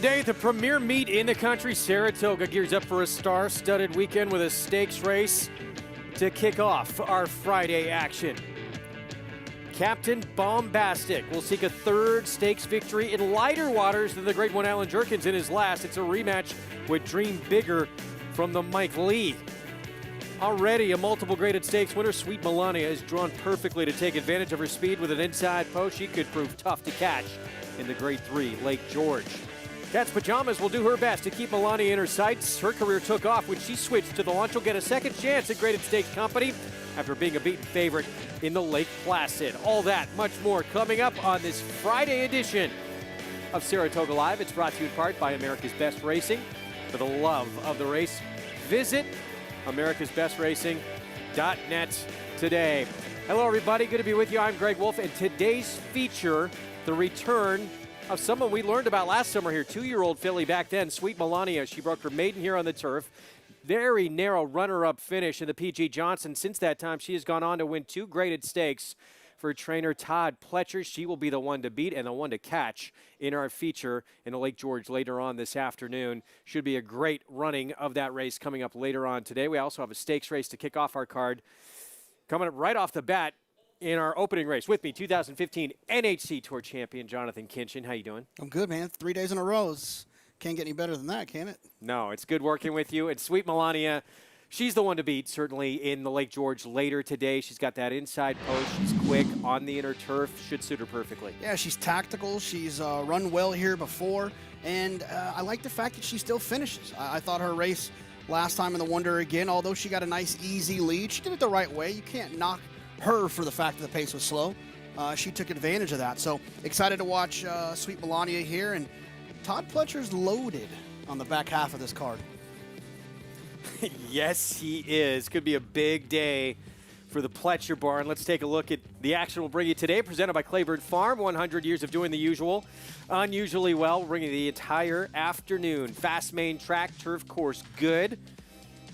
Today, the premier meet in the country, Saratoga, gears up for a star-studded weekend with a stakes race to kick off our Friday action. Captain Bombastic will seek a third stakes victory in lighter waters than the Grade 1 Alan Jerkins in his last. It's a rematch with Dream Bigger from the Mike Lee. Already a multiple graded stakes winner, Sweet Melania is drawn perfectly to take advantage of her speed with an inside post. She could prove tough to catch in the Grade 3 Lake George. Cat's Pajamas will do her best to keep Melania in her sights. Her career took off when she switched to the launch. Will get a second chance at graded stakes company after being a beaten favorite in the Lake Placid. All that, much more coming up on this Friday edition of Saratoga Live. It's brought to you in part by America's Best Racing. For the love of the race, visit americasbestracing.net today. Hello, everybody. Good to be with you. I'm Greg Wolf, and today's feature, the return of someone we learned about last summer here, 2-year-old filly back then, Sweet Melania. She broke her maiden here on the turf. Very narrow runner-up finish in the P.G. Johnson. Since that time, she has gone on to win 2 graded stakes for trainer Todd Pletcher. She will be the one to beat and the one to catch in our feature in the Lake George later on this afternoon. Should be a great running of that race coming up later on today. We also have a stakes race to kick off our card coming up right off the bat in our opening race. With me, 2015 NHC Tour champion Jonathan Kinchin. How you doing? I'm good, man. 3 days in a row. Can't get any better than that, can it? No, it's good working with you. And Sweet Melania, she's the one to beat, certainly, in the Lake George later today. She's got that inside post. She's quick on the inner turf. Should suit her perfectly. Yeah, she's tactical. She's run well here before. And I like the fact that she still finishes. I thought her race last time in the Wonder again, although she got a nice, easy lead, she did it the right way. You can't knock her for the fact that the pace was slow. She took advantage of that. So excited to watch Sweet Melania here. And Todd Pletcher's loaded on the back half of this card. Yes, he is. Could be a big day for the Pletcher barn. Let's take a look at the action we'll bring you today, presented by Claiborne Farm. 100 years of doing the usual, unusually well. We're bringing the entire afternoon. Fast main track, turf course good.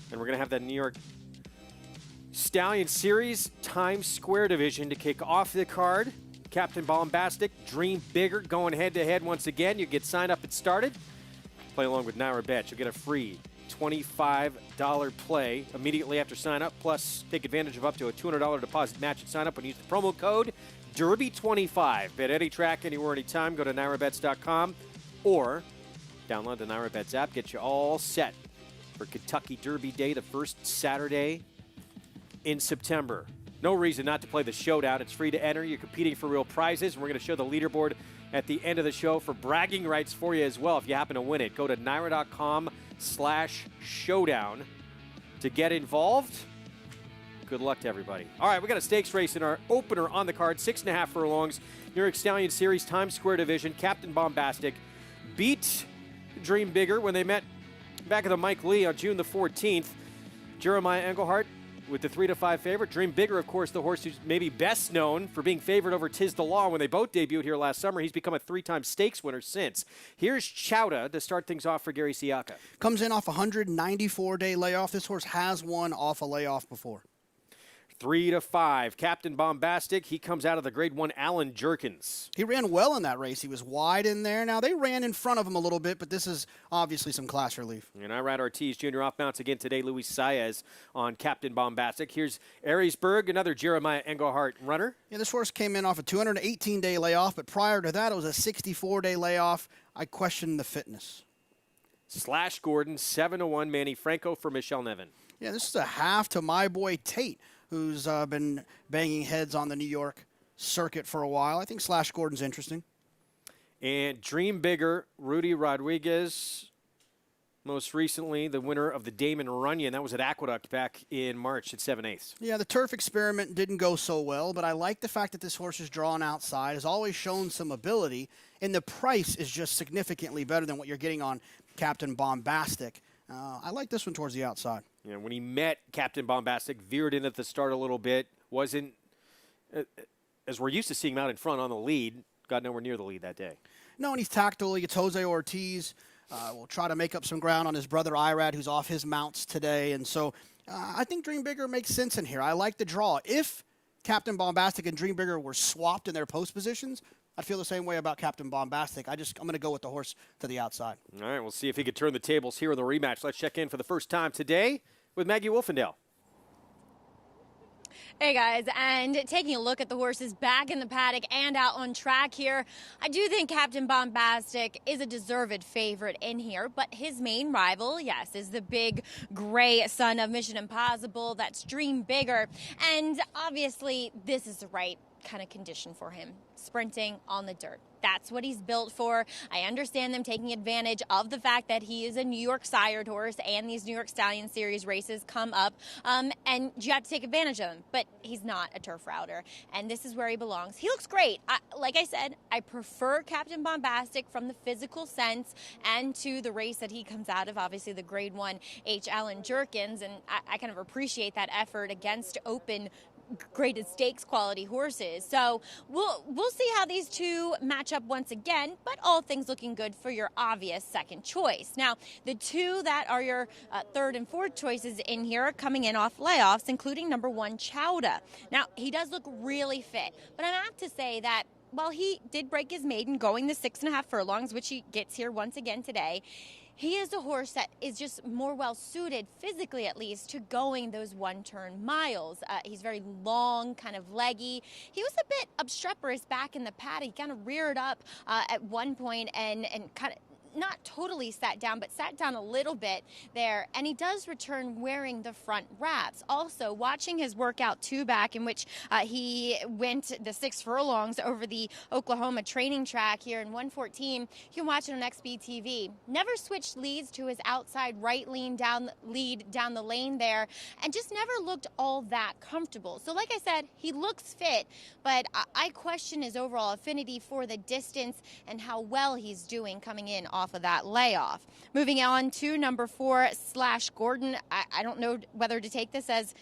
And we're going to have that New York Stallion Series Times Square division to kick off the card. Captain Bombastic, Dream Bigger going head-to-head once again. You get signed up and started. Play along with Naira Bet. You'll get a free $25 play immediately after sign-up. Plus, take advantage of up to a $200 deposit match at sign-up and use the promo code Derby25. Bet any track, anywhere, anytime. Go to NairaBets.com or download the Naira Bets app. Get you all set for Kentucky Derby Day, the first Saturday in September. No reason not to play the showdown. It's free to enter. You're competing for real prizes. We're going to show the leaderboard at the end of the show for bragging rights for you as well if you happen to win it. Go to Naira.com/showdown to get involved. Good luck to everybody. All right, we got a stakes race in our opener on the card. 6.5 furlongs. New York Stallion Series Times Square division. Captain Bombastic beat Dream Bigger when they met back at the Mike Lee on June the 14th. Jeremiah Engelhardt with the 3-5 favorite. Dream Bigger, of course, the horse who's maybe best known for being favored over Tiz the Law when they both debuted here last summer. He's become a 3-time stakes winner since. Here's Chowda to start things off for Gary Siaka. Comes in off a 194-day layoff. This horse has won off a layoff before. 3-5. Captain Bombastic, he comes out of the Grade 1 Alan Jerkins. He ran well in that race. He was wide in there. Now, they ran in front of him a little bit, but this is obviously some class relief. And Irad Ortiz Jr. off mounts again today. Luis Saez on Captain Bombastic. Here's Aries-Berg, another Jeremiah Engelhardt runner. Yeah, this horse came in off a 218-day layoff, but prior to that, it was a 64-day layoff. I question the fitness. Slash Gordon, 7-1. Manny Franco for Michelle Nevin. Yeah, this is a half to my boy Tate, who's been banging heads on the New York circuit for a while. I think Slash Gordon's interesting. And Dream Bigger, Rudy Rodriguez, most recently the winner of the Damon Runyon. That was at Aqueduct back in March at 7/8. Yeah, the turf experiment didn't go so well, but I like the fact that this horse is drawn outside, has always shown some ability, and the price is just significantly better than what you're getting on Captain Bombastic. I like this one towards the outside. You know, when he met Captain Bombastic, veered in at the start a little bit, wasn't, as we're used to seeing him out in front on the lead, got nowhere near the lead that day. No, and he's tactile. He gets Jose Ortiz. Will try to make up some ground on his brother Irad, who's off his mounts today. And so I think Dream Bigger makes sense in here. I like the draw. If Captain Bombastic and Dream Bigger were swapped in their post positions, I'd feel the same way about Captain Bombastic. I'm going to go with the horse to the outside. All right, we'll see if he can turn the tables here in the rematch. Let's check in for the first time today with Maggie Wolfendale. Hey guys, and taking a look at the horses back in the paddock and out on track here, I do think Captain Bombastic is a deserved favorite in here, but his main rival, yes, is the big gray son of Mission Impossible. That's Dream Bigger, and obviously this is the right kind of condition for him, sprinting on the dirt. That's what he's built for. I understand them taking advantage of the fact that he is a New York sired horse and these New York Stallion Series races come up, and you have to take advantage of them. But he's not a turf router, and this is where he belongs. He looks great. Like I said, I prefer Captain Bombastic from the physical sense and to the race that he comes out of, obviously the Grade 1 H. Allen Jerkins, and I kind of appreciate that effort against open graded stakes quality horses. So we'll see how these two match up once again, but all things looking good for your obvious second choice. Now, the two that are your third and fourth choices in here are coming in off layoffs, including number 1, Chowda. Now, he does look really fit, but I'm apt to say that while he did break his maiden going the 6.5 furlongs, which he gets here once again today, he is a horse that is just more well-suited, physically at least, to going those one-turn miles. He's very long, kind of leggy. He was a bit obstreperous back in the paddock. He kind of reared up at one point and kind of not totally sat down, but sat down a little bit there. And he does return wearing the front wraps. Also, watching his workout two back in which he went the 6 furlongs over the Oklahoma training track here in 1:14. You can watch it on XBTV. Never switched leads to his outside right lead down the lane there, and just never looked all that comfortable. So like I said, he looks fit, but I question his overall affinity for the distance and how well he's doing coming in off of that layoff. Moving on to number 4, Slash Gordon. I don't know whether to take this as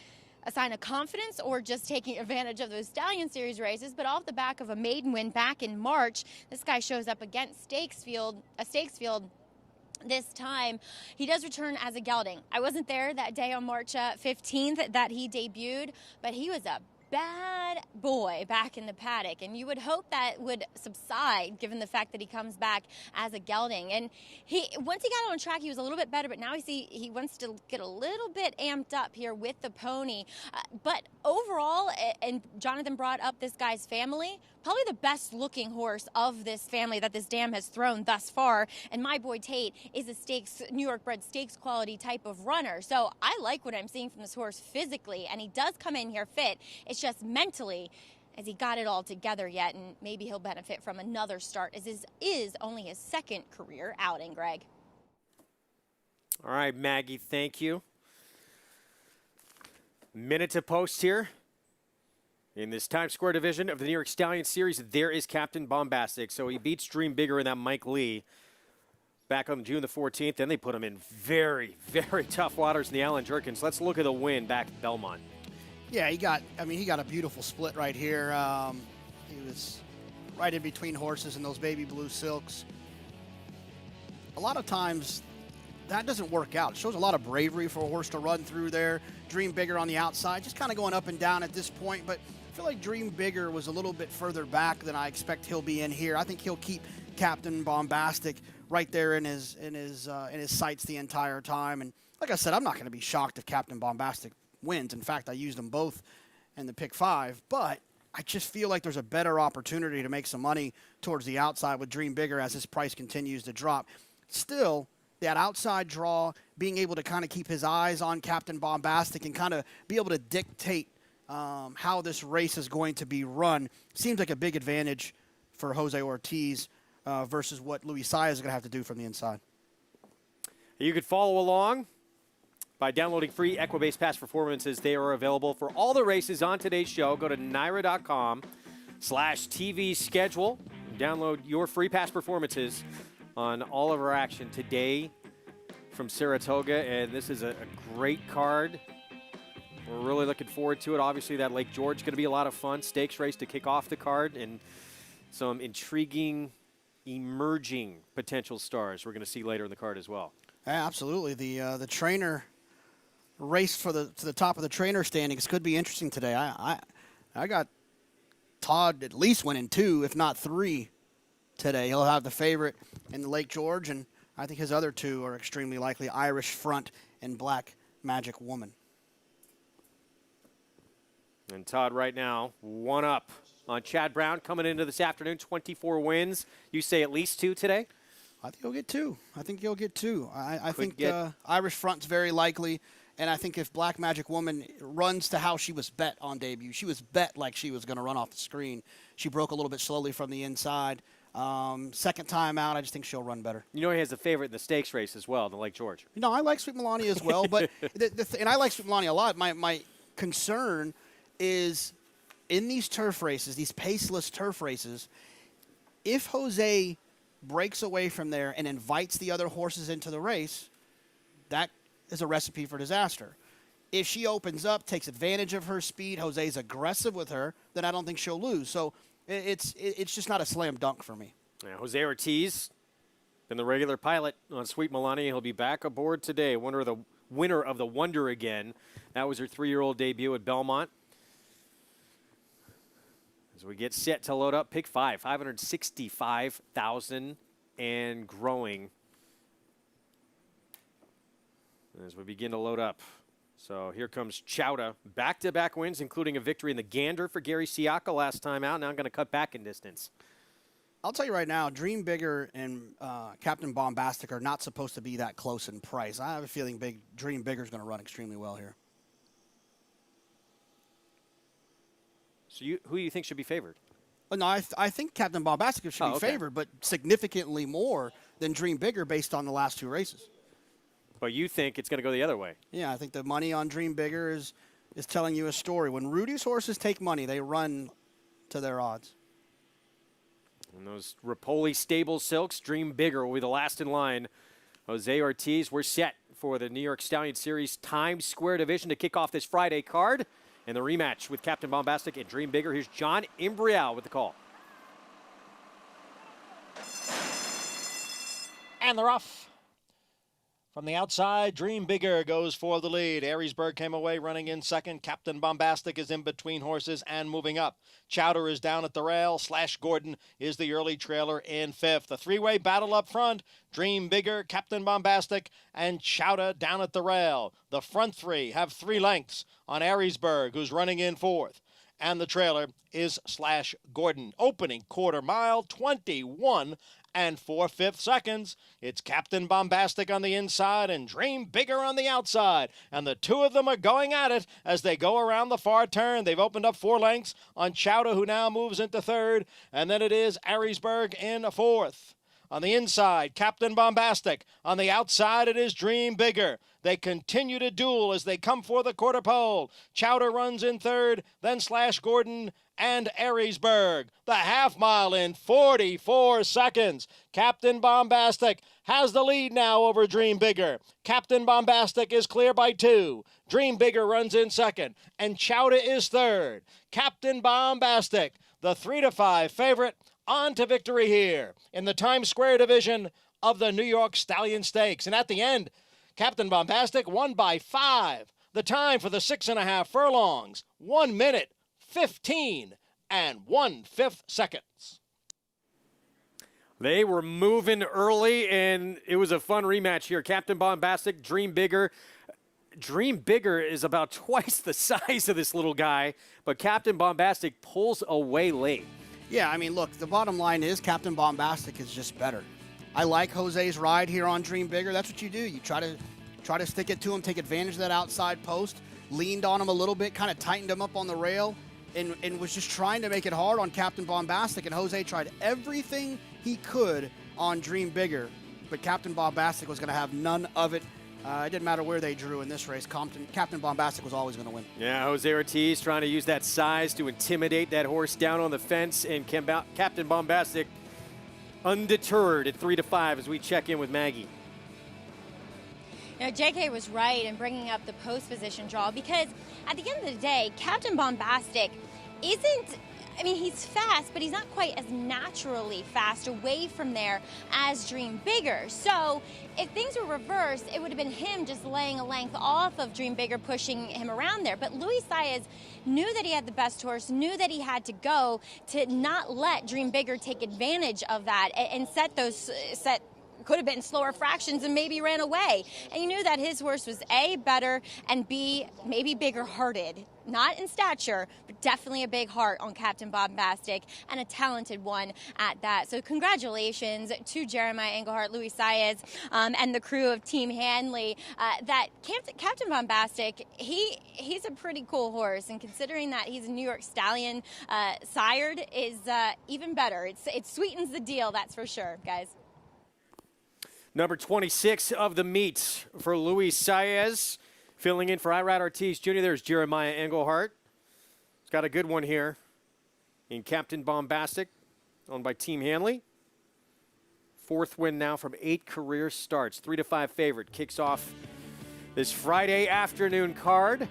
a sign of confidence or just taking advantage of those Stallion Series races, but off the back of a maiden win back in March, this guy shows up against a stakes field. This time, he does return as a gelding. I wasn't there that day on March 15th that he debuted, but he was a bad boy back in the paddock, and you would hope that would subside given the fact that he comes back as a gelding. And once he got on track, he was a little bit better, but now he wants to get a little bit amped up here with the pony. But overall, and Jonathan brought up this guy's family, probably the best looking horse of this family that this dam has thrown thus far. And my boy Tate is a New York bred stakes quality type of runner. So I like what I'm seeing from this horse physically, and he does come in here fit. It's just mentally, as he got it all together yet, and maybe he'll benefit from another start, as this is only his second career outing, Greg. All right, Maggie, thank you. Minute to post here. In this Times Square division of the New York Stallion Series, there is Captain Bombastic. So he beats Dream Bigger in that Mike Lee back on June the 14th. Then they put him in very, very tough waters in the Allen Jerkins. Let's look at the win back at Belmont. Yeah, he got a beautiful split right here. He was right in between horses in those baby blue silks. A lot of times that doesn't work out. It shows a lot of bravery for a horse to run through there. Dream Bigger on the outside, just kind of going up and down at this point, but I feel like Dream Bigger was a little bit further back than I expect he'll be in here. I think he'll keep Captain Bombastic right there in his sights the entire time. And like I said, I'm not going to be shocked if Captain Bombastic wins. In fact, I used them both in the pick 5, but I just feel like there's a better opportunity to make some money towards the outside with Dream Bigger as his price continues to drop. Still, that outside draw, being able to kind of keep his eyes on Captain Bombastic and kind of be able to dictate how this race is going to be run, seems like a big advantage for Jose Ortiz versus what Luis Saez is going to have to do from the inside. You could follow along by downloading free Equibase Past Performances. They are available for all the races on today's show. Go to NYRA.com/TV schedule. Download your free past performances on all of our action today from Saratoga. And this is a great card. We're really looking forward to it. Obviously, that Lake George is going to be a lot of fun. Stakes race to kick off the card, and some intriguing, emerging potential stars we're going to see later in the card as well. Yeah, absolutely. The trainer race to the top of the trainer standings could be interesting today. I got Todd at least winning 2, if not 3 today. He'll have the favorite in the Lake George, and I think his other 2 are extremely likely, Irish Front and Black Magic Woman. And Todd right now 1 up on Chad Brown coming into this afternoon, 24 wins. You say at least 2 today? I think he'll get 2. I think Irish Front's very likely, and I think if Black Magic Woman runs to how she was bet on debut, she was bet like she was going to run off the screen. She broke a little bit slowly from the inside. Second time out, I just think she'll run better. You know he has a favorite in the stakes race as well, the Lake George. No, I like Sweet Melania as well, but and I like Sweet Melania a lot. My concern is in these turf races, these paceless turf races, if Jose breaks away from there and invites the other horses into the race, that is a recipe for disaster. If she opens up, takes advantage of her speed, Jose's aggressive with her, then I don't think she'll lose. So it's just not a slam dunk for me. Yeah, Jose Ortiz, in the regular pilot on Sweet Melania, he'll be back aboard today. Winner of the Wonder again. That was her 3-year-old debut at Belmont. As we get set to load up, pick 5, 565,000 and growing. As we begin to load up. So here comes Chowda. Back-to-back wins, including a victory in the Gander for Gary Siaka last time out. Now I'm going to cut back in distance. I'll tell you right now, Dream Bigger and Captain Bombastic are not supposed to be that close in price. I have a feeling Dream Bigger is going to run extremely well here. So who do you think should be favored? No, I think Captain Bombastic should be favored, but significantly more than Dream Bigger based on the last 2 races. But you think it's going to go the other way? Yeah, I think the money on Dream Bigger is telling you a story. When Rudy's horses take money, they run to their odds. And those Rapoli Stable Silks, Dream Bigger will be the last in line. Jose Ortiz, we're set for the New York Stallion Series Times Square Division to kick off this Friday card. And the rematch with Captain Bombastic and Dream Bigger. Here's John Imbrial with the call. And they're off. From the outside, Dream Bigger goes for the lead. Aries-Berg came away running in second. Captain Bombastic is in between horses and moving up. Chowder is down at the rail. Slash Gordon is the early trailer in 5th. The 3-way battle up front. Dream Bigger, Captain Bombastic, and Chowder down at the rail. The front 3 have 3 lengths on Aries-Berg, who's running in 4th. And the trailer is Slash Gordon. Opening quarter mile, 21 and 4/5 seconds. It's Captain Bombastic on the inside and Dream Bigger on the outside. And the 2 of them are going at it as they go around the far turn. They've opened up 4 lengths on Chowder, who now moves into 3rd. And then it is Aries-Berg in 4th. On the inside, Captain Bombastic. On the outside, it is Dream Bigger. They continue to duel as they come for the quarter pole. Chowder runs in 3rd, then Slash Gordon and Aries-Berg. The half mile in 44 seconds. Captain Bombastic has the lead now over Dream Bigger. Captain Bombastic is clear by 2. Dream Bigger runs in 2nd, and Chowder is 3rd. Captain Bombastic, the 3-5 favorite, on to victory here in the Times Square division of the New York Stallion Stakes. And at the end, Captain Bombastic won by 5. The time for the 6.5 furlongs, 1 minute, 15 and 1/5 seconds. They were moving early, and it was a fun rematch here. Captain Bombastic, Dream Bigger. Dream Bigger is about twice the size of this little guy, but Captain Bombastic pulls away late. Yeah, I mean, look, the bottom line is Captain Bombastic is just better. I like Jose's ride here on Dream Bigger. That's what you do. You try to stick it to him, take advantage of that outside post, leaned on him a little bit, kind of tightened him up on the rail, and was just trying to make it hard on Captain Bombastic. And Jose tried everything he could on Dream Bigger, but Captain Bombastic was going to have none of it. It didn't matter where they drew in this race. Captain Bombastic was always going to win. Yeah, Jose Ortiz trying to use that size to intimidate that horse down on the fence, and Captain Bombastic undeterred at 3-5 as we check in with Maggie. You know, JK was right in bringing up the post position draw because at the end of the day, Captain Bombastic isn't I mean, he's fast, but he's not quite as naturally fast away from there as Dream Bigger. So if things were reversed, it would have been him just laying a length off of Dream Bigger, pushing him around there. But Luis Saez knew that he had the best horse, knew that he had to go to not let Dream Bigger take advantage of that and set could have been slower fractions and maybe ran away. And you knew that his horse was A, better, and B, maybe bigger hearted. Not in stature, but definitely a big heart on Captain Bombastic, and a talented one at that. So congratulations to Jeremiah Engelhardt, Luis Saez, and the crew of Team Hanley. That Captain Bombastic, he's a pretty cool horse, and considering that he's a New York Stallion sired is even better. It sweetens the deal, that's for sure, guys. Number 26 of the meet for Luis Saez. Filling in for Irad Ortiz Jr., there's Jeremiah Engelhardt. He's got a good one here in Captain Bombastic, owned by Team Hanley. Fourth win now from 8 career starts. 3-5 favorite. Kicks off this Friday afternoon card.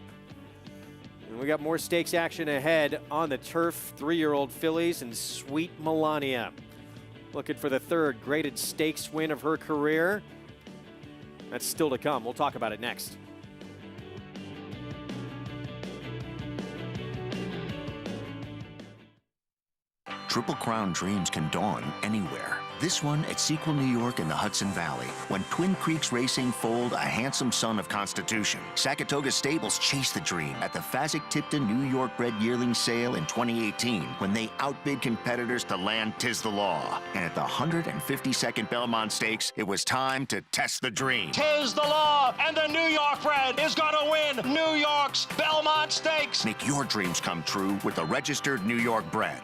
And we got more stakes action ahead on the turf. 3-year-old fillies and Sweet Melania. Looking for the third graded stakes win of her career. That's still to come. We'll talk about it next. Triple Crown dreams can dawn anywhere. This one at Sequel, New York in the Hudson Valley. When Twin Creeks Racing foaled a handsome son of Constitution, Saratoga Stables chased the dream at the Fazek-Tipton New York bred yearling sale in 2018 when they outbid competitors to land Tis the Law. And at the 152nd Belmont Stakes, it was time to test the dream. Tis the Law, and the New York bred is gonna win New York's Belmont Stakes. Make your dreams come true with the registered New York bred.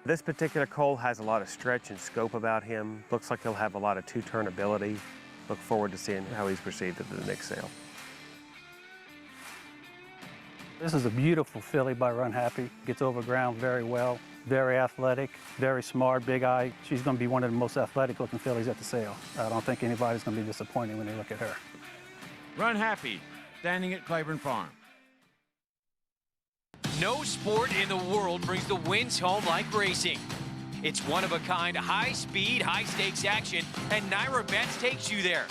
This particular colt has a lot of stretch and scope about him. Looks like he'll have a lot of two-turn ability. Look forward to seeing how he's perceived at the next sale. This is a beautiful filly by Run Happy. Gets over ground very well, very athletic, very smart, big eye. She's going to be one of the most athletic looking fillies at the sale. I don't think anybody's going to be disappointed when they look at her. Run Happy, standing at Claiborne Farm. No sport in the world brings the wins home like racing. It's one-of-a-kind, high-speed, high-stakes action, and Naira Bets takes you there.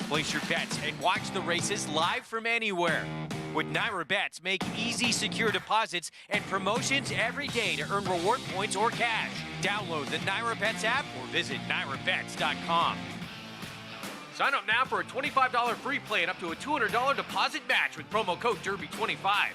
Place your bets and watch the races live from anywhere. With Naira Bets, make easy, secure deposits and promotions every day to earn reward points or cash. Download the Naira Bets app or visit nairabets.com. Sign up now for a $25 free play and up to a $200 deposit match with promo code Derby25.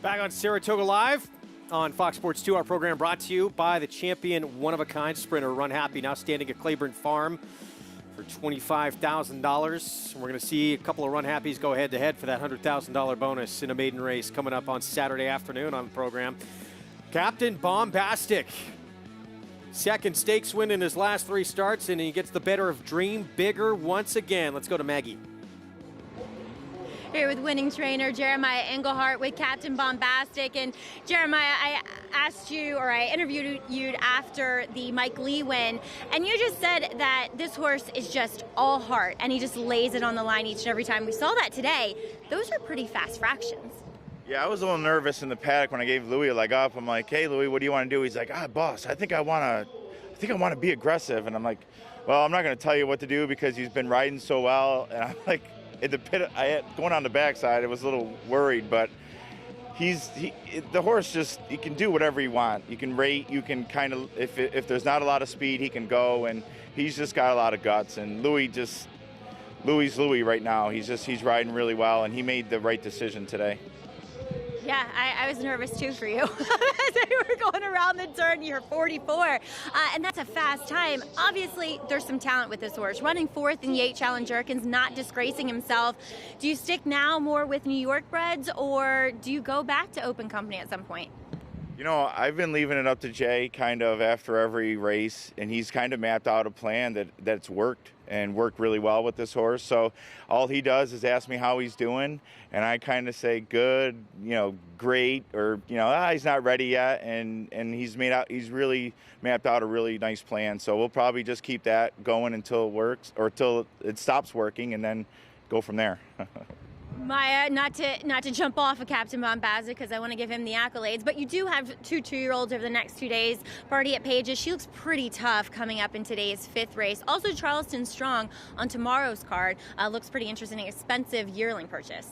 Back on Saratoga Live on Fox Sports 2. Our program brought to you by the champion one-of-a-kind sprinter Run Happy, now standing at Claiborne Farm for $25,000. We're going to see a couple of Run Happies go head-to-head for that $100,000 bonus in a maiden race coming up on Saturday afternoon on the program. Captain Bombastic, second stakes win in his last 3 starts, and he gets the better of Dream Bigger once again. Let's go to Maggie. Here with winning trainer Jeremiah Engelhardt with Captain Bombastic. And Jeremiah, I asked you, or I interviewed you after the Mike Lee win, and you just said that this horse is just all heart, and he just lays it on the line each and every time. We saw that today. Those are pretty fast fractions. Yeah, I was a little nervous in the paddock when I gave Louis a leg up. I'm like, hey, Louis, what do you want to do? He's like, boss, I think I want to be aggressive. And I'm like, well, I'm not going to tell you what to do because he's been riding so well. And I'm like, in the pit, going on the backside, I was a little worried, but the horse he can do whatever he wants. You can rate, you can kind of, if there's not a lot of speed, he can go, and he's just got a lot of guts. And Louis right now. He's riding really well, and he made the right decision today. Yeah, I was nervous too for you. As we were going around the turn, you're 44, and that's a fast time. Obviously, there's some talent with this horse. Running fourth in the 8 Challenge Jerkins, not disgracing himself. Do you stick now more with New York breds, or do you go back to open company at some point? You know, I've been leaving it up to Jay kind of after every race, and he's kind of mapped out a plan that's worked and worked really well with this horse. So all he does is ask me how he's doing, and I kind of say good, great, or he's not ready yet, and he's really mapped out a really nice plan. So we'll probably just keep that going until it works or until it stops working, and then go from there. Maya, not to jump off of Captain Bombastic because I want to give him the accolades, but you do have 2 2-year-olds over the next 2 days. Party at Pages, she looks pretty tough coming up in today's 5th race. Also, Charleston Strong on tomorrow's card looks pretty interesting, expensive yearling purchase.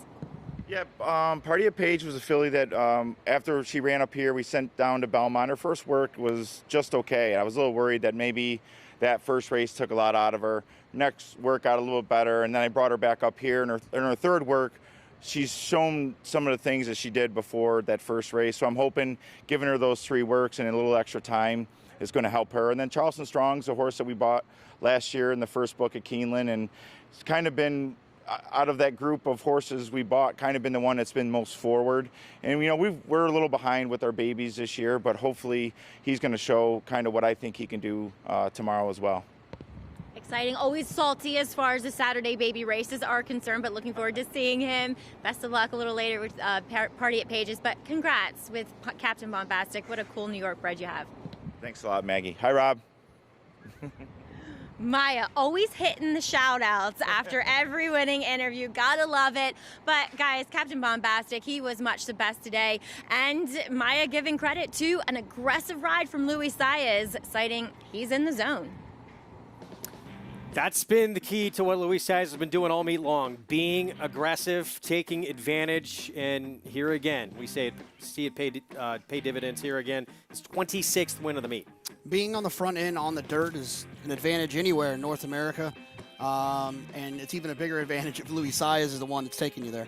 Yeah, Party at Page was a filly that after she ran up here, we sent down to Belmont. Her first work was just okay. I was a little worried that maybe that first race took a lot out of her. Next work got a little better, and then I brought her back up here. In her third work, she's shown some of the things that she did before that first race. So I'm hoping giving her those 3 works and a little extra time is going to help her. And then Charleston Strong's a horse that we bought last year in the first book at Keeneland, and it's kind of been, out of that group of horses we bought, kind of been the one that's been most forward. And we're a little behind with our babies this year, but hopefully he's going to show kind of what I think he can do tomorrow as well. Exciting, always salty as far as the Saturday baby races are concerned, but looking forward to seeing him. Best of luck a little later with Party at Pages, but congrats with Captain Bombastic. What a cool New York bred you have. Thanks a lot, Maggie. Hi, Rob. Maya, always hitting the shout-outs after every winning interview. Gotta love it. But, guys, Captain Bombastic, he was much the best today. And Maya giving credit to an aggressive ride from Luis Saez, citing he's in the zone. That's been the key to what Luis Saez has been doing all meet long, being aggressive, taking advantage, and here again, we see it pay dividends here again. It's 26th win of the meet. Being on the front end on the dirt is an advantage anywhere in North America, and it's even a bigger advantage if Luis Saez is the one that's taking you there.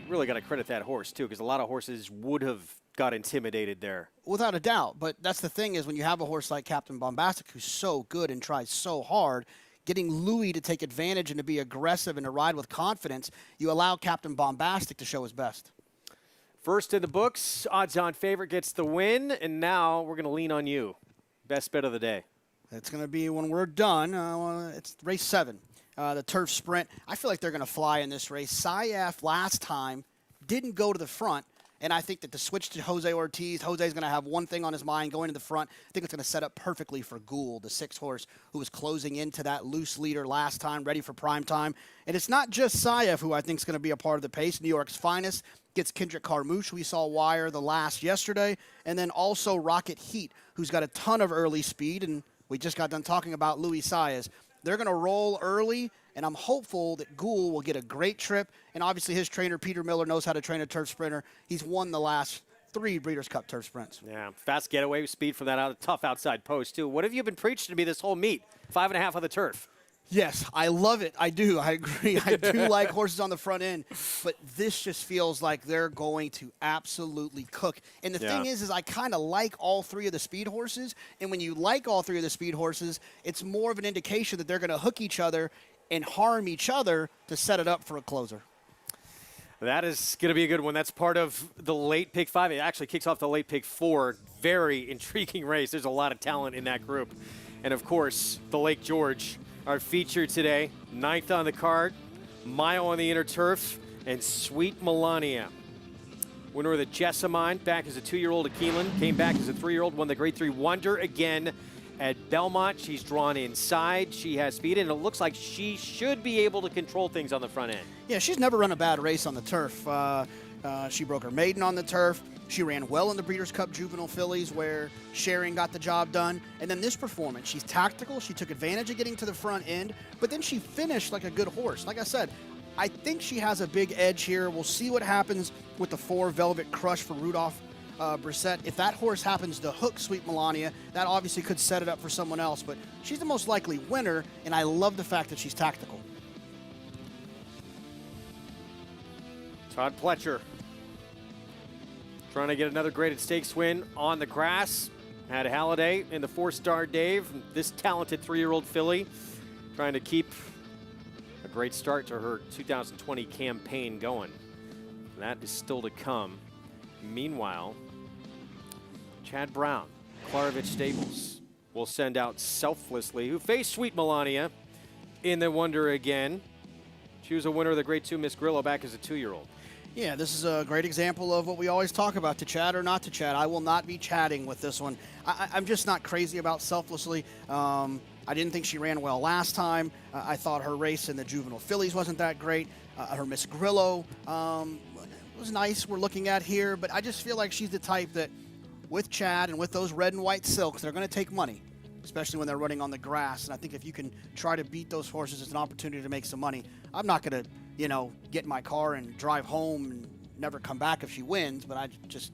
Really got to credit that horse, too, because a lot of horses would have got intimidated there. Without a doubt, but that's the thing is when you have a horse like Captain Bombastic who's so good and tries so hard, getting Louis to take advantage and to be aggressive and to ride with confidence, you allow Captain Bombastic to show his best. First in the books, odds-on favorite gets the win, and now we're going to lean on you. Best bet of the day. It's going to be when we're done. It's race 7, the turf sprint. I feel like they're going to fly in this race. Saez last time didn't go to the front. And I think that the switch to Jose Ortiz, Jose's going to have one thing on his mind going to the front. I think it's going to set up perfectly for Gould, the 6th horse who was closing into that loose leader last time, ready for prime time. And it's not just Saez who I think is going to be a part of the pace. New York's finest gets Kendrick Carmouche, we saw wire the last yesterday. And then also Rocket Heat, who's got a ton of early speed. And we just got done talking about Luis Saez. They're going to roll early, and I'm hopeful that Gould will get a great trip. And obviously his trainer, Peter Miller, knows how to train a turf sprinter. He's won the last 3 Breeders' Cup turf sprints. Yeah, fast getaway speed from that tough outside post, too. What have you been preaching to me this whole meet? 5.5 on the turf. Yes, I love it. I do. I agree. I do like horses on the front end. But this just feels like they're going to absolutely cook. And the thing is I kind of like all 3 of the speed horses. And when you like all 3 of the speed horses, it's more of an indication that they're going to hook each other and harm each other to set it up for a closer. That is going to be a good one. That's part of the late pick 5. It actually kicks off the late pick 4. Very intriguing race. There's a lot of talent in that group. And, of course, the Lake George, our feature today. 9th on the card, Mile on the inner turf, and Sweet Melania. Winner of the Jessamine, back as a 2-year-old at Keeneland, came back as a 3-year-old, won the Grade 3 Wonder again at Belmont. She's drawn inside. She has speed, and it looks like she should be able to control things on the front end. Yeah, she's never run a bad race on the turf. She broke her maiden on the turf. She ran well in the Breeders' Cup Juvenile Fillies where Sharing got the job done. And then this performance, she's tactical. She took advantage of getting to the front end, but then she finished like a good horse. Like I said, I think she has a big edge here. We'll see what happens with the 4 Velvet Crush for Rudolph Brissett. If that horse happens to hook Sweet Melania, that obviously could set it up for someone else, but she's the most likely winner, and I love the fact that she's tactical. Todd Pletcher trying to get another graded stakes win on the grass. Had Halliday in the 4-star Dave. This talented 3-year-old filly trying to keep a great start to her 2020 campaign going. That is still to come. Meanwhile, Chad Brown, Klarovich Stables, will send out Selflessly, who faced Sweet Melania in the Wonder again. She was a winner of the Grade 2 Miss Grillo back as a 2-year-old. Yeah, this is a great example of what we always talk about, to chat or not to chat. I will not be chatting with this one. I'm just not crazy about Selflessly. I didn't think she ran well last time. I thought her race in the Juvenile Fillies wasn't that great. Her Miss Grillo was nice, we're looking at here, but I just feel like she's the type that with Chad and with those red and white silks, they're going to take money, especially when they're running on the grass. And I think if you can try to beat those horses, it's an opportunity to make some money. I'm not going to, get in my car and drive home and never come back if she wins, but I just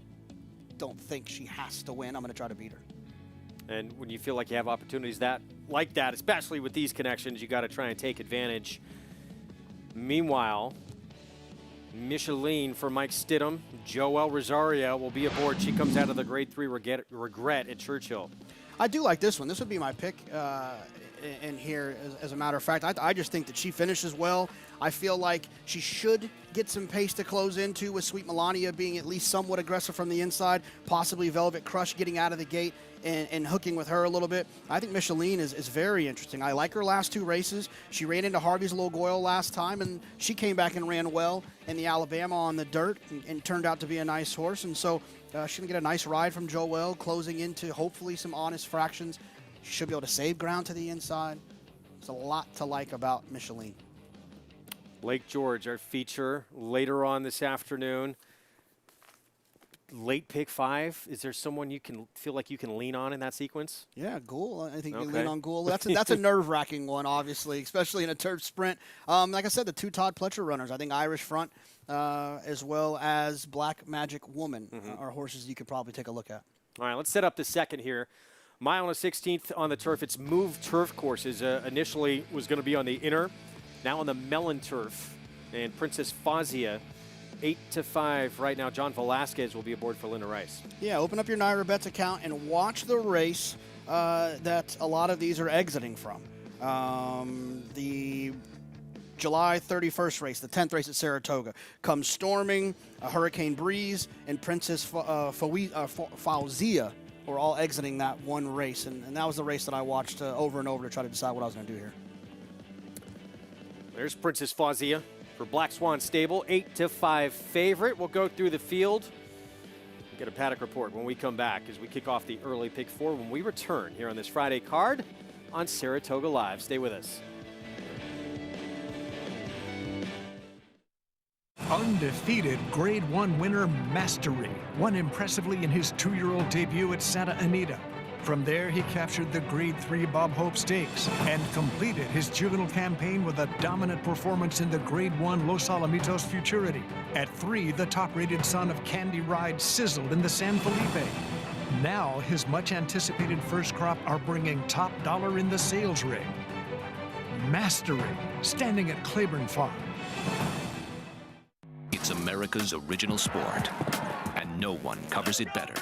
don't think she has to win. I'm going to try to beat her. And when you feel like you have opportunities like that, especially with these connections, you got to try and take advantage. Meanwhile, Micheline for Mike Stidham. Joelle Rosario will be aboard. She comes out of the Grade 3 regret at Churchill. I do like this one. This would be my pick in here, as a matter of fact. I just think that she finishes well. I feel like she should get some pace to close into, with Sweet Melania being at least somewhat aggressive from the inside, possibly Velvet Crush getting out of the gate and hooking with her a little bit. I think Micheline is very interesting. I like her last 2 races. She ran into Harvey's Logoil last time, and she came back and ran well in the Alabama on the dirt and turned out to be a nice horse. And so she's going to get a nice ride from Joelle, closing into hopefully some honest fractions. She should be able to save ground to the inside. There's a lot to like about Micheline. Lake George, our feature later on this afternoon. Late pick 5. Is there someone you can feel like you can lean on in that sequence? Yeah, Gould. I think you can lean on Gould. That's a nerve-wracking one, obviously, especially in a turf sprint. Like I said, the 2 Todd Pletcher runners. I think Irish Front as well as Black Magic Woman are horses you could probably take a look at. All right, let's set up the second here. Mile and a 16th on the turf. It's moved turf courses. Initially was going to be on the inner, now on the Mellon turf. And Princess Fazia, 8-5 right now. John Velasquez will be aboard for Linda Rice. Yeah, open up your Naira Bets account and watch the race that a lot of these are exiting from. The July 31st race, the 10th race at Saratoga, comes storming, a hurricane breeze, and Princess Fazia were all exiting that one race. And that was the race that I watched over and over to try to decide what I was going to do here. There's Princess Fazia for Black Swan Stable, 8-5 favorite. We'll go through the field, get a paddock report when we come back as we kick off the early pick 4 when we return here on this Friday card on Saratoga Live. Stay with us. Undefeated Grade 1 winner Mastery won impressively in his 2-year-old debut at Santa Anita. From there, he captured the Grade 3 Bob Hope Stakes and completed his juvenile campaign with a dominant performance in the Grade 1 Los Alamitos Futurity. At 3, the top-rated son of Candy Ride sizzled in the San Felipe. Now, his much-anticipated first crop are bringing top dollar in the sales ring. Mastery, standing at Claiborne Farm. It's America's original sport, and no one covers it better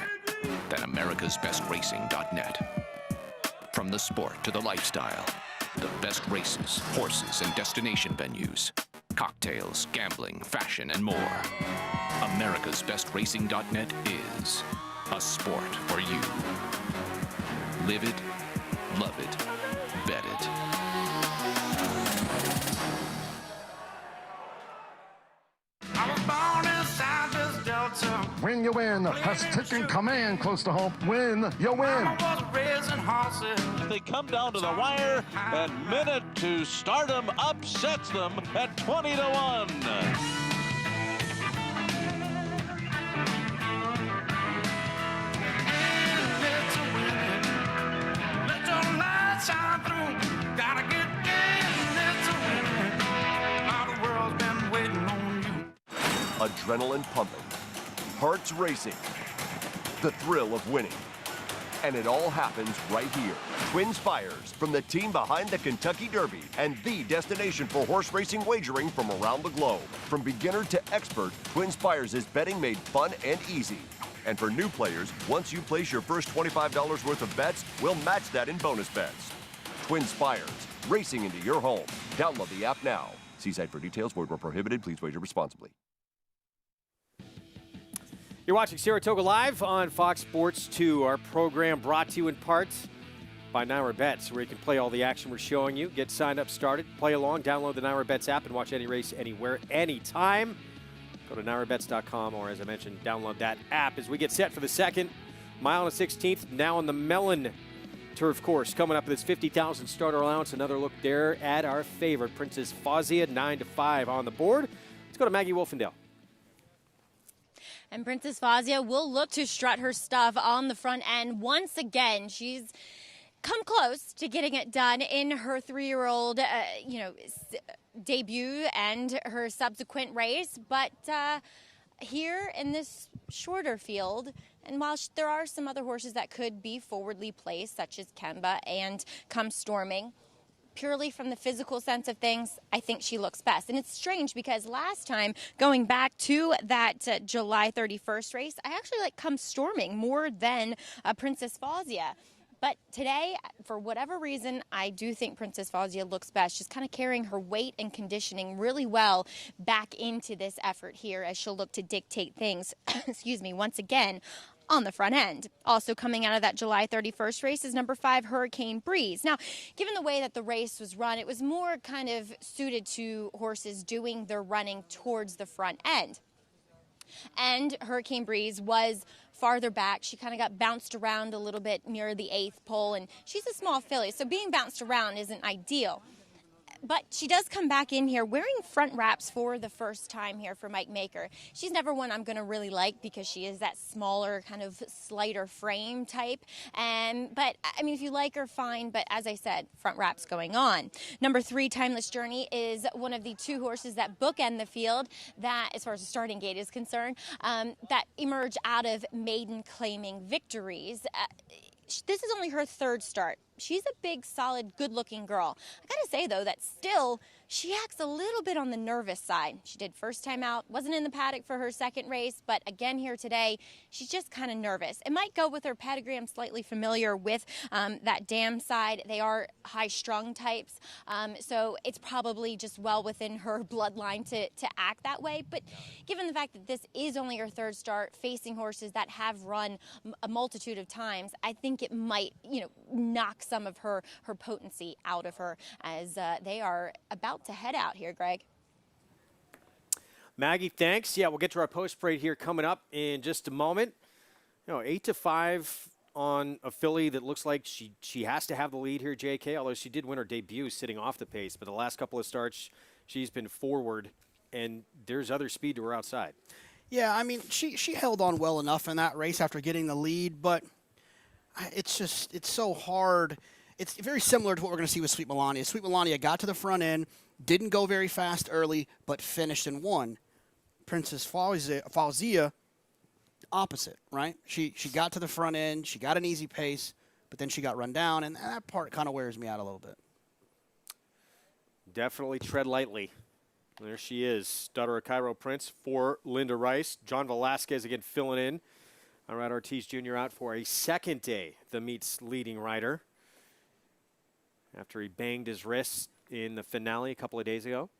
than americasbestracing.net. From the sport to the lifestyle, the best races, horses, and destination venues, cocktails, gambling, fashion, and more. americasbestracing.net is a sport for you. Live it, love it, bet it. Win, you win. Has taken command close to home. Win, you win. They come down to the wire, and Minute to Stardom upsets them at 20-1. Adrenaline pumping, hearts racing, the thrill of winning. And it all happens right here. Twin Spires, from the team behind the Kentucky Derby and the destination for horse racing wagering from around the globe. From beginner to expert, Twin Spires is betting made fun and easy. And for new players, once you place your first $25 worth of bets, we'll match that in bonus bets. Twin Spires, racing into your home. Download the app now. See site for details. Void where prohibited. Please wager responsibly. You're watching Saratoga Live on Fox Sports 2. Our program brought to you in part by Naira Bets, where you can play all the action we're showing you. Get signed up, started, play along, download the Naira Bets app, and watch any race anywhere, anytime. Go to NairaBets.com, or as I mentioned, download that app as we get set for the second mile and 16th, now on the Mellon Turf Course. Coming up with this 50,000 starter allowance. Another look there at our favorite, Princess Fawzia, 9-5 on the board. Let's go to Maggie Wolfendale. And Princess Fawzia will look to strut her stuff on the front end once again. She's come close to getting it done in her 3-year-old, debut and her subsequent race. But here in this shorter field, and while there are some other horses that could be forwardly placed, such as Kemba and Come Storming, purely from the physical sense of things, I think she looks best. And it's strange because last time, going back to that July 31st race, I actually like Come Storming more than Princess Fawzia. But today, for whatever reason, I do think Princess Fawzia looks best. She's kind of carrying her weight and conditioning really well back into this effort here as she'll look to dictate things, once again, on the front end. Also coming out of that July 31st race is number 5, Hurricane Breeze. Now, given the way that the race was run, it was more kind of suited to horses doing their running towards the front end. And Hurricane Breeze was farther back. She kind of got bounced around a little bit near the 8th pole, and she's a small filly, so being bounced around isn't ideal. But she does come back in here wearing front wraps for the first time here for Mike Maker. She's never one I'm going to really like because she is that smaller, kind of slighter frame type. But, I mean, if you like her, fine. But as I said, front wraps going on. Number 3, Timeless Journey, is one of the 2 horses that bookend the field that, as far as the starting gate is concerned, that emerge out of maiden claiming victories. This is only her 3rd start. She's a big, solid, good-looking girl. I gotta say, though, that still, she acts a little bit on the nervous side. She did first time out, wasn't in the paddock for her 2nd race, but again here today, she's just kind of nervous. It might go with her pedigree. I'm slightly familiar with that dam side. They are high-strung types, so it's probably just well within her bloodline to act that way. But given the fact that this is only her 3rd start, facing horses that have run a multitude of times, I think it might, knock some of her potency out of her as they are about to head out here, Greg. Maggie, thanks. Yeah, we'll get to our post parade here coming up in just a moment. 8-5 on a filly that looks like she has to have the lead here, JK, although she did win her debut sitting off the pace. But the last couple of starts, she's been forward, and there's other speed to her outside. Yeah, I mean, she held on well enough in that race after getting the lead, but it's so hard. It's very similar to what we're going to see with Sweet Melania. Sweet Melania got to the front end, didn't go very fast early, but finished and won. Princess Fawzia, opposite, right? She got to the front end, she got an easy pace, but then she got run down, and that part kind of wears me out a little bit. Definitely tread lightly. There she is, Stutterer Cairo Prince for Linda Rice. John Velasquez again filling in. Irad Ortiz Jr. out for a 2nd day, the meet's leading rider, after he banged his wrist in the finale a couple of days ago.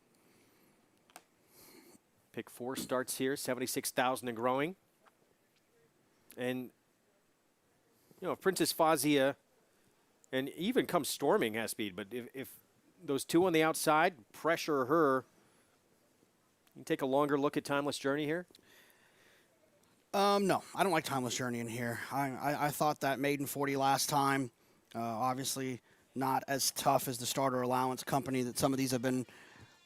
Pick 4 starts here, 76,000 and growing. And, if Princess Fawzia and even Come Storming has speed, but if those 2 on the outside pressure her, you take a longer look at Timeless Journey here. No, I don't like Timeless Journey in here. I thought that maiden 40 last time, obviously not as tough as the starter allowance company that some of these have been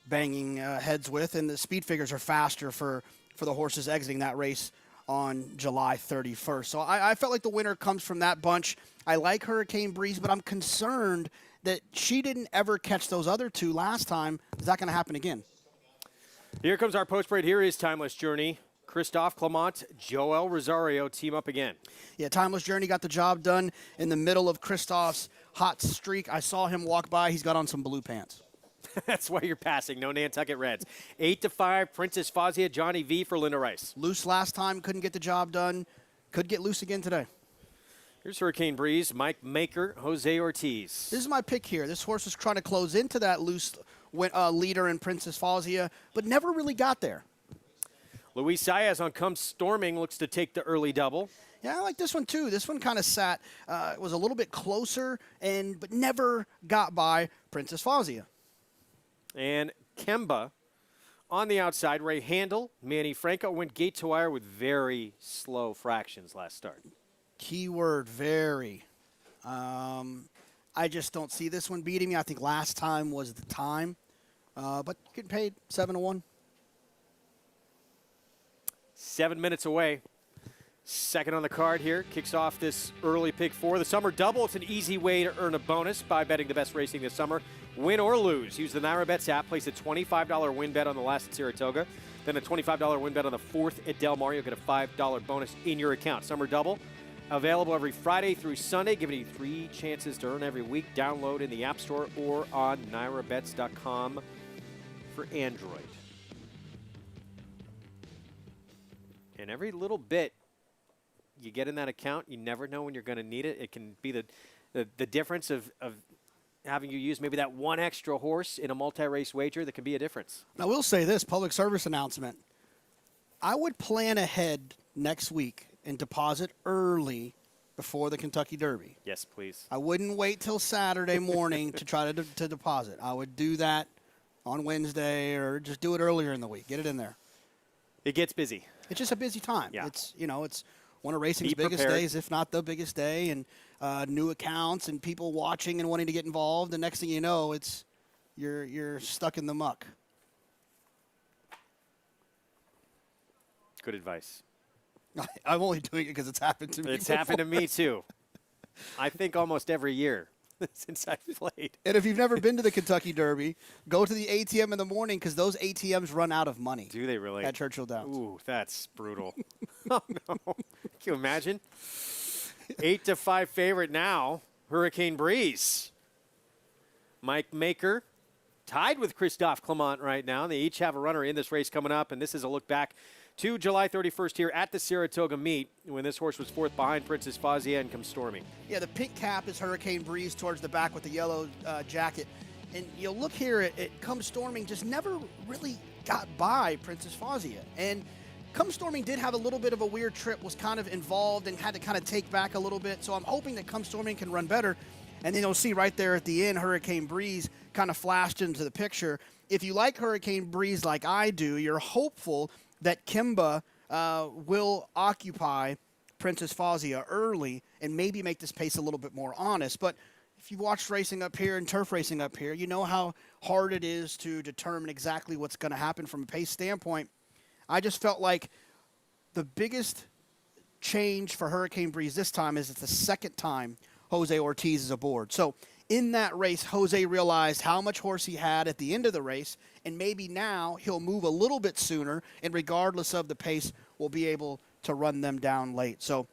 banging heads with, and the speed figures are faster for the horses exiting that race on July 31st. So I felt like the winner comes from that bunch. I like Hurricane Breeze, but I'm concerned that she didn't ever catch those other two last time. Is that going to happen again? Here comes our post parade. Here is Timeless Journey. Christophe Clement, Joel Rosario team up again. Yeah, Timeless Journey got the job done in the middle of Christophe's hot streak. I saw him walk by. He's got on some blue pants. That's why you're passing. No Nantucket Reds. 8-5, Princess Fazia, Johnny V for Linda Rice. Loose last time, couldn't get the job done. Could get loose again today. Here's Hurricane Breeze, Mike Maker, Jose Ortiz. This is my pick here. This horse was trying to close into that loose leader in Princess Fazia, but never really got there. Luis Saez on Come Storming looks to take the early double. Yeah, I like this one too. This one kind of sat, was a little bit closer, but never got by Princess Fazia. And Kemba on the outside. Ray Handel, Manny Franco went gate to wire with very slow fractions last start. Keyword very. I just don't see this one beating me. I think last time was the time, but getting paid 7-1. 7 minutes away. Second on the card here. Kicks off this early pick four. The summer double. It's an easy way to earn a bonus by betting the best racing this summer. Win or lose. Use the NyraBets app. Place a $25 win bet on the last at Saratoga. Then a $25 win bet on the fourth at Del Mar. You'll get a $5 bonus in your account. Summer double. Available every Friday through Sunday, giving you 3 chances to earn every week. Download in the App Store or on NyraBets.com for Android. And every little bit you get in that account, you never know when you're going to need it. It can be the difference of having you use maybe that one extra horse in a multi-race wager that can be a difference. Now, we'll say this, public service announcement. I would plan ahead next week and deposit early before the Kentucky Derby. Yes, please. I wouldn't wait till Saturday morning to try to deposit. I would do that on Wednesday or just do it earlier in the week. Get it in there. It gets busy. It's just a busy time. Yeah. It's one of racing's biggest days, if not the biggest day, and new accounts and people watching and wanting to get involved. The next thing you know, you're stuck in the muck. Good advice. I'm only doing it because it's happened to me. It's happened to me too. I think almost every year since I've played. And if you've never been to the Kentucky Derby, go to the ATM in the morning because those ATMs run out of money. Do they really? At Churchill Downs. Ooh, that's brutal. Oh, no. Can you imagine? 8-5 favorite now, Hurricane Breeze. Mike Maker tied with Christophe Clement right now. They each have a runner in this race coming up, and this is a look back to July 31st here at the Saratoga meet when this horse was fourth behind Princess Fazia and Come Storming. Yeah, the pink cap is Hurricane Breeze towards the back with the yellow jacket. And you'll look here at Come Storming, just never really got by Princess Fazia. And Come Storming did have a little bit of a weird trip, was kind of involved and had to kind of take back a little bit. So I'm hoping that Come Storming can run better. And then you'll see right there at the end, Hurricane Breeze kind of flashed into the picture. If you like Hurricane Breeze like I do, you're hopeful that Kimba will occupy Princess Fazia early and maybe make this pace a little bit more honest. But if you've watched racing up here and turf racing up here, you know how hard it is to determine exactly what's going to happen from a pace standpoint. I just felt like the biggest change for Hurricane Breeze this time is it's the second time Jose Ortiz is aboard. So in that race, Jose realized how much horse he had at the end of the race, and maybe now he'll move a little bit sooner, and regardless of the pace, will be able to run them down late. So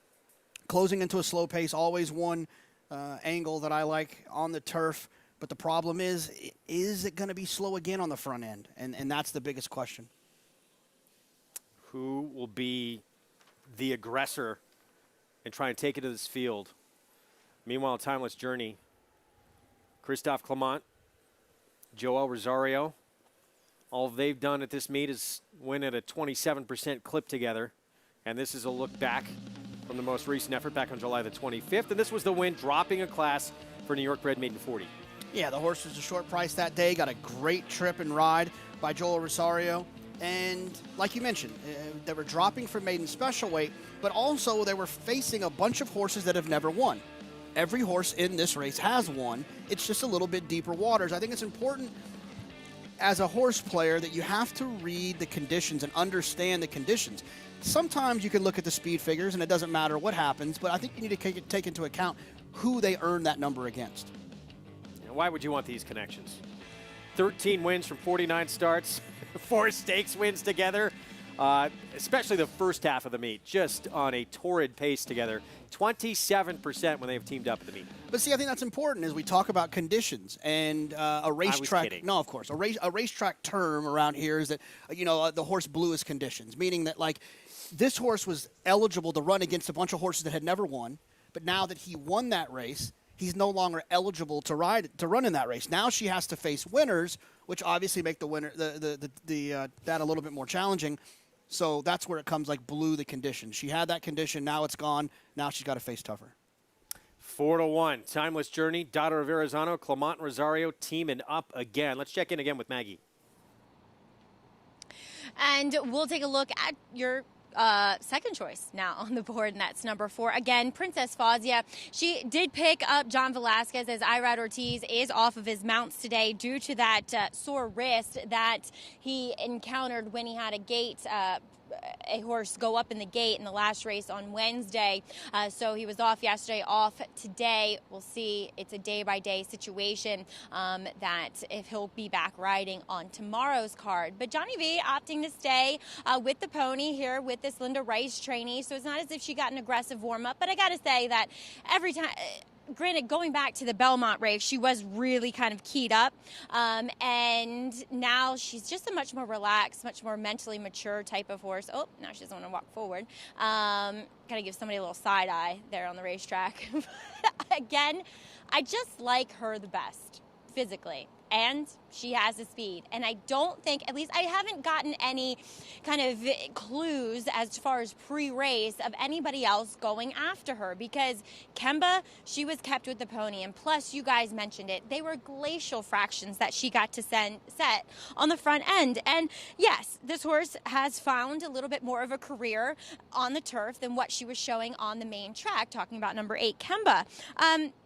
closing into a slow pace, always one angle that I like on the turf, but the problem is it going to be slow again on the front end? And that's the biggest question. Who will be the aggressor and try and take it to this field? Meanwhile, Timeless Journey, Christophe Clement, Joel Rosario, all they've done at this meet is win at a 27% clip together. And this is a look back from the most recent effort back on July the 25th. And this was the win, dropping a class for New York bred maiden 40. Yeah, the horse was a short price that day. Got a great trip and ride by Joel Rosario. And like you mentioned, they were dropping from maiden special weight, but also they were facing a bunch of horses that have never won. Every horse in this race has won. It's just a little bit deeper waters. I think it's important as a horse player that you have to read the conditions and understand the conditions. Sometimes you can look at the speed figures and it doesn't matter what happens, but I think you need to take into account who they earn that number against. Now, why would you want these connections? 13 wins from 49 starts, 4 stakes wins together, especially the first half of the meet, just on a torrid pace together. 27% when they've teamed up at the meet. But see, I think that's important as we talk about conditions and a racetrack. No, of course, a racetrack term around here is that the horse blew his conditions, meaning that like this horse was eligible to run against a bunch of horses that had never won, but now that he won that race, he's no longer eligible to run in that race. Now she has to face winners, which obviously make the winner that a little bit more challenging. So that's where it comes like blew the condition. She had that condition, now it's gone. Now she's got to face tougher. 4-1, Timeless Journey, Daughter of Verrazano, Clement Rosario teaming up again. Let's check in again with Maggie. And we'll take a look at your second choice now on the board, and that's number 4. Again, Princess Fazia. She did pick up John Velasquez as Irad Ortiz is off of his mounts today due to that sore wrist that he encountered when he had a horse go up in the gate in the last race on Wednesday. So he was off yesterday, off today. We'll see. It's a day-by-day situation that if he'll be back riding on tomorrow's card. But Johnny V opting to stay with the pony here with this Linda Rice trainee. So it's not as if she got an aggressive warm-up. But I got to say that every time... Granted, going back to the Belmont race, she was really kind of keyed up. And now she's just a much more relaxed, much more mentally mature type of horse. Oh, now she doesn't want to walk forward. Kind of give somebody a little side eye there on the racetrack. Again, I just like her the best physically. And she has the speed. And I don't think, at least I haven't gotten any kind of clues as far as pre-race of anybody else going after her, because Kemba, she was kept with the pony. And plus, you guys mentioned it, they were glacial fractions that she got to set on the front end. And yes, this horse has found a little bit more of a career on the turf than what she was showing on the main track, talking about number 8, Kemba.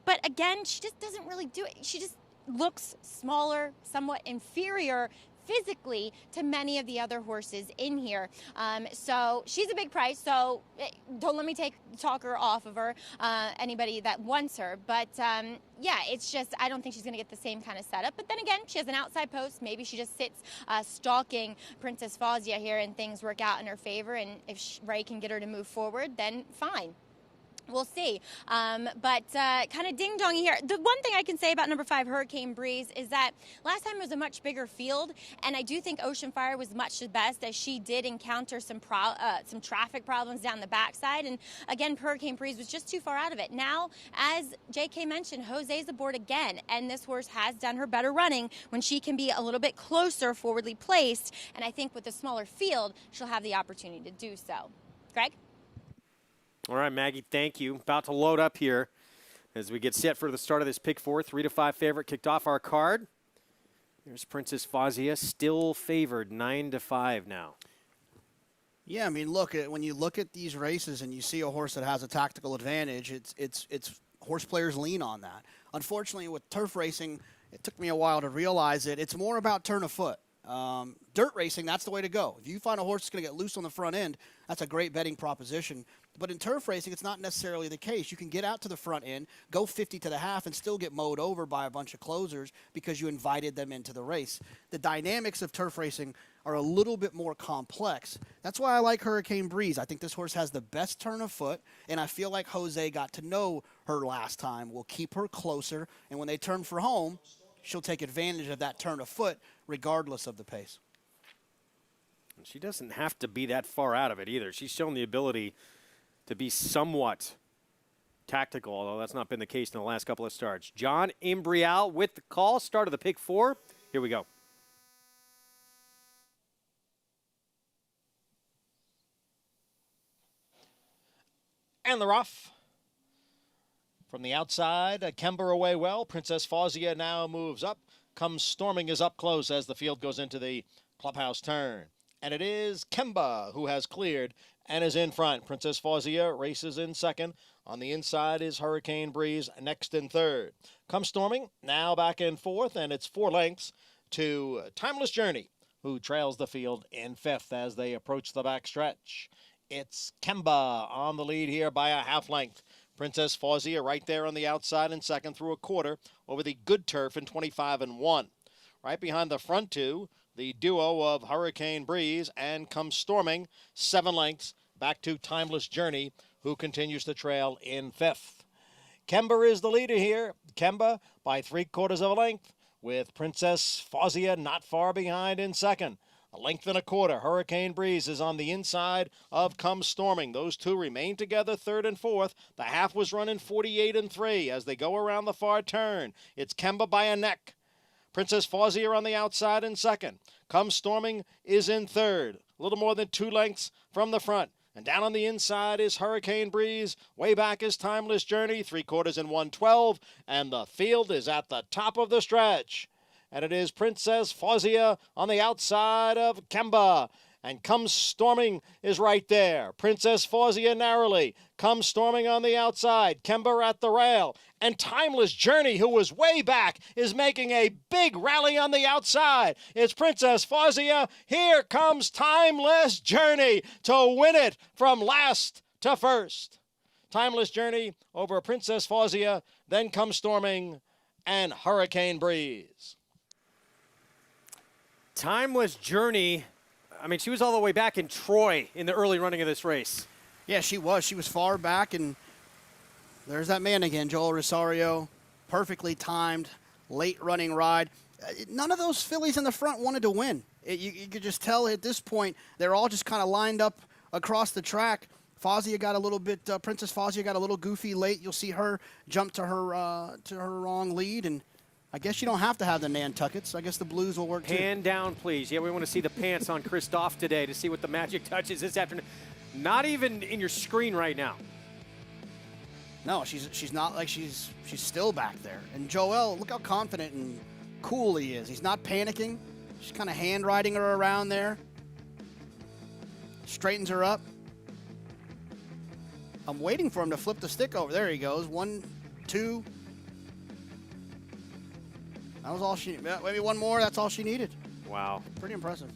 But again, she just doesn't really do it. She just looks smaller, somewhat inferior physically to many of the other horses in here. So she's a big price, so don't let me talk her off of her, anybody that wants her. But yeah, it's just, I don't think she's going to get the same kind of setup. But then again, she has an outside post. Maybe she just sits stalking Princess Fazia here and things work out in her favor. And if Ray can get her to move forward, then fine. We'll see. But kind of ding-dongy here. The one thing I can say about number 5, Hurricane Breeze, is that last time it was a much bigger field, and I do think Ocean Fire was much the best, as she did encounter some traffic problems down the backside. And again, Hurricane Breeze was just too far out of it. Now, as JK mentioned, Jose's aboard again, and this horse has done her better running when she can be a little bit closer forwardly placed. And I think with a smaller field, she'll have the opportunity to do so. Greg? All right, Maggie, thank you. About to load up here as we get set for the start of this pick 4. 3-5 favorite kicked off our card. There's Princess Fazia, still favored 9-5 now. Yeah, I mean, look, when you look at these races and you see a horse that has a tactical advantage, it's horse players lean on that. Unfortunately, with turf racing, it took me a while to realize it. It's more about turn of foot. Dirt racing, that's the way to go. If you find a horse that's going to get loose on the front end, that's a great betting proposition. But in turf racing, it's not necessarily the case. You can get out to the front end, go 50 to the half, and still get mowed over by a bunch of closers because you invited them into the race. The dynamics of turf racing are a little bit more complex. That's why I like Hurricane Breeze. I think this horse has the best turn of foot, and I feel like Jose got to know her last time. We'll keep her closer, and when they turn for home, she'll take advantage of that turn of foot regardless of the pace. She doesn't have to be that far out of it either. She's shown the ability to be somewhat tactical, although that's not been the case in the last couple of starts. John Imbrial with the call, start of the pick 4. Here we go. And the rough. From the outside, Kemba away well. Princess Fazia now moves up. Comes storming is up close as the field goes into the clubhouse turn. And it is Kemba who has cleared and is in front. Princess Fawzia races in second. On the inside is Hurricane Breeze next in third. Come Storming now back in fourth, and it's 4 lengths to Timeless Journey, who trails the field in fifth as they approach the backstretch. It's Kemba on the lead here by a half length. Princess Fawzia right there on the outside in second through a quarter over the good turf in 25-1. Right behind the front two, the duo of Hurricane Breeze and Come Storming, 7 lengths back to Timeless Journey, who continues to trail in fifth. Kemba is the leader here. Kemba by 3/4 of a length, with Princess Fawzia not far behind in second. 1.25 lengths. Hurricane Breeze is on the inside of Come Storming. Those two remain together third and fourth. The half was running 48-3 as they go around the far turn. It's Kemba by a neck. Princess Fawzia on the outside in second. Come Storming is in third, a little more than 2 lengths from the front. And down on the inside is Hurricane Breeze. Way back is Timeless Journey, 3/4 and 1/12. And the field is at the top of the stretch. And it is Princess Fawzia on the outside of Kemba. And Come Storming is right there. Princess Fawzia narrowly. Come Storming on the outside. Kemba at the rail. And Timeless Journey, who was way back, is making a big rally on the outside. It's Princess Fawzia. Here comes Timeless Journey to win it from last to first. Timeless Journey over Princess Fawzia, then Come Storming and Hurricane Breeze. Timeless Journey, I mean, she was all the way back in Troy in the early running of this race. Yeah, she was. She was far back, and there's that man again, Joel Rosario. Perfectly timed, late running ride. None of those fillies in the front wanted to win. You could just tell at this point they're all just kind of lined up across the track. Fawzia got a little bit, Princess Fawzia got a little goofy late. You'll see her jump to her wrong lead, and I guess you don't have to have the Nantuckets. I guess the blues will work too. Hand down, please. Yeah, we want to see the pants on Christophe today to see what the magic touch is this afternoon. Not even in your screen right now. No, she's not like she's still back there. And Joel, look how confident and cool he is. He's not panicking. She's kind of hand riding her around there. Straightens her up. I'm waiting for him to flip the stick over. There he goes. 1, 2. That was all she, maybe one more, that's all she needed. Wow. Pretty impressive.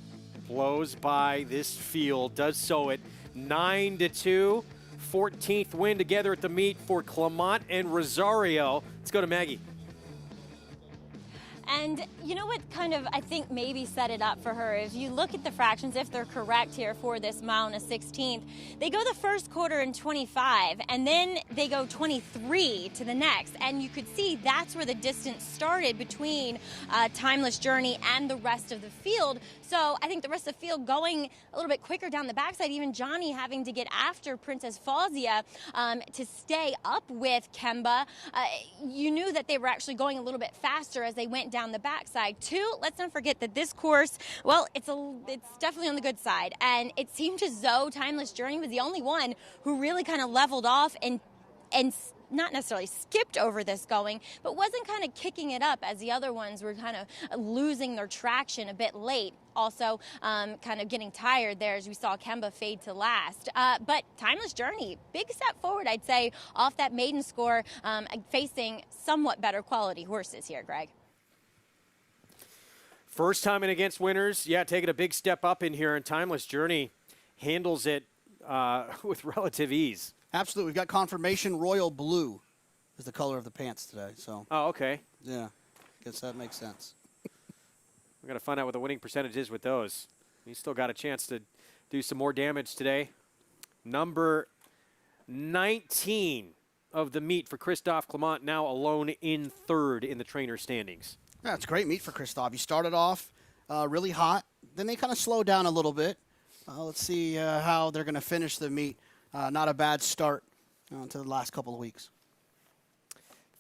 Blows by this field, does so at 9-2. 14th win together at the meet for Clement and Rosario. Let's go to Maggie. And you know what kind of, I think, maybe set it up for her? If you look at the fractions, if they're correct here for this mile and a 16th, they go the first quarter in 25, and then they go 23 to the next. And you could see that's where the distance started between Timeless Journey and the rest of the field. So I think the rest of the field going a little bit quicker down the backside, even Johnny having to get after Princess Fawzia to stay up with Kemba. You knew that they were actually going a little bit faster as they went down the backside. Too, let's not forget that this course, well, it's definitely on the good side. And it seemed as though Timeless Journey was the only one who really kind of leveled off and not necessarily skipped over this going, but wasn't kind of kicking it up as the other ones were kind of losing their traction a bit late. Also kind of getting tired there as we saw Kemba fade to last. But Timeless Journey, big step forward, I'd say, off that maiden score, facing somewhat better quality horses here, Greg. First time in against winners, yeah, taking a big step up in here, and Timeless Journey handles it with relative ease. Absolutely. We've got confirmation royal blue is the color of the pants today. So. Oh, okay. Yeah. Guess that makes sense. We're going to find out what the winning percentage is with those. He's still got a chance to do some more damage today. Number 19 of the meet for Christophe Clement, now alone in third in the trainer standings. Yeah, it's a great meet for Christophe. He started off really hot. Then they kind of slowed down a little bit. Let's see how they're going to finish the meet. Not a bad start to the last couple of weeks.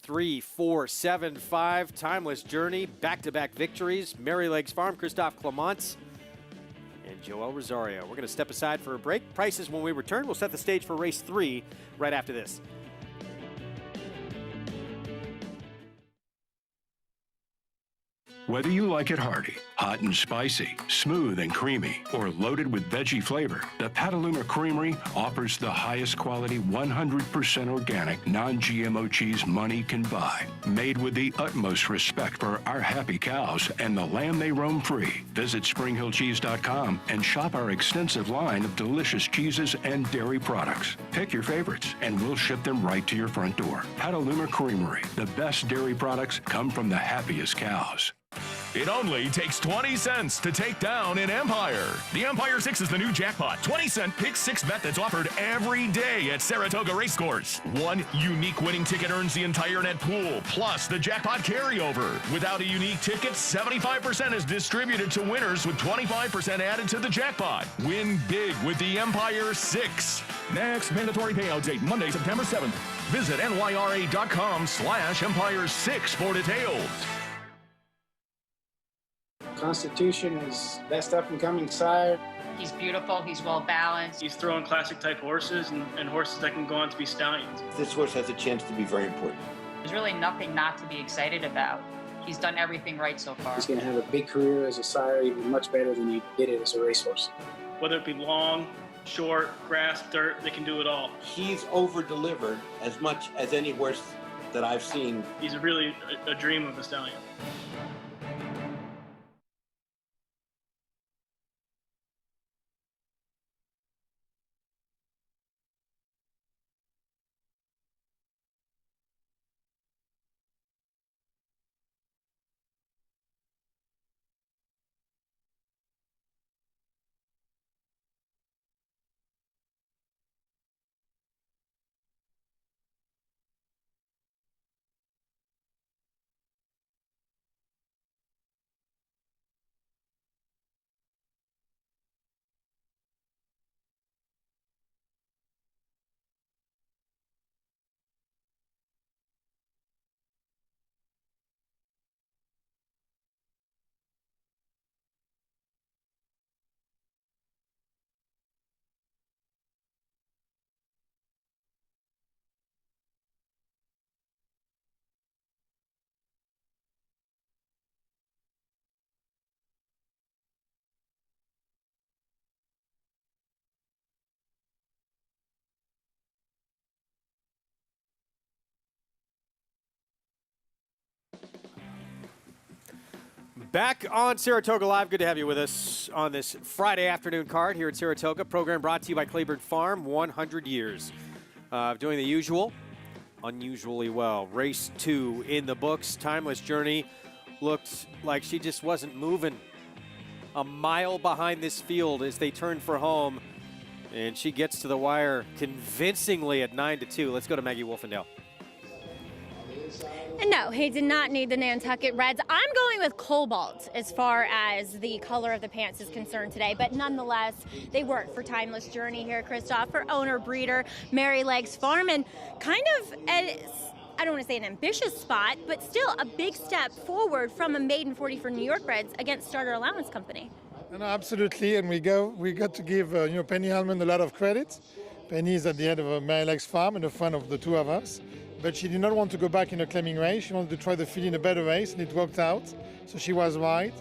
3, 4, 7, 5. Timeless Journey, back-to-back victories. Mary Legs Farm, Christophe Clement, and Joel Rosario. We're going to step aside for a break. Prices when we return. We'll set the stage for race 3 right after this. Whether you like it hearty, hot and spicy, smooth and creamy, or loaded with veggie flavor, the Petaluma Creamery offers the highest quality 100% organic, non-GMO cheese money can buy. Made with the utmost respect for our happy cows and the land they roam free. Visit SpringHillCheese.com and shop our extensive line of delicious cheeses and dairy products. Pick your favorites and we'll ship them right to your front door. Petaluma Creamery. The best dairy products come from the happiest cows. It only takes 20 cents to take down an Empire. The Empire 6 is the new jackpot. 20-cent pick 6 bet that's offered every day at Saratoga Race Course. One unique winning ticket earns the entire net pool, plus the jackpot carryover. Without a unique ticket, 75% is distributed to winners with 25% added to the jackpot. Win big with the Empire 6. Next mandatory payout date, Monday, September 7th. Visit nyra.com/Empire6 for details. Constitution is best up-and-coming sire. He's beautiful, he's well-balanced. He's throwing classic-type horses and horses that can go on to be stallions. This horse has a chance to be very important. There's really nothing not to be excited about. He's done everything right so far. He's going to have a big career as a sire, even much better than he did it as a racehorse. Whether it be long, short, grass, dirt, they can do it all. He's over-delivered as much as any horse that I've seen. He's really a dream of a stallion. Back on Saratoga Live. Good to have you with us on this Friday afternoon card here at Saratoga. Program brought to you by Claiborne Farm. 100 years of doing the usual, unusually well. Race 2 in the books. Timeless Journey looked like she just wasn't moving a mile behind this field as they turned for home. And she gets to the wire convincingly at 9-2. Let's go to Maggie Wolfendale. And no, he did not need the Nantucket Reds. I'm going with Cobalt as far as the color of the pants is concerned today. But nonetheless, they work for Timeless Journey here, Christoph, for owner-breeder Mary Legs Farm. And kind of, I don't want to say an ambitious spot, but still a big step forward from a maiden 40 for New York Reds against Starter Allowance Company. No, absolutely, and we got to give Penny Hellman a lot of credit. Penny is at the head of Mary Legs Farm and a friend of the two of us. But she did not want to go back in a claiming race. She wanted to try the filly in a better race, and it worked out. So she was right.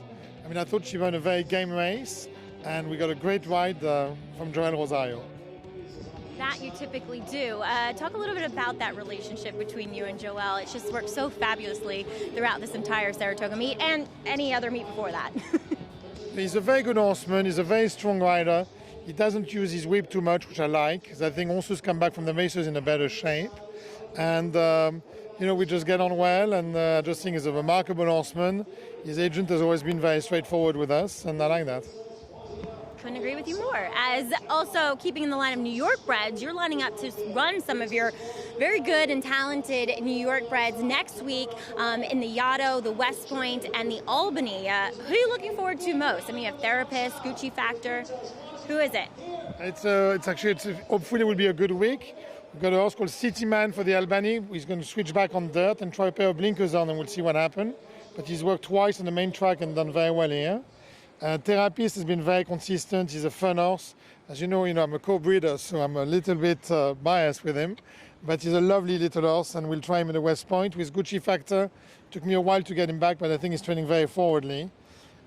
I mean, I thought she ran a very game race, and we got a great ride from Joel Rosario. That you typically do. Talk a little bit about that relationship between you and Joel. It's just worked so fabulously throughout this entire Saratoga meet and any other meet before that. He's a very good horseman. He's a very strong rider. He doesn't use his whip too much, which I like, because I think horses come back from the races in a better shape. And, we just get on well, and I just think he's a remarkable horseman. His agent has always been very straightforward with us, and I like that. Couldn't agree with you more. As also keeping in the line of New York breds, you're lining up to run some of your very good and talented New York breds next week in the Yaddo, the West Point, and the Albany. Who are you looking forward to most? I mean, you have Therapist, Gucci Factor. Who is it? It's hopefully it will be a good week. We've got a horse called City Man for the Albany. He's going to switch back on dirt and try a pair of blinkers on, and we'll see what happens. But he's worked twice on the main track and done very well here. Therapist has been very consistent. He's a fun horse. As you know, I'm a co-breeder, so I'm a little bit biased with him. But he's a lovely little horse, and we'll try him in the West Point with Gucci Factor. Took me a while to get him back, but I think he's training very forwardly.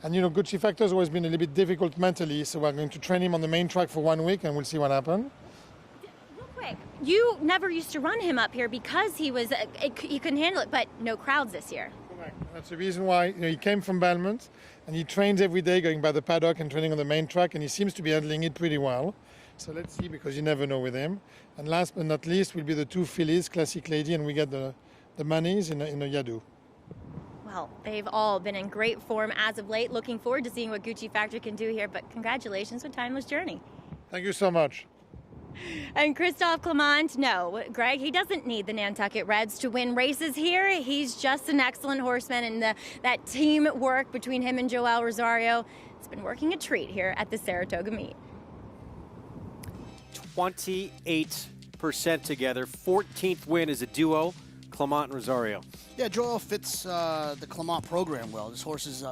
And Gucci Factor has always been a little bit difficult mentally, so we're going to train him on the main track for 1 week, and we'll see what happens. Real quick, you never used to run him up here because he couldn't handle it, but no crowds this year. Correct. That's the reason why he came from Belmont, and he trains every day going by the paddock and training on the main track, and he seems to be handling it pretty well. So let's see, because you never know with him. And last but not least will be the 2 fillies, Classic Lady, and we get the monies in a Yadu. Well, they've all been in great form as of late. Looking forward to seeing what Gucci Factor can do here, but congratulations with Timeless Journey. Thank you so much. And Christophe Clement, no, Greg, he doesn't need the Nantucket Reds to win races here. He's just an excellent horseman, and that team work between him and Joel Rosario, it's been working a treat here at the Saratoga meet. 28% together. 14th win as a duo, Clement and Rosario. Yeah, Joel fits the Clement program well. This horse is,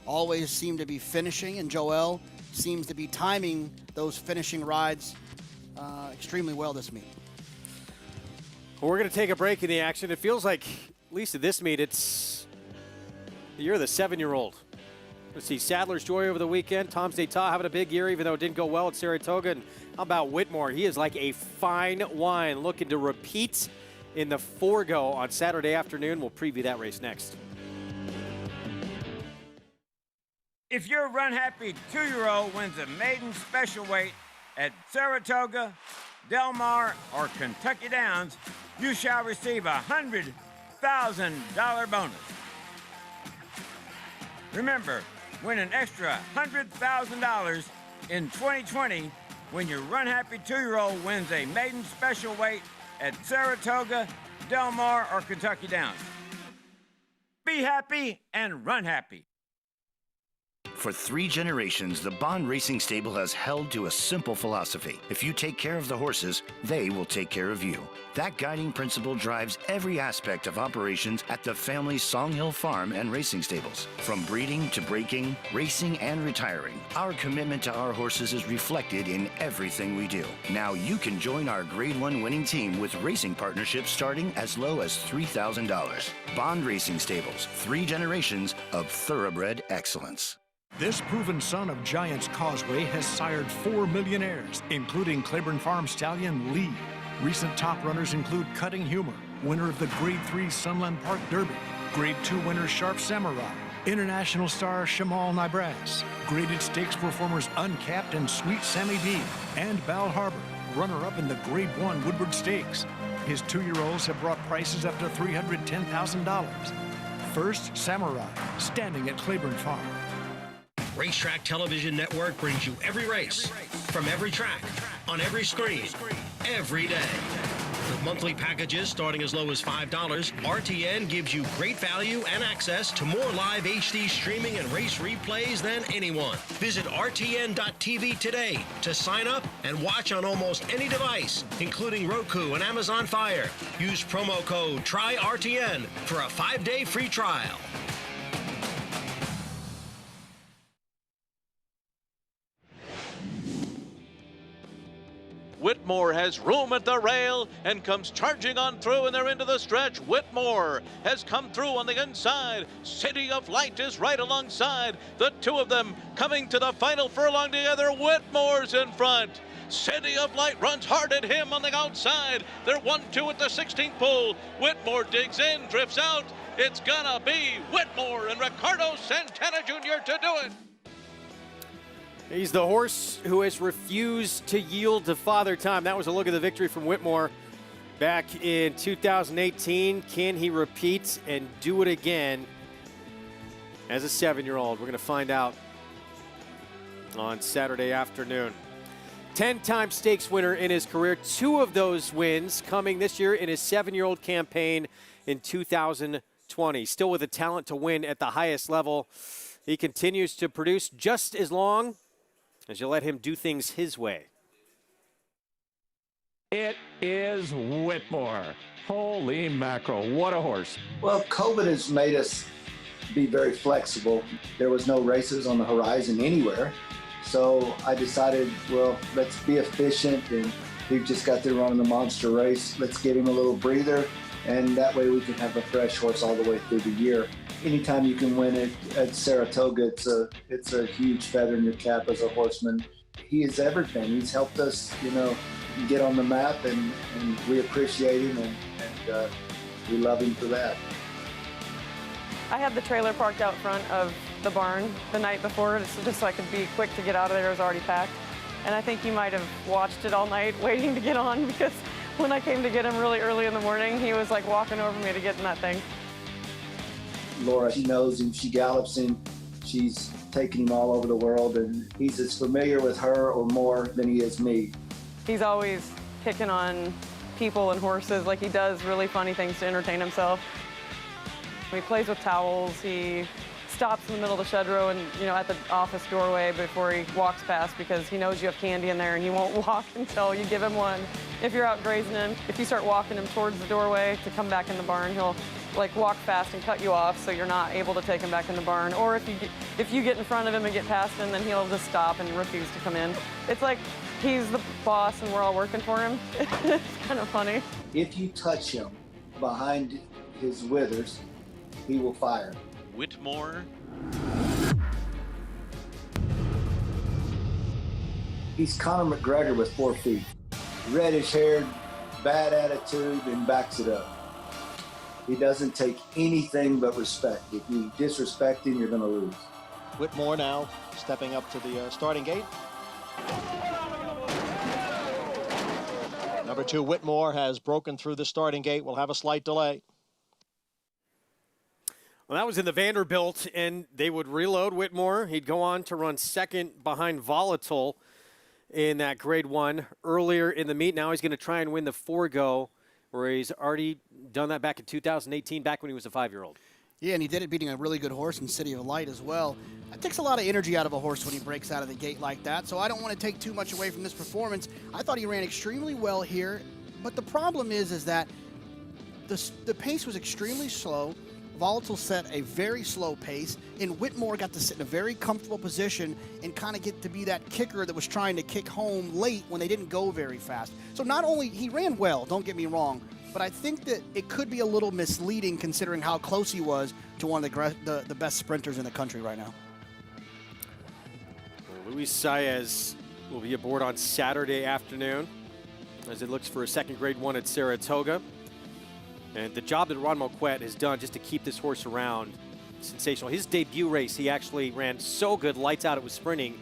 always seem to be finishing, and Joel seems to be timing those finishing rides extremely well this meet. Well, we're going to take a break in the action. It feels like, at least at this meet, it's the year of the 7-year-old. Let's see, Sadler's Joy over the weekend. Tom's d'Etat having a big year, even though it didn't go well at Saratoga. And how about Whitmore? He is like a fine wine, looking to repeat in the Forego on Saturday afternoon. We'll preview that race next. If your Run Happy 2-year-old wins a maiden special weight at Saratoga, Del Mar, or Kentucky Downs, you shall receive a $100,000 bonus. Remember, win an extra $100,000 in 2020 when your Run Happy 2-year-old wins a maiden special weight at Saratoga, Del Mar, or Kentucky Downs. Be happy and run happy. For 3 generations, the Bond Racing Stable has held to a simple philosophy. If you take care of the horses, they will take care of you. That guiding principle drives every aspect of operations at the family's Songhill Farm and Racing Stables. From breeding to breaking, racing and retiring, our commitment to our horses is reflected in everything we do. Now you can join our Grade 1 winning team with racing partnerships starting as low as $3,000. Bond Racing Stables, 3 generations of thoroughbred excellence. This proven son of Giants Causeway has sired 4 millionaires, including Claiborne Farm stallion Lee. Recent top runners include Cutting Humor, winner of the Grade 3 Sunland Park Derby, Grade 2 winner Sharp Samurai, International star Shamal Nibras, graded stakes performers Uncapped and Sweet Sammy B, and Bal Harbor, runner-up in the Grade 1 Woodward Stakes. His 2-year-olds have brought prices up to $310,000. First, Samurai, standing at Claiborne Farm. Racetrack Television Network brings you every race, from every track, on every screen, every day. With monthly packages starting as low as $5, RTN gives you great value and access to more live HD streaming and race replays than anyone. Visit RTN.tv today to sign up and watch on almost any device, including Roku and Amazon Fire. Use promo code TRYRTN for a 5-day free trial. Whitmore has room at the rail and comes charging on through, and they're into the stretch. Whitmore has come through on the inside. City of Light is right alongside. The 2 of them coming to the final furlong together. Whitmore's in front. City of Light runs hard at him on the outside. They're 1-2 at the 16th pole. Whitmore digs in, drifts out. It's gonna be Whitmore and Ricardo Santana Jr. to do it. He's the horse who has refused to yield to Father Time. That was a look at the victory from Whitmore back in 2018. Can he repeat and do it again as a 7-year-old? We're going to find out on Saturday afternoon. 10-time stakes winner in his career. 2 of those wins coming this year in his 7-year-old campaign in 2020. Still with the talent to win at the highest level. He continues to produce just as long as you let him do things his way. It is Whitmore. Holy mackerel, what a horse. Well, COVID has made us be very flexible. There was no races on the horizon anywhere. So I decided, well, let's be efficient, and he just got through running the monster race. Let's give him a little breather, and that way we can have a fresh horse all the way through the year. Anytime you can win it at Saratoga, it's a huge feather in your cap as a horseman. He is everything. He's helped us, get on the map, and we appreciate him, and we love him for that. I had the trailer parked out front of the barn the night before, just so I could be quick to get out of there. It was already packed. And I think you might have watched it all night waiting to get on, because when I came to get him really early in the morning, he was like walking over me to get in that thing. Laura, she knows him, she gallops him, she's taken him all over the world, and he's as familiar with her or more than he is me. He's always picking on people and horses, like he does really funny things to entertain himself. He plays with towels, he stops in the middle of the shed row and, at the office doorway before he walks past, because he knows you have candy in there and he won't walk until you give him one. If you're out grazing him, if you start walking him towards the doorway to come back in the barn, he'll walk fast and cut you off so you're not able to take him back in the barn. Or if you get in front of him and get past him, then he'll just stop and refuse to come in. It's like he's the boss and we're all working for him. It's kind of funny. If you touch him behind his withers, he will fire. Whitmore. He's Conor McGregor with 4 feet. Reddish haired, bad attitude, and backs it up. He doesn't take anything but respect. If you disrespect him, you're going to lose. Whitmore now stepping up to the starting gate. Number 2, Whitmore, has broken through the starting gate. Will have a slight delay. Well, that was in the Vanderbilt, and they would reload Whitmore. He'd go on to run second behind Volatile in that Grade 1 earlier in the meet. Now he's going to try and win the Forego, where he's already done that back in 2018, back when he was a 5-year-old. Yeah, and he did it beating a really good horse in City of Light as well. That takes a lot of energy out of a horse when he breaks out of the gate like that, so I don't want to take too much away from this performance. I thought he ran extremely well here, but the problem is that the pace was extremely slow. Volatile set a very slow pace, and Whitmore got to sit in a very comfortable position and kind of get to be that kicker that was trying to kick home late when they didn't go very fast. So not only, he ran well, don't get me wrong, but I think that it could be a little misleading considering how close he was to one of the best sprinters in the country right now. Luis Saez will be aboard on Saturday afternoon as it looks for a second Grade 1 at Saratoga. And the job that Ron Moquette has done just to keep this horse around, sensational. His debut race, he actually ran so good, lights out, it was sprinting.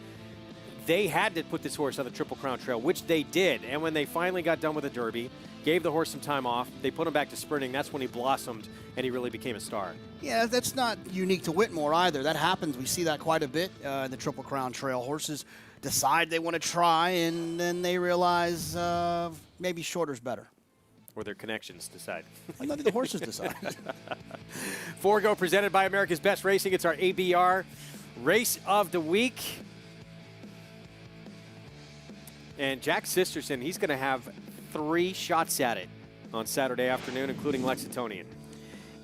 They had to put this horse on the Triple Crown Trail, which they did. And when they finally got done with the Derby, gave the horse some time off, they put him back to sprinting. That's when he blossomed and he really became a star. Yeah, that's not unique to Whitmore either. That happens. We see that quite a bit in the Triple Crown Trail. Horses decide they want to try, and then they realize maybe shorter's better. Or their connections decide. I know the horses decide. Forego presented by America's Best Racing. It's our ABR Race of the Week. And Jack Sisterson, he's going to have 3 shots at it on Saturday afternoon, including Lexingtonian.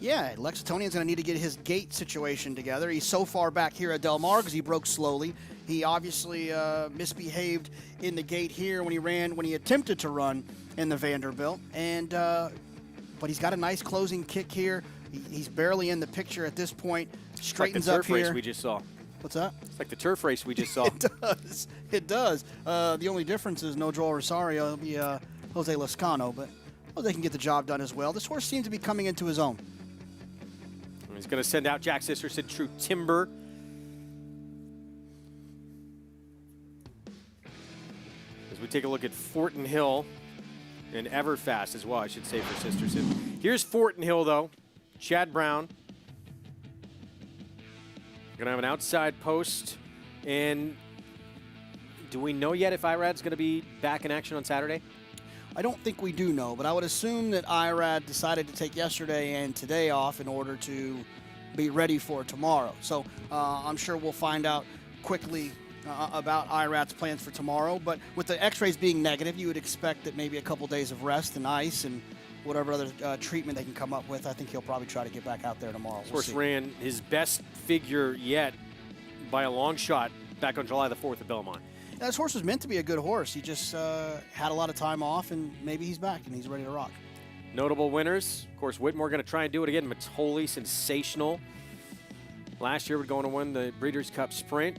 Yeah, Lexingtonian's going to need to get his gate situation together. He's so far back here at Del Mar because he broke slowly. He obviously misbehaved in the gate here when he attempted to run in the Vanderbilt. And but he's got a nice closing kick here. He's barely in the picture at this point. Straightens up here. Like the turf race we just saw. What's that? It's like the turf race we just saw. It does. It does. The only difference is no Joel Rosario. It'll be Jose Lascano, but Jose can get the job done as well. This horse seems to be coming into his own. He's going to send out Jack Sisterson, True Timber. As we take a look at Fortin Hill and Everfast as well, I should say, for Sisterson. Here's Fortin Hill, though. Chad Brown. Going to have an outside post. And do we know yet if Irad's going to be back in action on Saturday? I don't think we do know, but I would assume that Irad decided to take yesterday and today off in order to be ready for tomorrow. So I'm sure we'll find out quickly about Irad's plans for tomorrow. But with the x-rays being negative, you would expect that maybe a couple days of rest and ice, and whatever other treatment they can come up with, I think he'll probably try to get back out there tomorrow. Of course, ran his best figure yet by a long shot back on July the 4th at Belmont. Yeah, this horse was meant to be a good horse. He just had a lot of time off, and maybe he's back and he's ready to rock. Notable winners, of course, Whitmore going to try and do it again. Matoli, sensational. Last year, we're going to win the Breeders' Cup Sprint.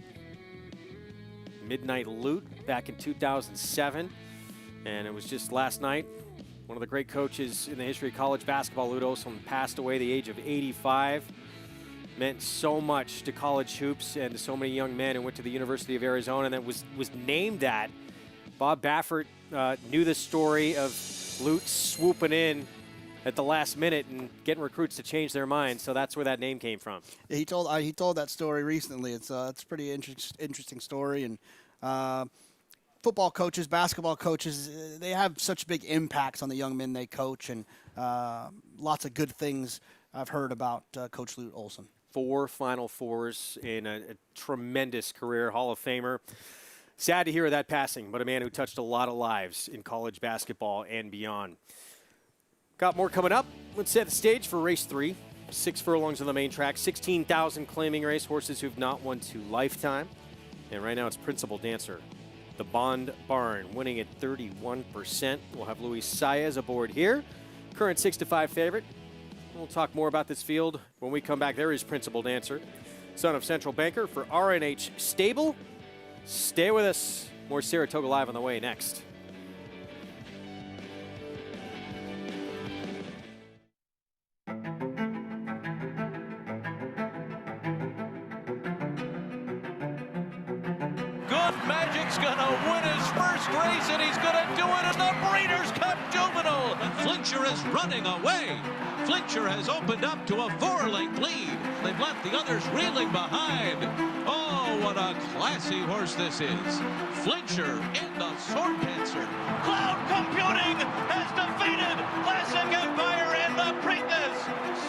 Midnight Loot back in 2007. And it was just last night, one of the great coaches in the history of college basketball, Lute Olson, passed away at the age of 85. Meant so much to college hoops and to so many young men who went to the University of Arizona, and that was named that. Bob Baffert knew the story of Lute swooping in at the last minute and getting recruits to change their minds, so that's where that name came from. Yeah, he told that story recently. It's a pretty interesting story, and football coaches, basketball coaches, they have such big impacts on the young men they coach, and lots of good things I've heard about Coach Lute Olson. 4 Final Fours in a tremendous career, Hall of Famer. Sad to hear of that passing, but a man who touched a lot of lives in college basketball and beyond. Got more coming up. Let's set the stage for race 3. 6 furlongs on the main track, 16,000 claiming race horses who've not won 2 lifetime. And right now it's Principal Dancer, the Bond Barn, winning at 31%. We'll have Luis Saez aboard here, current 6-5 favorite. We'll talk more about this field when we come back. There is Principal Dancer, son of Central Banker for RNH Stable. Stay with us. More Saratoga Live on the way next. Good Magic's gonna win his first race, and he's gonna do it in the Breeders' Cup Juvenile. Flincher is running away. Flincher has opened up to a 4-length lead. They've left the others reeling behind. Oh, what a classy horse this is. Flincher in the Sword Dancer. Cloud Computing has defeated Classic Empire and the Preakness.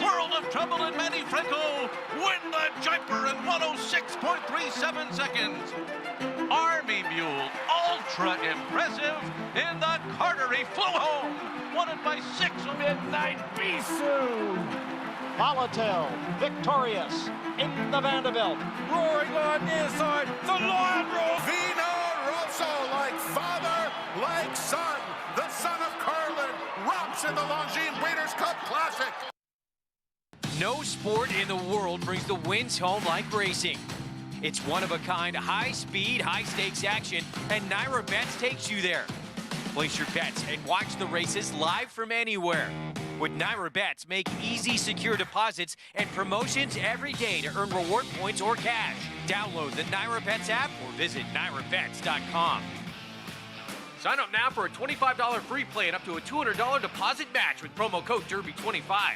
World of Trouble and Manny Franco win the Jumper in 106.37 seconds. Army Mule, ultra impressive in the Carter. He flew home. Won it by 6. Midnight Bisou. Volatile, victorious in the Vanderbilt. Roaring on near side, the Lion Roll. Vino Rosso, like father, like son. The son of Carlin rocks in the Longines Breeders' Cup Classic. No sport in the world brings the wins home like racing. It's one-of-a-kind, high-speed, high-stakes action, and Naira Bets takes you there. Place your bets and watch the races live from anywhere. With Naira Bets, make easy, secure deposits and promotions every day to earn reward points or cash. Download the Naira Bets app or visit nairabets.com. Sign up now for a $25 free play and up to a $200 deposit match with promo code Derby25.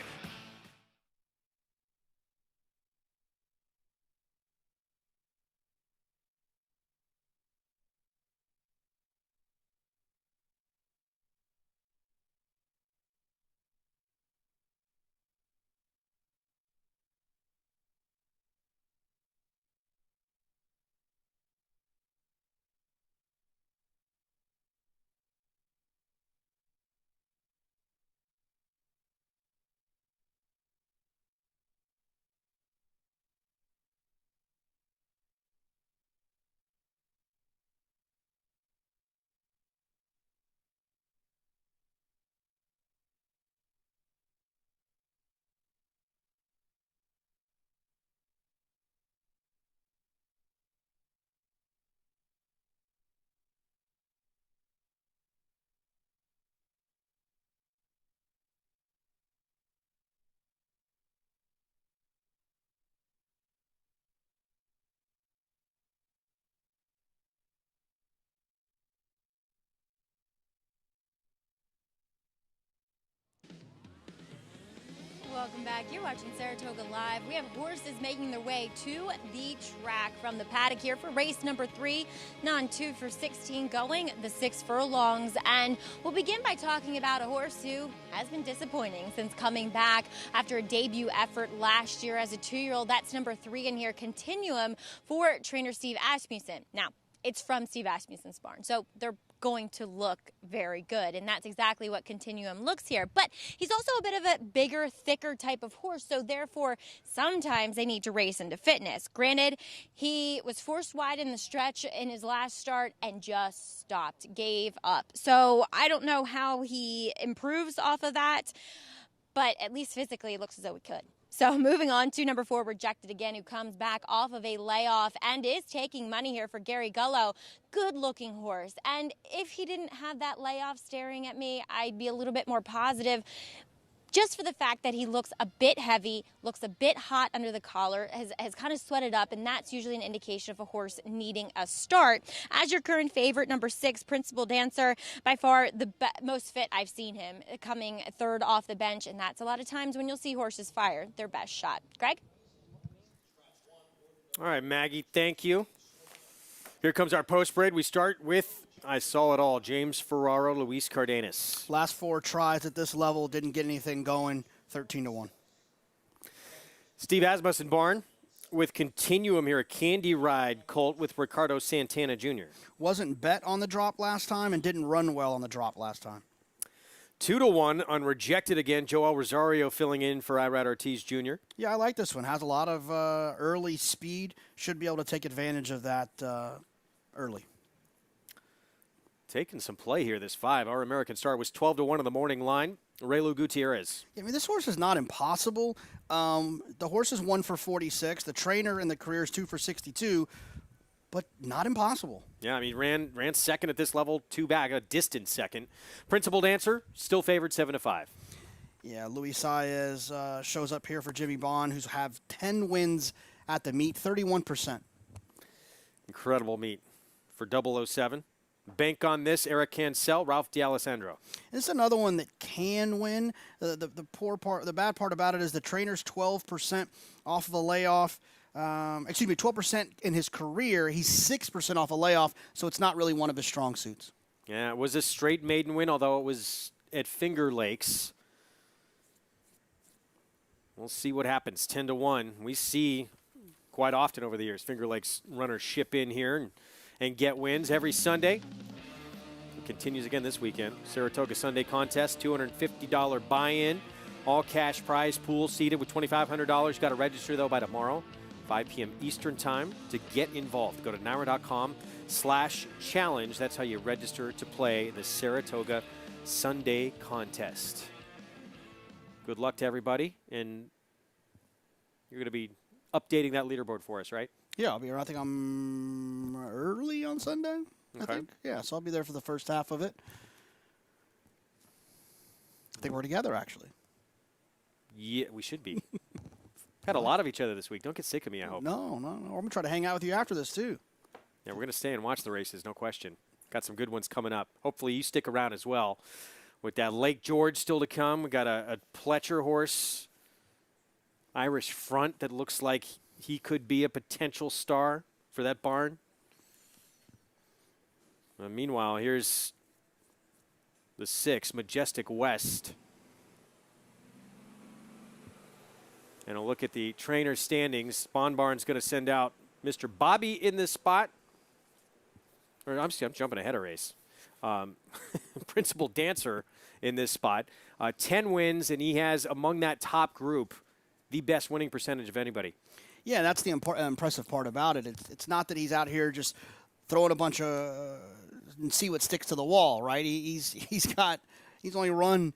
Welcome back. You're watching Saratoga Live. We have horses making their way to the track from the paddock here for race number 3, non-2 for 16 going the 6 furlongs. And we'll begin by talking about a horse who has been disappointing since coming back after a debut effort last year as a 2-year-old. That's number 3 in here, Continuum, for trainer Steve Asmussen. Now, it's from Steve Asmussen's barn, so they're going to look very good. And that's exactly what Continuum looks here. But he's also a bit of a bigger, thicker type of horse, so therefore sometimes they need to race into fitness. Granted, he was forced wide in the stretch in his last start and just stopped, gave up. So I don't know how he improves off of that, but at least physically it looks as though he could. So moving on to number 4, Rejected Again, who comes back off of a layoff and is taking money here for Gary Gullo. Good-looking horse. And if he didn't have that layoff staring at me, I'd be a little bit more positive. Just for the fact that he looks a bit heavy, looks a bit hot under the collar, has kind of sweated up, and that's usually an indication of a horse needing a start. As your current favorite, number 6, Principal Dancer, by far the most fit I've seen him, coming 3rd off the bench, and that's a lot of times when you'll see horses fire their best shot. Greg? All right, Maggie, thank you. Here comes our post break. We start with I saw it all. James Ferraro, Luis Cardenas. Last 4 tries at this level, didn't get anything going, 13-1. Steve Asmussen Barn with Continuum here, a Candy Ride colt with Ricardo Santana Jr. Wasn't bet on the drop last time and didn't run well on the drop last time. 2-1 on Rejected Again. Joel Rosario filling in for Irad Ortiz Jr. Yeah, I like this one. Has a lot of early speed. Should be able to take advantage of that early. Taking some play here, this 5. Our American Star was 12-1 on the morning line. Raylu Gutierrez. I mean, this horse is not impossible. The horse is 1 for 46. The trainer in the career is 2 for 62, but not impossible. Yeah, I mean, ran second at this level, 2 back, a distant second. Principal Dancer, still favored 7-5. Yeah, Luis Saez shows up here for Jimmy Bond, who's have 10 wins at the meet, 31%. Incredible meet for 007. Bank on this, Eric Cancel, Ralph D'Alessandro. This is another one that can win. The bad part about it is the trainer's 12% off of a layoff. 12% in his career. He's 6% off a layoff, so it's not really one of his strong suits. Yeah, it was a straight maiden win, although it was at Finger Lakes. We'll see what happens. 10-1. We see quite often over the years Finger Lakes runners ship in here and get wins every Sunday. It continues again this weekend. Saratoga Sunday Contest, $250 buy-in. All cash prize pool seated with $2,500. Got to register, though, by tomorrow, 5 p.m. Eastern Time, to get involved. Go to NYRA.com/challenge. That's how you register to play the Saratoga Sunday Contest. Good luck to everybody. And you're going to be updating that leaderboard for us, right? Yeah, I'll be around. I think I'm early on Sunday. Okay. I think. Yeah, so I'll be there for the first half of it. I think we're together, actually. Yeah, we should be. Had a lot of each other this week. Don't get sick of me, I hope. No. I'm going to try to hang out with you after this, too. Yeah, we're going to stay and watch the races, no question. Got some good ones coming up. Hopefully you stick around as well. With that Lake George still to come, we got a Pletcher horse, Irish front, that looks like he could be a potential star for that barn. Meanwhile, here's the 6, Majestic West. And a look at the trainer standings. Barn's going to send out Mr. Bobby in this spot. Or I'm jumping ahead of race. Principal Dancer in this spot. 10 wins, and he has, among that top group, the best winning percentage of anybody. Yeah, that's the impressive part about it. It's not that he's out here just throwing a bunch of and see what sticks to the wall, right? He's only run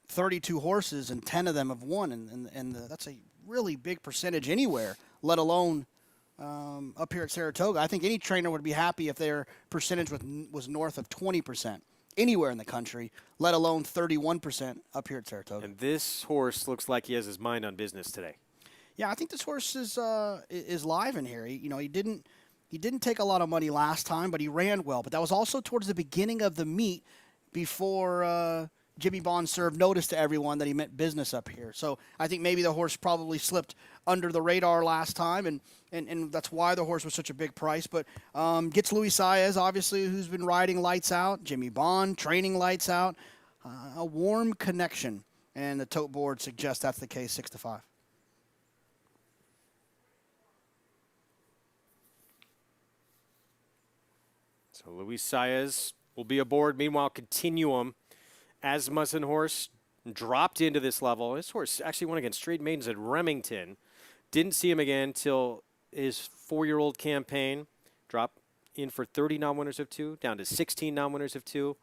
32 horses and 10 of them have won, and that's a really big percentage anywhere, let alone up here at Saratoga. I think any trainer would be happy if their percentage was north of 20% anywhere in the country, let alone 31% up here at Saratoga. And this horse looks like he has his mind on business today. Yeah, I think this horse is live in here. He didn't take a lot of money last time, but he ran well. But that was also towards the beginning of the meet before Jimmy Bond served notice to everyone that he meant business up here. So I think maybe the horse probably slipped under the radar last time, and that's why the horse was such a big price. But gets Luis Saez, obviously, who's been riding lights out. Jimmy Bond training lights out. A warm connection, and the tote board suggests that's the case, 6-5. So Luis Saez will be aboard. Meanwhile, Continuum, Asmussen horse, dropped into this level. This horse actually won against straight maidens at Remington. Didn't see him again till his 4-year-old campaign. Dropped in for 30 non-winners of 2, down to 16 non-winners of 2.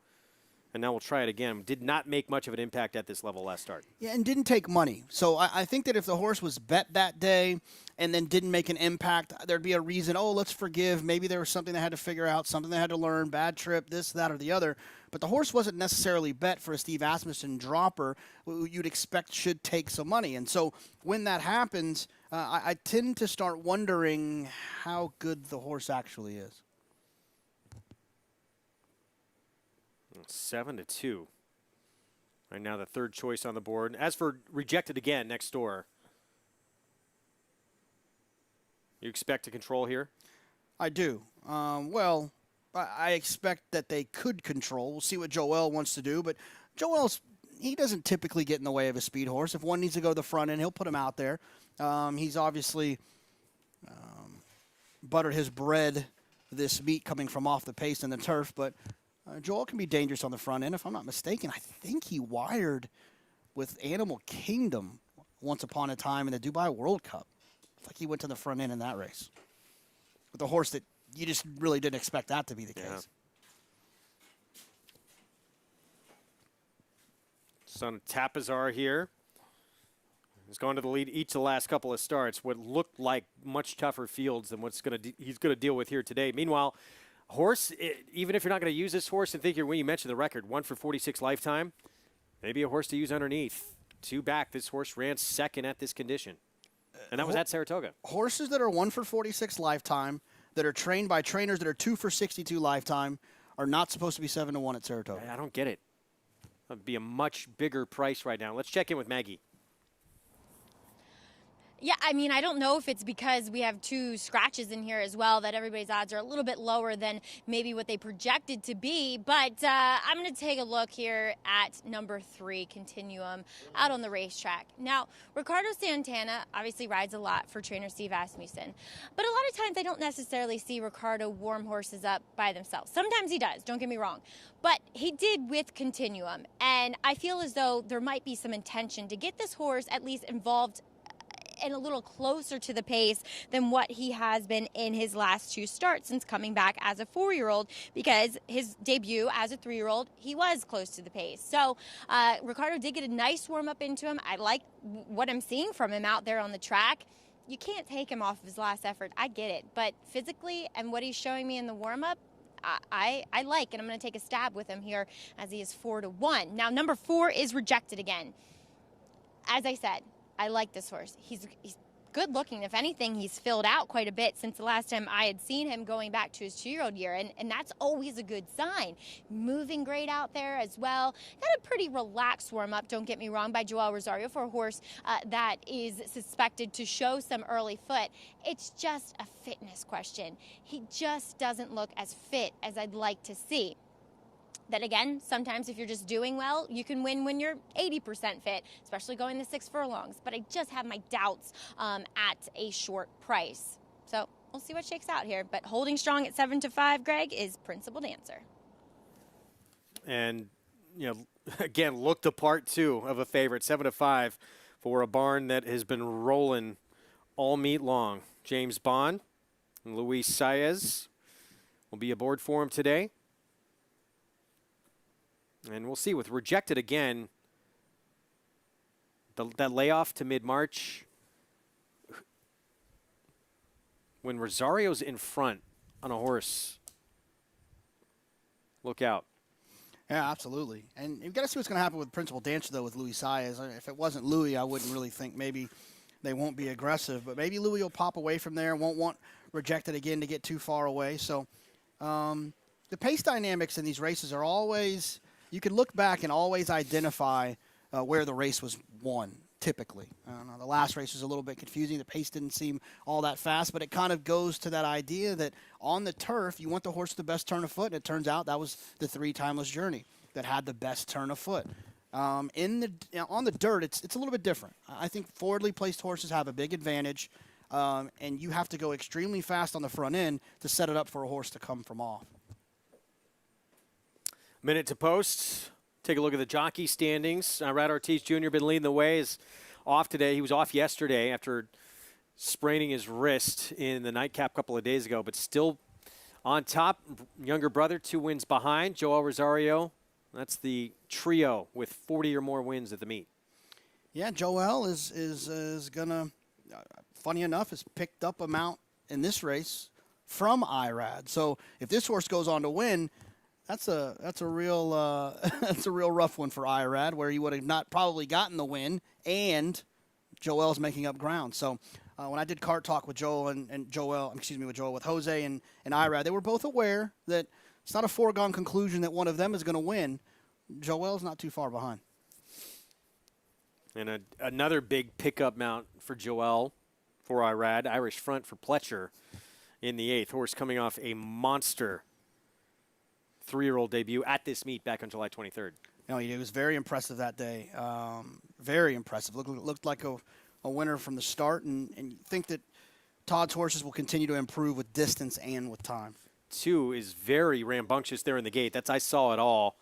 And now we'll try it again. Did not make much of an impact at this level last start. Yeah, and didn't take money. So I think that if the horse was bet that day and then didn't make an impact, there'd be a reason, oh, let's forgive. Maybe there was something they had to figure out, something they had to learn, bad trip, this, that, or the other. But the horse wasn't necessarily bet for a Steve Asmussen dropper who you'd expect should take some money. And so when that happens, I tend to start wondering how good the horse actually is. 7-2. Right now, the third choice on the board. As for Rejected Again next door, you expect to control here? I do. Well, I expect that they could control. We'll see what Joel wants to do, but he doesn't typically get in the way of a speed horse. If one needs to go to the front end, he'll put him out there. He's obviously buttered his bread this meet coming from off the pace and the turf, but Joel can be dangerous on the front end. If I'm not mistaken, I think he wired with Animal Kingdom once upon a time in the Dubai World Cup. I think he went to the front end in that race with a horse that you just really didn't expect that to be the case. Son of Tapazar here. He's gone to the lead each of the last couple of starts. What looked like much tougher fields than what's he's going to deal with here today. Meanwhile, horse, even if you're not going to use this horse and think you're, when you mentioned the record, 1 for 46 lifetime, maybe a horse to use underneath. 2 back, this horse ran second at this condition. And that was at Saratoga. Horses that are 1 for 46 lifetime, that are trained by trainers that are 2 for 62 lifetime, are not supposed to be 7-1 at Saratoga. I don't get it. That would be a much bigger price right now. Let's check in with Maggie. Yeah, I mean, I don't know if it's because we have 2 scratches in here as well that everybody's odds are a little bit lower than maybe what they projected to be. But I'm going to take a look here at number 3, Continuum, out on the racetrack. Now, Ricardo Santana obviously rides a lot for trainer Steve Asmussen. But a lot of times I don't necessarily see Ricardo warm horses up by themselves. Sometimes he does, don't get me wrong. But he did with Continuum. And I feel as though there might be some intention to get this horse at least involved and a little closer to the pace than what he has been in his last 2 starts since coming back as a 4-year-old, because his debut as a 3-year-old, he was close to the pace. So Ricardo did get a nice warm-up into him. I like what I'm seeing from him out there on the track. You can't take him off of his last effort. I get it. But physically and what he's showing me in the warm-up, I like, and I'm going to take a stab with him here as he is 4-1. Now, number 4 is Rejected Again. As I said, I like this horse. He's good looking. If anything, he's filled out quite a bit since the last time I had seen him, going back to his 2-year-old year, and that's always a good sign. Moving great out there as well. Got a pretty relaxed warm-up, don't get me wrong, by Joel Rosario for a horse that is suspected to show some early foot. It's just a fitness question. He just doesn't look as fit as I'd like to see. Then again, sometimes if you're just doing well, you can win when you're 80% fit, especially going the 6 furlongs. But I just have my doubts at a short price. So we'll see what shakes out here. But holding strong at 7-5, Greg, is Principal Dancer. And, you know, again, looked the part, too, of a favorite, 7-5 for a barn that has been rolling all meet long. James Bond and Luis Saez will be aboard for him today. And we'll see with Rejected Again, that layoff to mid-March, when Rosario's in front on a horse, look out. Yeah, absolutely. And you've got to see what's going to happen with Principal Dancer, though, with Luis Saez. If it wasn't Louis, I wouldn't really think maybe they won't be aggressive. But maybe Louis will pop away from there, won't want Rejected Again to get too far away. So the pace dynamics in these races are always – you can look back and always identify where the race was won, typically. I don't know, the last race was a little bit confusing. The pace didn't seem all that fast, but it kind of goes to that idea that on the turf, you want the horse with the best turn of foot, and it turns out that was the 3 Timeless Journey that had the best turn of foot. On the dirt, it's a little bit different. I think forwardly placed horses have a big advantage, and you have to go extremely fast on the front end to set it up for a horse to come from off. Minute to post. Take a look at the jockey standings. Rad Ortiz Jr. been leading the way. Is off today. He was off yesterday after spraining his wrist in the nightcap a couple of days ago, but still on top. Younger brother, 2 wins behind. Joel Rosario, that's the trio with 40 or more wins at the meet. Yeah, Joel is going to, funny enough, has picked up a mount in this race from IRAD. So if this horse goes on to win, that's a real that's a real rough one for IRAD, where he would have not probably gotten the win, and Joel's making up ground. So when I did cart talk with Joel with Jose and IRAD, they were both aware that it's not a foregone conclusion that one of them is going to win. Joel's not too far behind. And another big pickup mount for Joel for IRAD, Irish Front for Pletcher in the 8th. Horse coming off a monster 3-year-old debut at this meet back on July 23rd. You know, he was very impressive that day. Very impressive. Looked like a winner from the start, and you think that Todd's horses will continue to improve with distance and with time. 2 is very rambunctious there in the gate. I saw it all.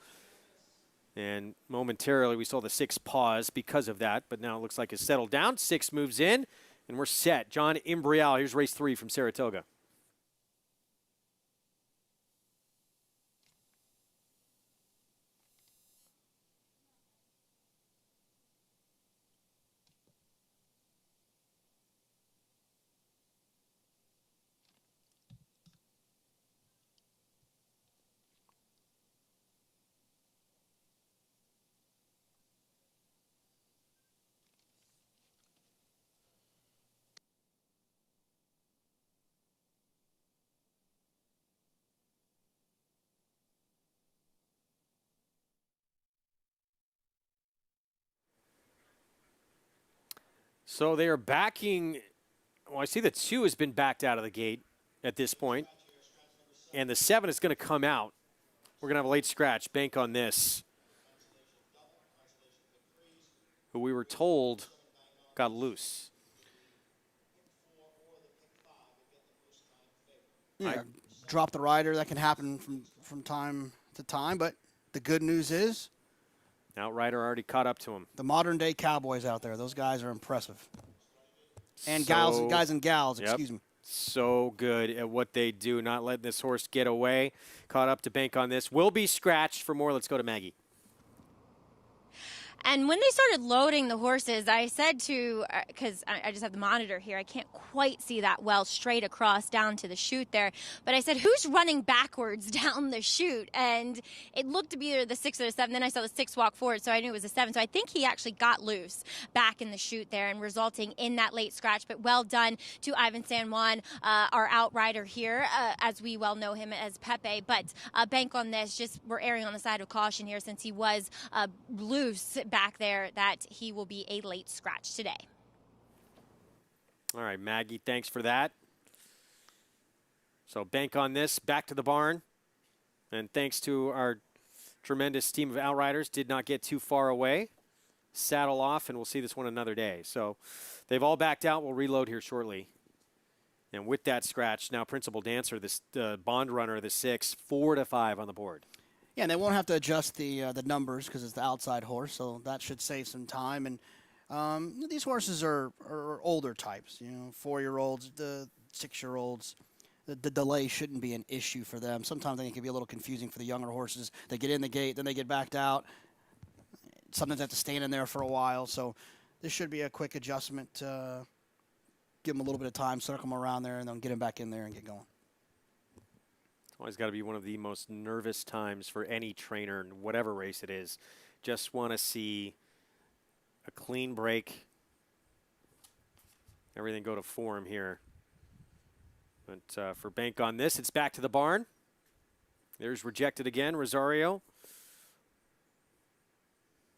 And momentarily we saw the 6 pause because of that, but now it looks like it's settled down. 6 moves in, and we're set. John Imbrial, here's race 3 from Saratoga. So they are backing. Well, I see the 2 has been backed out of the gate at this point, and the 7 is going to come out. We're going to have a late scratch. Bank on this. Who we were told got loose. Yeah, drop the rider. That can happen from time to time, but the good news is Outrider already caught up to him. the modern-day cowboys out there, those guys are impressive. And guys and gals, excuse me. So good at what they do, not letting this horse get away. Caught up to bank on this. Will be scratched for more. Let's go to Maggie. And when they started loading the horses, I said to, because I just have the monitor here, I can't quite see that well straight across down to the chute there, but I said, who's running backwards down the chute? And it looked to be either the 6 or the 7. Then I saw the 6 walk forward, so I knew it was a 7. So I think he actually got loose back in the chute there and resulting in that late scratch. But well done to Ivan San Juan, our outrider here, as we well know him as Pepe. But bank on this, just we're erring on the side of caution here since he was loose back there, that he will be a late scratch today. All right, Maggie, thanks for that. So bank on this, back to the barn. And thanks to our tremendous team of outriders, did not get too far away. Saddle off, and we'll see this one another day. So they've all backed out. We'll reload here shortly. And with that scratch, now Principal Dancer, this Bond Runner, the 6, 4-5 on the board. Yeah, and they won't have to adjust the numbers because it's the outside horse, so that should save some time. And these horses are older types, 4-year-olds, the 6-year-olds. The delay shouldn't be an issue for them. Sometimes I think it can be a little confusing for the younger horses. They get in the gate, then they get backed out. Sometimes they have to stand in there for a while. So this should be a quick adjustment. Give them a little bit of time, circle them around there, and then get them back in there and get going. Always got to be one of the most nervous times for any trainer in whatever race it is. Just want to see a clean break. Everything go to form here. But for bank on this, it's back to the barn. There's rejected again, Rosario.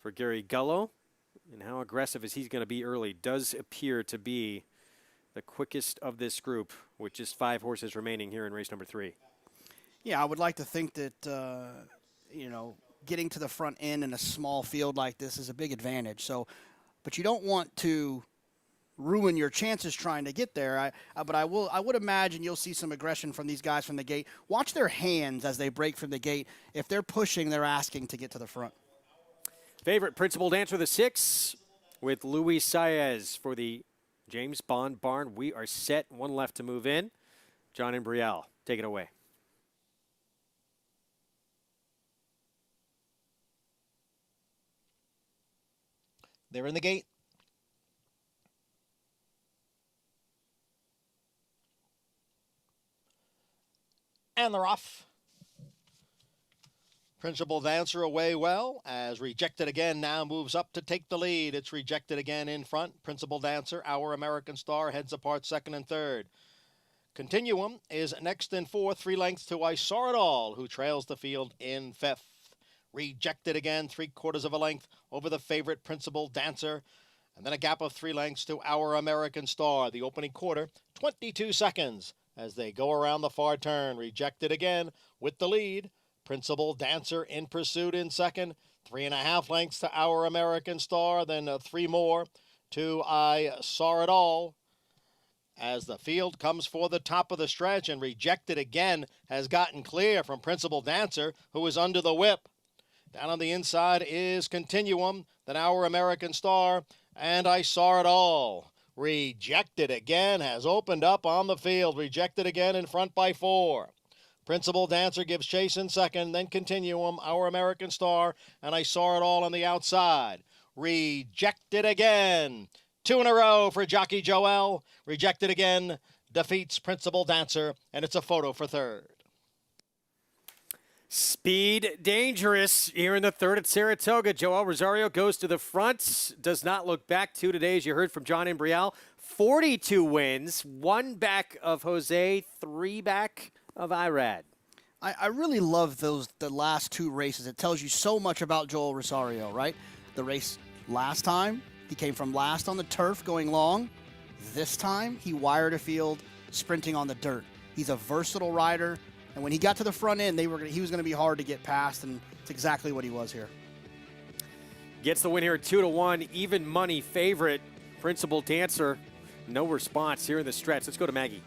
For Gary Gullo. And how aggressive is he going to be early? Does appear to be the quickest of this group with just 5 horses remaining here in race number 3. Yeah, I would like to think that, getting to the front end in a small field like this is a big advantage. So, but you don't want to ruin your chances trying to get there. But I would imagine you'll see some aggression from these guys from the gate. Watch their hands as they break from the gate. If they're pushing, they're asking to get to the front. Favorite principal dancer, the 6, with Luis Saez for the James Bond barn. We are set. One left to move in. John and Brielle, take it away. They're in the gate. And they're off. Principal dancer away well, as Rejected Again now moves up to take the lead. It's Rejected Again in front. Principal dancer, Our American Star, heads apart second and third. Continuum is next in fourth, 3 lengths to I Saw It All, who trails the field in fifth. Rejected Again, 3/4 of a length over the favorite Principal Dancer. And then a gap of 3 lengths to Our American Star. The opening quarter, 22 seconds as they go around the far turn. Rejected Again with the lead. Principal Dancer in pursuit in second. 3.5 lengths to Our American Star. Then 3 more to I Saw It All. As the field comes for the top of the stretch, and Rejected Again has gotten clear from Principal Dancer, who is under the whip. Down on the inside is Continuum, then Our American Star, and I Saw It All. Rejected Again has opened up on the field. Rejected Again in front by 4. Principal Dancer gives chase in second, then Continuum, Our American Star, and I Saw It All on the outside. Rejected Again. 2 in a row for Jockey Joel. Rejected Again defeats Principal Dancer, and it's a photo for third. Speed Dangerous here in the third at Saratoga. Joel Rosario goes to the front, does not look back. 2 today, as you heard from John and Brielle. 42 wins, 1 back of Jose, 3 back of Irad. I really love the last 2 races. It tells you so much about Joel Rosario, right? The race last time, he came from last on the turf going long. This time, he wired a field sprinting on the dirt. He's a versatile rider. And when he got to the front end, he was going to be hard to get past, and it's exactly what he was here. Gets the win here at 2-1, even money favorite. Principal Dancer, no response here in the stretch. Let's go to Maggie.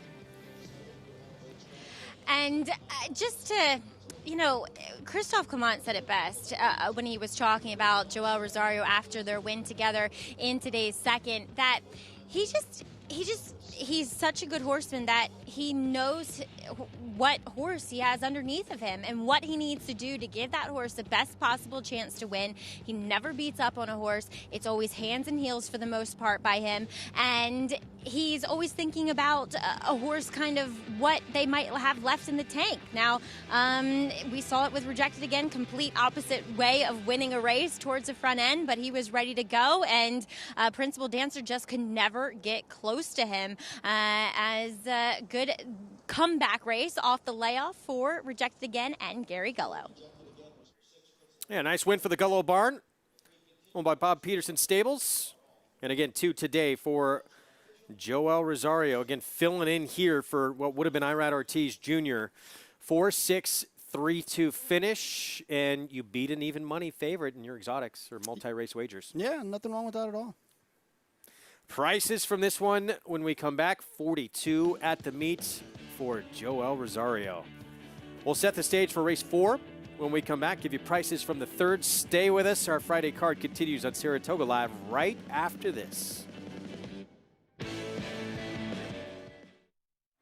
And just to, Christophe Clement said it best when he was talking about Joel Rosario after their win together in today's second, that he's such a good horseman that he knows what horse he has underneath of him and what he needs to do to give that horse the best possible chance to win. He never beats up on a horse. It's always hands and heels for the most part by him. And he's always thinking about a horse kind of what they might have left in the tank. Now, we saw it with Rejected Again, complete opposite way of winning a race towards the front end, but he was ready to go, and Principal Dancer just could never get close to him. As a good comeback race off the layoff for Rejected Again and Gary Gullo. Yeah, nice win for the Gullo barn, owned by Bob Peterson Stables. And again, 2 today for Joel Rosario. Again, filling in here for what would have been Irad Ortiz Jr. 4-6, 3-2 finish, and you beat an even money favorite in your exotics or multi-race wagers. Yeah, nothing wrong with that at all. Prices from this one when we come back, 42 at the meet for Joel Rosario. We'll set the stage for race 4 when we come back. Give you prices from the third. Stay with us. Our Friday card continues on Saratoga Live right after this.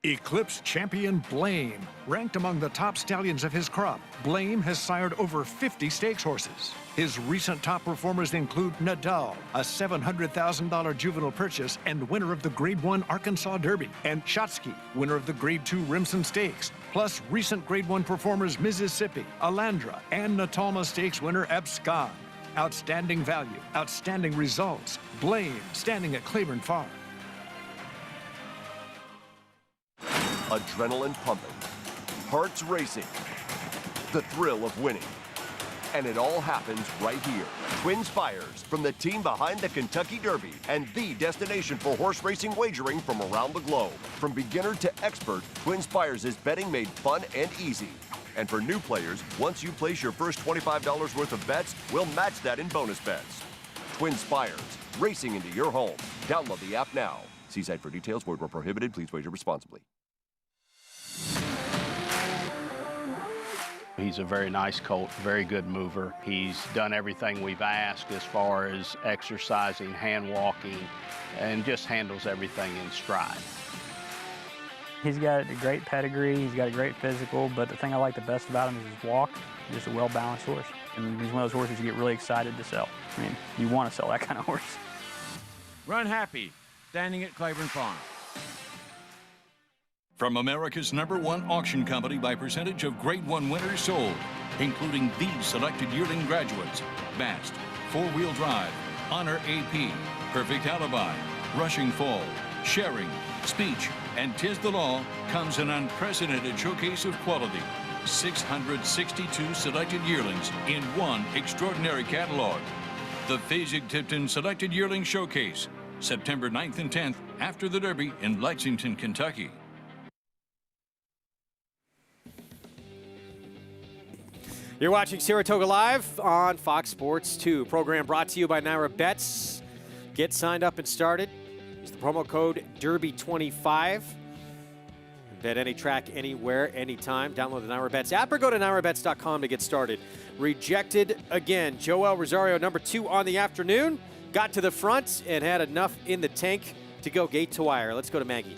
Eclipse champion Blame. Ranked among the top stallions of his crop, Blame has sired over 50 stakes horses. His recent top performers include Nadal, a $700,000 juvenile purchase and winner of the Grade 1 Arkansas Derby, and Shotsky, winner of the Grade 2 Remsen Stakes, plus recent Grade 1 performers Mississippi, Alandra, and Natalma Stakes winner Abscon. Outstanding value, outstanding results. Blame, standing at Claiborne Farm. Adrenaline pumping, hearts racing, the thrill of winning. And it all happens right here. Twin Spires, from the team behind the Kentucky Derby and the destination for horse racing wagering from around the globe. From beginner to expert, Twin Spires is betting made fun and easy. And for new players, once you place your first $25 worth of bets, we'll match that in bonus bets. Twin Spires, racing into your home. Download the app now. See site for details. Void where prohibited. Please wager responsibly. He's a very nice colt, very good mover. He's done everything we've asked as far as exercising, hand walking, and just handles everything in stride. He's got a great pedigree, he's got a great physical, but the thing I like the best about him is his walk. He's just a well-balanced horse. And he's one of those horses you get really excited to sell. I mean, you want to sell that kind of horse. Run Happy, standing at Claiborne Farm. From America's #1 auction company by percentage of Grade 1 winners sold, including these selected yearling graduates: Bast, 4-Wheel Drive, Honor AP, Perfect Alibi, Rushing Fall, Sharing, Speech, and 'Tis the Law, comes an unprecedented showcase of quality. 662 selected yearlings in one extraordinary catalog. The Fasig-Tipton Selected Yearling Showcase, September 9th and 10th, after the Derby in Lexington, Kentucky. You're watching Saratoga Live on Fox Sports 2. Program brought to you by Naira Bets. Get signed up and started. Use the promo code DERBY25. Bet any track, anywhere, anytime. Download the Naira Bets app or go to nairabets.com to get started. Rejected again. Joel Rosario, number 2 on the afternoon. Got to the front and had enough in the tank to go gate to wire. Let's go to Maggie.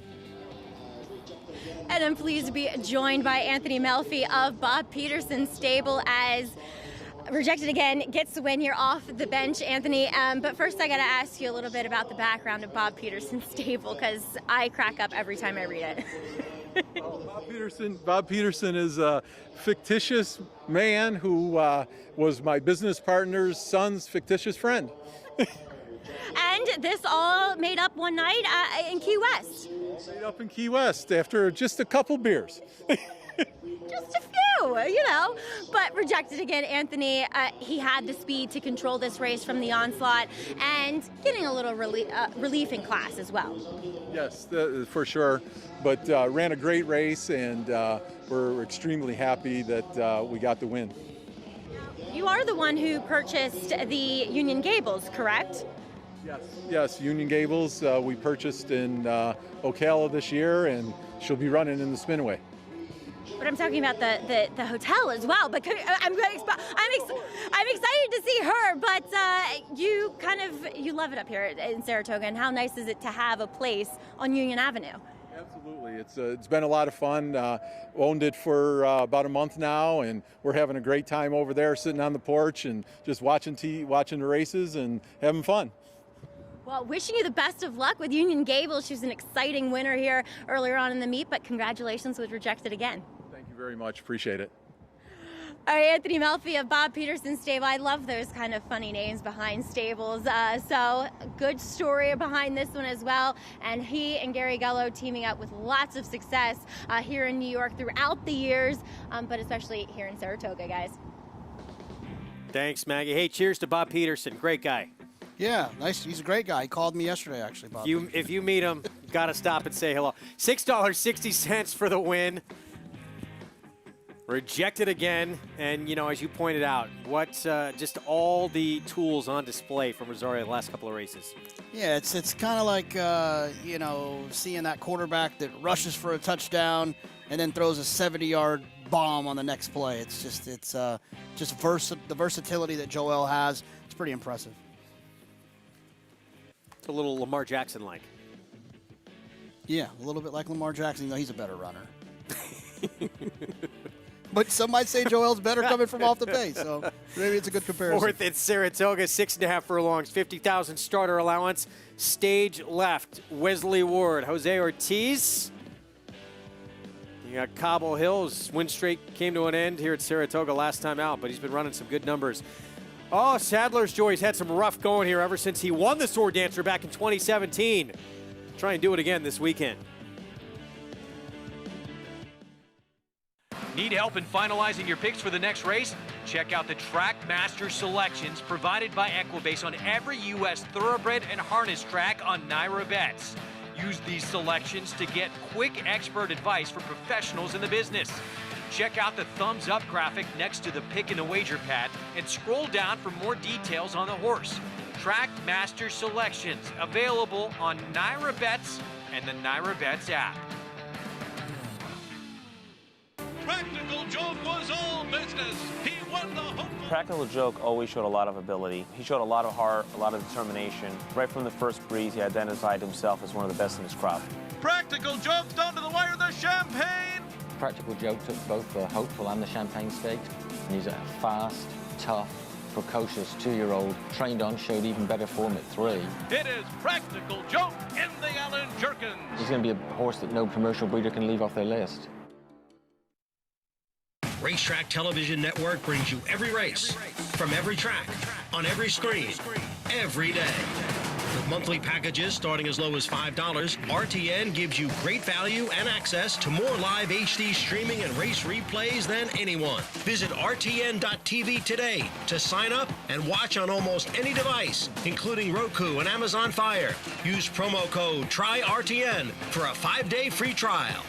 And I'm pleased to be joined by Anthony Melfi of Bob Peterson's stable as Rejected again gets the win here off the bench, Anthony. But first I got to ask you a little bit about the background of Bob Peterson's stable, because I crack up every time I read it. Bob Peterson is a fictitious man who was my business partner's son's fictitious friend. And this all made up one night in Key West. Made up in Key West after just a couple beers. Just a few, you know. But Rejected again, Anthony, he had the speed to control this race from the onslaught and getting a little relief in class as well. Yes, for sure. But ran a great race, and we're extremely happy that we got the win. You are the one who purchased the Union Gables, correct? Yes, Union Gables we purchased in Ocala this year, and she'll be running in the Spinway. But I'm talking about the hotel as well. But I'm excited to see her. But you love it up here in Saratoga, and how nice is it to have a place on Union Avenue? Absolutely, it's been a lot of fun. Owned it for about a month now, and we're having a great time over there, sitting on the porch and just watching the races and having fun. Well, wishing you the best of luck with Union Gables. She was an exciting winner here earlier on in the meet, but congratulations with Rejected again. Thank you very much. Appreciate it. All right, Anthony Melfi of Bob Peterson's stable. I love those kind of funny names behind stables. So good story behind this one as well. And he and Gary Gullo teaming up with lots of success here in New York throughout the years, but especially here in Saratoga, guys. Thanks, Maggie. Hey, cheers to Bob Peterson. Great guy. Yeah, nice. He's a great guy. He called me yesterday, actually, Bob. If you meet him, got to stop and say hello. $6.60 for the win. Rejected again. And, you know, as you pointed out, just all the tools on display from Rosario the last couple of races. Yeah, it's kind of like, seeing that quarterback that rushes for a touchdown and then throws a 70-yard bomb on the next play. It's just the versatility that Joel has. It's pretty impressive. It's a little Lamar Jackson-like. Yeah, a little bit like Lamar Jackson, though he's a better runner. But some might say Joel's better coming from off the pace, so maybe it's a good comparison. Fourth at Saratoga, 6.5 furlongs, 50,000 starter allowance. Stage left, Wesley Ward, Jose Ortiz. You got Cobble Hills. Win streak came to an end here at Saratoga last time out, but he's been running some good numbers. Oh, Sadler's Joy's had some rough going here ever since he won the Sword Dancer back in 2017. Try and do it again this weekend. Need help in finalizing your picks for the next race? Check out the Track Master selections provided by Equibase on every U.S. thoroughbred and harness track on Naira Bets. Use these selections to get quick expert advice from professionals in the business. Check out the thumbs up graphic next to the pick and the wager pad and scroll down for more details on the horse. Trackmaster selections available on Naira Bets and the Naira Bets app. Practical Joke was all business. He won the home. Practical Joke always showed a lot of ability. He showed a lot of heart, a lot of determination. Right from the first breeze, he identified himself as one of the best in his crop. Practical Joke down to the wire, the Champagne. Practical Joke took both the Hopeful and the Champagne Stakes. And he's a fast, tough, precocious 2-year-old, trained on, showed even better form at 3. It is Practical Joke in the Allen Jerkins. He's going to be a horse that no commercial breeder can leave off their list. Racetrack Television Network brings you every race, from every track, on every screen, every day. With monthly packages starting as low as $5, RTN gives you great value and access to more live HD streaming and race replays than anyone. Visit RTN.tv today to sign up and watch on almost any device, including Roku and Amazon Fire. Use promo code TRYRTN for a 5-day free trial.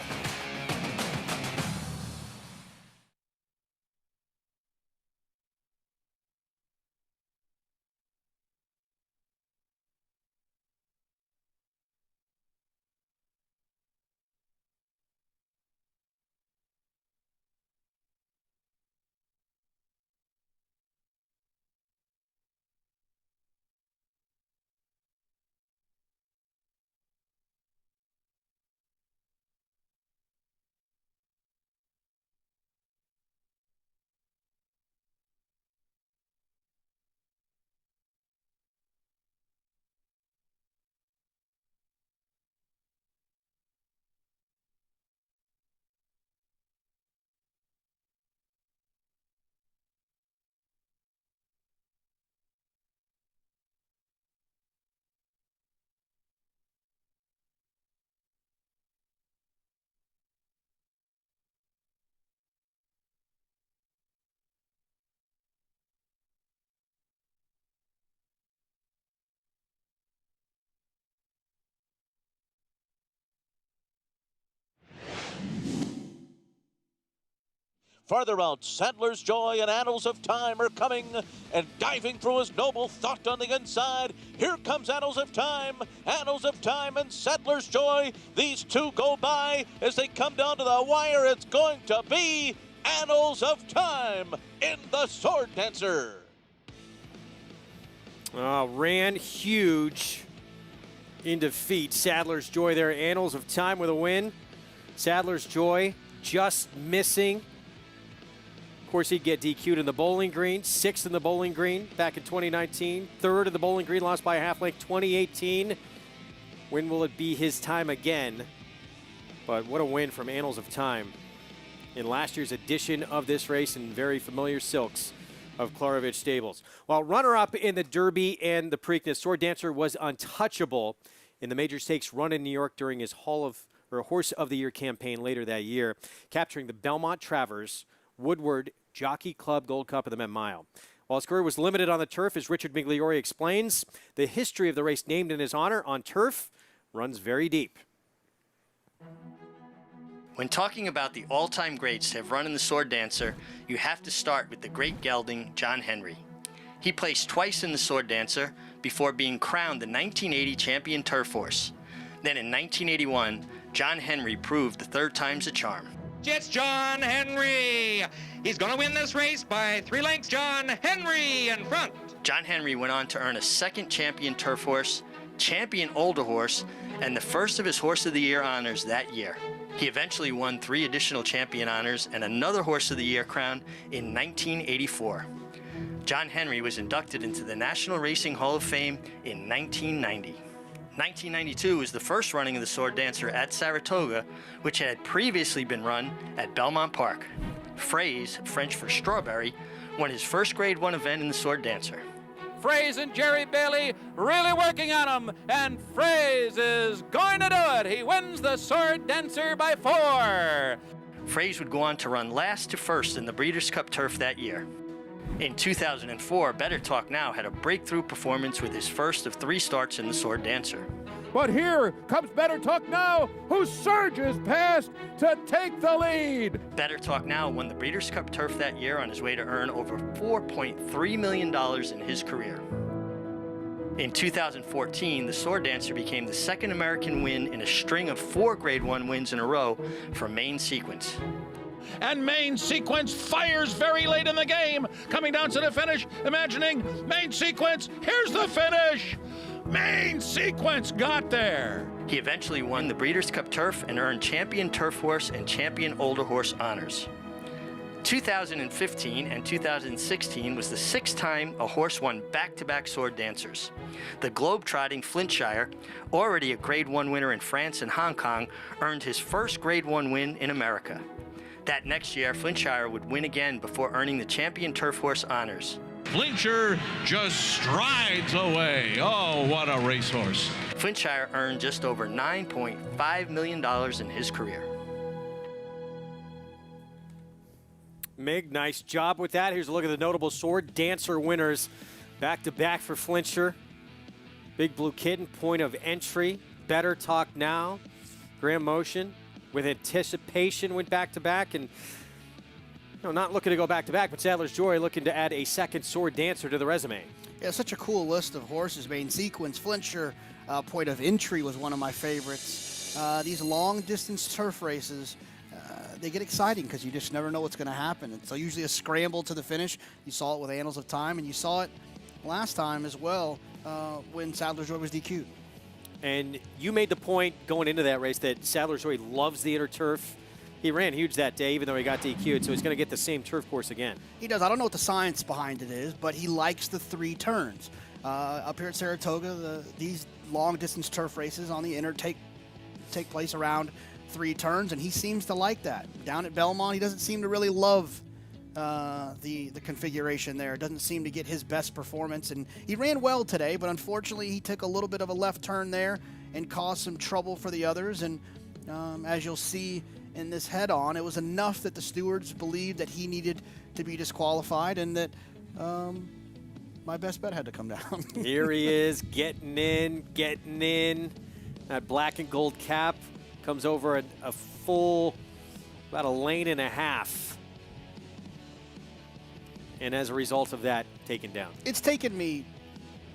Farther out, Sadler's Joy and Annals of Time are coming and diving through his noble thought on the inside. Here comes Annals of Time and Sadler's Joy. These two go by as they come down to the wire. It's going to be Annals of Time in the Sword Dancer. Ran huge in defeat. Sadler's Joy there. Annals of Time with a win. Sadler's Joy just missing. Of course, he'd get DQ'd in the Bowling Green, 6th in the Bowling Green back in 2019, 3rd in the Bowling Green, lost by a half length 2018. When will it be his time again? But what a win from Annals of Time in last year's edition of this race in very familiar silks of Klarovich Stables. While runner-up in the Derby and the Preakness, Sword Dancer was untouchable in the Major Stakes run in New York during his Horse of the Year campaign later that year, capturing the Belmont Travers Woodward Jockey Club Gold Cup of the Met Mile. While his career was limited on the turf, as Richard Migliore explains, the history of the race named in his honor on turf runs very deep. When talking about the all-time greats that have run in the Sword Dancer, you have to start with the great gelding, John Henry. He placed twice in the Sword Dancer before being crowned the 1980 champion turf horse. Then in 1981, John Henry proved the 3rd time's a charm. It's John Henry. He's going to win this race by 3 lengths. John Henry in front. John Henry went on to earn a 2nd champion turf horse, champion older horse, and the first of his Horse of the Year honors that year. He eventually won 3 additional champion honors and another Horse of the Year crown in 1984. John Henry was inducted into the National Racing Hall of Fame in 1990. 1992 was the first running of the Sword Dancer at Saratoga, which had previously been run at Belmont Park. Fraze, French for strawberry, won his first Grade 1 event in the Sword Dancer. Fraze and Jerry Bailey really working on him, and Fraze is going to do it. He wins the Sword Dancer by 4. Fraze would go on to run last to first in the Breeders' Cup Turf that year. In 2004, Better Talk Now had a breakthrough performance with his first of 3 starts in the Sword Dancer. But here comes Better Talk Now, who surges past to take the lead. Better Talk Now won the Breeders' Cup Turf that year on his way to earn over $4.3 million in his career. In 2014, the Sword Dancer became the second American win in a string of 4 Grade 1 wins in a row for Main Sequence. And Main Sequence fires very late in the game. Coming down to the finish, imagining Main Sequence, here's the finish. Main Sequence got there. He eventually won the Breeders' Cup Turf and earned Champion Turf Horse and Champion Older Horse honors. 2015 and 2016 was the 6th time a horse won back-to-back Sword Dancers. The globe-trotting Flintshire, already a Grade 1 winner in France and Hong Kong, earned his first Grade 1 win in America. That next year, Flintshire would win again before earning the Champion Turf Horse honors. Flintshire just strides away. Oh, what a racehorse. Flintshire earned just over $9.5 million in his career. Mig, nice job with that. Here's a look at the notable Sword Dancer winners. Back-to-back for Flintshire. Big Blue Kitten, Point of Entry. Better Talk Now. Grand Motion. With Anticipation went back-to-back. And not looking to go back-to-back, but Sadler's Joy looking to add a second Sword Dancer to the resume. Yeah, such a cool list of horses. Main Sequence, Flintshire, Point of Entry was one of my favorites. These long-distance turf races, they get exciting because you just never know what's going to happen. It's usually a scramble to the finish. You saw it with Annals of Time, and you saw it last time as well when Sadler's Joy was DQ'd. And you made the point going into that race that Sadler's Joy loves the inner turf. He ran huge that day, even though he got DQ'd, so he's going to get the same turf course again. He does. I don't know what the science behind it is, but he likes the 3 turns. Up here at Saratoga, these long-distance turf races on the inner take place around 3 turns, and he seems to like that. Down at Belmont, he doesn't seem to really love the configuration there. It doesn't seem to get his best performance, and he ran well today, but unfortunately he took a little bit of a left turn there and caused some trouble for the others. And as you'll see in this head-on, it was enough that the stewards believed that he needed to be disqualified, and that my best bet had to come down. Here he is, getting in. That black and gold cap comes over a full, about a lane and a half. And as a result of that, taken down. It's taken me,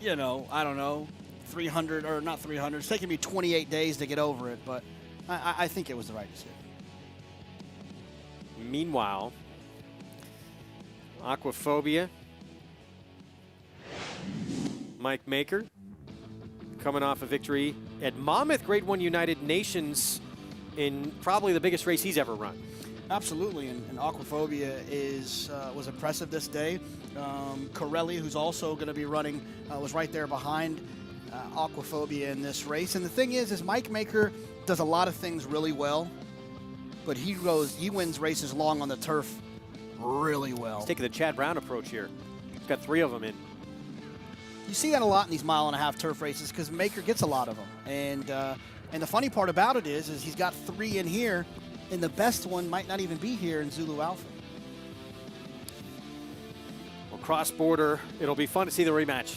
I don't know, 300, or not 300. It's taken me 28 days to get over it, but I think it was the right decision. Meanwhile, Aquaphobia, Mike Maker, coming off a victory at Monmouth Grade 1 United Nations in probably the biggest race he's ever run. Absolutely, and Aquaphobia was impressive this day. Corelli, who's also going to be running, was right there behind Aquaphobia in this race. And the thing is Mike Maker does a lot of things really well, but he wins races long on the turf really well. He's taking the Chad Brown approach here. He's got 3 of them in. You see that a lot in these mile-and-a-half turf races because Maker gets a lot of them. And the funny part about it is he's got 3 in here, and the best one might not even be here in Zulu Alpha. Well, cross-border, it'll be fun to see the rematch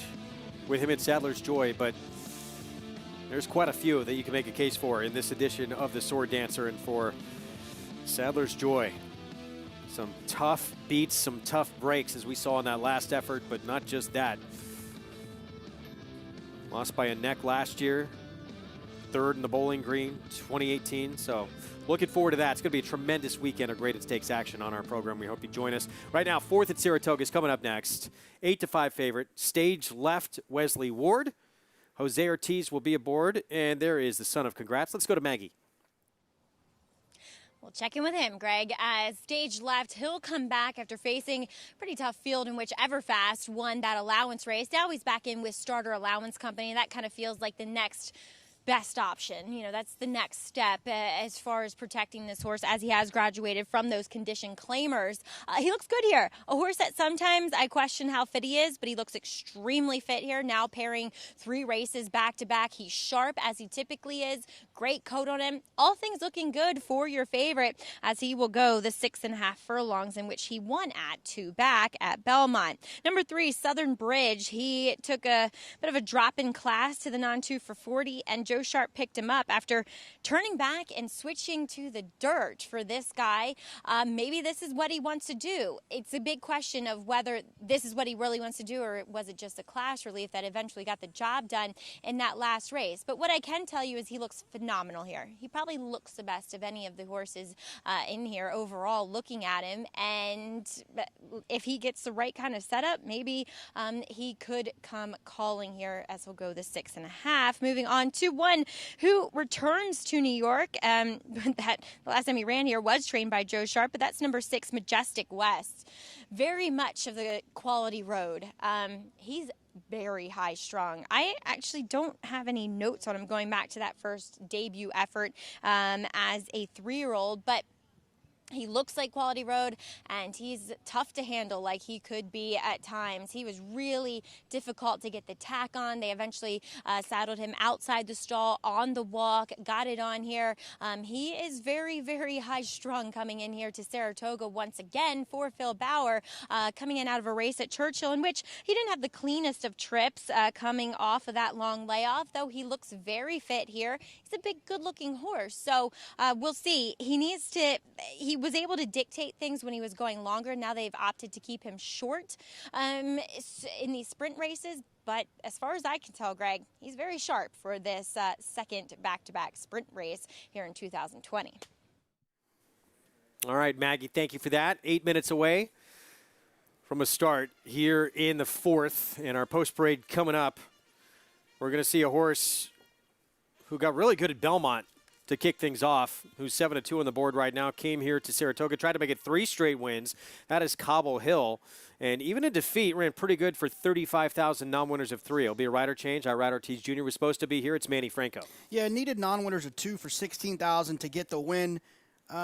with him at Sadler's Joy, but there's quite a few that you can make a case for in this edition of the Sword Dancer. And for Sadler's Joy, some tough beats, some tough breaks as we saw in that last effort, but not just that. Lost by a neck last year, 3rd in the Bowling Green, 2018. So looking forward to that. It's going to be a tremendous weekend of Graded Stakes action on our program. We hope you join us. Right now, 4th at Saratoga is coming up next. 8-5 favorite. Stage left, Wesley Ward. Jose Ortiz will be aboard, and there is the son of Congrats. Let's go to Maggie. We'll check in with him, Greg. As stage left, he'll come back after facing a pretty tough field in which Everfast won that allowance race. Now he's back in with Starter Allowance Company. That kind of feels like the next best option. That's the next step as far as protecting this horse as he has graduated from those condition claimers. He looks good here. A horse that sometimes I question how fit he is, but he looks extremely fit here. Now pairing 3 races back to back. He's sharp as he typically is. Great coat on him. All things looking good for your favorite as he will go the 6.5 furlongs in which he won at 2 back at Belmont. Number 3, Southern Bridge. He took a bit of a drop in class to the non-2 for 40 and Joe Sharp picked him up after turning back and switching to the dirt for this guy. Maybe this is what he wants to do. It's a big question of whether this is what he really wants to do, or was it just a class relief that eventually got the job done in that last race. But what I can tell you is he looks phenomenal here. He probably looks the best of any of the horses in here overall, looking at him. And if he gets the right kind of setup, maybe he could come calling here as he'll go the 6.5. Moving on to one who returns to New York. That the last time he ran here was trained by Joe Sharp, but that's number 6, Majestic West. Very much of the quality road. He's very high strung. I actually don't have any notes on him going back to that first debut effort as a 3-year-old, but he looks like quality road, and he's tough to handle like he could be at times. He was really difficult to get the tack on. They eventually saddled him outside the stall on the walk, got it on here. He is very, very high strung coming in here to Saratoga once again for Phil Bauer, coming in out of a race at Churchill in which he didn't have the cleanest of trips coming off of that long layoff, though he looks very fit here. He's a big, good-looking horse, so we'll see. He was able to dictate things when he was going longer. Now they've opted to keep him short in these sprint races. But as far as I can tell, Greg, he's very sharp for this second back-to-back sprint race here in 2020. All right, Maggie, thank you for that. 8 minutes away from a start here in the 4th. And our post-parade coming up, we're going to see a horse who got really good at Belmont to kick things off, who's 7-2 on the board right now, came here to Saratoga, tried to make it 3 straight wins. That is Cobble Hill. And even in defeat, ran pretty good for 35,000 non-winners of 3. It'll be a rider change. Ira Ortiz Jr. was supposed to be here. It's Manny Franco. Yeah, needed non-winners of 2 for 16,000 to get the win.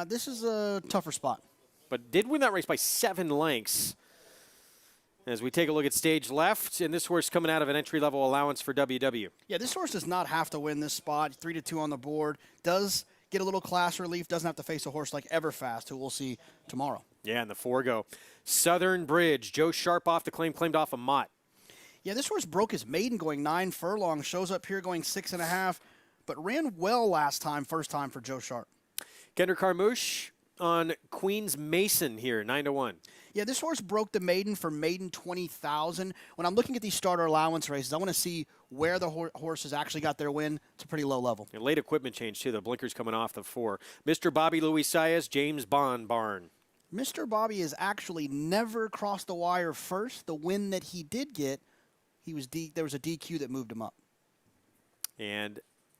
This is a tougher spot. But did win that race by 7 lengths. As we take a look at stage left, and this horse coming out of an entry-level allowance for WW. Yeah, this horse does not have to win this spot. 3-2 on the board. Does get a little class relief. Doesn't have to face a horse like Everfast, who we'll see tomorrow. Yeah, and the 4 go. Southern Bridge. Joe Sharp off the claimed off a Mott. Yeah, this horse broke his maiden going 9 furlongs. Shows up here going 6.5, but ran well last time, first time for Joe Sharp. Kendrick Carmouche on Queens Mason here, 9-1. Yeah, this horse broke the maiden for maiden 20,000. When I'm looking at these starter allowance races, I want to see where the horses actually got their win. It's a pretty low level. And late equipment change, too. The blinkers coming off the 4. Mr. Bobby Louis Saez, James Bond Barn. Mr. Bobby has actually never crossed the wire first. The win that he did get, there was a DQ that moved him up. And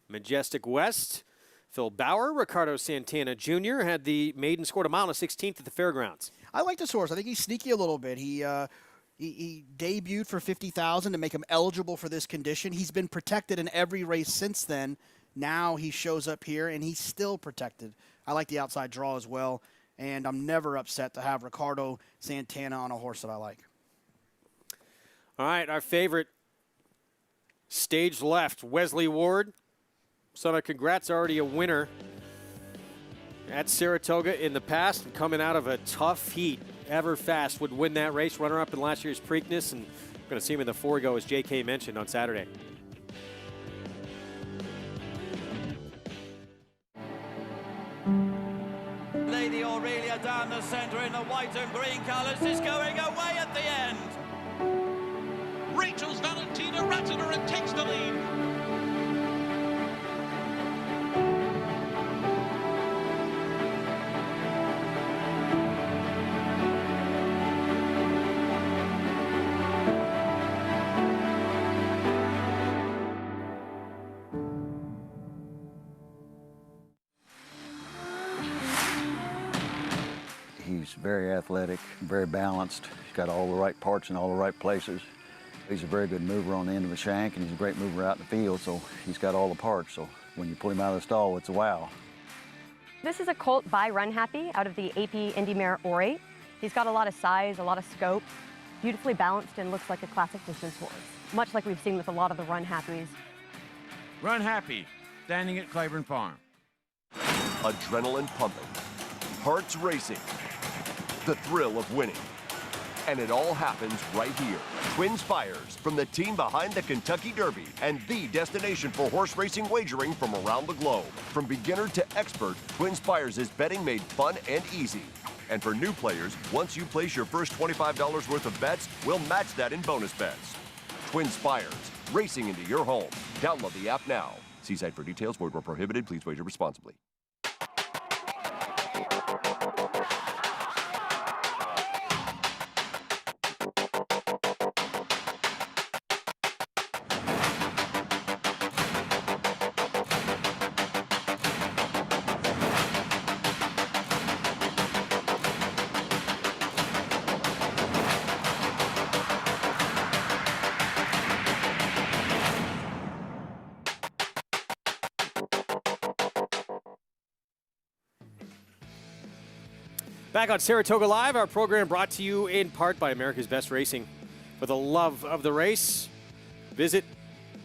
Majestic West, Phil Bauer, Ricardo Santana Jr. had the maiden, scored a mile and a 16th at the fairgrounds. I like this horse. I think he's sneaky a little bit. He debuted for 50,000 to make him eligible for this condition. He's been protected in every race since then. Now he shows up here, and he's still protected. I like the outside draw as well, and I'm never upset to have Ricardo Santana on a horse that I like. All right, our favorite stage left, Wesley Ward. Son, congrats, already a winner at Saratoga in the past and coming out of a tough heat. Everfast would win that race, runner-up in last year's Preakness, and we're going to see him in the 4 go, as J.K. mentioned, on Saturday. Lady Aurelia down the centre in the white and green colours is going away at the end. Rachel's Valentina Ratner and takes the lead. He's very athletic, very balanced. He's got all the right parts in all the right places. He's a very good mover on the end of the shank, and he's a great mover out in the field, so he's got all the parts. So when you pull him out of the stall, it's a wow. This is a colt by Run Happy out of the AP Indy Mare Orate. He's got a lot of size, a lot of scope, beautifully balanced, and looks like a classic distance horse, much like we've seen with a lot of the Run Happies. Run Happy, standing at Claiborne Farm. Adrenaline pumping, hearts racing, the thrill of winning. And it all happens right here. Twin Spires, from the team behind the Kentucky Derby and the destination for horse racing wagering from around the globe. From beginner to expert, Twin Spires is betting made fun and easy. And for new players, once you place your first $25 worth of bets, we'll match that in bonus bets. Twin Spires, racing into your home. Download the app now. See site for details. Void where prohibited. Please wager responsibly. Back on Saratoga Live, our program brought to you in part by America's Best Racing. For the love of the race, visit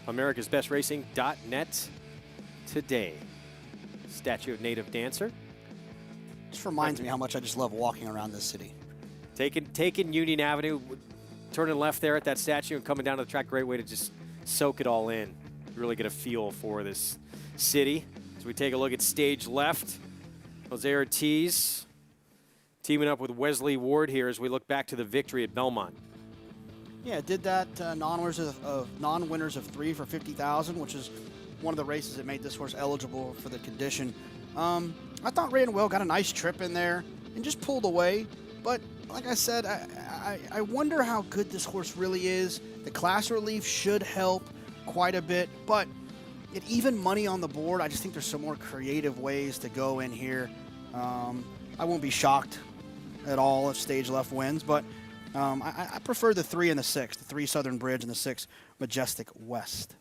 americasbestracing.net today. Statue of Native Dancer. Just reminds me how much I just love walking around this city. Taking Union Avenue, turning left there at that statue and coming down to the track, great way to just soak it all in. Really get a feel for this city. As we take a look at stage left, Jose Ortiz teaming up with Wesley Ward here as we look back to the victory at Belmont. Yeah, did that non-winners of 3 for $50,000, which is one of the races that made this horse eligible for the condition. I thought Ray and Will got a nice trip in there and just pulled away. But like I said, I wonder how good this horse really is. The class relief should help quite a bit, but at even money on the board, I just think there's some more creative ways to go in here. I won't be shocked at all if stage left wins, but I prefer the 3 and the 6, the 3 Southern Bridge and the 6 Majestic West.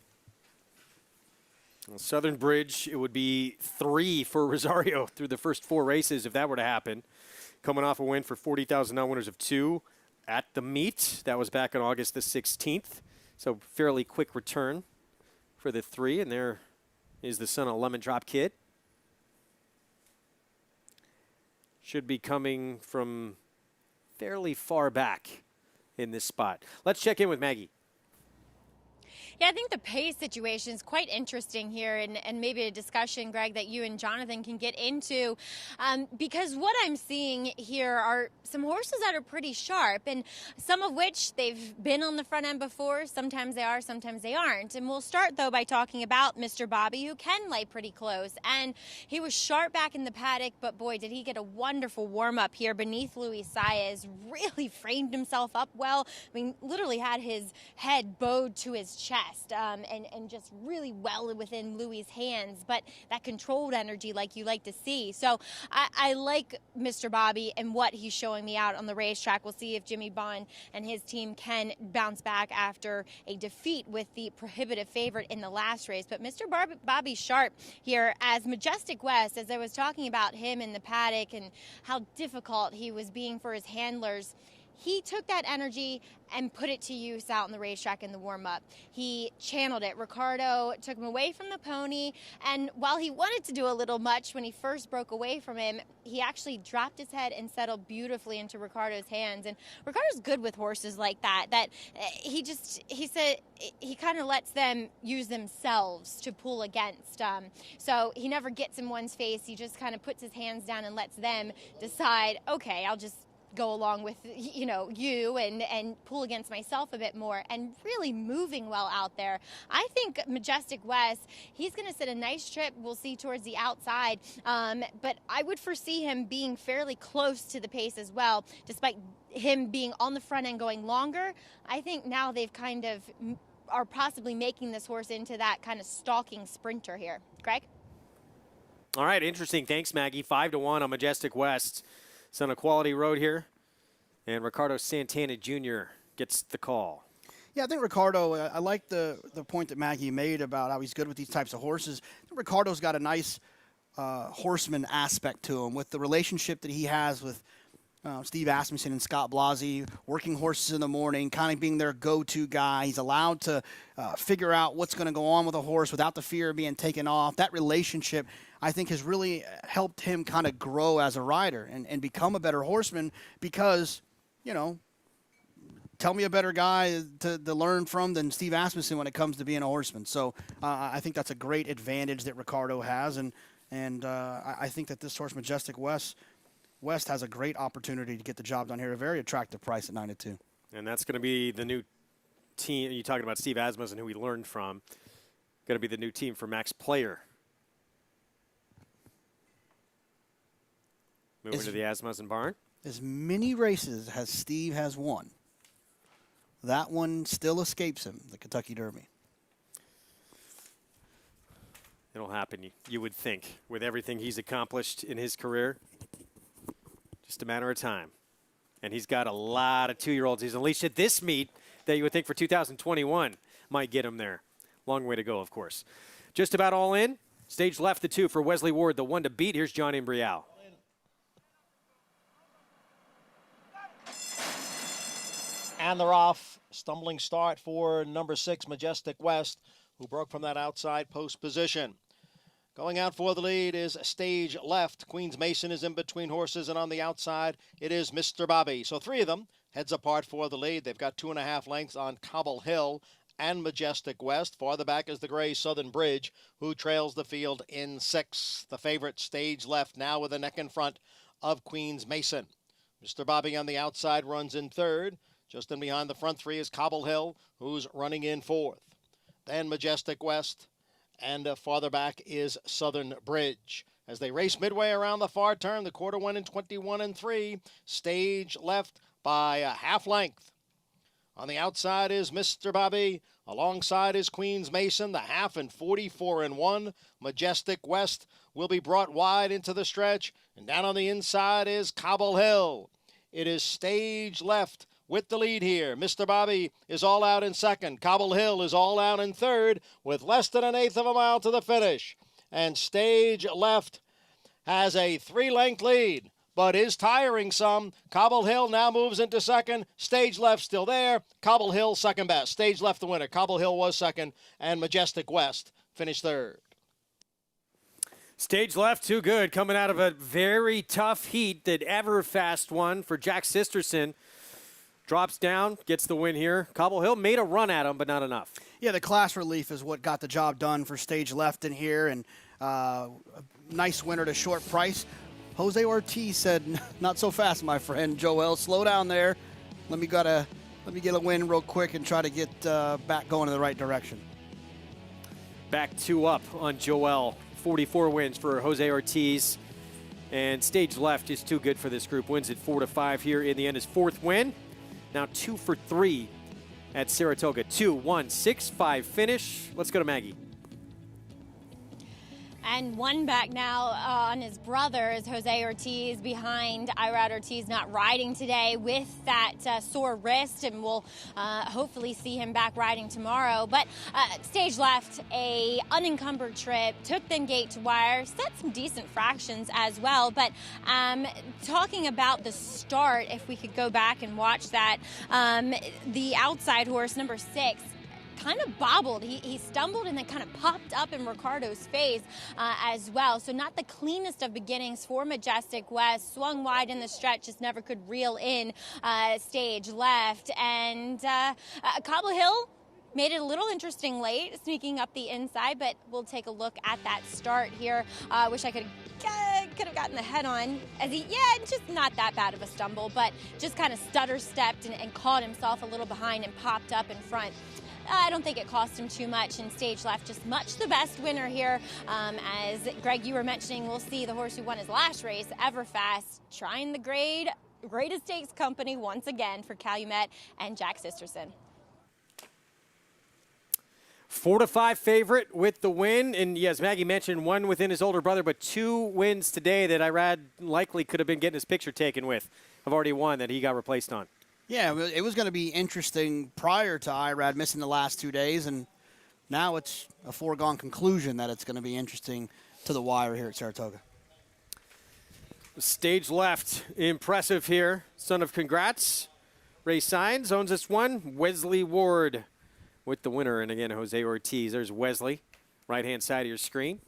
Well, Southern Bridge, it would be 3 for Rosario through the first 4 races if that were to happen. Coming off a win for $40,000 non-winners of 2 at the meet. That was back on August the 16th. So fairly quick return for the 3. And there is the son of Lemon Drop Kid. Should be coming from fairly far back in this spot. Let's check in with Maggie. Yeah, I think the pace situation is quite interesting here, and maybe a discussion, Greg, that you and Jonathan can get into, because what I'm seeing here are some horses that are pretty sharp, and some of which they've been on the front end before. Sometimes they are, sometimes they aren't. And we'll start, though, by talking about Mr. Bobby, who can lay pretty close. And he was sharp back in the paddock, but boy, did he get a wonderful warm-up here beneath Luis Saez. Really framed himself up well. I mean, literally had his head bowed to his chest. And just really well within Louis' hands, but that controlled energy like you like to see. So I like Mr. Bobby and what he's showing me out on the racetrack. We'll see if Jimmy Bond and his team can bounce back after a defeat with the prohibitive favorite in the last race. But Mr. Bobby Sharp here as Majestic West, as I was talking about him in the paddock and how difficult he was being for his handlers, he took that energy and put it to use out on the racetrack in the warm-up. He channeled it. Ricardo took him away from the pony, and while he wanted to do a little much when he first broke away from him, he actually dropped his head and settled beautifully into Ricardo's hands. And Ricardo's good with horses like that, he said he kind of lets them use themselves to pull against. So he never gets in one's face. He just kind of puts his hands down and lets them decide, okay, I'll just go along with, you and pull against myself a bit more, and really moving well out there. I think Majestic West, he's going to sit a nice trip. We'll see towards the outside, but I would foresee him being fairly close to the pace as well, despite him being on the front end going longer. I think now they've kind of are possibly making this horse into that kind of stalking sprinter here. Greg? All right, interesting. Thanks, Maggie. 5-1 on Majestic West. It's on a quality road here, and Ricardo Santana Jr. gets the call. Yeah, I think Ricardo, I like the point that Maggie made about how he's good with these types of horses. I think Ricardo's got a nice horseman aspect to him with the relationship that he has with Steve Asmussen and Scott Blasi, working horses in the morning, kind of being their go-to guy. He's allowed to figure out what's going to go on with a horse without the fear of being taken off. That relationship, I think, has really helped him kind of grow as a rider and become a better horseman because, tell me a better guy to learn from than Steve Asmussen when it comes to being a horseman. So I think that's a great advantage that Ricardo has, and I think that this horse, Majestic West has a great opportunity to get the job done here. A very attractive price at 9-2. And that's going to be the new team. You're talking about Steve Asmussen, who we learned from. Going to be the new team for Max Player. Moving to the Asmussen barn. As many races as Steve has won, that one still escapes him, the Kentucky Derby. It'll happen, you would think, with everything he's accomplished in his career. Just a matter of time. And he's got a lot of 2-year-olds he's unleashed at this meet that you would think for 2021 might get him there. Long way to go, of course. Just about all in. Stage left, the 2 for Wesley Ward, the 1 to beat. Here's John Imbrial. And they're off. Stumbling start for number 6, Majestic West, who broke from that outside post position. Going out for the lead is Stage Left. Queens Mason is in between horses, and on the outside, it is Mr. Bobby. So 3 of them heads apart for the lead. They've got 2.5 lengths on Cobble Hill and Majestic West. Farther back is the gray Southern Bridge, who trails the field in 6th. The favorite, Stage Left, now with a neck in front of Queens Mason. Mr. Bobby on the outside runs in 3rd. Just in behind the front 3 is Cobble Hill, who's running in 4th. Then Majestic West, and farther back is Southern Bridge. As they race midway around the far turn, the quarter went in 21-3. Stage Left by a half length. On the outside is Mr. Bobby. Alongside is Queens Mason, the half in 44-1. Majestic West will be brought wide into the stretch. And down on the inside is Cobble Hill. It is Stage Left with the lead here. Mr. Bobby is all out in 2nd. Cobble Hill is all out in 3rd with less than 1/8 of a mile to the finish. And Stage Left has a 3-length lead, but is tiring some. Cobble Hill now moves into 2nd. Stage Left still there. Cobble Hill second best. Stage Left the winner. Cobble Hill was 2nd, and Majestic West finished 3rd. Stage Left, too good, coming out of a very tough heat that Everfast won for Jack Sisterson. Drops down, gets the win here. Cobble Hill made a run at him, but not enough. Yeah, the class relief is what got the job done for Stage Left in here, and a nice winner at a short price. Jose Ortiz said, "Not so fast, my friend. Joel, slow down there. Let me get a win real quick and try to get back going in the right direction." Back 2 up on Joel. 44 wins for Jose Ortiz. And Stage Left is too good for this group. Wins at 4-5 here in the end. His 4th win. Now 2 for 3 at Saratoga. 2-1-6-5 finish. Let's go to Maggie. And one back now on his brother is Jose Ortiz behind Irad Ortiz, not riding today with that sore wrist, and we'll hopefully see him back riding tomorrow. But Stage Left, a unencumbered trip, took them gate to wire, set some decent fractions as well. But talking about the start, if we could go back and watch that, the outside horse, number 6, kind of bobbled. He stumbled and then kind of popped up in Ricardo's face as well. So not the cleanest of beginnings for Majestic West. Swung wide in the stretch, just never could reel in Stage Left. And Cobble Hill made it a little interesting late, sneaking up the inside, but we'll take a look at that start here. Wish I could have gotten the head on, as just not that bad of a stumble, but just kind of stutter stepped and caught himself a little behind and popped up in front. I don't think it cost him too much, and Stage Left just much the best winner here. As Greg, you were mentioning, we'll see the horse who won his last race, Everfast, trying the greatest stakes company once again for Calumet and Jack Sisterson. 4-5 favorite with the win. And yes, Maggie mentioned one within his older brother, but 2 wins today that Irad likely could have been getting his picture taken with. Have already won that he got replaced on. Yeah, it was going to be interesting prior to Irad missing the last 2 days, and now it's a foregone conclusion that it's going to be interesting to the wire here at Saratoga. Stage Left, impressive here. Son of Congrats. Ray Signs owns this one. Wesley Ward with the winner, and again, Jose Ortiz. There's Wesley, right-hand side of your screen.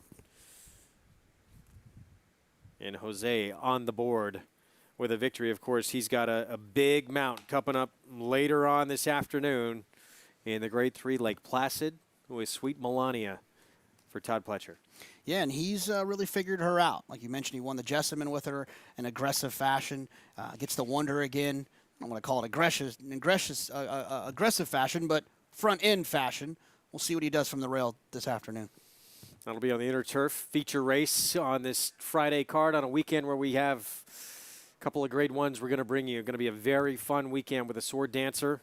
And Jose on the board with a victory. Of course, he's got a big mount coming up later on this afternoon in the Grade 3 Lake Placid with Sweet Melania for Todd Pletcher. Yeah, and he's really figured her out. Like you mentioned, he won the Jessamine with her in aggressive fashion, gets the Wonder again. I don't want to call it aggressive fashion, but front-end fashion. We'll see what he does from the rail this afternoon. That'll be on the Inner Turf feature race on this Friday card on a weekend where we have a couple of Grade 1s we're going to bring you. Going to be a very fun weekend with a sword dancer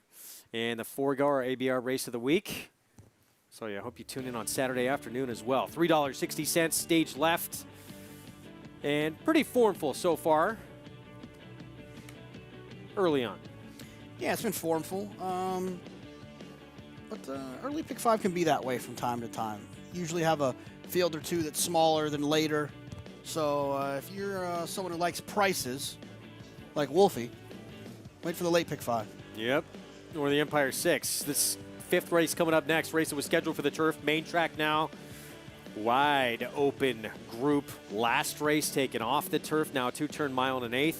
and the 4-go, our ABR race of the week. So, yeah, I hope you tune in on Saturday afternoon as well. $3.60, stage left. And pretty formful so far early on. Yeah, it's been formful. But early pick 5 can be that way from time to time. Usually have a field or two that's smaller than later. So if you're someone who likes prices, like Wolfie, wait for the late pick 5. Yep, or the Empire 6. This 5th race coming up next. Race that was scheduled for the turf. Main track now. Wide open group. Last race taken off the turf. Now a 2-turn mile and an 1/8.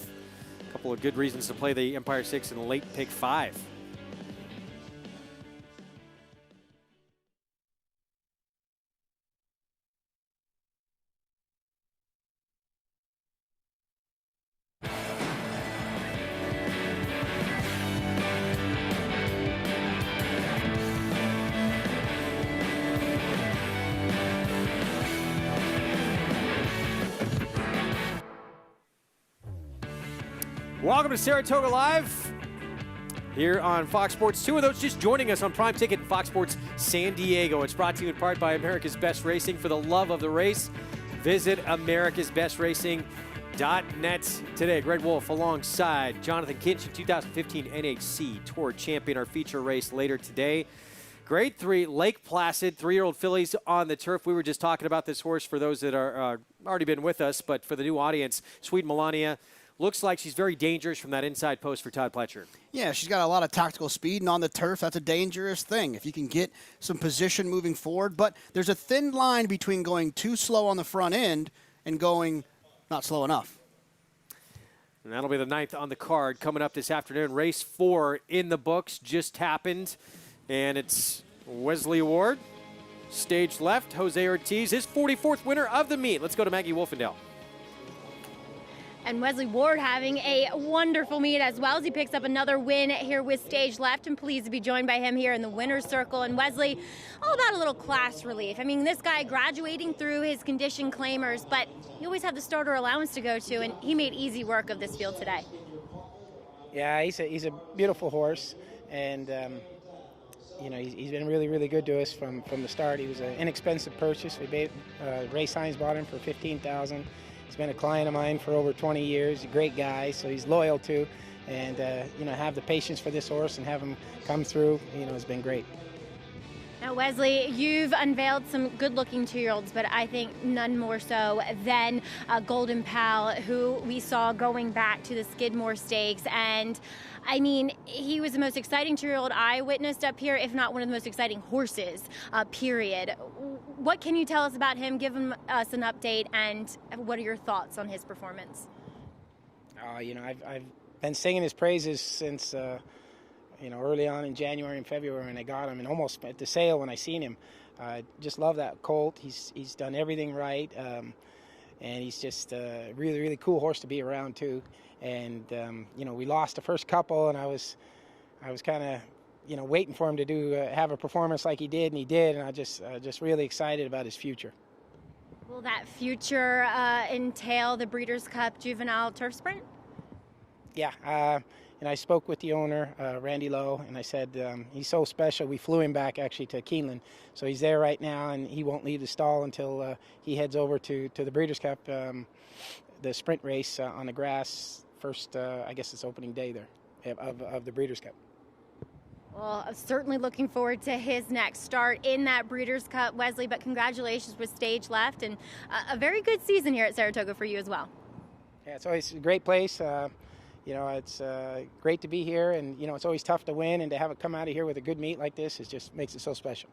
A couple of good reasons to play the Empire 6 in the late pick 5. Welcome to Saratoga Live here on Fox Sports 2. Of those just joining us on Prime Ticket and Fox Sports San Diego. It's brought to you in part by America's Best Racing. For the love of the race, visit americasbestracing.net today. Greg Wolf alongside Jonathan Kinch, 2015 NHC Tour champion. Our feature race later today. Grade 3, Lake Placid, 3-year-old fillies on the turf. We were just talking about this horse for those that are already been with us, but for the new audience, Sweet Melania. Looks like she's very dangerous from that inside post for Todd Pletcher. Yeah, she's got a lot of tactical speed, and on the turf, that's a dangerous thing if you can get some position moving forward. But there's a thin line between going too slow on the front end and going not slow enough. And that'll be the 9th on the card coming up this afternoon. Race 4 in the books just happened, and it's Wesley Ward, stage left. Jose Ortiz, his 44th winner of the meet. Let's go to Maggie Wolfendale. And Wesley Ward having a wonderful meet as well as he picks up another win here with stage left, and pleased to be joined by him here in the winner's circle. And Wesley, all about a little class relief. I mean, this guy graduating through his condition claimers, but you always have the starter allowance to go to, and he made easy work of this field today. Yeah, he's a beautiful horse, and you know, he's been really, really good to us from the start. He was an inexpensive purchase. Ray Sines bought him for $15,000. He's been a client of mine for over 20 years. He's a great guy, so he's loyal too. And, you know, have the patience for this horse and have him come through, you know, has been great. Now, Wesley, you've unveiled some good-looking 2-year-olds, but I think none more so than Golden Pal, who we saw going back to the Skidmore Stakes. And, I mean, he was the most exciting 2-year-old I witnessed up here, if not one of the most exciting horses, period. What can you tell us about him? Give us an update, and what are your thoughts on his performance? You know, I've been singing his praises since, you know, early on in January and February when I got him, and almost at the sale when I seen him. Just love that colt. He's done everything right, and he's just a really, really cool horse to be around too. And you know, we lost the first couple, and I was kind of, you know, waiting for him to have a performance like he did, and he did. And I just really excited about his future. Will that future entail the Breeders' Cup Juvenile Turf Sprint? Yeah, and I spoke with the owner, Randy Lowe, and I said he's so special. We flew him back actually to Keeneland, so he's there right now, and he won't leave the stall until he heads over to the Breeders' Cup, the sprint race on the grass. First, I guess it's opening day there of the Breeders' Cup. Well, certainly looking forward to his next start in that Breeders' Cup, Wesley, but congratulations with stage left, and a very good season here at Saratoga for you as well. Yeah, it's always a great place. You know, it's great to be here, and, you know, it's always tough to win, and to have it come out of here with a good meet like this, it just makes it so special.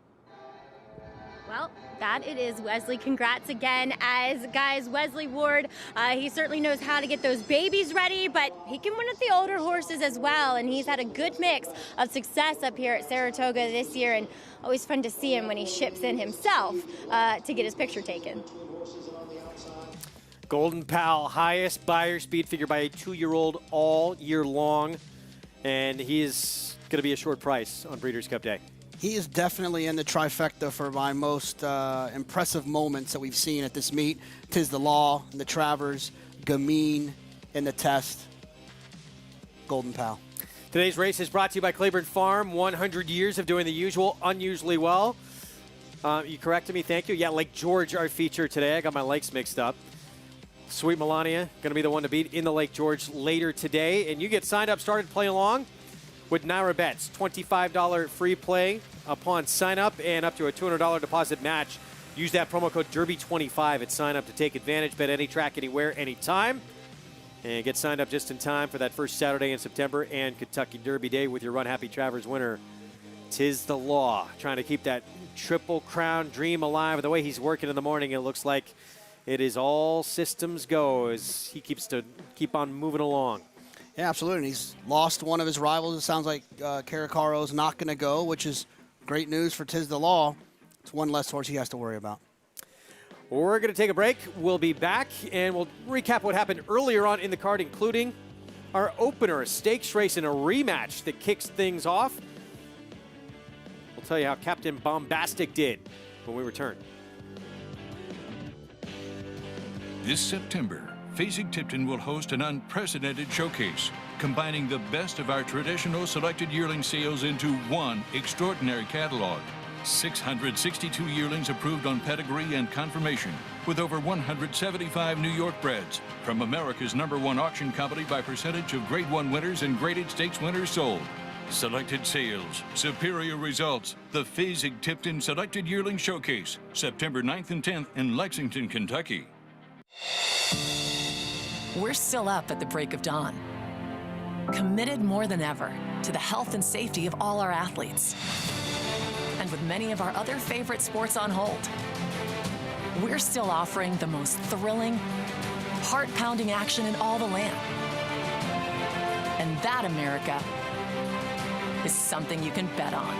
Well, that it is, Wesley. Congrats again. As guys, Wesley Ward, he certainly knows how to get those babies ready, but he can win at the older horses as well. And he's had a good mix of success up here at Saratoga this year. And always fun to see him when he ships in himself to get his picture taken. Golden Pal, highest buyer speed figure by a 2-year-old all year long. And he is going to be a short price on Breeders' Cup Day. He is definitely in the trifecta for my most impressive moments that we've seen at this meet. Tis the Law, the Travers, Gamine in the Test, Golden Pal. Today's race is brought to you by Claiborne Farm. 100 years of doing the usual, unusually well. You corrected me, thank you. Yeah, Lake George, our feature today. I got my lakes mixed up. Sweet Melania, going to be the one to beat in the Lake George later today. And you get signed up, started playing along with Naira Bets. $25 free play upon sign up and up to a $200 deposit match. Use that promo code Derby25 at sign up to take advantage. Bet any track, anywhere, anytime. And get signed up just in time for that first Saturday in September and Kentucky Derby Day with your Run Happy Travers winner. Tis the Law. Trying to keep that Triple Crown dream alive. The way he's working in the morning, it looks like it is all systems go as he keep on moving along. Yeah, absolutely. And he's lost one of his rivals. It sounds like Caracaro's not going to go, which is great news for Tis the Law. It's one less horse he has to worry about. We're going to take a break. We'll be back, and we'll recap what happened earlier on in the card, including our opener, a stakes race and a rematch that kicks things off. We'll tell you how Captain Bombastic did when we return. This September, Fasig-Tipton will host an unprecedented showcase, combining the best of our traditional selected yearling sales into one extraordinary catalog. 662 yearlings approved on pedigree and confirmation, with over 175 New York breds from America's #1 auction company by percentage of Grade 1 winners and graded stakes winners sold. Selected sales, superior results. The Fasig-Tipton Selected Yearling Showcase, September 9th and 10th in Lexington, Kentucky. We're still up at the break of dawn, committed more than ever to the health and safety of all our athletes. And with many of our other favorite sports on hold, we're still offering the most thrilling, heart-pounding action in all the land. And that, America, is something you can bet on.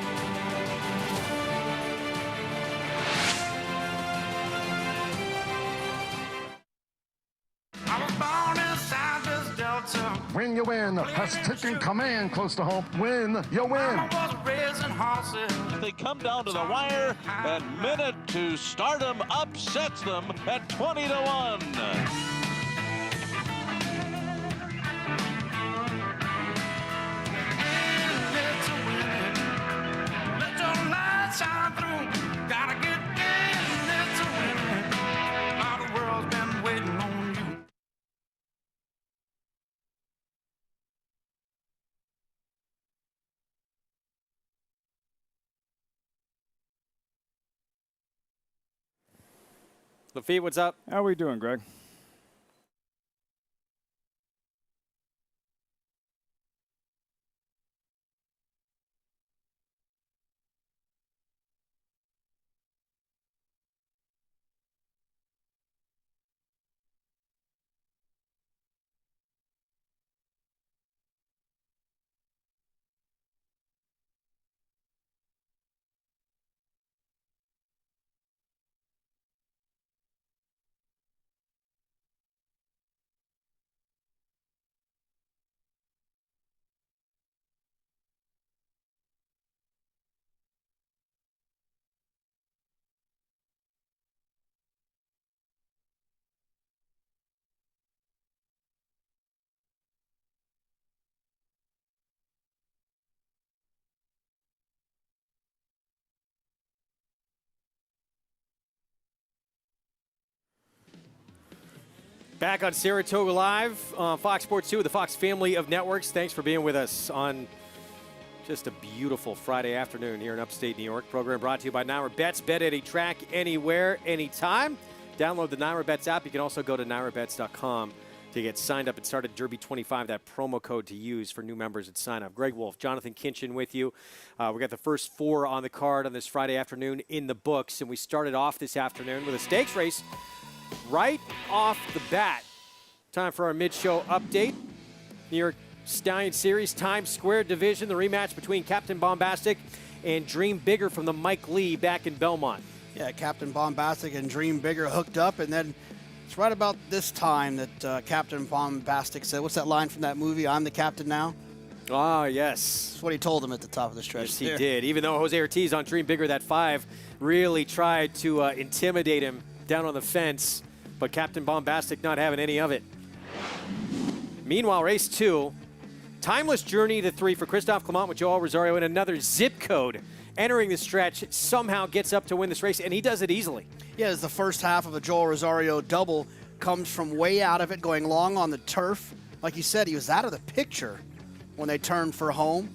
Win, you win. Has taken command close to home. Win, you win. They come down to the wire, and Minute to Stardom upsets them at 20-1. Lafitte, what's up? How are we doing, Greg? Back on Saratoga Live, Fox Sports 2, the Fox family of networks. Thanks for being with us on just a beautiful Friday afternoon here in upstate New York. Program brought to you by Naira Bets. Bet any track, anywhere, anytime. Download the Naira Bets app. You can also go to nairabets.com to get signed up and started Derby 25, that promo code to use for new members at sign up. Greg Wolf, Jonathan Kinchin with you. We got the first 4 on the card on this Friday afternoon in the books, and we started off this afternoon with a stakes race right off the bat. Time for our mid-show update. New York Stallion Series, Times Square Division, the rematch between Captain Bombastic and Dream Bigger from the Mike Lee back in Belmont. Yeah, Captain Bombastic and Dream Bigger hooked up, and then it's right about this time that Captain Bombastic said, what's that line from that movie, I'm the captain now? Ah, yes. That's what he told him at the top of the stretch. Yes, he did. Even though Jose Ortiz on Dream Bigger, that 5, really tried to intimidate him down on the fence, but Captain Bombastic not having any of it. Meanwhile, race 2, Timeless Journey to 3 for Christophe Clement with Joel Rosario and another zip code entering the stretch, somehow gets up to win this race, and he does it easily. Yeah, as the first half of a Joel Rosario double comes from way out of it, going long on the turf. Like you said, he was out of the picture when they turned for home.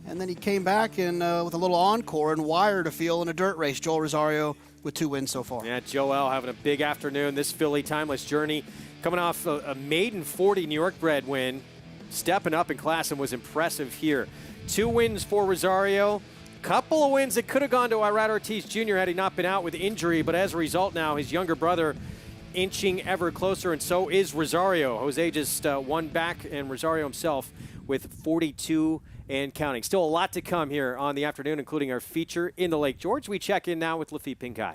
And then he came back and with a little encore and wired a field in a dirt race. Joel Rosario with 2 wins so far. Yeah, Joel having a big afternoon. This filly, Timeless Journey, coming off a maiden 40 New York bred win, stepping up in class and was impressive here. 2 wins for Rosario. Couple of wins that could have gone to Irad Ortiz Jr. had he not been out with injury, but as a result now, his younger brother inching ever closer, and so is Rosario. Jose just won back, and Rosario himself with 42 and counting. Still a lot to come here on the afternoon, including our feature in the Lake George. We check in now with Lafitte Pinkai.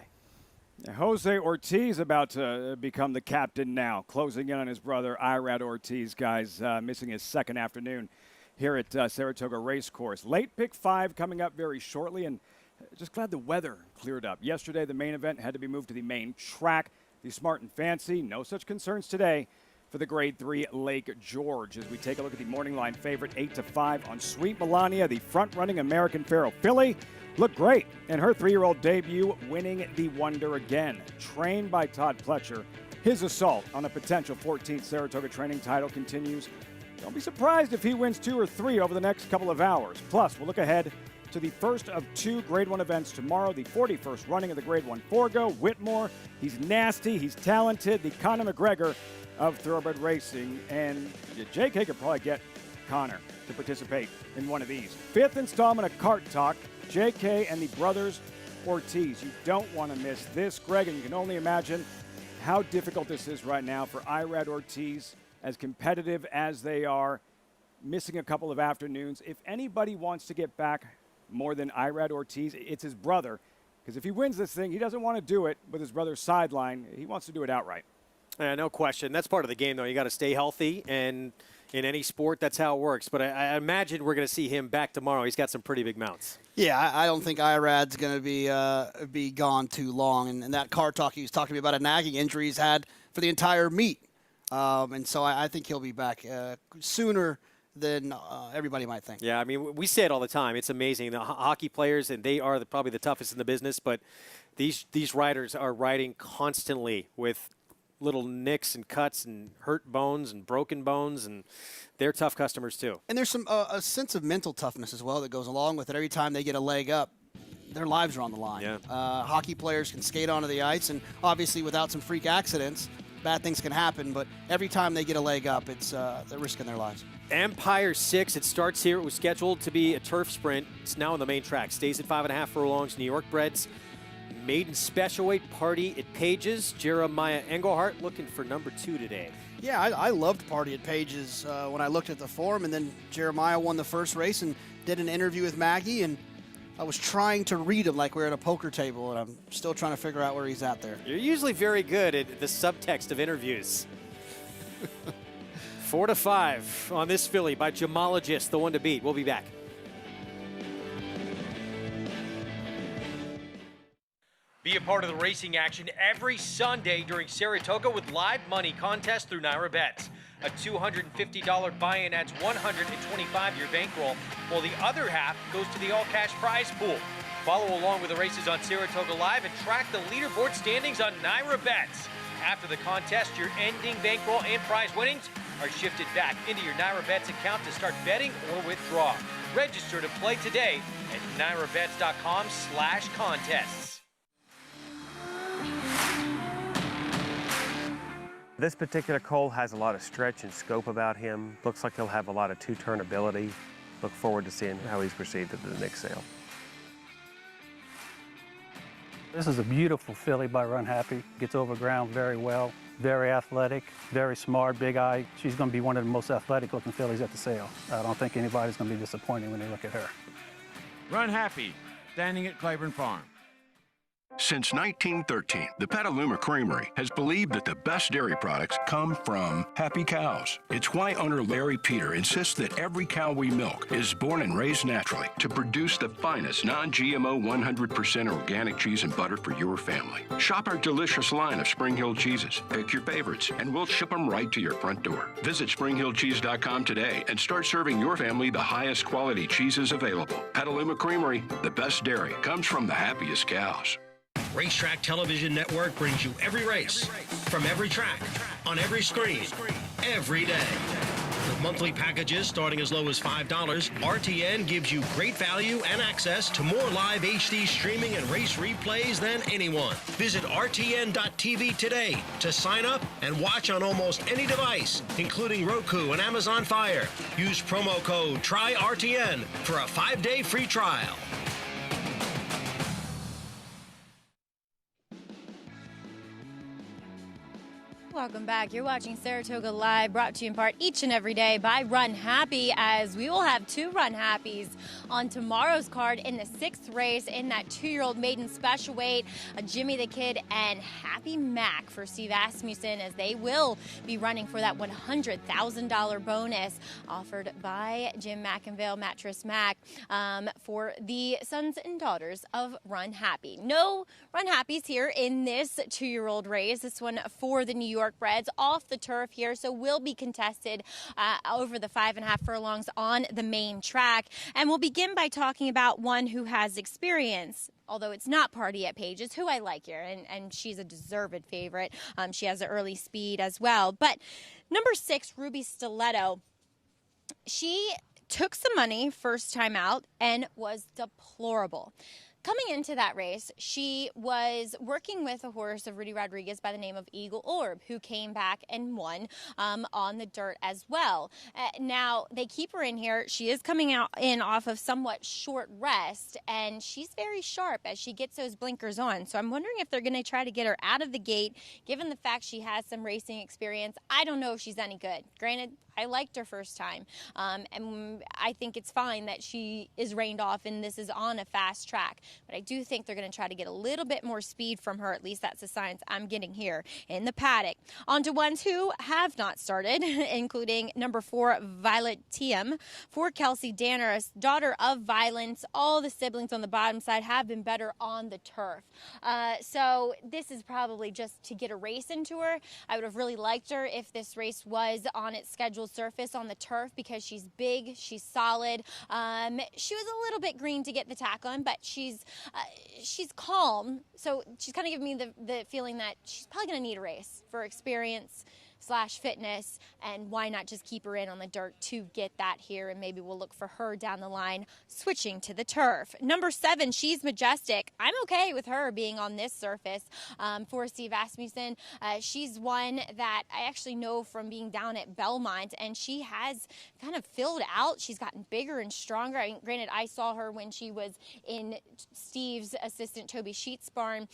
Jose Ortiz about to become the captain now, closing in on his brother Irad Ortiz, guys, missing his second afternoon here at Saratoga Race Course. Late pick 5 coming up very shortly, and just glad the weather cleared up. Yesterday, the main event had to be moved to the main track. The Smart and Fancy, no such concerns today for the Grade 3 Lake George. As we take a look at the morning line favorite, 8-5 on Sweet Melania, the front-running American Pharoah filly. Looked great in her 3-year-old debut, winning the Wonder again. Trained by Todd Pletcher, his assault on a potential 14th Saratoga training title continues. Don't be surprised if he wins 2 or 3 over the next couple of hours. Plus, we'll look ahead to the first of 2 Grade 1 events tomorrow, the 41st running of the Grade 1 Forgo. Whitmore, he's nasty, he's talented, the Conor McGregor of thoroughbred racing. And JK could probably get Conor to participate in one of these. 5th installment of Cart Talk, JK and the brothers Ortiz. You don't want to miss this, Greg, and you can only imagine how difficult this is right now for Irad Ortiz, as competitive as they are, missing a couple of afternoons. If anybody wants to get back more than Irad Ortiz, it's his brother. Because if he wins this thing, he doesn't want to do it with his brother's sideline. He wants to do it outright. No question. That's part of the game, though. You got to stay healthy, and in any sport, that's how it works. But I imagine we're going to see him back tomorrow. He's got some pretty big mounts. Yeah, I don't think Irad's going to be gone too long. And that car talk he was talking to me about, a nagging injury he's had for the entire meet. And so I think he'll be back sooner than everybody might think. Yeah, I mean, we say it all the time. It's amazing. The hockey players, and they are probably the toughest in the business, but these riders are riding constantly with little nicks and cuts and hurt bones and broken bones, and they're tough customers too. And there's some a sense of mental toughness as well that goes along with it. Every time they get a leg up, their lives are on the line. Yeah. Hockey players can skate onto the ice, and obviously without some freak accidents, bad things can happen, but every time they get a leg up, it's they're risking their lives. Empire 6, it starts here. It was scheduled to be a turf sprint. It's now on the main track. Stays at 5.5 furlongs. New York breds. Maiden special weight Party at Pages. Jeremiah Engelhart looking for number 2 today. Yeah, I loved Party at Pages when I looked at the form, and then Jeremiah won the first race and did an interview with Maggie, and I was trying to read him like we were at a poker table, and I'm still trying to figure out where he's at there. You're usually very good at the subtext of interviews. 4-5 on this filly by Gemologist, the one to beat. We'll be back. Be a part of the racing action every Sunday during Saratoga with live money contests through Naira Bets. A $250 buy-in adds $125 your bankroll, while the other half goes to the all-cash prize pool. Follow along with the races on Saratoga Live and track the leaderboard standings on Naira Bets. After the contest, your ending bankroll and prize winnings are shifted back into your Naira Bets account to start betting or withdraw. Register to play today at NairaBets.com/contests. This particular colt has a lot of stretch and scope about him. Looks like he'll have a lot of two-turn ability. Look forward to seeing how he's perceived at the next sale. This is a beautiful filly by Run Happy. Gets over ground very well, very athletic, very smart, big eye. She's going to be one of the most athletic looking fillies at the sale. I don't think anybody's going to be disappointed when they look at her. Run Happy, standing at Claiborne Farm. Since 1913, the Petaluma Creamery has believed that the best dairy products come from happy cows. It's why owner Larry Peter insists that every cow we milk is born and raised naturally to produce the finest non-GMO 100% organic cheese and butter for your family. Shop our delicious line of Spring Hill cheeses. Pick your favorites, and we'll ship them right to your front door. Visit SpringHillCheese.com today and start serving your family the highest quality cheeses available. Petaluma Creamery, the best dairy comes from the happiest cows. Racetrack Television Network brings you every race, from every track, on every screen, every day. With monthly packages starting as low as $5, RTN gives you great value and access to more live HD streaming and race replays than anyone. Visit RTN.tv today to sign up and watch on almost any device, including Roku and Amazon Fire. Use promo code TRYRTN for a 5-day free trial. Welcome back. You're watching Saratoga Live, brought to you in part each and every day by Run Happy, as we will have 2 Run Happies on tomorrow's card in the 6th race in that 2-year-old maiden special weight, Jimmy the Kid and Happy Mac for Steve Asmussen, as they will be running for that $100,000 bonus offered by Jim McInvale, Mattress Mac, for the sons and daughters of Run Happy. No Run Happies here in this 2-year-old race. This one for the New York breds off the turf here, so will be contested over the 5.5 furlongs on the main track. And we'll begin by talking about one who has experience, although it's not Party at Pages, who I like here, and she's a deserved favorite. She has an early speed as well. But number 6, Ruby Stiletto, she took some money first time out and was deplorable. Coming into that race, she was working with a horse of Rudy Rodriguez by the name of Eagle Orb, who came back and won on the dirt as well. Now, they keep her in here. She is coming in off of somewhat short rest, and she's very sharp as she gets those blinkers on. So I'm wondering if they're going to try to get her out of the gate, given the fact she has some racing experience. I don't know if she's any good. Granted, I liked her first time, and I think it's fine that she is reined off and this is on a fast track. But I do think they're going to try to get a little bit more speed from her. At least that's the signs I'm getting here in the paddock. On to ones who have not started, including number 4, Violet Tiem, for Kelsey Danner, daughter of Violence. All the siblings on the bottom side have been better on the turf. So this is probably just to get a race into her. I would have really liked her if this race was on its scheduled surface on the turf, because she's big, she's solid. She was a little bit green to get the tack on, but she's calm, so she's kind of giving me the feeling that she's probably going to need a race for experience / fitness, and why not just keep her in on the dirt to get that here, and maybe we'll look for her down the line switching to the turf. Number 7, She's Majestic. I'm okay with her being on this surface for Steve Asmussen. She's one that I actually know from being down at Belmont, and she has kind of filled out. She's gotten bigger and stronger. I mean, granted, I saw her when she was in Steve's assistant Toby Sheets' barn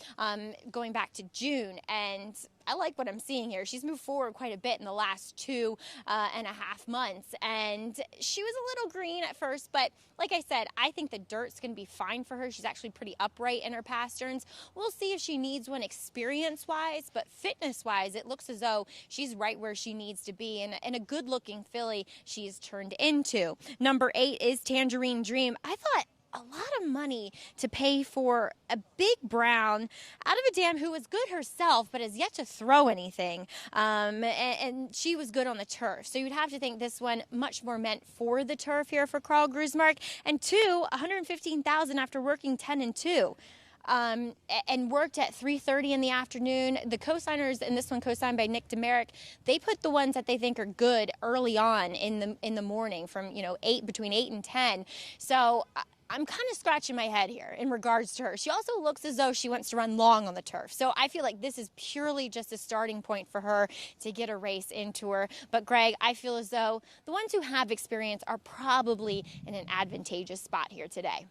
going back to June, and I like what I'm seeing here. She's moved forward quite a bit in the last 2.5 months, and she was a little green at first, but like I said, I think the dirt's going to be fine for her. She's actually pretty upright in her pasterns. We'll see if she needs one experience-wise, but fitness-wise, it looks as though she's right where she needs to be, and a good-looking filly she's turned into. Number 8 is Tangerine Dream. I thought a lot of money to pay for a big brown out of a dam who was good herself but has yet to throw anything, and she was good on the turf, so you'd have to think this one much more meant for the turf here for Carl Grusmark. And 2, $115,000 after working 10 and 2. And worked at 3:30 in the afternoon. The co-signers, and this one co-signed by Nick Demerick, they put the ones that they think are good early on in the morning, from between 8 and 10. So I'm kind of scratching my head here in regards to her. She also looks as though she wants to run long on the turf. So I feel like this is purely just a starting point for her to get a race into her. But Greg, I feel as though the ones who have experience are probably in an advantageous spot here today.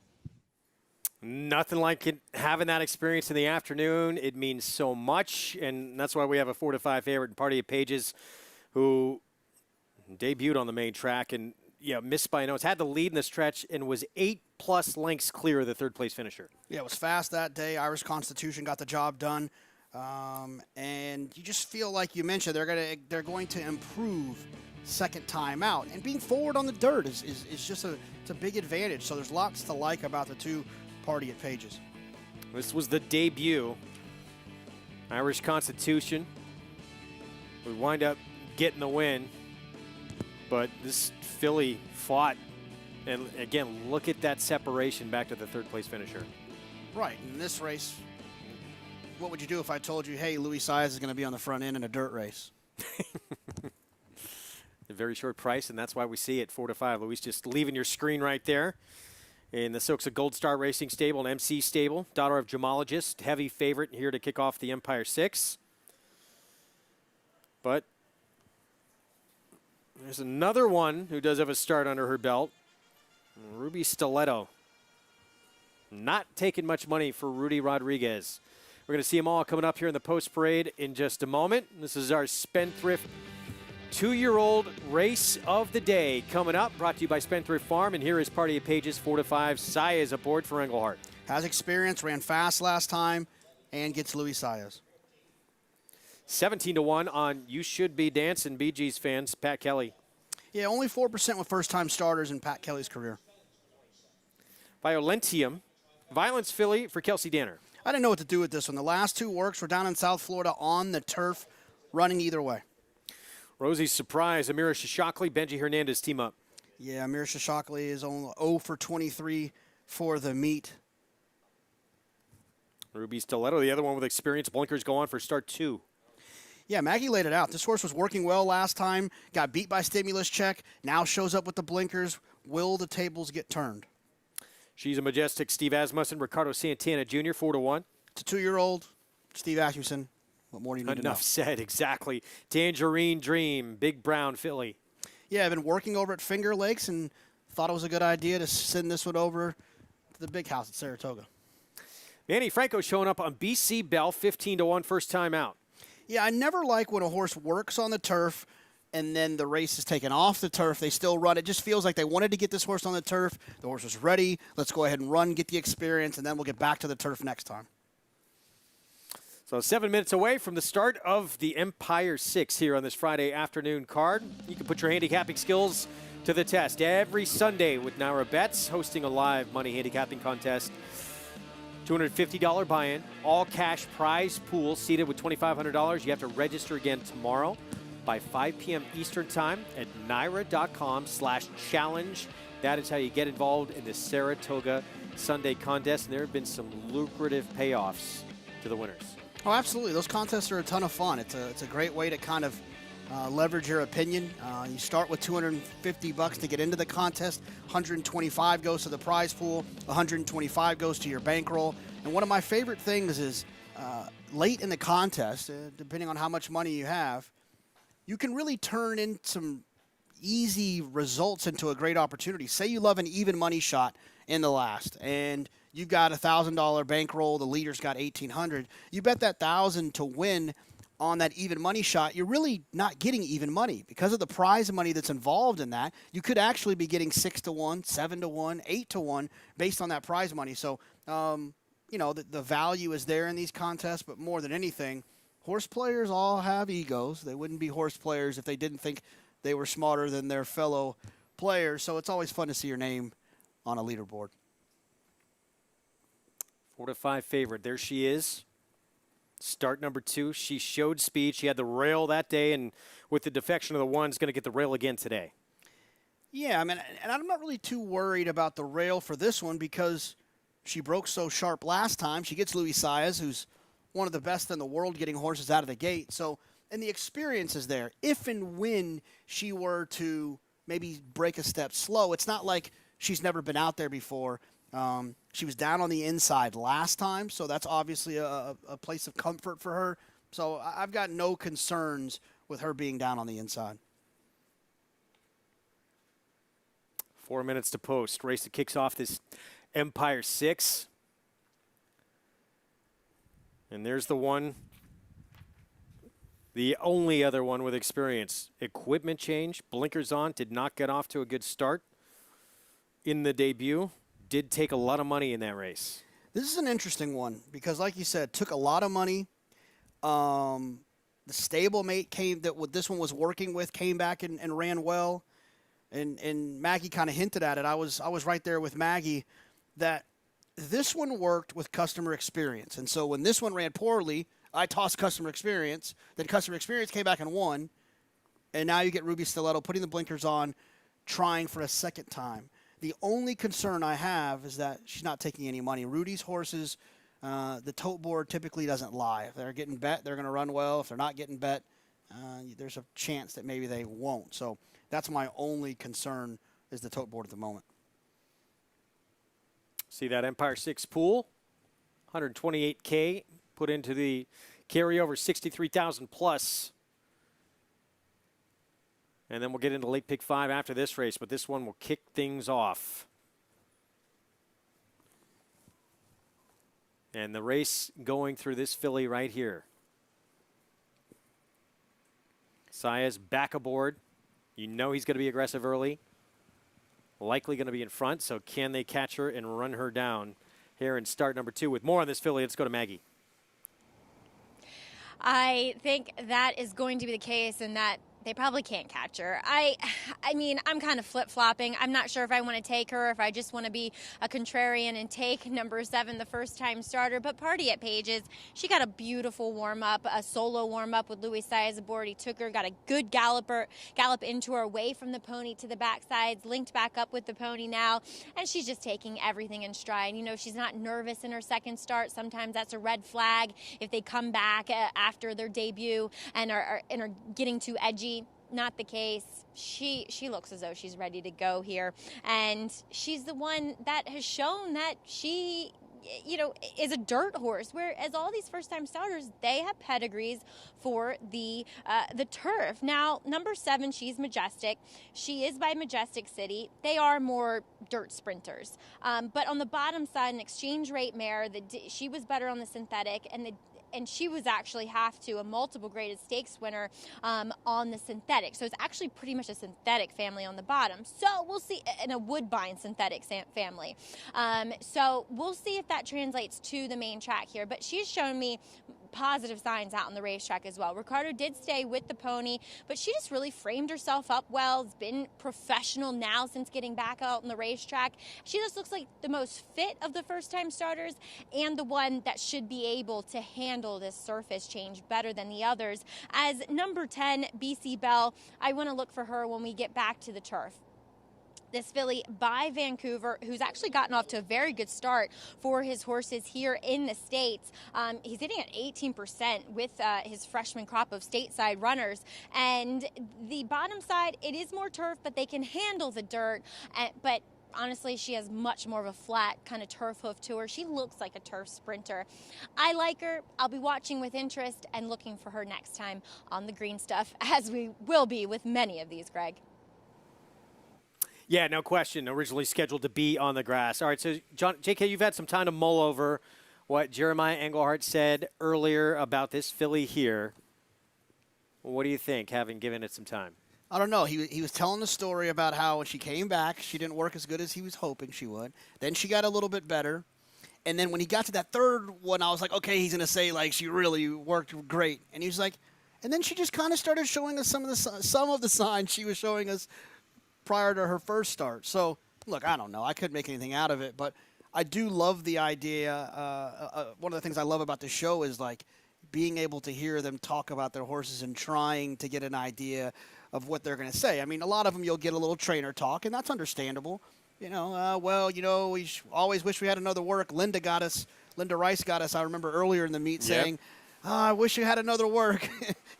Nothing like having that experience in the afternoon. It means so much, and that's why we have a 4-5 favorite in Party of Pages, who debuted on the main track and missed by a nose. Had the lead in the stretch and was 8+ lengths clear of the third-place finisher. Yeah, it was fast that day. Irish Constitution got the job done, and you just feel like you mentioned they're going to improve second time out, and being forward on the dirt is just it's a big advantage. So there's lots to like about the two Party at Pages. This was the debut. Irish Constitution would wind up getting the win, but this filly fought, and again, look at that separation back to the third place finisher. Right, in this race, what would you do if I told you, hey, Louis Saez is going to be on the front end in a dirt race? A very short price, and that's why we see it 4-5. Louis, just leaving your screen right there. In the Silks of Gold Star Racing Stable and MC Stable, daughter of gemologist, heavy favorite here to kick off the Empire 6. But there's another one who does have a start under her belt, Ruby Stiletto. Not taking much money for Rudy Rodriguez. We're going to see them all coming up here in the post parade in just a moment. This is our Spendthrift 2-year-old race of the day coming up, brought to you by Spendthrift Farm. And here is Party of Pages 4-5. Saez aboard for Englehart. Has experience, ran fast last time, and gets Louis Saez. 17-1 on You Should Be Dancing, Bee Gees fans, Pat Kelly. Yeah, only 4% with first-time starters in Pat Kelly's career. Violentium, Violence filly for Kelsey Danner. I didn't know what to do with this one. The last two works were down in South Florida on the turf, running either way. Rosie's Surprise, Amira Shishakli, Benji Hernandez team up. Yeah, Amira Shishakli is only 0 for 23 for the meet. Ruby Stiletto, the other one with experience. Blinkers go on for start 2. Yeah, Maggie laid it out. This horse was working well last time, got beat by Stimulus Check, now shows up with the blinkers. Will the tables get turned? She's a Majestic, Steve Asmussen, Ricardo Santana Jr., 4-1. It's a 2-year-old, Steve Asmussen. What more do you need to know? Enough said, exactly. Tangerine Dream, Big Brown filly. Yeah, I've been working over at Finger Lakes and thought it was a good idea to send this one over to the big house at Saratoga. Manny Franco showing up on BC Bell, 15-1, first time out. Yeah, I never like when a horse works on the turf and then the race is taken off the turf. They still run. It just feels like they wanted to get this horse on the turf. The horse was ready. Let's go ahead and run, get the experience, and then we'll get back to the turf next time. So 7 minutes away from the start of the Empire 6 here on this Friday afternoon card. You can put your handicapping skills to the test every Sunday with Naira Bets, hosting a live money handicapping contest. $250 buy-in, all cash prize pool seated with $2,500. You have to register again tomorrow by 5 p.m. Eastern time at naira.com/challenge. That is how you get involved in the Saratoga Sunday contest. And there have been some lucrative payoffs to the winners. Oh, absolutely. Those contests are a ton of fun. It's a great way to kind of leverage your opinion. You start with $250 to get into the contest. $125 goes to the prize pool. $125 goes to your bankroll. And one of my favorite things is late in the contest, depending on how much money you have, you can really turn in some easy results into a great opportunity. Say you love an even money shot in the last, and you've got a $1,000 bankroll. The leader's got $1,800. You bet that $1,000 to win on that even money shot. You're really not getting even money because of the prize money that's involved in that. You could actually be getting 6-1, 7-1, 8-1 based on that prize money. So, the value is there in these contests, but more than anything, horse players all have egos. They wouldn't be horse players if they didn't think they were smarter than their fellow players. So it's always fun to see your name on a leaderboard. 4-5 favorite. There she is. Start number 2. She showed speed. She had the rail that day, and with the defection of the 1, is going to get the rail again today. Yeah, I mean, and I'm not really too worried about the rail for this one because she broke so sharp last time. She gets Louis Saez, who's one of the best in the world getting horses out of the gate. So, and the experience is there. If and when she were to maybe break a step slow, it's not like she's never been out there before She was down on the inside last time, so that's obviously a place of comfort for her. So I've got no concerns with her being down on the inside. 4 minutes to post. Race that kicks off this Empire 6. And there's the one, the only other one with experience. Equipment change, blinkers on, did not get off to a good start in the debut. Did take a lot of money in that race. This is an interesting one because, like you said, took a lot of money. The stablemate this one was working with came back and ran well. And Maggie kind of hinted at it. I was right there with Maggie that this one worked with customer experience. And so when this one ran poorly, I tossed customer experience. Then customer experience came back and won. And now you get Ruby Stiletto putting the blinkers on, trying for a second time. The only concern I have is that she's not taking any money. Rudy's horses, the tote board typically doesn't lie. If they're getting bet, they're going to run well. If they're not getting bet, there's a chance that maybe they won't. So that's my only concern is the tote board at the moment. See that Empire 6 pool, 128K put into the carryover, 63,000 plus. And then we'll get into late pick 5 after this race, but this one will kick things off. And the race going through this filly right here. Saya's back aboard. You know he's going to be aggressive early. Likely going to be in front, so can they catch her and run her down here in start number 2? With more on this filly, let's go to Maggie. I think that is going to be the case, and that they probably can't catch her. I mean, I'm kind of flip-flopping. I'm not sure if I want to take her, if I just want to be a contrarian and take number 7, the first-time starter. But Party at Pages, she got a beautiful warm-up, a solo warm-up with Louis Saez aboard. He took her, got a good gallop into her, away from the pony to the backsides, linked back up with the pony now, and she's just taking everything in stride. You know, she's not nervous in her second start. Sometimes that's a red flag if they come back after their debut and are getting too edgy. Not the case. She looks as though she's ready to go here, and she's the one that has shown that she, you know, is a dirt horse, whereas all these first-time starters, they have pedigrees for the turf. Now, number 7, she's Majestic. She is by Majestic City. They are more dirt sprinters, but on the bottom side, an exchange rate mare, she was better on the synthetic, and she was actually a multiple graded stakes winner on the synthetic. So it's actually pretty much a synthetic family on the bottom. So we'll see, in a Woodbine synthetic family. So we'll see if that translates to the main track here. But she's shown me positive signs out on the racetrack as well. Ricardo did stay with the pony, but she just really framed herself up well. Has been professional now since getting back out on the racetrack. She just looks like the most fit of the first-time starters and the one that should be able to handle this surface change better than the others. As number 10, BC Bell, I want to look for her when we get back to the turf. This filly by Vancouver, who's actually gotten off to a very good start for his horses here in the States. He's hitting at 18% with his freshman crop of stateside runners. And the bottom side, it is more turf, but they can handle the dirt. But honestly, she has much more of a flat kind of turf hoof to her. She looks like a turf sprinter. I like her. I'll be watching with interest and looking for her next time on the green stuff, as we will be with many of these, Greg. Yeah, no question. Originally scheduled to be on the grass. All right, so JK, you've had some time to mull over what Jeremiah Engelhardt said earlier about this filly here. What do you think, having given it some time? I don't know. He was telling the story about how when she came back, she didn't work as good as he was hoping she would. Then she got a little bit better. And then when he got to that third one, I was like, okay, he's going to say, like, she really worked great. And he was like, and then she just kind of started showing us some of the signs she was showing us prior to her first start. So, look, I don't know. I couldn't make anything out of it, but I do love the idea. One of the things I love about the show is, like, being able to hear them talk about their horses and trying to get an idea of what they're going to say. I mean, a lot of them you'll get a little trainer talk, and that's understandable. You know, well, you know, we always wish we had another work. Linda Rice got us, I remember earlier in the meet, saying, I wish you had another work.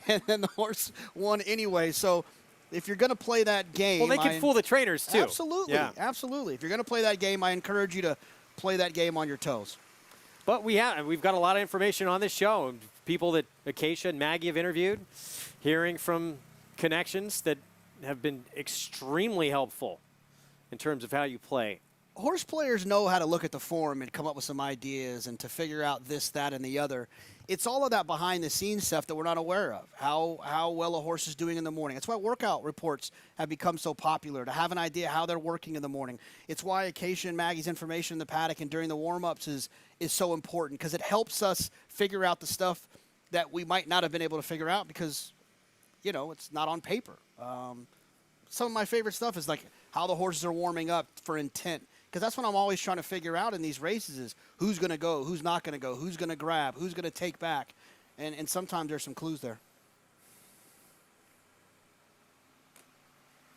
And then the horse won anyway. So, if you're going to play that game... Well, they can fool the trainers, too. Absolutely, absolutely. If you're going to play that game, I encourage you to play that game on your toes. But we've got a lot of information on this show. People that Acacia and Maggie have interviewed, hearing from connections that have been extremely helpful in terms of how you play. Horse players know how to look at the form and come up with some ideas and to figure out this, that, and the other. It's all of that behind-the-scenes stuff that we're not aware of, how well a horse is doing in the morning. That's why workout reports have become so popular, to have an idea how they're working in the morning. It's why Acacia and Maggie's information in the paddock and during the warm-ups is so important, because it helps us figure out the stuff that we might not have been able to figure out because, you know, it's not on paper. Some of my favorite stuff is like how the horses are warming up for intent. Because that's what I'm always trying to figure out in these races is who's going to go, who's not going to go, who's going to grab, who's going to take back. And sometimes there's some clues there.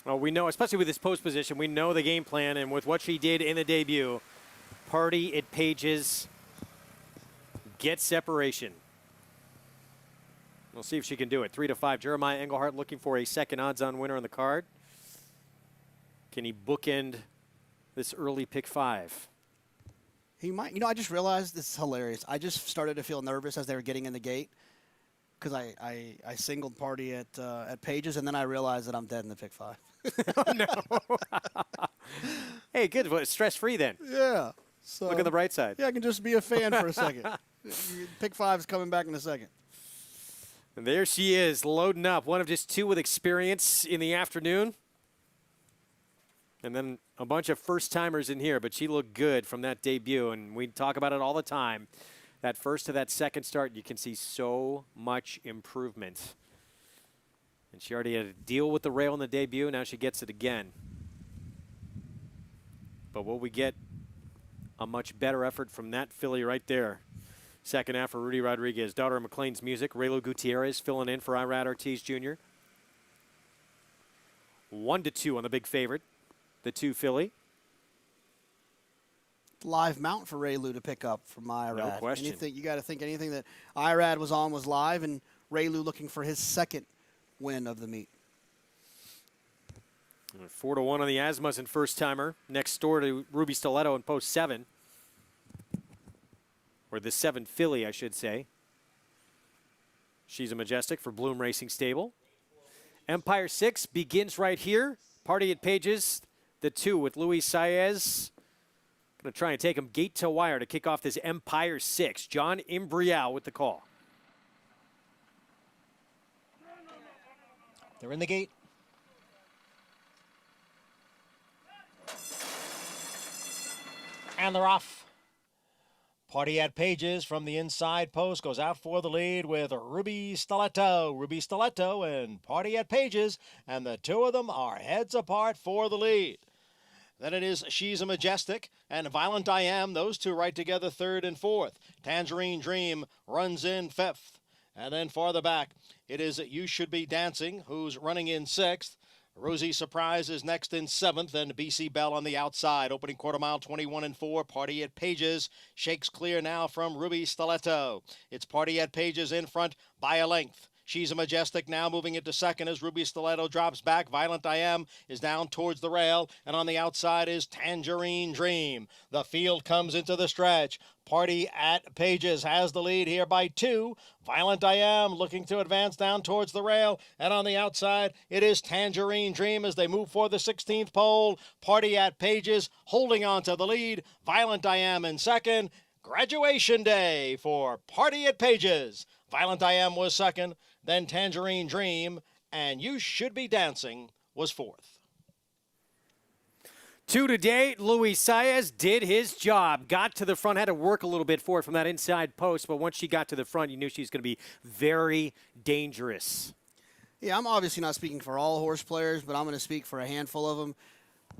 Well, we know, especially with this post position, we know the game plan. And with what she did in the debut, Party at Pages gets separation. We'll see if she can do it. 3-5. Jeremiah Engelhardt looking for a second odds-on winner on the card. Can he bookend this early pick 5? He might. You know, I just realized this is hilarious. I just started to feel nervous as they were getting in the gate because I singled Party at Pages, and then I realized that I'm dead in the pick 5. Oh, no. Hey, good. Well, stress-free then. Yeah. So, look at the bright side. Yeah, I can just be a fan for a second. Pick 5 is coming back in a second. And there she is, loading up. One of just 2 with experience in the afternoon. And then a bunch of first-timers in here, but she looked good from that debut, and we talk about it all the time. That first to that second start, you can see so much improvement. And she already had to deal with the rail in the debut. Now she gets it again. But will we get a much better effort from that filly right there? Second half for Rudy Rodriguez. Daughter of McLean's Music. Raylo Gutierrez filling in for Irad Ortiz Jr. 1-2 on the big favorite. The 2 filly. Live mount for Raylu to pick up from Irad. No question. You got to think anything that Irad was on was live, and Raylu looking for his second win of the meet. 4-1 on the Asmussen first timer. Next door to Ruby Stiletto in post 7. Or the 7 filly, I should say. She's a Majestic for Bloom Racing Stable. Empire 6 begins right here. Party at Pages. The 2 with Luis Saez. Going to try and take him gate to wire to kick off this Empire 6. John Imbrial with the call. They're in the gate. And they're off. Party at Pages from the inside post goes out for the lead with Ruby Stiletto. Ruby Stiletto and Party at Pages, and the 2 of them are heads apart for the lead. Then it is She's a Majestic and Violent I Am. Those 2 right together, 3rd and 4th. Tangerine Dream runs in 5th. And then farther back, it is You Should Be Dancing, who's running in 6th. Rosie Surprise is next in 7th, and BC Bell on the outside. Opening quarter mile, 21 and 4. Party at Pages shakes clear now from Ruby Stiletto. It's Party at Pages in front by a length. She's a Majestic now moving into 2nd as Ruby Stiletto drops back. Violent I Am is down towards the rail, and on the outside is Tangerine Dream. The field comes into the stretch. Party at Pages has the lead here by 2. Violent I Am looking to advance down towards the rail, and on the outside it is Tangerine Dream as they move for the 16th pole. Party at Pages holding on to the lead. Violent I Am in 2nd. Graduation day for Party at Pages. Violent I Am was 2nd, then Tangerine Dream, and You Should Be Dancing was 4th. 2 to date. Luis Saez did his job. Got to the front, had to work a little bit for it from that inside post, but once she got to the front, you knew she was going to be very dangerous. Yeah, I'm obviously not speaking for all horse players, but I'm going to speak for a handful of them.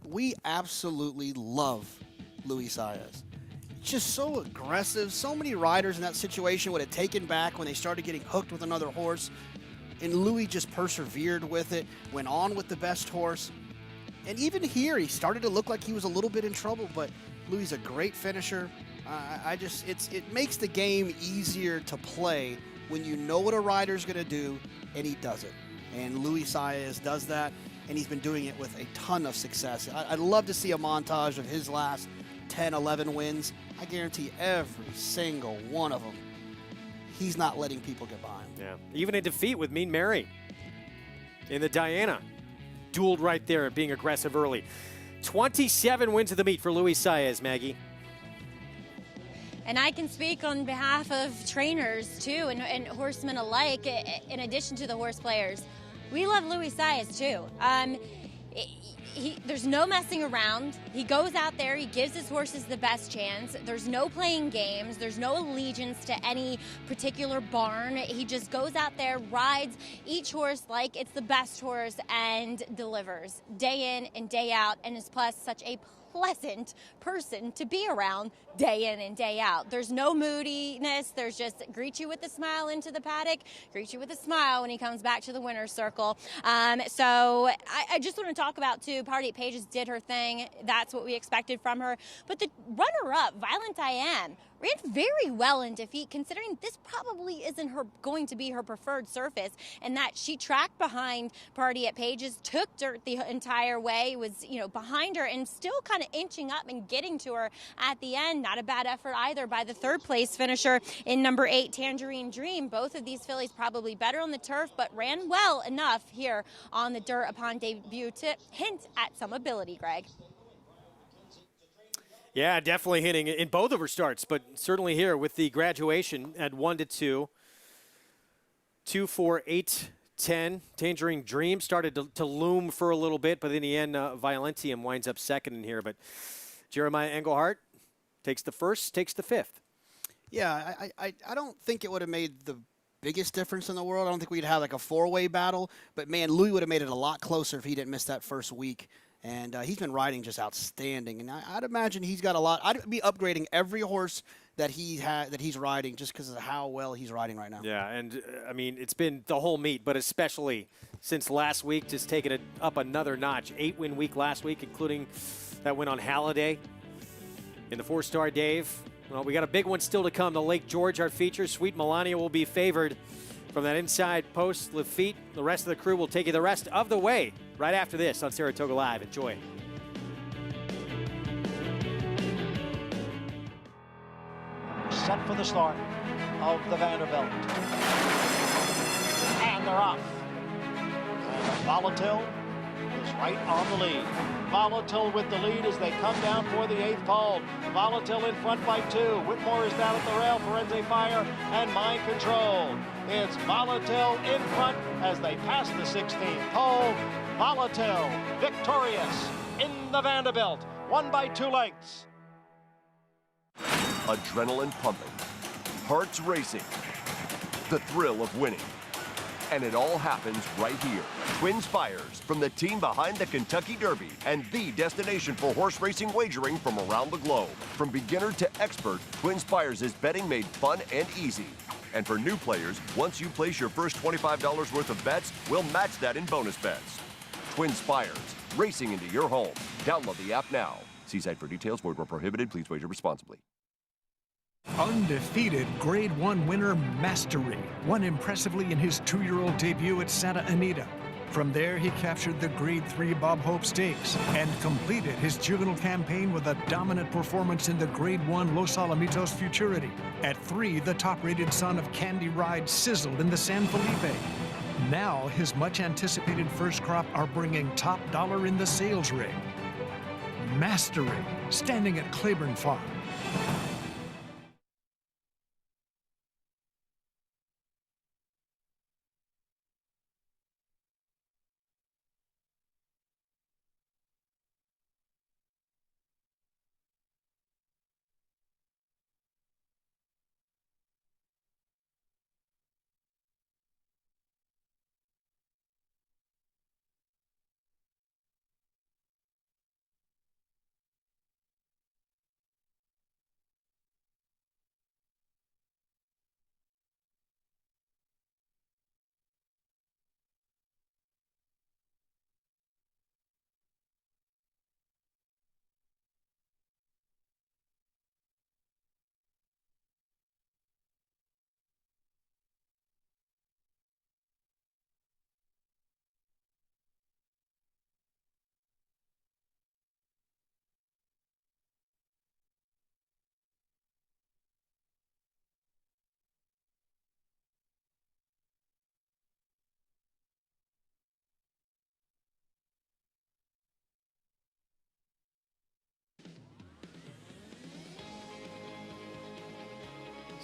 We absolutely love Luis Saez. Just so aggressive. So many riders in that situation would have taken back when they started getting hooked with another horse. And Louis just persevered with it, went on with the best horse. And even here, he started to look like he was a little bit in trouble, but Louis a great finisher. It makes the game easier to play when you know what a rider's going to do, and he does it. And Luis Saez does that, and he's been doing it with a ton of success. I'd love to see a montage of his last 10, 11 wins, I guarantee every single one of them, he's not letting people get by him. Yeah, even in defeat with Mean Mary in the Diana. Dueled right there, being aggressive early. 27 wins of the meet for Luis Saez, Maggie. And I can speak on behalf of trainers, too, and horsemen alike, in addition to the horse players. We love Luis Saez, too. There's no messing around. He goes out there, he gives his horses the best chance. There's no playing games. There's no allegiance to any particular barn. He just goes out there, rides each horse like it's the best horse, and delivers day in and day out, and is plus such a pleasant person to be around day in and day out. There's no moodiness. There's just greet you with a smile into the paddock, greet you with a smile when he comes back to the winner's circle. So I just want to talk about, too, Party at Pages did her thing. That's what we expected from her. But the runner-up, Violent Diane, ran very well in defeat, considering this probably isn't going to be her preferred surface, and that she tracked behind Party at Pages, took dirt the entire way, was behind her, and still kind of inching up and getting to her at the end. Not a bad effort either by the third place finisher in number 8, Tangerine Dream. Both of these fillies probably better on the turf, but ran well enough here on the dirt upon debut to hint at some ability, Greg. Yeah, definitely hitting in both of her starts, but certainly here with the graduation at 1-2. 2, 4, 8, 10. Tangerine Dream started to loom for a little bit, but in the end, Violentium winds up second in here. But Jeremiah Engelhardt takes the first, takes the fifth. Yeah, I don't think it would have made the biggest difference in the world. I don't think we'd have like a four-way battle, but man, Louis would have made it a lot closer if he didn't miss that first week. And he's been riding just outstanding. And I'd imagine he's got a lot. I'd be upgrading every horse that he's riding just because of how well he's riding right now. Yeah, and I mean, it's been the whole meet, but especially since last week, just taking it up another notch. 8-win week last week, including that win on Halliday in the 4-star Dave. Well, we got a big one still to come. The Lake George, our feature. Sweet Melania will be favored from that inside post. Lafitte, the rest of the crew will take you the rest of the way right after this on Saratoga Live. Enjoy. Set for the start of the Vanderbilt. And they're off. And Volatile is right on the lead. Volatile with the lead as they come down for the 8th fold. Volatile in front by 2. Whitmore is down at the rail. Forense Fire and Mind Control. It's Volatile in front as they pass the 16th hole. Volatile victorious in the Vanderbilt. Won by 2 lengths. Adrenaline pumping, hearts racing, the thrill of winning. And it all happens right here. Twin Spires, from the team behind the Kentucky Derby and the destination for horse racing wagering from around the globe. From beginner to expert, Twin Spires is betting made fun and easy. And for new players, once you place your first $25 worth of bets, we'll match that in bonus bets. Twin Spires, racing into your home. Download the app now. See site for details. Void where prohibited. Please wager responsibly. Undefeated Grade 1 winner Mastery won impressively in his 2-year-old debut at Santa Anita. From there, he captured the Grade 3 Bob Hope Stakes and completed his juvenile campaign with a dominant performance in the Grade 1 Los Alamitos Futurity. At 3, the top-rated son of Candy Ride sizzled in the San Felipe. Now, his much-anticipated first crop are bringing top dollar in the sales ring. Mastery, standing at Claiborne Farm.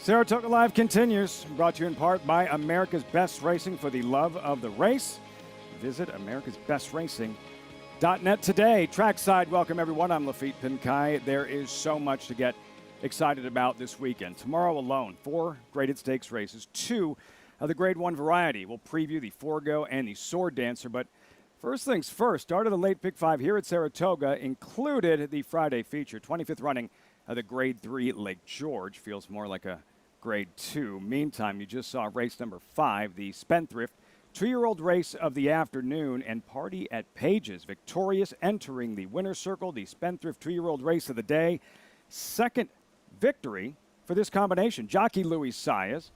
Saratoga Live continues, brought to you in part by America's Best Racing for the love of the race. Visit americasbestracing.net today. Trackside, welcome everyone. I'm Lafitte Pinkai. There is so much to get excited about this weekend. Tomorrow alone, 4 graded stakes races, 2 of the Grade 1 variety. We'll preview the Forego and the Sword Dancer, but first things first, start of the late pick 5 here at Saratoga included the Friday feature, 25th running of the Grade 3 Lake George. Feels more like a Grade 2. Meantime, you just saw race number 5, the Spendthrift 2-year-old race of the afternoon, and Party at Pages victorious, entering the winner's circle, the Spendthrift 2-year-old race of the day. Second victory for this combination. Jockey Louis Saez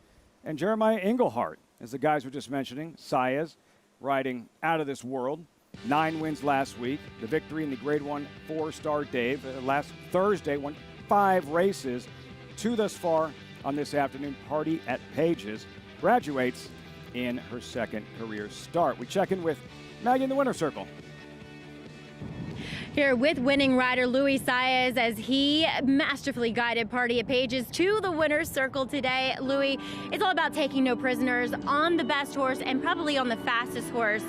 and Jeremiah Englehart, as the guys were just mentioning. Saez riding out of this world. 9 wins last week. The victory in the Grade 1 4-star Dave. Last Thursday won 5 races. 2 thus far on this afternoon. Party at Pages graduates in her second career start. We check in with Maggie in the winner's circle. Here with winning rider Louis Saez as he masterfully guided Party at Pages to the winner's circle today. Louis, it's all about taking no prisoners on the best horse and probably on the fastest horse.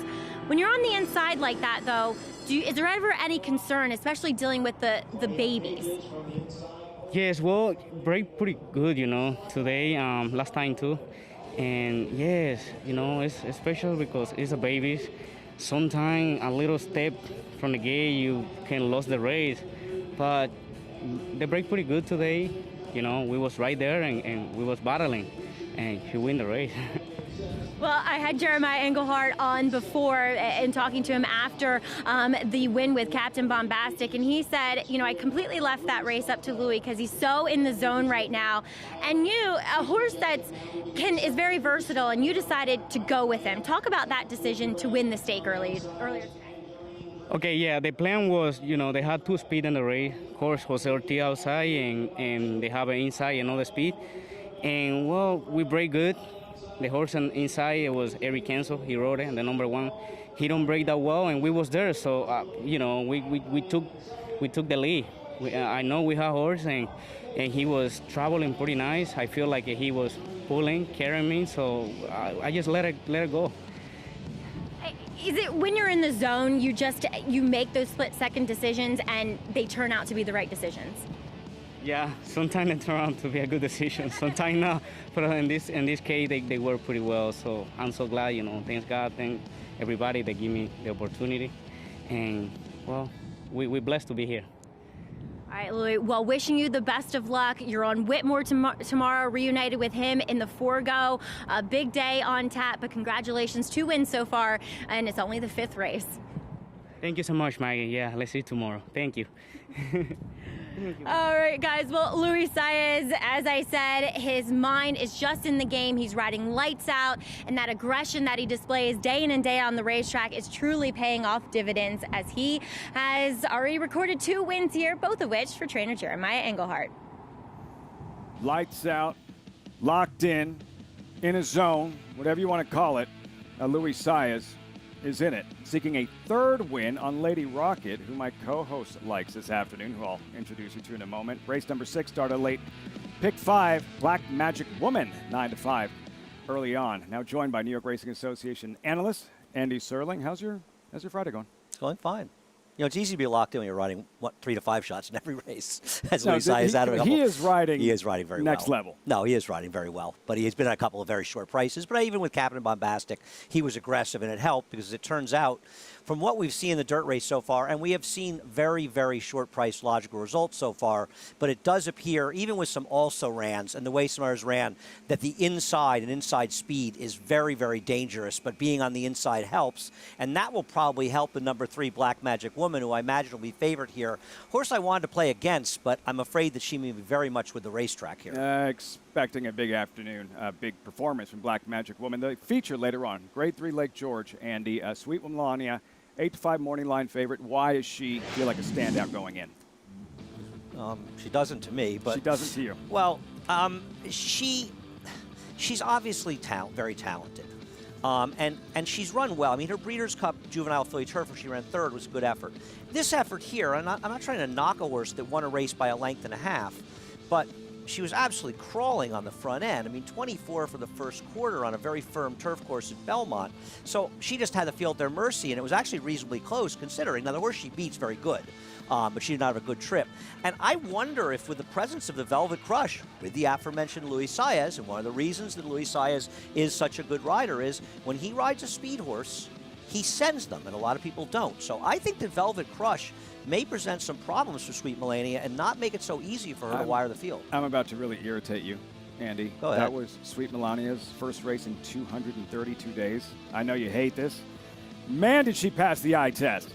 When you're on the inside like that, though, is there ever any concern, especially dealing with the babies? Yes, well, break pretty good, today, last time too. And yes, it's special because it's a babies. Sometimes a little step from the gate, you can lose the race. But they break pretty good today. We was right there and we was battling, and he win the race. Well, I had Jeremiah Englehart on before and talking to him after the win with Captain Bombastic, and he said, I completely left that race up to Louis because he's so in the zone right now. And a horse that is very versatile, and you decided to go with him. Talk about that decision to win the stake earlier today. Okay, yeah, the plan was, they had 2 speed in the race. Of course, Jose Ortiz outside, and they have an inside another speed. And, well, we break good. The horse inside, it was Eric Cancel. He rode it, and the number 1. He don't break that well, and we was there. So, we took the lead. I know we had horse, and he was traveling pretty nice. I feel like he was pulling, carrying me, so I just let it go. Is it when you're in the zone, you make those split-second decisions, and they turn out to be the right decisions? Yeah, sometimes they turn out to be a good decision, sometimes not. But in this case, they work pretty well. So I'm so glad, thanks God, thank everybody that give me the opportunity. And, well, we're blessed to be here. All right, Louis, well, wishing you the best of luck. You're on Whitmore tomorrow, reunited with him in the Forego. A big day on tap, but congratulations, 2 wins so far, and it's only the 5th race. Thank you so much, Maggie. Yeah, let's see you tomorrow. Thank you. All right, guys. Well, Louis Saez, as I said, his mind is just in the game. He's riding lights out, and that aggression that he displays day in and day out on the racetrack is truly paying off dividends, as he has already recorded 2 wins here, both of which for trainer Jeremiah Englehart. Lights out, locked in a zone, whatever you want to call it. Louis Saez is in it, seeking a 3rd win on Lady Rocket, who my co-host likes this afternoon, who I'll introduce you to in a moment. Race number 6 started late. Pick 5, Black Magic Woman, 9-5 early on. Now joined by New York Racing Association analyst Andy Serling. How's your Friday going? It's going fine. It's easy to be locked in when you're riding 3 to 5 shots in every race. As Louis Saez out of a couple. He is riding very next well. level. No, he is riding very well. But he has been at a couple of very short prices. But even with Captain Bombastic, he was aggressive, and it helped because it turns out, from what we've seen in the dirt race so far, and we have seen very, very short price logical results so far, but it does appear, even with some also-rans and the way some others ran, that the inside speed is very, very dangerous, but being on the inside helps, and that will probably help the number 3 Black Magic Woman, who I imagine will be favored here. Horse I wanted to play against, but I'm afraid that she may be very much with the racetrack here. Expecting a big afternoon, a big performance from Black Magic Woman. The feature later on, Grade 3 Lake George, Andy, Sweet Melania, 8-5 morning line favorite. Why does she feel like a standout going in? She doesn't to me, but she doesn't to you. Well, she's obviously very talented, and she's run well. I mean, her Breeders' Cup Juvenile Filly Turf, where she ran 3rd, was a good effort. This effort here, I'm not trying to knock a horse that won a race by a length and a half, but she was absolutely crawling on the front end. I mean, 24 for the first quarter on a very firm turf course at Belmont. So she just had the field at their mercy, and it was actually reasonably close considering. Now, the horse she beat's very good, but she did not have a good trip. And I wonder if with the presence of the Velvet Crush, with the aforementioned Luis Saez, and one of the reasons that Luis Saez is such a good rider is when he rides a speed horse, he sends them, and a lot of people don't. So I think the Velvet Crush may present some problems for Sweet Melania and not make it so easy for her to wire the field. I'm about to really irritate you, Andy. Go ahead. That was Sweet Melania's first race in 232 days. I know you hate this. Man, did she pass the eye test.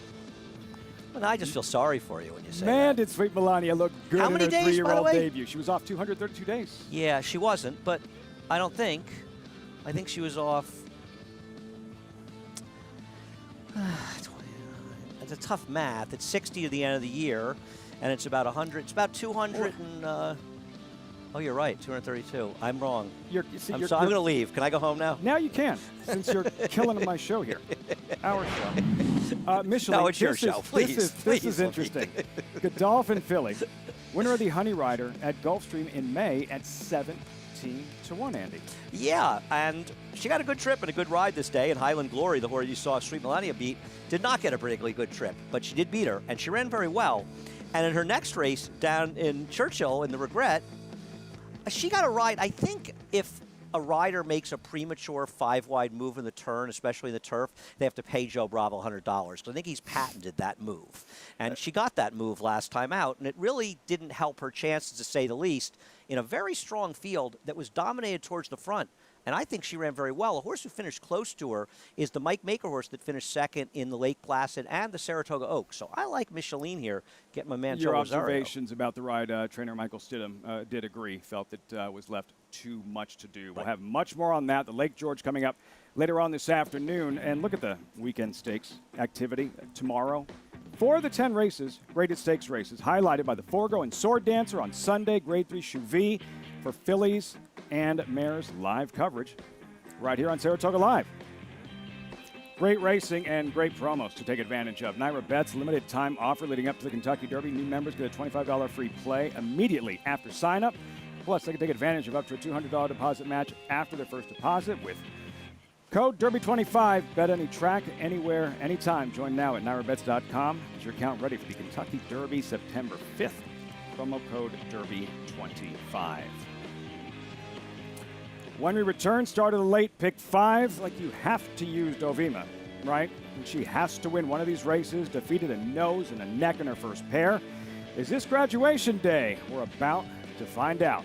Well, I just feel sorry for you when you say Man, that. did Sweet Melania look good How in many her days, by the 3-year-old way? debut. She was off 232 days. Yeah, she wasn't, but I don't think. I think she was off. It's a tough math. It's 60 to the end of the year, and it's about 100. It's about 200 and. Oh, you're right, 232. I'm wrong. I'm going to leave. Can I go home now? Now you can, since you're killing my show here. Our show. Michelin, No, it's your show. Please, this is interesting. Godolphin filly, winner of the Honey Rider at Gulfstream in May at 17-1, Andy. Yeah, and she got a good trip and a good ride this day. And Highland Glory, the horse you saw Sweet Melania beat, did not get a particularly good trip, but she did beat her, and she ran very well. And in her next race down in Churchill in the Regret, she got a ride. I think if a rider makes a premature 5-wide move in the turn, especially in the turf, they have to pay Joe Bravo $100. So I think he's patented that move. And she got that move last time out, and it really didn't help her chances, to say the least, in a very strong field that was dominated towards the front. And I think she ran very well. A horse who finished close to her is the Mike Maker horse that finished second in the Lake Placid and the Saratoga Oaks. So I like Micheline here, getting my man Your Joe Rosario. observations about the ride, trainer Michael Stidham did agree, felt that was left too much to do. We'll have much more on that. The Lake George coming up later on this afternoon. And look at the weekend stakes activity tomorrow. 4 of the 10 races, graded stakes races, highlighted by the Forgo and Sword Dancer on Sunday, Grade 3 Chouvy for fillies and mares live coverage right here on Saratoga Live. Great racing and great promos to take advantage of. Naira Bet's limited time offer leading up to the Kentucky Derby. New members get a $25 free play immediately after sign-up. Plus, they can take advantage of up to a $200 deposit match after their first deposit with code Derby25. Bet any track, anywhere, anytime. Join now at NairaBets.com. Is your account ready for the Kentucky Derby September 5th? Promo code Derby25. When we return, start of the late pick 5. Like, you have to use Dovima, right? And she has to win one of these races. Defeated a nose and a neck in her first pair. Is this graduation day? We're about to find out.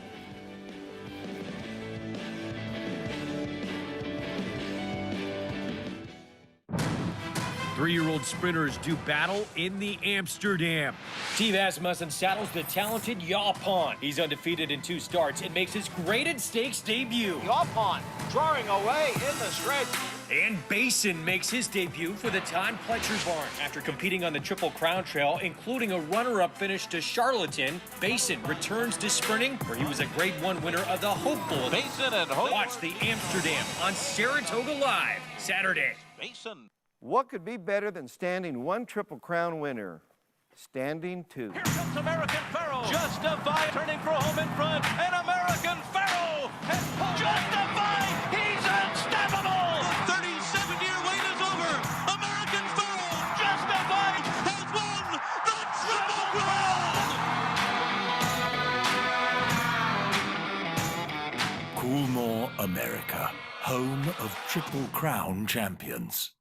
Three-year-old sprinters do battle in the Amsterdam. Steve Asmussen saddles the talented Yaupon. He's undefeated in 2 starts and makes his graded stakes debut. Yaupon drawing away in the stretch. And Basin makes his debut for the Todd Pletcher barn. After competing on the Triple Crown Trail, including a runner-up finish to Charlatan, Basin returns to sprinting, where he was a Grade 1 winner of the Hopeful. Basin and Hope. Watch the Amsterdam on Saratoga Live, Saturday. Basin. What could be better than standing 1 Triple Crown winner? Standing 2. Here comes American Pharaoh. Justified, turning for home in front. And American Pharaoh has pulled. Justified. He's unstoppable. The 37-year wait is over. American Pharaoh, Justified, has won the Triple Crown. Coolmore, America, home of Triple Crown champions.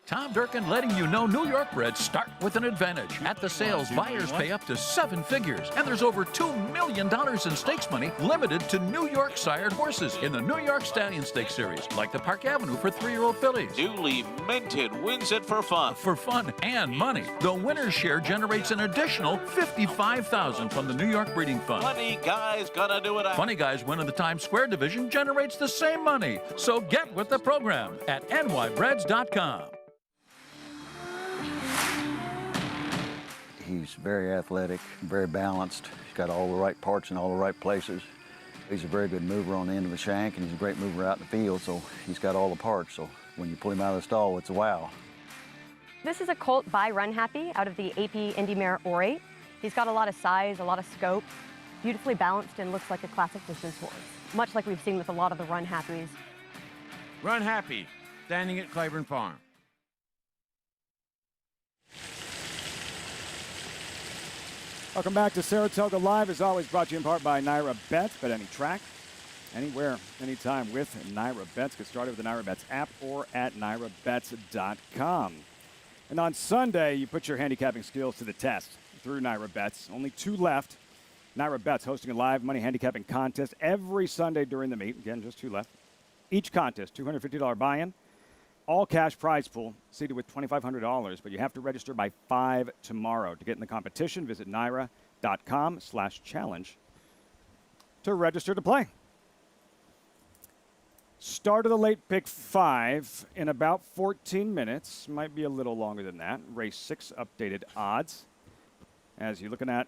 Tom Durkin letting you know New York Reds start with an advantage. At the sales, buyers pay up to 7 figures. And there's over $2 million in stakes money limited to New York sired horses in the New York Stallion Stakes Series, like the Park Avenue for 3-year-old fillies. Newly minted wins it for fun. For fun and money. The winner's share generates an additional $55,000 from the New York Breeding Fund. Funny Guy's gonna do it. Funny Guys winning the Times Square division generates the same money. So get with the program at nybreds.com. He's very athletic, very balanced. He's got all the right parts in all the right places. He's a very good mover on the end of the shank, and he's a great mover out in the field, so he's got all the parts. So when you pull him out of the stall, it's a wow. This is a colt by Run Happy out of the AP Indy Mare Orate. He's got a lot of size, a lot of scope, Beautifully balanced and looks like a classic distance horse, much like we've seen with a lot of the Run Happies. Run Happy, standing at Claiborne Farm. Welcome back to Saratoga Live, as always brought to you in part by Naira Bets. Bet any track, anywhere, anytime with Naira Bets. Get started with the Naira Bets app or at nairabets.com. And on Sunday, you put your handicapping skills to the test through Naira Bets. Only 2 left. Naira Bets hosting a live money handicapping contest every Sunday during the meet. Again, just 2 left. Each contest, $250 buy-in. All cash prize pool, seated with $2,500, but you have to register by 5 tomorrow. To get in the competition, visit naira.com/challenge to register to play. Start of the late pick 5 in about 14 minutes. Might be a little longer than that. Race 6 updated odds. As you're looking at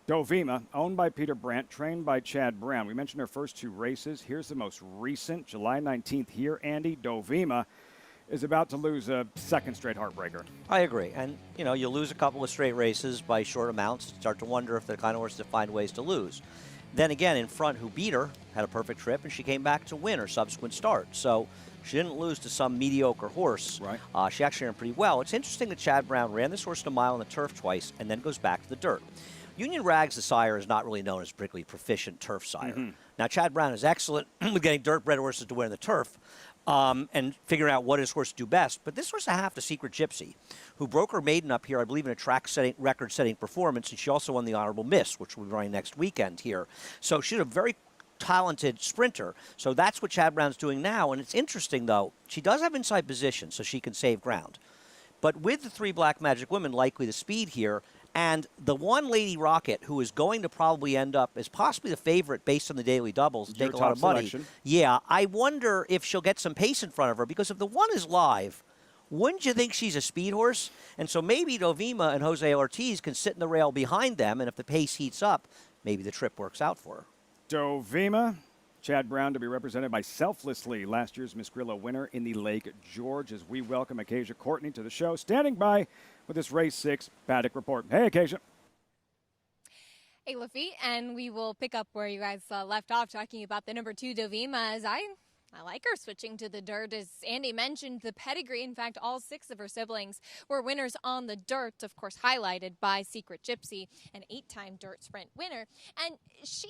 Dovima, owned by Peter Brandt, trained by Chad Brown. We mentioned her first 2 races. Here's the most recent, July 19th here. Andy, Dovima is about to lose a second straight heartbreaker. I agree. And, you know, you lose a couple of straight races by short amounts. Start to wonder if they're the kind of horse that find ways to lose. Then again, in front, who beat her, had a perfect trip, and she came back to win her subsequent start. So she didn't lose to some mediocre horse. Right. She actually ran pretty well. It's interesting that Chad Brown ran this horse in a mile on the turf twice and then goes back to the dirt. Union Rags, the sire, is not really known as a particularly proficient turf sire. Now, Chad Brown is excellent with getting dirt-bred horses to win the turf. And figuring out what his horse do best. But this was a half the Secret Gypsy, who broke her maiden up here, I believe, in a record-setting performance, and she also won the Honorable Miss, which will be running next weekend here. So she's a very talented sprinter. So that's what Chad Brown's doing now. And it's interesting, though, she does have inside position, so she can save ground. But with the 3 Black Magic Women, likely the speed here, and the one Lady Rocket, who is going to probably end up as possibly the favorite based on the daily doubles and take a lot of money. Selection. Yeah, I wonder if she'll get some pace in front of her, because if the 1 is live, wouldn't you think she's a speed horse? And so maybe Dovima and Jose Ortiz can sit in the rail behind them, and if the pace heats up, maybe the trip works out for her. Dovima, Chad Brown to be represented by Selflessly, last year's Miss Grillo winner in the Lake George, as we welcome Acacia Courtney to the show, standing by with this Race 6 paddock report. Hey, Acacia. Hey, Lafitte, and we will pick up where you guys left off talking about the number 2 Dovima, as I like her switching to the dirt. As Andy mentioned, the pedigree, in fact, all 6 of her siblings were winners on the dirt, of course, highlighted by Secret Gypsy, an 8-time dirt sprint winner. And she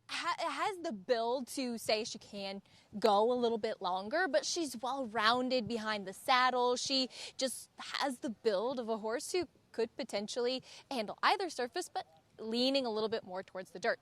has the build to say she can go a little bit longer, but she's well-rounded behind the saddle. She just has the build of a horse who could potentially handle either surface, but leaning a little bit more towards the dirt.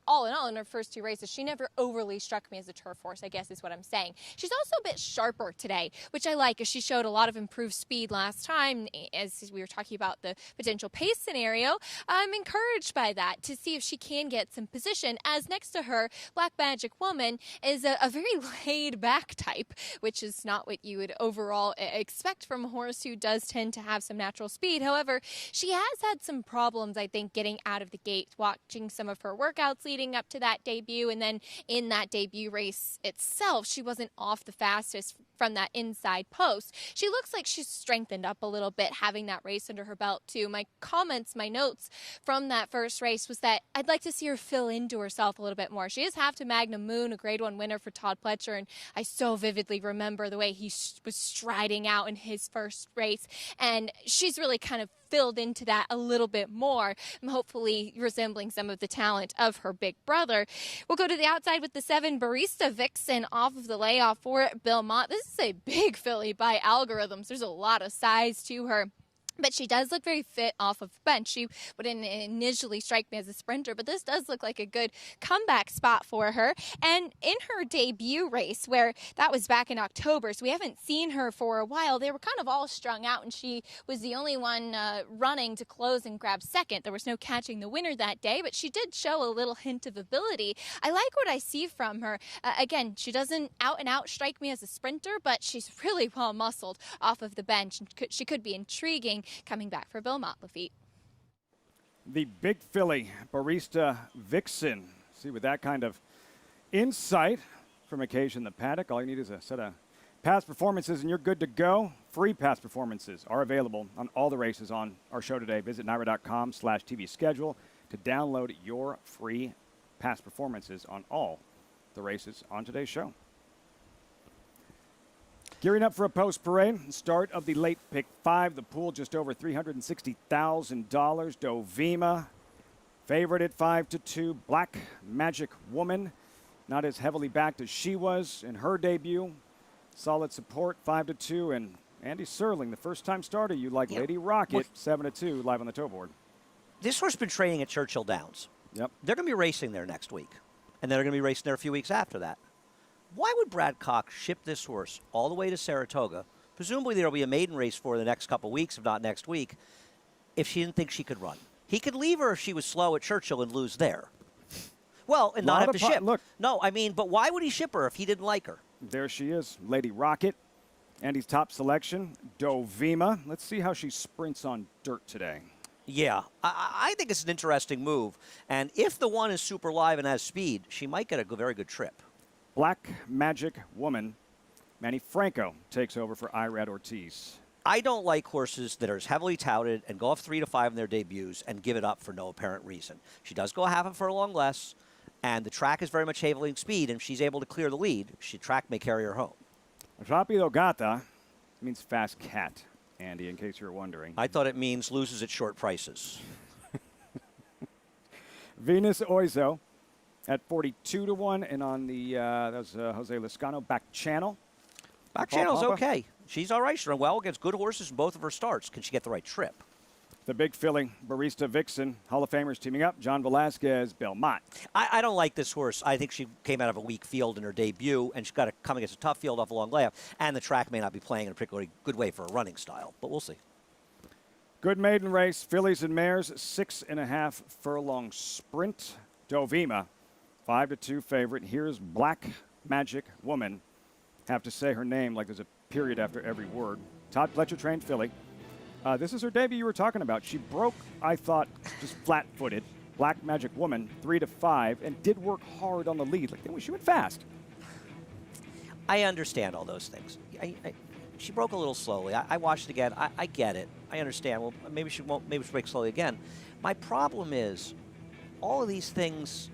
All in all, in her first 2 races, she never overly struck me as a turf horse, I guess is what I'm saying. She's also a bit sharper today, which I like, as she showed a lot of improved speed last time, as we were talking about the potential pace scenario. I'm encouraged by that to see if she can get some position, as next to her, Black Magic Woman is a very laid-back type, which is not what you would overall expect from a horse who does tend to have some natural speed. However, she has had some problems, I think, getting out of the gate, watching some of her workouts leading up to that debut, and then in that debut race itself, she wasn't off the fastest from that inside post. She looks like she's strengthened up a little bit having that race under her belt too. My notes from that first race was that I'd like to see her fill into herself a little bit more. She is half to Magnum Moon, a Grade 1 winner for Todd Pletcher, and I so vividly remember the way he was striding out in his first race, and she's really kind of filled into that a little bit more, hopefully resembling some of the talent of her big brother. We'll go to the outside with the 7 Barista Vixen off of the layoff for Belmont. This is a big filly by algorithms. There's a lot of size to her, but she does look very fit off of the bench. She wouldn't initially strike me as a sprinter, but this does look like a good comeback spot for her. And in her debut race, where that was back in October, so we haven't seen her for a while, they were kind of all strung out, and she was the only one running to close and grab second. There was no catching the winner that day, but she did show a little hint of ability. I like what I see from her. Again, she doesn't out and out strike me as a sprinter, but she's really well muscled off of the bench, and she could be intriguing coming back for Belmont, Lafitte. The big filly, Barista Vixen. See, with that kind of insight from Occasion the paddock, all you need is a set of past performances and you're good to go. Free past performances are available on all the races on our show today. Visit naira.com/TV schedule. to download your free past performances on all the races on today's show. Gearing up for a post-parade, start of the late pick 5, the pool just over $360,000. Dovima, favorite at 5-2. Black Magic Woman, not as heavily backed as she was in her debut. Solid support, 5-2. And Andy Serling, the first-time starter, you like Lady Rocket, 7-2, live on the toe board. This horse has been training at Churchill Downs. Yep. They're going to be racing there next week, and they're going to be racing there a few weeks after that. Why would Brad Cox ship this horse all the way to Saratoga? Presumably there will be a maiden race for the next couple weeks, if not next week, if she didn't think she could run. He could leave her if she was slow at Churchill and lose there. Well, and not have to ship. Look. No, I mean, but why would he ship her if he didn't like her? There she is, Lady Rocket. Andy's top selection, Dovima. Let's see how she sprints on dirt today. Yeah, I think it's an interesting move. And if the one is super live and has speed, she might get a very good trip. Black Magic Woman. Manny Franco takes over for Irad Ortiz. I don't like horses that are as heavily touted and go off 3-5 in their debuts and give it up for no apparent reason. She does go half a furlong less, and the track is very much heavily in speed, and if she's able to clear the lead, the track may carry her home. Rapido Gata means fast cat, Andy, in case you're wondering. I thought it means loses at short prices. Venus Oizo at 42-1, and on the that was Jose Lascano back channel. Back channel's okay. She's all right. She ran well against good horses in both of her starts. Can she get the right trip? The big filly, Barista Vixen, Hall of Famers teaming up. John Velasquez, Belmont. I don't like this horse. I think she came out of a weak field in her debut, and she's got to come against a tough field off a long layoff. And the track may not be playing in a particularly good way for a running style, but we'll see. Good maiden race, fillies and mares, 6.5 furlong sprint. Dovima, 5-2 favorite. Here's Black Magic Woman. Have to say her name like there's a period after every word. Todd Pletcher trained filly. This is her debut you were talking about. She broke, I thought, just flat-footed. Black Magic Woman, 3-5, and did work hard on the lead. Like, she went fast. I understand all those things. She broke a little slowly. I watched it again. I get it. I understand. Well, maybe she won't. Maybe she'll break slowly again. My problem is, all of these things,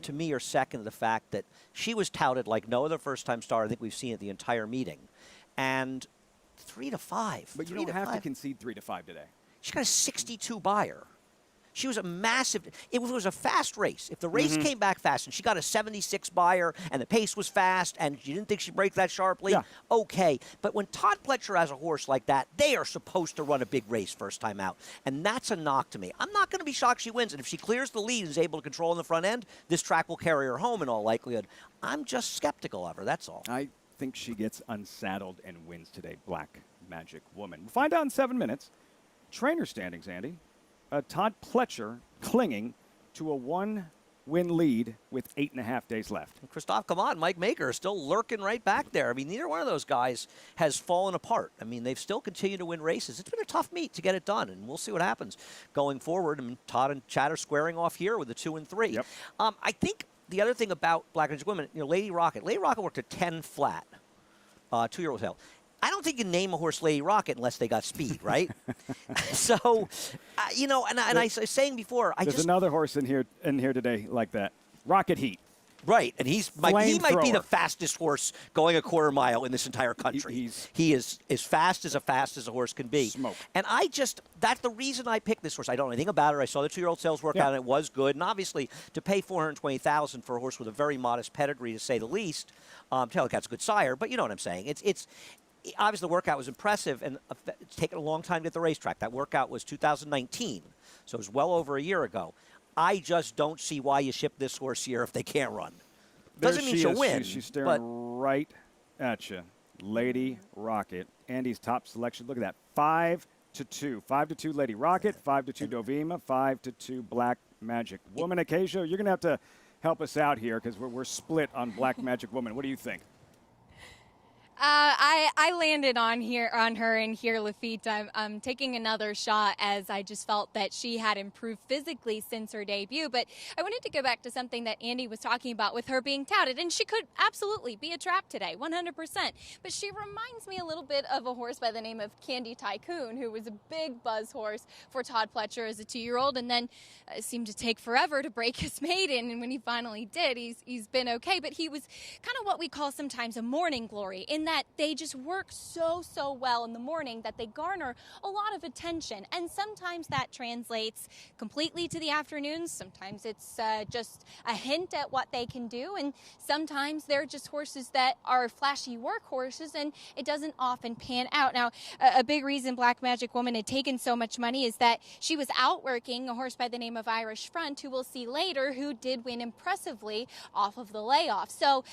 to me, are second to the fact that she was touted like no other first-time star I think we've seen at the entire meeting, and 3-5. But you don't have to concede 3-5 today. She got a 62 buyer. She was a massive. It was a fast race. If the race came back fast and she got a 76 buyer and the pace was fast and you didn't think she'd break that sharply, okay. But when Todd Pletcher has a horse like that, they are supposed to run a big race first time out. And that's a knock to me. I'm not going to be shocked she wins. And if she clears the lead and is able to control in the front end, this track will carry her home in all likelihood. I'm just skeptical of her, that's all. I think she gets unsaddled and wins today, Black Magic Woman. We'll find out in 7 minutes. Trainer standings, Andy. Todd Pletcher clinging to a 1-win lead with 8.5 days left. Christophe Camat and Mike Maker are still lurking right back there. I mean, neither one of those guys has fallen apart. I mean, they've still continued to win races. It's been a tough meet to get it done, and we'll see what happens going forward. I mean, Todd and Chad are squaring off here with the 2 and 3. Yep. I think the other thing about Black Magic Women, Lady Rocket. Lady Rocket worked a 10 flat, 2-year-old tail. I don't think you name a horse Lady Rocket unless they got speed, right? So, and I was saying before, there's another horse in here today like that, Rocket Heat. Right, and he might be the fastest horse going a quarter mile in this entire country. He is as fast as a horse can be. Smoke. And that's the reason I picked this horse. I don't know anything about her. I saw the 2-year-old sales workout, and it was good. And obviously, to pay $420,000 for a horse with a very modest pedigree, to say the least, Talcat's a good sire, but you know what I'm saying. It's obviously the workout was impressive, and it's taken a long time to get the racetrack. That workout was 2019, so it was well over a year ago. I just don't see why you ship this horse here if they can't run. Doesn't mean she'll win. She's staring right at you. Lady Rocket, Andy's top selection. Look at that, 5-2. 5-2 Lady Rocket, 5-2 Dovima, 5-2 Black Magic Woman. Acacia, you're going to have to help us out here because we're split on Black Magic Woman. What do you think? I landed on her in here, Lafitte. I'm taking another shot as I just felt that she had improved physically since her debut. But I wanted to go back to something that Andy was talking about with her being touted, and she could absolutely be a trap today, 100%. But she reminds me a little bit of a horse by the name of Candy Tycoon, who was a big buzz horse for Todd Pletcher as a 2-year-old, and then seemed to take forever to break his maiden. And when he finally did, he's been okay. But he was kind of what we call sometimes a morning glory, in that they just work so well in the morning that they garner a lot of attention. And sometimes that translates completely to the afternoons. Sometimes it's just a hint at what they can do. And sometimes they're just horses that are flashy workhorses, and it doesn't often pan out. Now, a big reason Black Magic Woman had taken so much money is that she was outworking a horse by the name of Irish Front, who we'll see later, who did win impressively off of the layoff. So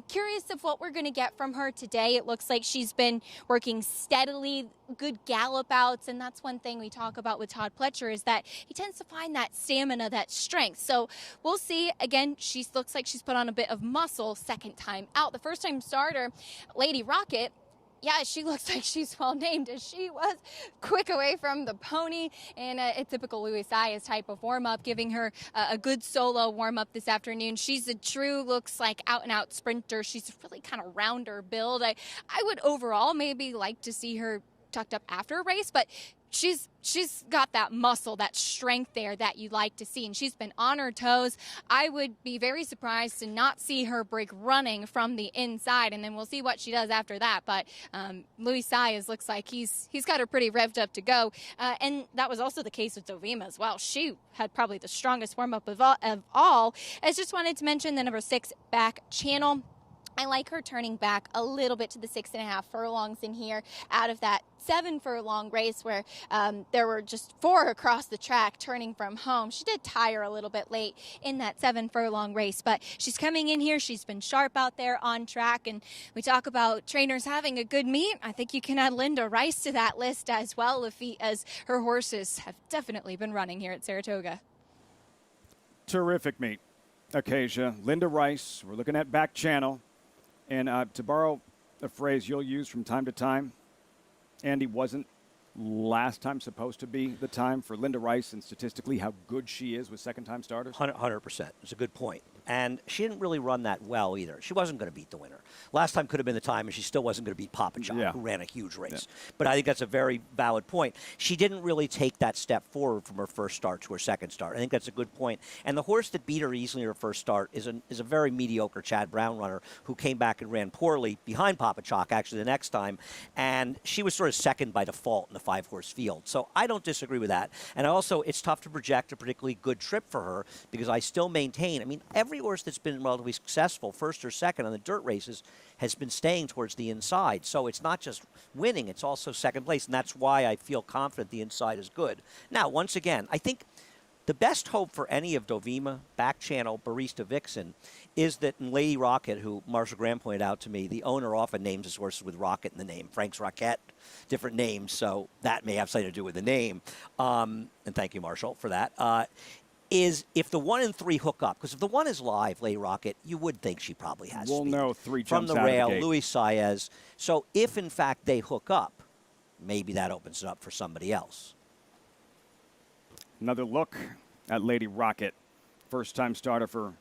curious of what we're going to get from her today. It looks like she's been working steadily, good gallop outs, and that's one thing we talk about with Todd Pletcher, is that he tends to find that stamina, that strength. So we'll see. Again, she looks like she's put on a bit of muscle second time out. The first time starter, Lady Rocket, yeah, she looks like she's well named, as she was quick away from the pony in a typical Louis Saez type of warm-up, giving her a good solo warm-up this afternoon. She's a true, looks like out-and-out sprinter. She's really kind of rounder build. I would overall maybe like to see her tucked up after a race, but she's got that muscle, that strength there that you like to see, and she's been on her toes. I would be very surprised to not see her break running from the inside, and then we'll see what she does after that. But Louis Saez looks like he's got her pretty revved up to go, and that was also the case with Dovima as well. She had probably the strongest warm-up of all. I just wanted to mention the number 6 Back Channel. I like her turning back a little bit to the 6.5 furlongs in here out of that 7 furlong race where there were just 4 across the track turning from home. She did tire a little bit late in that 7 furlong race, but she's coming in here. She's been sharp out there on track, and we talk about trainers having a good meet. I think you can add Linda Rice to that list as well, as her horses have definitely been running here at Saratoga. Terrific meet. Acacia, Linda Rice, we're looking at Back Channel. And to borrow a phrase you'll use from time to time, Andy, wasn't last time supposed to be the time for Linda Rice, and statistically how good she is with second-time starters? 100%. It's a good point. And she didn't really run that well either. She wasn't going to beat the winner. Last time could have been the time, and she still wasn't going to beat Papa John, who ran a huge race. Yeah. But I think that's a very valid point. She didn't really take that step forward from her first start to her second start. I think that's a good point. And the horse that beat her easily in her first start is a very mediocre Chad Brown runner who came back and ran poorly behind Papa Chalk, actually, the next time. And she was sort of second by default in the 5-horse field. So I don't disagree with that. And also, it's tough to project a particularly good trip for her, because I still maintain, I mean, every horse that's been relatively successful, first or second on the dirt races, has been staying towards the inside. So it's not just winning, it's also second place. And that's why I feel confident the inside is good. Now, once again, I think the best hope for any of Dovima, Back Channel, Barista Vixen, is that in Lady Rocket, who Marshall Graham pointed out to me, the owner often names his horses with Rocket in the name. Frank's Rocket, different names, so that may have something to do with the name. And thank you, Marshall, for that. Is if the 1 and 3 hook up, because if the 1 is live, Lady Rocket, you would think she probably has we'll speed. know 3 from jumps the out rail, of the gate. Louis Saez. So if in fact they hook up, maybe that opens it up for somebody else. Another look at Lady Rocket, first-time starter for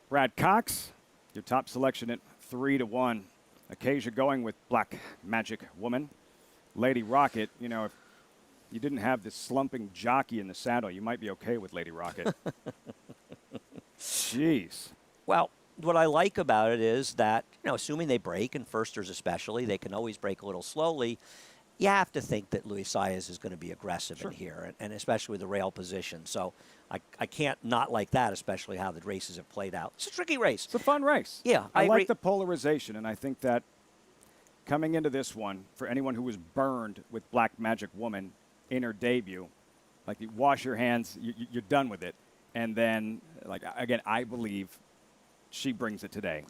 Brad Cox. Your top selection at 3-1. Acacia going with Black Magic Woman. Lady Rocket, you know, if you didn't have this slumping jockey in the saddle, you might be okay with Lady Rocket. Jeez. Well, what I like about it is that, you know, assuming they break, and firsters especially, they can always break a little slowly. You have to think that Louis Saez is going to be aggressive in here, and especially with the rail position. So I can't not like that, especially how the races have played out. It's a tricky race. It's a fun race. Yeah, I agree. like the polarization, and I think that coming into this one, for anyone who was burned with Black Magic Woman in her debut, like, you wash your hands, you're done with it. And then, like, again, I believe she brings it today.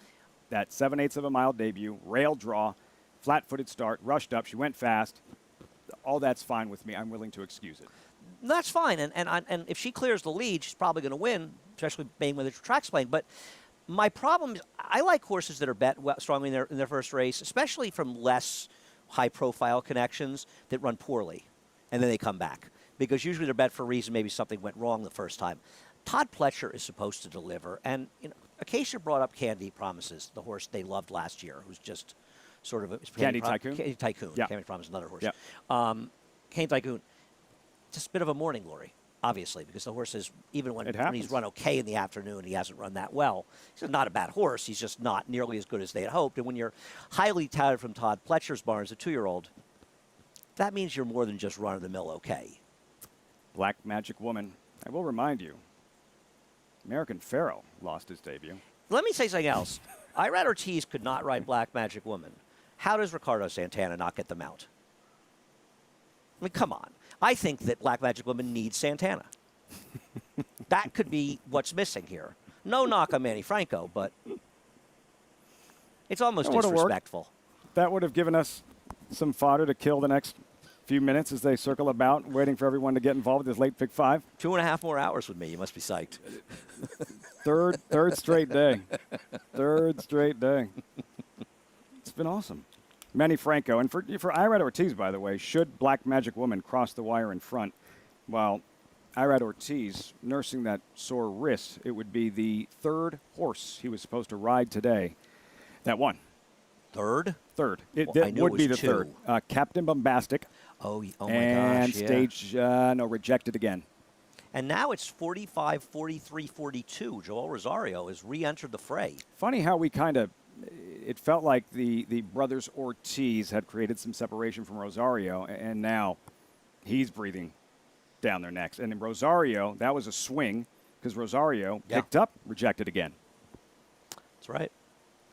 That 7/8 of a mile debut, rail draw, flat-footed start, rushed up, she went fast. All that's fine with me. I'm willing to excuse it. That's fine, and if she clears the lead, she's probably going to win, especially being with the track's playing. But My problem is I like horses that are bet strongly in their first race, especially from less high-profile connections that run poorly, and then they come back. Because usually they're bet for a reason, maybe something went wrong the first time. Todd Pletcher is supposed to deliver, and Acacia brought up Candy Promises, the horse they loved last year, who's just sort of a Candy Tycoon. Candy Tycoon. Yeah. Candy Promise, another horse. Yeah. Candy Tycoon, just a bit of a morning glory, obviously, because the horse is, even when he's run okay in the afternoon, he hasn't run that well. He's not a bad horse. He's just not nearly as good as they had hoped. And when you're highly touted from Todd Pletcher's barn as a 2-year-old, that means you're more than just run-of-the-mill okay. Black Magic Woman. I will remind you, American Pharaoh lost his debut. Let me say something else. Irad Ortiz could not ride Black Magic Woman. How does Ricardo Santana not get the mount? I mean, come on. I think that Black Magic Woman needs Santana. That could be what's missing here. No knock on Manny Franco, but it's almost disrespectful. That would have given us some fodder to kill the next few minutes as they circle about, waiting for everyone to get involved with this late pick 5. 2.5 more hours with me. You must be psyched. Third straight day. Third straight day. It's been awesome. Manny Franco. And for Irad Ortiz, by the way, should Black Magic Woman cross the wire in front, while Irad Ortiz nursing that sore wrist, it would be the 3rd horse he was supposed to ride today that won. Third? It would be the 3rd. Captain Bombastic. Oh my gosh, and stage, rejected again. And now it's 45, 43, 42. Joel Rosario has re-entered the fray. Funny how we it felt like the brothers Ortiz had created some separation from Rosario, and now he's breathing down their necks. And in Rosario, that was a swing because Rosario picked up, rejected again. That's right.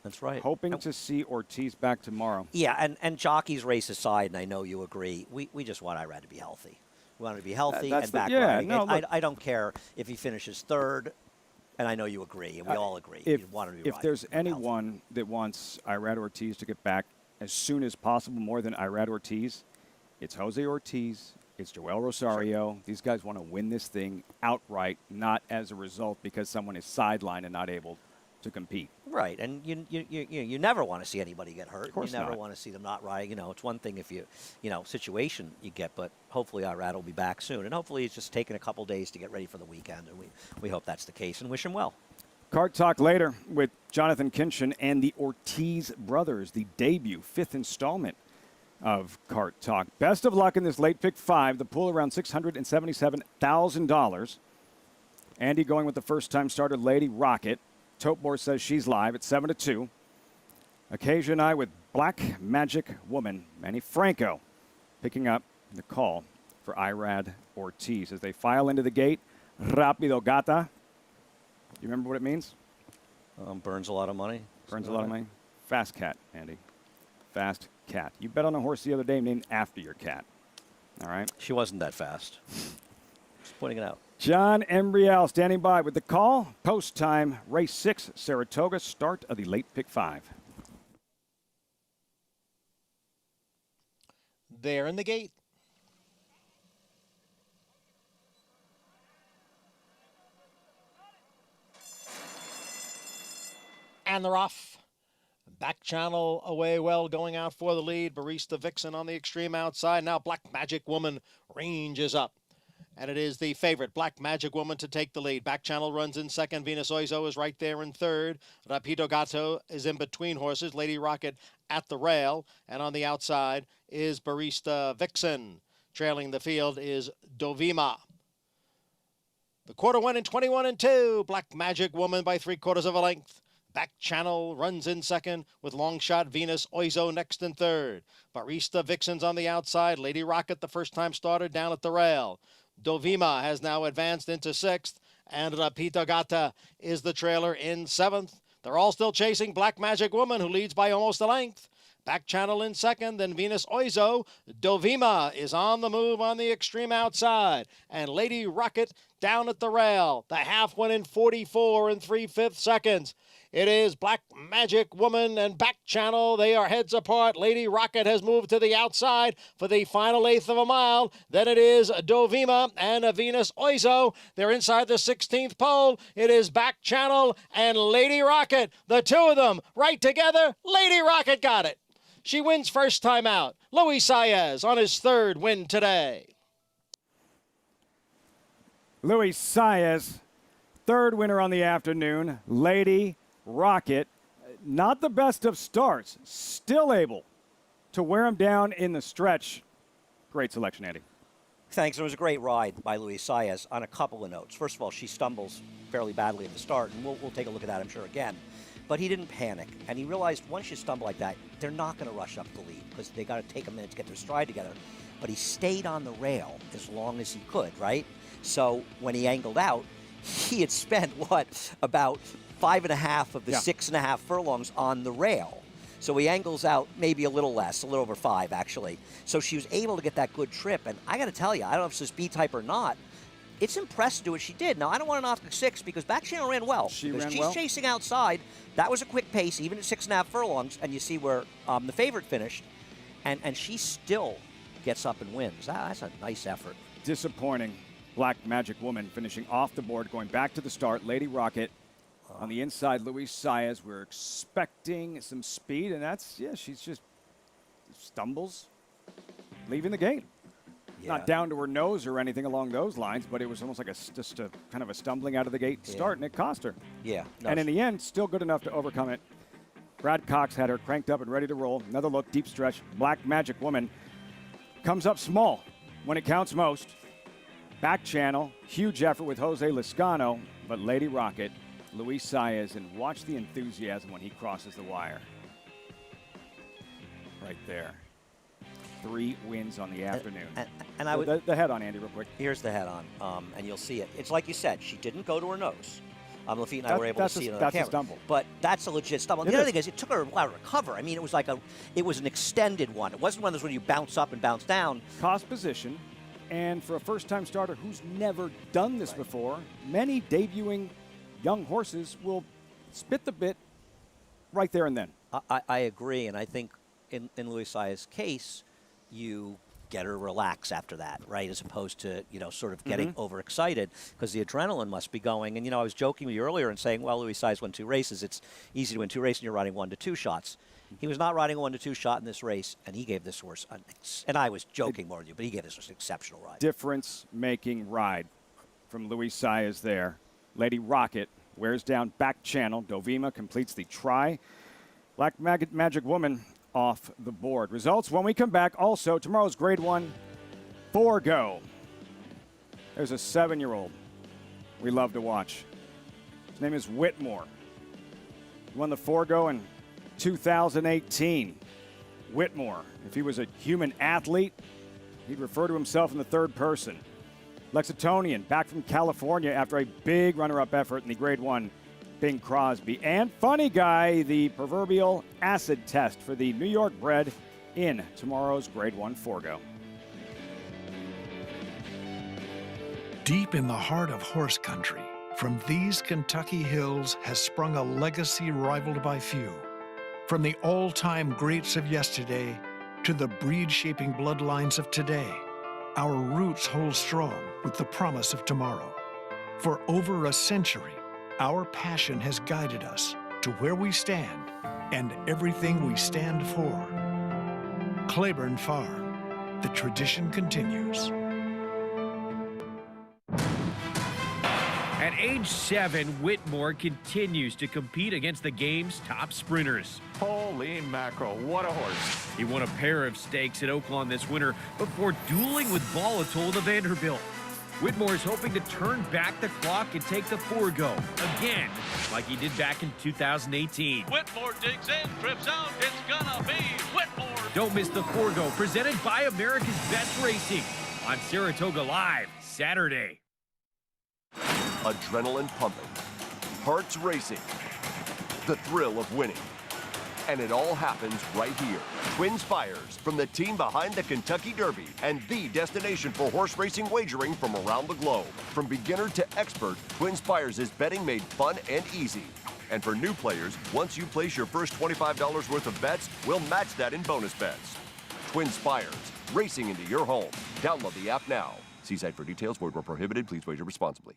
That's right. Hoping to see Ortiz back tomorrow. Yeah, and jockeys race aside, and I know you agree, we just want Irad to be healthy. We want him to be healthy and back riding. No, I don't care if he finishes 3rd, and I know you agree, and we all agree. We want him to be if there's anyone that wants Irad Ortiz to get back as soon as possible, more than Irad Ortiz, it's Jose Ortiz, it's Joel Rosario. Sure. These guys want to win this thing outright, not as a result because someone is sidelined and not able to compete. Right, and you never want to see anybody get hurt. Of course you never not. want to see them not riding. It's one thing if situation you get, but hopefully Irad will be back soon, and hopefully he's just taking a couple days to get ready for the weekend, and we hope that's the case and wish him well. Card Talk later with Jonathan Kinchin and the Ortiz brothers, the debut 5th installment of Cart Talk. Best of luck in this late pick 5. The pool around $677,000. Andy going with the first-time starter, Lady Rocket. Topeboard says she's live at 7-2. Acacia and I with Black Magic Woman. Manny Franco picking up the call for Irad Ortiz as they file into the gate. Rapido Gata. You remember what it means? Burns a lot of money. Burns a lot of money. Fast cat, Andy. Fast cat. You bet on a horse the other day named after your cat. All right? She wasn't that fast. Just pointing it out. John Embriel standing by with the call. Post time, race 6, Saratoga, start of the late pick 5. There in the gate. And they're off. Back channel away well, going out for the lead. Barista Vixen on the extreme outside. Now Black Magic Woman ranges up. And it is the favorite, Black Magic Woman, to take the lead. Back channel runs in second. Venus Oizo is right there in third. Rapido Gato is in between horses. Lady Rocket at the rail. And on the outside is Barista Vixen. Trailing the field is Dovima. The quarter went in 21-2. Black Magic Woman by 3/4 of a length. Back channel runs in second with long shot Venus Oizo next in third. Barista Vixen's on the outside. Lady Rocket, the first time starter, down at the rail. Dovima has now advanced into sixth, and Rapido Gata is the trailer in seventh. They're all still chasing Black Magic Woman, who leads by almost a length. Back channel in second, then Venus Oizo. Dovima is on the move on the extreme outside, and Lady Rocket down at the rail. The half went in 44 3/5 seconds. It is Black Magic Woman and Back Channel. They are heads apart. Lady Rocket has moved to the outside for the final eighth of a mile. Then it is Dovima and Venus Oizo. They're inside the 16th pole. It is Back Channel and Lady Rocket. The two of them right together. Lady Rocket got it. She wins first time out. Luis Saez on his third win today. Luis Saez, third winner on the afternoon. Lady Rocket, not the best of starts, still able to wear him down in the stretch. Great selection, Andy. Thanks. It was a great ride by Luis Saez on a couple of notes. First of all, she stumbles fairly badly at the start, and we'll take a look at that, I'm sure, again. But he didn't panic, and he realized once you stumble like that, they're not going to rush up the lead because they got to take a minute to get their stride together. But he stayed on the rail as long as he could, right? So when he angled out, he had spent, about 5.5 of the 6.5 furlongs on the rail. So he angles out maybe a little less, a little over 5, actually. So she was able to get that good trip. And I got to tell you, I don't know if it's a speed type or not, it's impressive to do what she did. Now, I don't want to knock the 6 because Back Channel ran well. She's chasing outside. That was a quick pace, even at 6.5 furlongs. And you see where the favorite finished. And she still gets up and wins. That's a nice effort. Disappointing. Black Magic Woman finishing off the board, going back to the start. Lady Rocket on the inside. Luis Saez, we're expecting some speed, and she's just stumbles, leaving the gate. Yeah. Not down to her nose or anything along those lines, but it was almost like just a kind of a stumbling out of the gate start, and it cost her. Yeah. And in the end, still good enough to overcome it. Brad Cox had her cranked up and ready to roll. Another look, deep stretch. Black Magic Woman comes up small when it counts most. Back Channel, huge effort with Jose Lezcano, but Lady Rocket, Luis Saez, and watch the enthusiasm when he crosses the wire. Right there. 3 wins on the afternoon. And I would the head on, Andy, real quick. Here's the head on, and you'll see it. It's like you said, she didn't go to her nose. Lafitte and I were able to see it on the camera. That's a stumble. But that's a legit stumble. The other thing is, it took her a while to recover. I mean, it was an extended one. It wasn't one of those when you bounce up and bounce down. Cost position. And for a first-time starter who's never done this before, many debuting young horses will spit the bit right there and then. I agree, and I think in Luis Saez's case, you get her relax after that, right, as opposed to, sort of getting overexcited because the adrenaline must be going. And, I was joking with you earlier and saying, well, Luis Saez won 2 races. It's easy to win 2 races and you're riding 1 to 2 shots. He was not riding a 1 to 2 shot in this race, and he gave this horse, and I was joking more than you, but he gave this horse an exceptional ride. Difference-making ride from Luis Saez there. Lady Rocket wears down Back Channel. Dovima completes the try. Black Magic Woman off the board. Results when we come back. Also, tomorrow's Grade 1 4-go. There's a 7-year-old we love to watch. His name is Whitmore. He won the 4-go in 2018. Whitmore, if he was a human athlete, he'd refer to himself in the third person. Lexingtonian, back from California after a big runner-up effort in the Grade 1 Bing Crosby. And funny guy, the proverbial acid test for the New York bred in tomorrow's Grade 1 4-go. Deep in the heart of horse country, from these Kentucky hills has sprung a legacy rivaled by few. From the all-time greats of yesterday to the breed-shaping bloodlines of today, our roots hold strong with the promise of tomorrow. For over a century, our passion has guided us to where we stand and everything we stand for. Claiborne Farm, the tradition continues. At age 7, Whitmore continues to compete against the game's top sprinters. Holy mackerel, what a horse. He won a pair of stakes at Oaklawn this winter before dueling with Volatile to Vanderbilt. Whitmore is hoping to turn back the clock and take the 4-go again, like he did back in 2018. Whitmore digs in, trips out, it's gonna be Whitmore. Don't miss the 4-go, presented by America's Best Racing on Saratoga Live, Saturday. Adrenaline pumping, hearts racing, the thrill of winning, And it all happens right here. Twin Spires, from the team behind the Kentucky Derby and the destination for horse racing wagering from around the globe. From beginner to expert, Twin Spires is betting made fun and easy. And for new players, once you place your first $25 worth of bets, we'll match that in bonus bets. Twin Spires, racing into your home. Download the app now. See site for details. Void where prohibited. Please wager responsibly.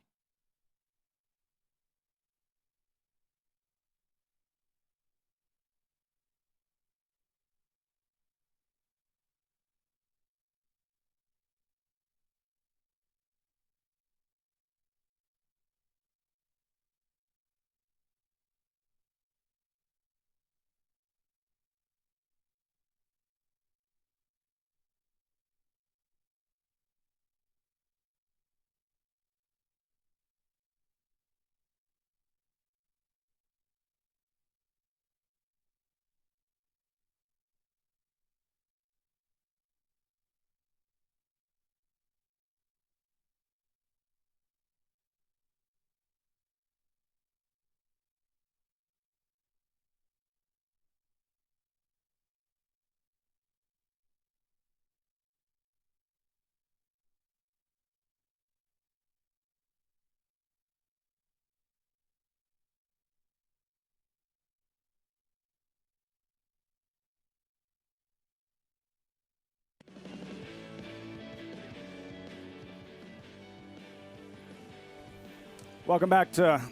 Welcome back to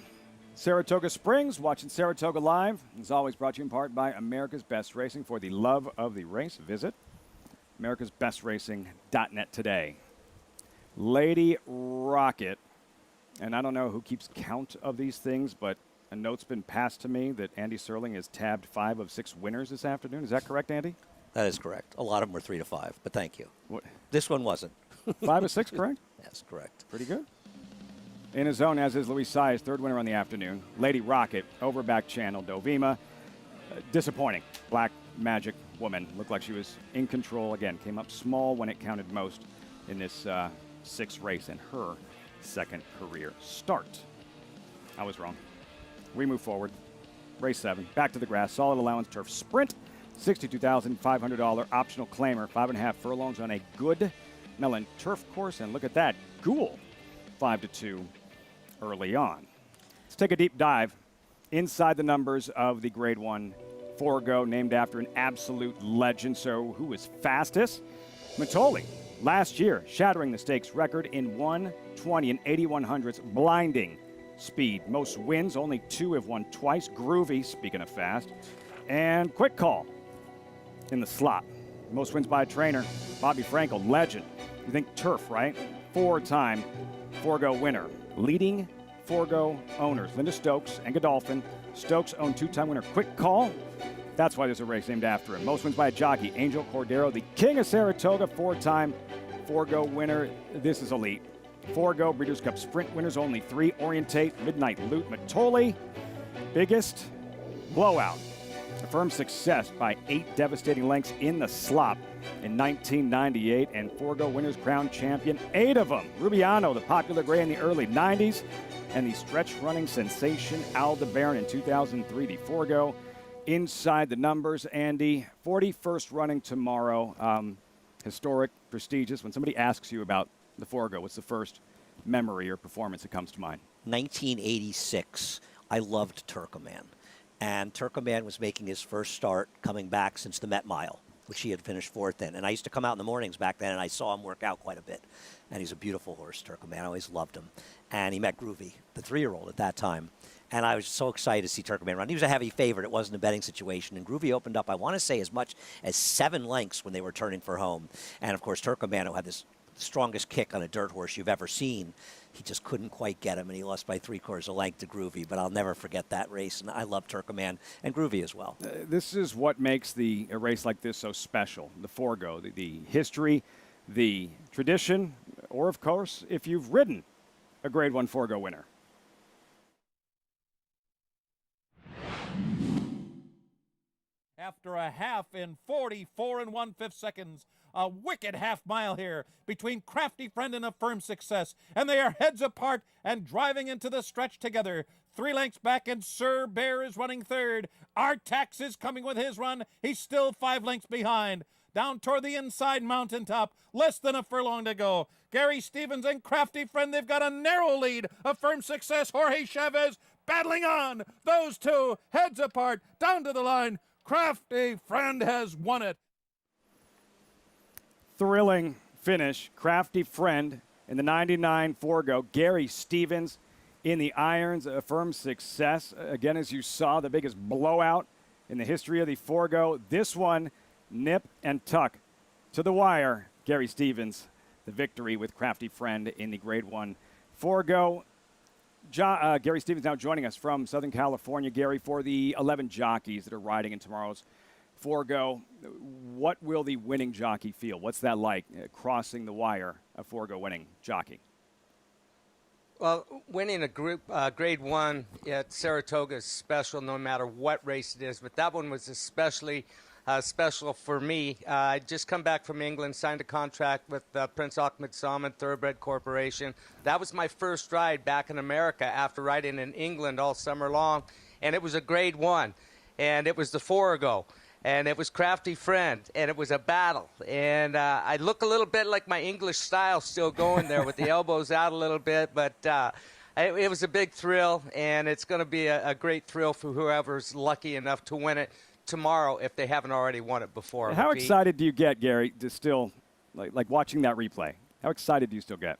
Saratoga Springs. Watching Saratoga Live. As always, brought to you in part by America's Best Racing. For the love of the race, visit americasbestracing.net today. Lady Rocket, and I don't know who keeps count of these things, but a note's been passed to me that Andy Serling has tabbed 5 of 6 winners this afternoon. Is that correct, Andy? That is correct. A lot of them were 3 to 5, but thank you. What? This one wasn't. 5 of 6, correct? Yes, correct. Pretty good. In his zone, as is Luis Saez, third winner on the afternoon. Lady Rocket, overback channel, Dovima. Disappointing. Black Magic Woman. Looked like she was in control again. Came up small when it counted most in this 6th race in her second career start. I was wrong. We move forward. Race 7. Back to the grass. Solid allowance turf sprint. $62,500 optional claimer. 5.5 furlongs on a good Mellon turf course. And look at that. Ghoul. 5-2 early on. Let's take a deep dive inside the numbers of the Grade 1 Forgo, named after an absolute legend. So who was fastest? Matoli, last year, shattering the stakes record in 1:20 and 81/100ths, blinding speed. Most wins, only 2 have won twice. Groovy, speaking of fast, and Quick Call in the slot. Most wins by a trainer. Bobby Frankel, legend. You think turf, right? 4-time Forgo winner. Leading Forgo owners, Linda Stokes and Godolphin. Stokes owned 2-time winner Quick Call. That's why there's a race named after him. Most wins by a jockey, Angel Cordero, the king of Saratoga, 4-time Forgo winner. This is elite. Forgo Breeders' Cup Sprint winners, only 3. Orientate, Midnight Loot, Matoli. Biggest blowout. Affirmed success by 8 devastating lengths in the slop in 1998, and Forgo winners crowned champion 8 of them. Rubiano, the popular gray in the early 90s, and the stretch running sensation Aldebaran in 2003. The Forgo inside the numbers. Andy, 41st running tomorrow. Historic, prestigious. When somebody asks you about the Forgo, what's the first memory or performance that comes to mind? 1986. I loved Turkoman. And Turkoman was making his first start coming back since the Met Mile, which he had finished 4th in. And I used to come out in the mornings back then, and I saw him work out quite a bit. And he's a beautiful horse, Turkoman. I always loved him. And he met Groovy, the 3-year-old at that time. And I was so excited to see Turkoman run. He was a heavy favorite. It wasn't a betting situation. And Groovy opened up, I want to say, as much as 7 lengths when they were turning for home. And, of course, Turkoman had this strongest kick on a dirt horse you've ever seen. He just couldn't quite get him, and he lost by 3/4 a length to Groovy. But I'll never forget that race, and I love Turkoman and Groovy as well. This is what makes a race like this so special. The Forgo, the history, the tradition, or, of course, if you've ridden a Grade 1 Forgo winner. After a half in 44 1/5 seconds, A wicked half mile here between Crafty Friend and A Firm Success, and they are heads apart and driving into the stretch together. 3 lengths back, and Sir Bear is running third. Artax is coming with his run. He's still 5 lengths behind. Down toward the inside mountaintop, less than a furlong to go. Gary Stevens and Crafty Friend, they've got a narrow lead. A Firm Success, Jorge Chavez battling on. Those two heads apart, down to the line. Crafty Friend has won it. Thrilling finish. Crafty Friend in the 99 Forgo. Gary Stevens in the irons. A Firm Success. Again, as you saw, the biggest blowout in the history of the Forgo. This one, nip and tuck to the wire. Gary Stevens, the victory with Crafty Friend in the Grade 1 Forgo. Gary Stevens now joining us from Southern California. Gary, for the 11 jockeys that are riding in tomorrow's Forgo, what will the winning jockey feel? What's that like, crossing the wire, a Forgo winning jockey? Well, winning a group Grade 1 at Saratoga is special no matter what race it is, but that one was especially special for me. I just come back from England, signed a contract with Prince Ahmed Salman Thoroughbred Corporation. That was my first ride back in America after riding in England all summer long, and it was a Grade 1, and it was the Forgo, and it was Crafty Friend, and it was a battle. And I look a little bit like my English style still going there with the elbows out a little bit, but it was a big thrill, and it's going to be a great thrill for whoever's lucky enough to win it tomorrow if they haven't already won it before. How excited do you get, Gary, to still, like watching that replay? How excited do you still get?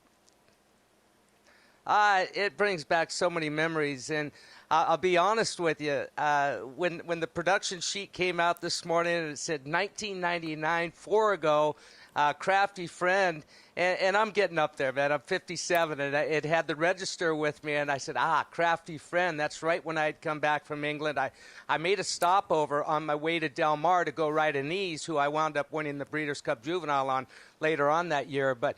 It brings back so many memories, and I'll be honest with you. When the production sheet came out this morning and it said 1999 Forgo, Crafty Friend, and I'm getting up there, man. I'm 57, and it had the register with me, and I said, Crafty Friend. That's right when I'd come back from England. I made a stopover on my way to Del Mar to go ride a Knees, who I wound up winning the Breeders' Cup Juvenile on later on that year. But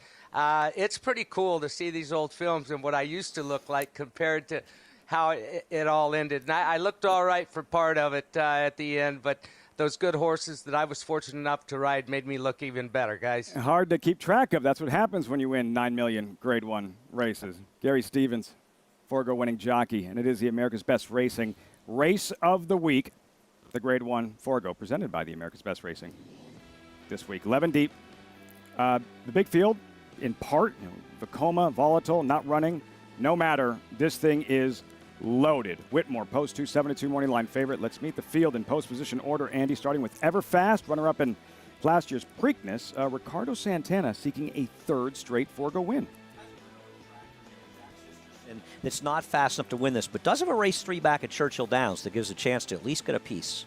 it's pretty cool to see these old films and what I used to look like compared to how it all ended. And I looked all right for part of it at the end, but those good horses that I was fortunate enough to ride made me look even better, guys. Hard to keep track of. That's what happens when you win 9 million Grade 1 races. Gary Stevens, Forgo winning jockey, and it is the America's Best Racing Race of the Week, the Grade 1 Forgo, presented by the America's Best Racing this week. 11 deep. The big field, in part, Vacoma, Volatile, not running. No matter, this thing is loaded. Whitmore, post 2, 7-2 morning line favorite. Let's meet the field in post position order. Andy, starting with Everfast, runner-up in last year's Preakness. Ricardo Santana seeking a 3rd straight Forgo win. And it's not fast enough to win this, but does have a race 3 back at Churchill Downs that gives a chance to at least get a piece.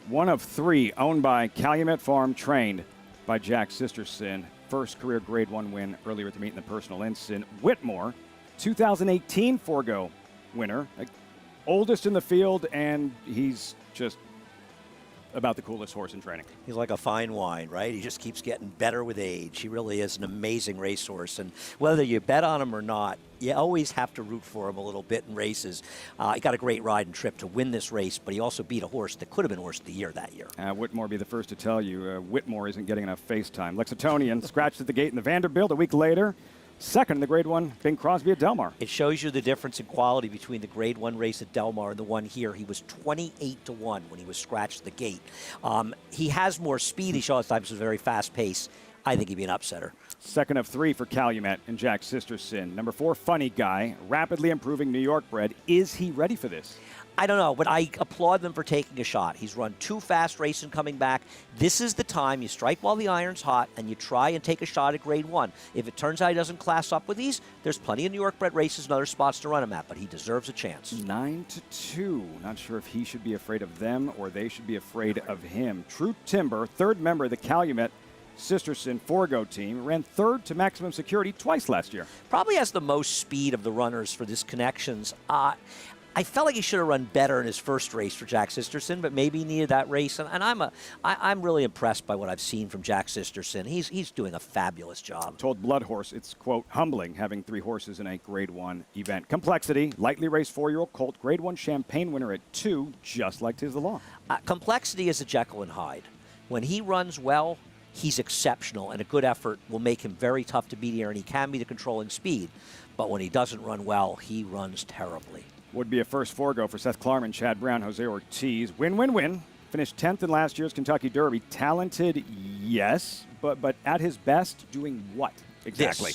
One of 3 owned by Calumet Farm, trained by Jack Sisterson. First career Grade 1 win earlier at the meet in the personal ensign. Whitmore, 2018 Forgo winner, oldest in the field, and he's just about the coolest horse in training. He's like a fine wine, right? He just keeps getting better with age. He really is an amazing racehorse, and whether you bet on him or not, you always have to root for him a little bit in races. He got a great ride and trip to win this race, but he also beat a horse that could have been horse of the year that year. Whitmore be the first to tell you, Whitmore isn't getting enough face time. Lexingtonian scratched at the gate in the Vanderbilt a week later. Second in the Grade 1, Bing Crosby at Del Mar. It shows you the difference in quality between the Grade 1 race at Del Mar and the one here. He was 28-1 when he was scratched at the gate. He has more speed. He showed times a very fast pace. I think he'd be an upsetter. Second of 3 for Calumet and Jack Sisterson. Number 4, Funny Guy, rapidly improving New York bred. Is he ready for this? I don't know, but I applaud them for taking a shot. He's run 2 fast races and coming back. This is the time you strike while the iron's hot and you try and take a shot at Grade 1. If it turns out he doesn't class up with these, there's plenty of New York bred races and other spots to run him at, but he deserves a chance. 9-2. Not sure if he should be afraid of them or they should be afraid of him. True Timber, 3rd member of the Calumet Sisterson Forgo team, ran 3rd to Maximum Security twice last year. Probably has the most speed of the runners for this Connections. I felt like he should have run better in his first race for Jack Sisterson, but maybe he needed that race. And I'm really impressed by what I've seen from Jack Sisterson. He's doing a fabulous job. Told Blood Horse it's, quote, humbling having 3 horses in a Grade 1 event. Complexity, lightly raced 4-year-old colt, Grade 1 Champagne winner at 2, just like 'Tis the Law. Complexity is a Jekyll and Hyde. When he runs well, he's exceptional, and a good effort will make him very tough to beat here, and he can be the controlling speed. But when he doesn't run well, he runs terribly. Would be a first four-go for Seth Klarman, Chad Brown, Jose Ortiz. Win-win-win. Finished 10th in last year's Kentucky Derby. Talented, yes, but at his best, doing what exactly?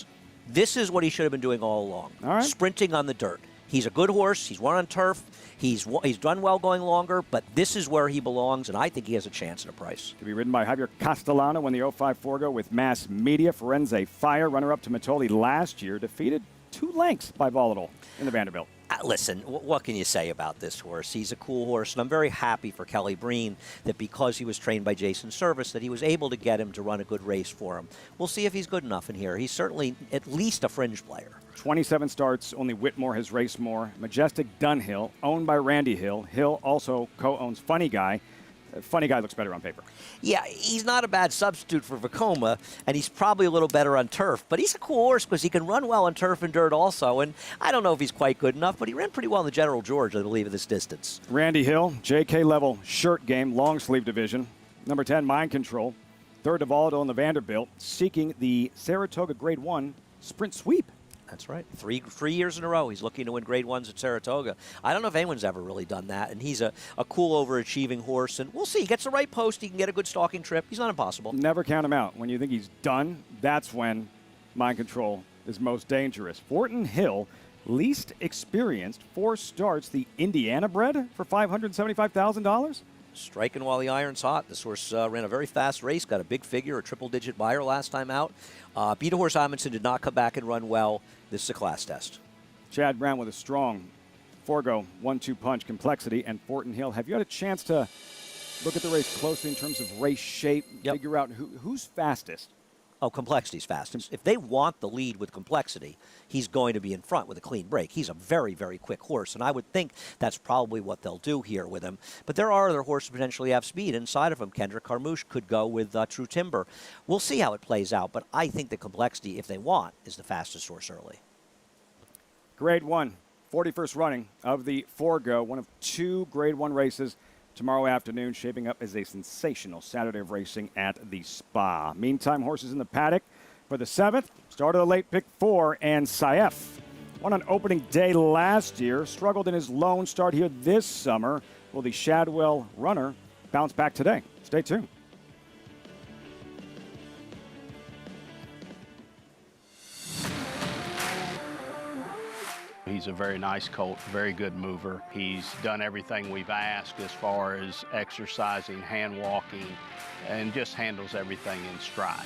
This is what he should have been doing all along. All right. Sprinting on the dirt. He's a good horse. He's run on turf. He's done well going longer, but this is where he belongs, and I think he has a chance at a price. To be ridden by Javier Castellano, won the 05 Forgo with Mass Media. Firenze Fire, runner-up to Matoli last year, defeated 2 lengths by Volatile in the Vanderbilt. Listen, what can you say about this horse? He's a cool horse, and I'm very happy for Kelly Breen that because he was trained by Jason Service that he was able to get him to run a good race for him. We'll see if he's good enough in here. He's certainly at least a fringe player. 27 starts, only Whitmore has raced more. Majestic Dunhill, owned by Randy Hill. Hill also co-owns Funny Guy. Funny Guy looks better on paper. Yeah, he's not a bad substitute for Vekoma, and he's probably a little better on turf. But he's a cool horse because he can run well on turf and dirt also. And I don't know if he's quite good enough, but he ran pretty well in the General George, I believe, at this distance. Randy Hill, JK level shirt game, long sleeve division. Number 10, Mind Control. Third to Volatile in the Vanderbilt, seeking the Saratoga Grade 1 Sprint Sweep. That's right. Three years in a row, he's looking to win Grade 1s at Saratoga. I don't know if anyone's ever really done that, and he's a cool, overachieving horse, and we'll see. He gets the right post. He can get a good stalking trip. He's not impossible. Never count him out. When you think he's done, that's when Mind Control is most dangerous. Fortin Hill, least experienced, 4 starts, the Indiana bred for $575,000. Striking while the iron's hot. This horse ran a very fast race, got a big figure, a triple-digit buyer last time out. Beat a horse Amundsen, did not come back and run well. This is a class test. Chad Brown with a strong Forgo 1-2 punch complexity, and Fortin Hill. Have you had a chance to look at the race closely in terms of race shape, figure out who's fastest? Oh, Complexity's fastest. If they want the lead with Complexity, he's going to be in front with a clean break. He's a very, very quick horse, and I would think that's probably what they'll do here with him. But there are other horses who potentially have speed inside of him. Kendrick Carmouche could go with True Timber. We'll see how it plays out, but I think the Complexity, if they want, is the fastest horse early. Grade 1, 41st running of the Forgo, one of 2 Grade 1 races tomorrow afternoon, shaping up as a sensational Saturday of racing at the Spa. Meantime, horses in the paddock for the 7th. Start of the late pick 4, and Saif won on opening day last year. Struggled in his lone start here this summer. Will the Shadwell runner bounce back today? Stay tuned. He's a very nice colt, very good mover. He's done everything we've asked as far as exercising, hand walking, and just handles everything in stride.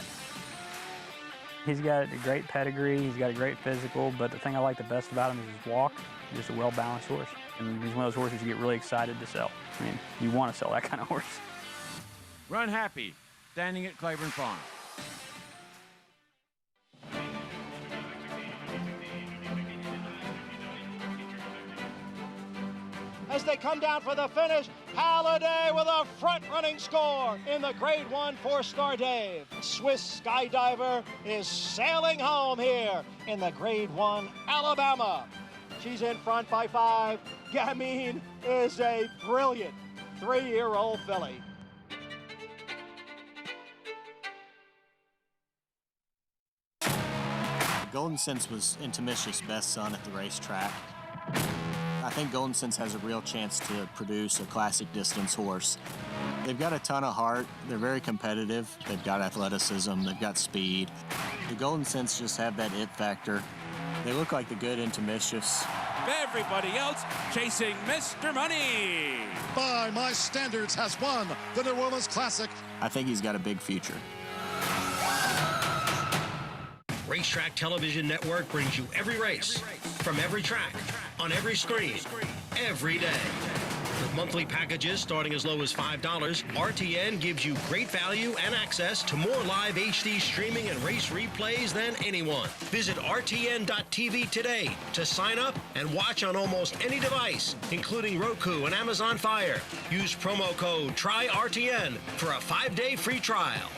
He's got a great pedigree, he's got a great physical, but the thing I like the best about him is his walk. He's just a well-balanced horse. And he's one of those horses you get really excited to sell. I mean, you want to sell that kind of horse. Run Happy, standing at Claiborne Farm. As they come down for the finish, Halliday with a front-running score in the Grade 1 4-star Dave. Swiss Skydiver is sailing home here in the Grade 1 Alabama. She's in front by 5. Gamine is a brilliant 3-year-old filly. Golden Sense was Intimicious' best son at the racetrack. I think Golden Sense has a real chance to produce a classic distance horse. They've got a ton of heart. They're very competitive. They've got athleticism. They've got speed. The Golden Sense just have that it factor. They look like the good Intimicious. Everybody else chasing Mr. Money. By my standards, has won the New Orleans Classic. I think he's got a big future. Racetrack Television Network brings you every race, from every track, on every screen, every day. With monthly packages starting as low as $5, RTN gives you great value and access to more live HD streaming and race replays than anyone. Visit RTN.tv today to sign up and watch on almost any device, including Roku and Amazon Fire. Use promo code TRYRTN for a 5-day free trial.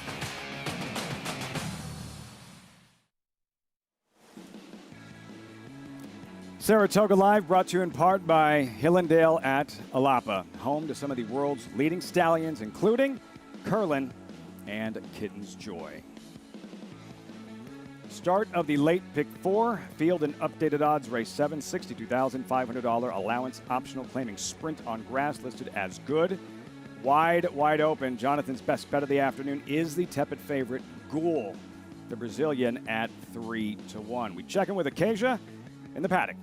Saratoga Live brought to you in part by Hillendale at Alapa, home to some of the world's leading stallions, including Curlin and Kitten's Joy. Start of the late pick 4, field and updated odds, race 7, $62,500 allowance, optional, claiming sprint on grass, listed as good. Wide open. Jonathan's best bet of the afternoon is the tepid favorite, Ghoul, the Brazilian, at 3-1. We check in with Acacia in the paddock.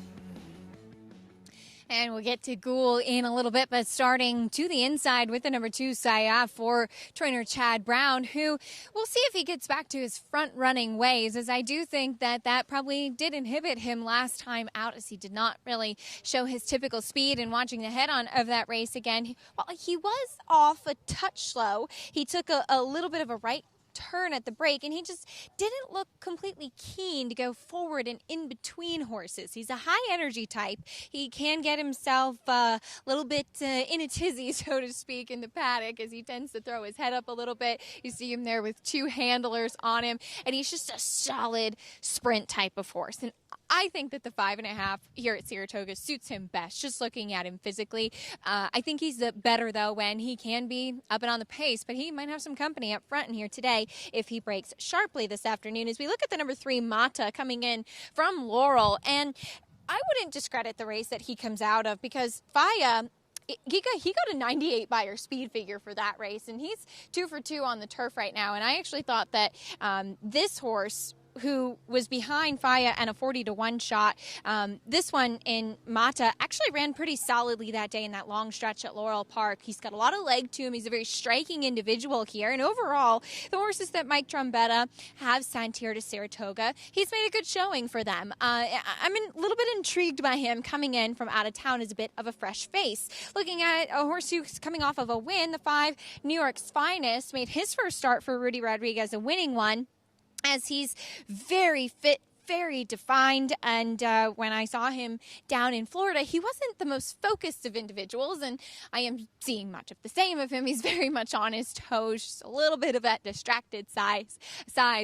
And we'll get to Ghoul in a little bit, but starting to the inside with the number 2, Sayaf, for trainer Chad Brown, who we'll see if he gets back to his front-running ways, as I do think that probably did inhibit him last time out, as he did not really show his typical speed. And watching the head-on of that race again, he was off a touch slow. He took a little bit of a right turn at the break, and he just didn't look completely keen to go forward and in between horses. He's a high energy type. He can get himself a little bit in a tizzy, so to speak, in the paddock, as he tends to throw his head up a little bit. You see him there with 2 handlers on him, and he's just a solid sprint type of horse. And I think that the 5.5 here at Saratoga suits him best, just looking at him physically. I think he's better, though, when he can be up and on the pace, but he might have some company up front in here today if he breaks sharply this afternoon. As we look at the number 3, Mata, coming in from Laurel, and I wouldn't discredit the race that he comes out of, because Faya, he got a 98 Beyer speed figure for that race, and he's 2 for 2 on the turf right now. And I actually thought that this horse, who was behind Faya and a 40-1 shot, this one in Mata actually ran pretty solidly that day in that long stretch at Laurel Park. He's got a lot of leg to him. He's a very striking individual here. And overall, the horses that Mike Trombetta have sent here to Saratoga, he's made a good showing for them. I'm a little bit intrigued by him coming in from out of town as a bit of a fresh face. Looking at a horse who's coming off of a win, the 5, New York's Finest, made his first start for Rudy Rodriguez a winning one, as he's very fit, very defined, and when I saw him down in Florida, he wasn't the most focused of individuals, and I am seeing much of the same of him. He's very much on his toes, just a little bit of that distracted side,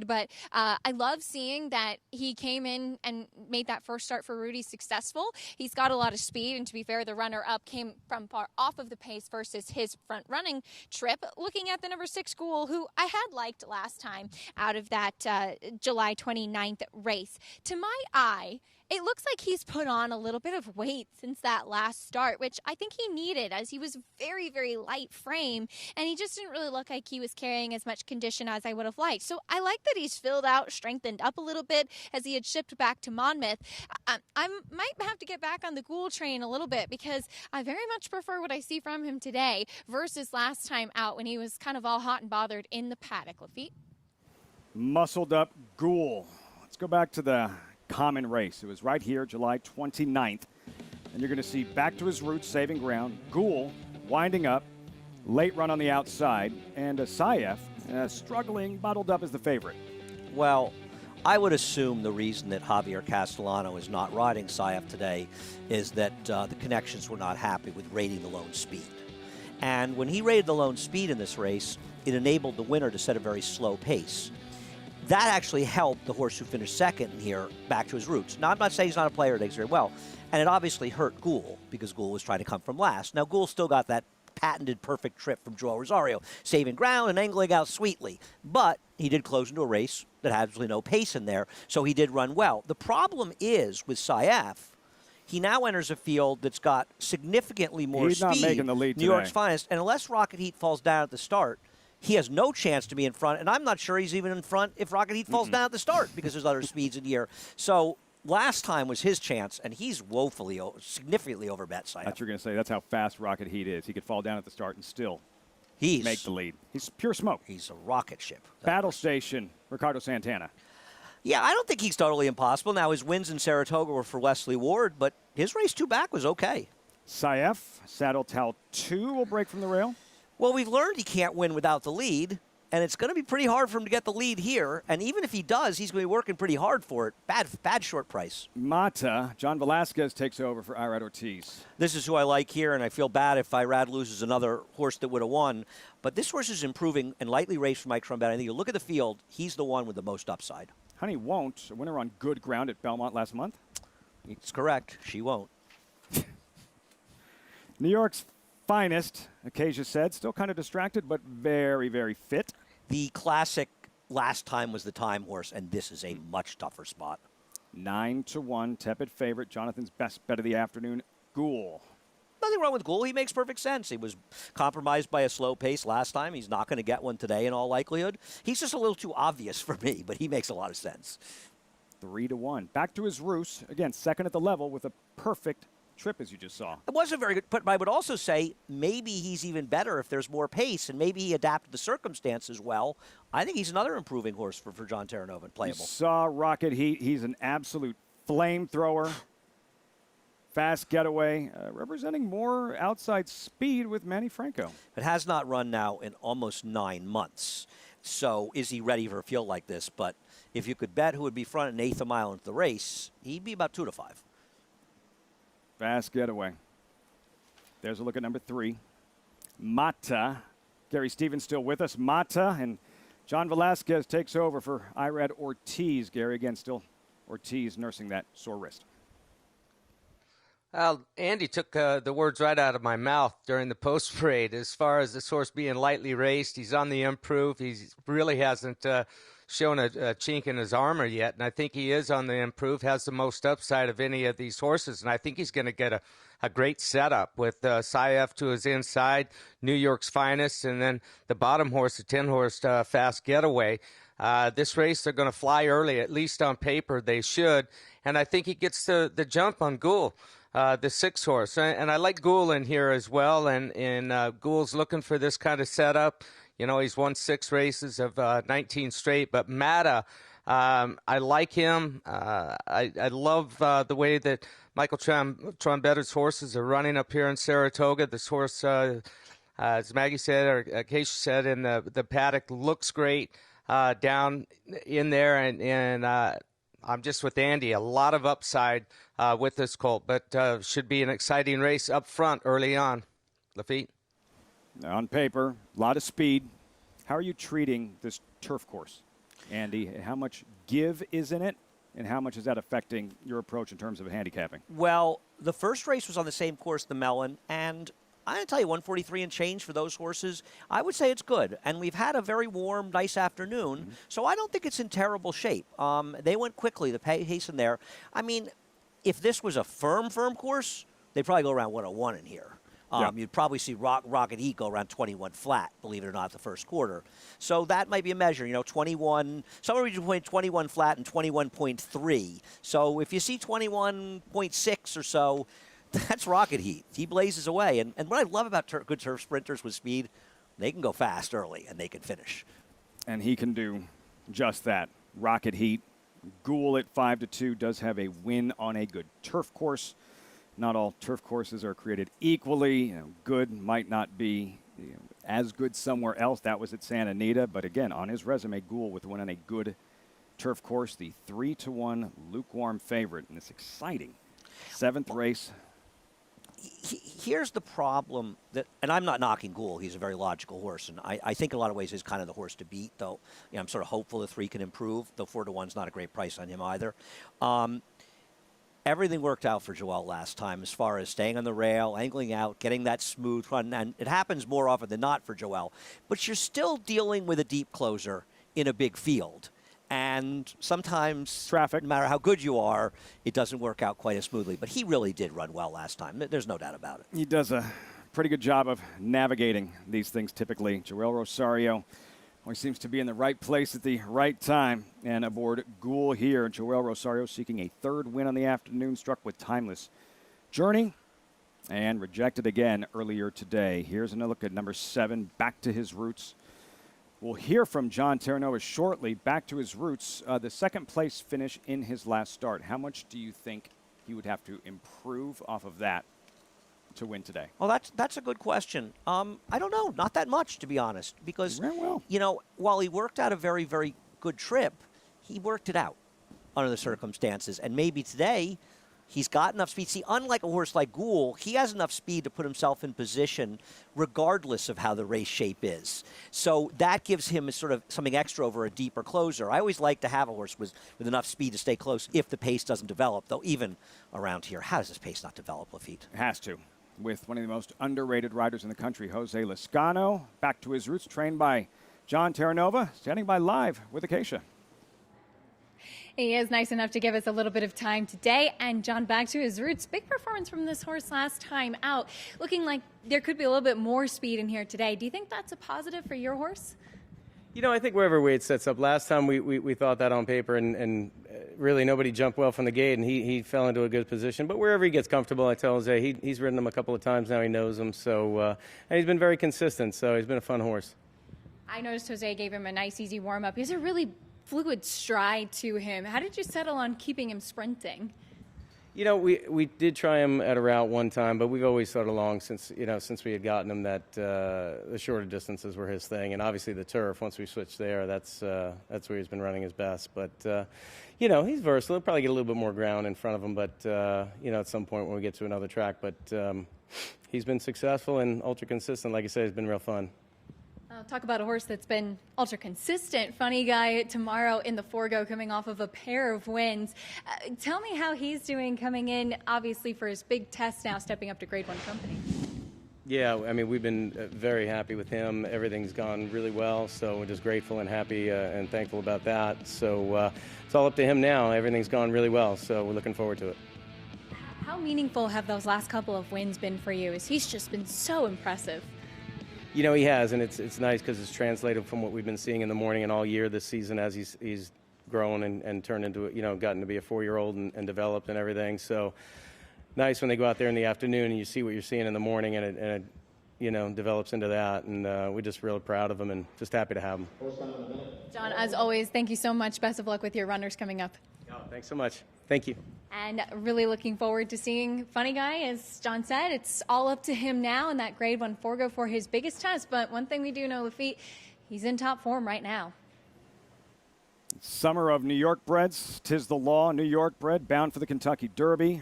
but I love seeing that he came in and made that first start for Rudy successful. He's got a lot of speed, and to be fair, the runner-up came from far off of the pace versus his front-running trip. Looking at the number 6, Ghoul, who I had liked last time out of that July 29th race. To my eye, it looks like he's put on a little bit of weight since that last start, which I think he needed, as he was very, very light frame, and he just didn't really look like he was carrying as much condition as I would have liked. So I like that he's filled out, strengthened up a little bit, as he had shipped back to Monmouth. I might have to get back on the Ghoul train a little bit, because I very much prefer what I see from him today versus last time out when he was kind of all hot and bothered in the paddock. Lafitte? Muscled up Ghoul. Let's go back to the common race. It was right here, July 29th. And you're going to see back to his roots, saving ground. Ghoul winding up, late run on the outside, and Sayef struggling, bottled up as the favorite. Well, I would assume the reason that Javier Castellano is not riding Sayef today is that the connections were not happy with rating the lone speed. And when he rated the lone speed in this race, it enabled the winner to set a very slow pace. That actually helped the horse who finished second here back to his roots. Now, I'm not saying he's not a player that does very well, and it obviously hurt Ghoul, because Ghoul was trying to come from last. Now, Ghoul still got that patented perfect trip from Joel Rosario, saving ground and angling out sweetly. But he did close into a race that had absolutely no pace in there, so he did run well. The problem is with Sayef, he now enters a field that's got significantly more speed. He's not making the lead New York's Finest, and unless Rocket Heat falls down at the start, he has no chance to be in front, and I'm not sure he's even in front if Rocket Heat falls down at the start, because there's other speeds in here. So last time was his chance, and he's woefully, significantly overbet Sayef. That's what you're going to say. That's how fast Rocket Heat is. He could fall down at the start and still make the lead. He's pure smoke. He's a rocket ship. Battle Station, Ricardo Santana. Yeah, I don't think he's totally impossible. Now, his wins in Saratoga were for Wesley Ward, but his race 2 back was okay. Sayef, Saddle Towel 2 will break from the rail. Well, we've learned he can't win without the lead, and it's going to be pretty hard for him to get the lead here. And even if he does, he's going to be working pretty hard for it. Bad short price. Mata, John Velasquez takes over for Irad Ortiz. This is who I like here, and I feel bad if Irad loses another horse that would have won. But this horse is improving and lightly raced for Mike Trombetta. I think you look at the field, he's the one with the most upside. Honey Won't, a winner on good ground at Belmont last month. It's correct. She won't. New York's Finest, Acacia said, still kind of distracted, but very, very fit. The classic last time was the time horse, and this is a much tougher spot. 9-1, tepid favorite. Jonathan's best bet of the afternoon, Ghoul. Nothing wrong with Ghoul. He makes perfect sense. He was compromised by a slow pace last time. He's not going to get one today in all likelihood. He's just a little too obvious for me, but he makes a lot of sense. 3-1. Back to his roost. Again, second at the level with a perfect trip, as you just saw. It wasn't very good, but I would also say maybe he's even better if there's more pace, and maybe he adapted the circumstances well. I think he's another improving horse for John Terranova and playable. You saw Rocket Heat. He's an absolute flamethrower. Fast getaway, representing more outside speed with Manny Franco. It has not run now in almost 9 months. So is he ready for a field like this? But if you could bet who would be front an eighth a mile into the race, he'd be about 2-5. Fast getaway. There's a look at number 3. Mata. Gary Stevens still with us. Mata, and John Velasquez takes over for Irad Ortiz. Gary, again, still Ortiz nursing that sore wrist. Andy took the words right out of my mouth during the post parade. As far as this horse being lightly raced, he's on the improve. He really hasn't shown a chink in his armor yet, and I think he is on the improve, has the most upside of any of these horses, and I think he's going to get a great setup with Saif to his inside, New York's Finest, and then the bottom horse, the 10-horse Fast Getaway. This race, they're going to fly early, at least on paper they should, and I think he gets the jump on Ghoul. The 6-horse. And I like Ghoul in here as well, and Ghoul's looking for this kind of setup. You know, he's won 6 races of 19 straight, but Mata, I like him. I love the way that Michael Trombetter's horses are running up here in Saratoga. This horse, as Maggie said, or Keisha said, in the paddock looks great down in there, and I'm just with Andy. A lot of upside with this colt, but should be an exciting race up front early on. Lafitte? On paper, a lot of speed. How are you treating this turf course, Andy? How much give is in it, and how much is that affecting your approach in terms of handicapping? Well, the first race was on the same course, the Mellon, and I'm going to tell you, 143 and change for those horses, I would say it's good. And we've had a very warm, nice afternoon, so I don't think it's in terrible shape. They went quickly, the pace in there. I mean, if this was a firm course, they'd probably go around 101 in here. You'd probably see Rocket Heat go around 21 flat, believe it or not, the first quarter. So that might be a measure, 21, somewhere between 21 flat and 21.3. So if you see 21.6 or so, that's Rocket Heat. He blazes away. And what I love about good turf sprinters with speed, they can go fast early and they can finish. And he can do just that. Rocket Heat, Ghoul at 5-2 does have a win on a good turf course. Not all turf courses are created equally. Good might not be as good somewhere else. That was at Santa Anita. But again, on his resume, Ghoul with the win on a good turf course. The 3-1 lukewarm favorite in this exciting 7th race. Here's the problem, and I'm not knocking Ghoul. He's a very logical horse, and I think in a lot of ways he's kind of the horse to beat, though. I'm sort of hopeful the 3 can improve, though 4-1's not a great price on him either. Everything worked out for Joel last time as far as staying on the rail, angling out, getting that smooth run, and it happens more often than not for Joel. But you're still dealing with a deep closer in a big field. And sometimes, traffic, no matter how good you are, it doesn't work out quite as smoothly. But he really did run well last time. There's no doubt about it. He does a pretty good job of navigating these things typically. Joel Rosario always seems to be in the right place at the right time. And aboard Ghoul here, Joel Rosario seeking a 3rd win on the afternoon, struck with Timeless Journey and rejected again earlier today. Here's another look at number 7, back to his roots. We'll hear from John Terranova shortly, back to his roots. The 2nd place finish in his last start. How much do you think he would have to improve off of that to win today? Well, that's a good question. I don't know, not that much, to be honest, because, while he worked out a very, very good trip, he worked it out under the circumstances. And maybe today he's got enough speed. See, unlike a horse like Ghoul, he has enough speed to put himself in position regardless of how the race shape is. So that gives him a sort of something extra over a deeper closer. I always like to have a horse with enough speed to stay close if the pace doesn't develop, though even around here, how does this pace not develop, Lafitte? It has to. With one of the most underrated riders in the country, Jose Lezcano, back to his roots, trained by John Terranova standing by live with Acacia. He is nice enough to give us a little bit of time today. And John, back to his roots. Big performance from this horse last time out. Looking like there could be a little bit more speed in here today. Do you think that's a positive for your horse? You know, I think wherever weight sets up. Last time we thought that on paper, and really nobody jumped well from the gate, and he fell into a good position. But wherever he gets comfortable, I tell Jose, he's ridden him a couple of times now. He knows him. So, and he's been very consistent. So he's been a fun horse. I noticed Jose gave him a nice, easy warm-up. He has a really fluid stride to him. How did you settle on keeping him sprinting? You know, we did try him at a route one time, but we've always thought along since we had gotten him that the shorter distances were his thing, and obviously the turf. Once we switched there, that's where he's been running his best. But he's versatile. He'll probably get a little bit more ground in front of him, but at some point when we get to another track. But he's been successful and ultra consistent. Like I said, it's been real fun. Talk about a horse that's been ultra consistent. Funny Guy tomorrow in the Forgo, coming off of a pair of wins. Tell me how he's doing coming in, obviously, for his big test now, stepping up to Grade 1 company. Yeah, I mean, we've been very happy with him. Everything's gone really well, so we're just grateful and happy and thankful about that. So it's all up to him now. Everything's gone really well, so we're looking forward to it. How meaningful have those last couple of wins been for you? As he's just been so impressive. You know, he has, and it's nice because it's translated from what we've been seeing in the morning and all year this season as he's grown and turned into, gotten to be a 4-year-old and developed and everything. So nice when they go out there in the afternoon and you see what you're seeing in the morning and it develops into that. And we're just really proud of him and just happy to have him. John, as always, thank you so much. Best of luck with your runners coming up. Oh, thanks so much. Thank you. And really looking forward to seeing Funny Guy. As John said, it's all up to him now in that Grade 1 Forgo for his biggest test. But one thing we do know, Lafitte, he's in top form right now. Summer of New York breds. 'Tis the law. New York bred, bound for the Kentucky Derby.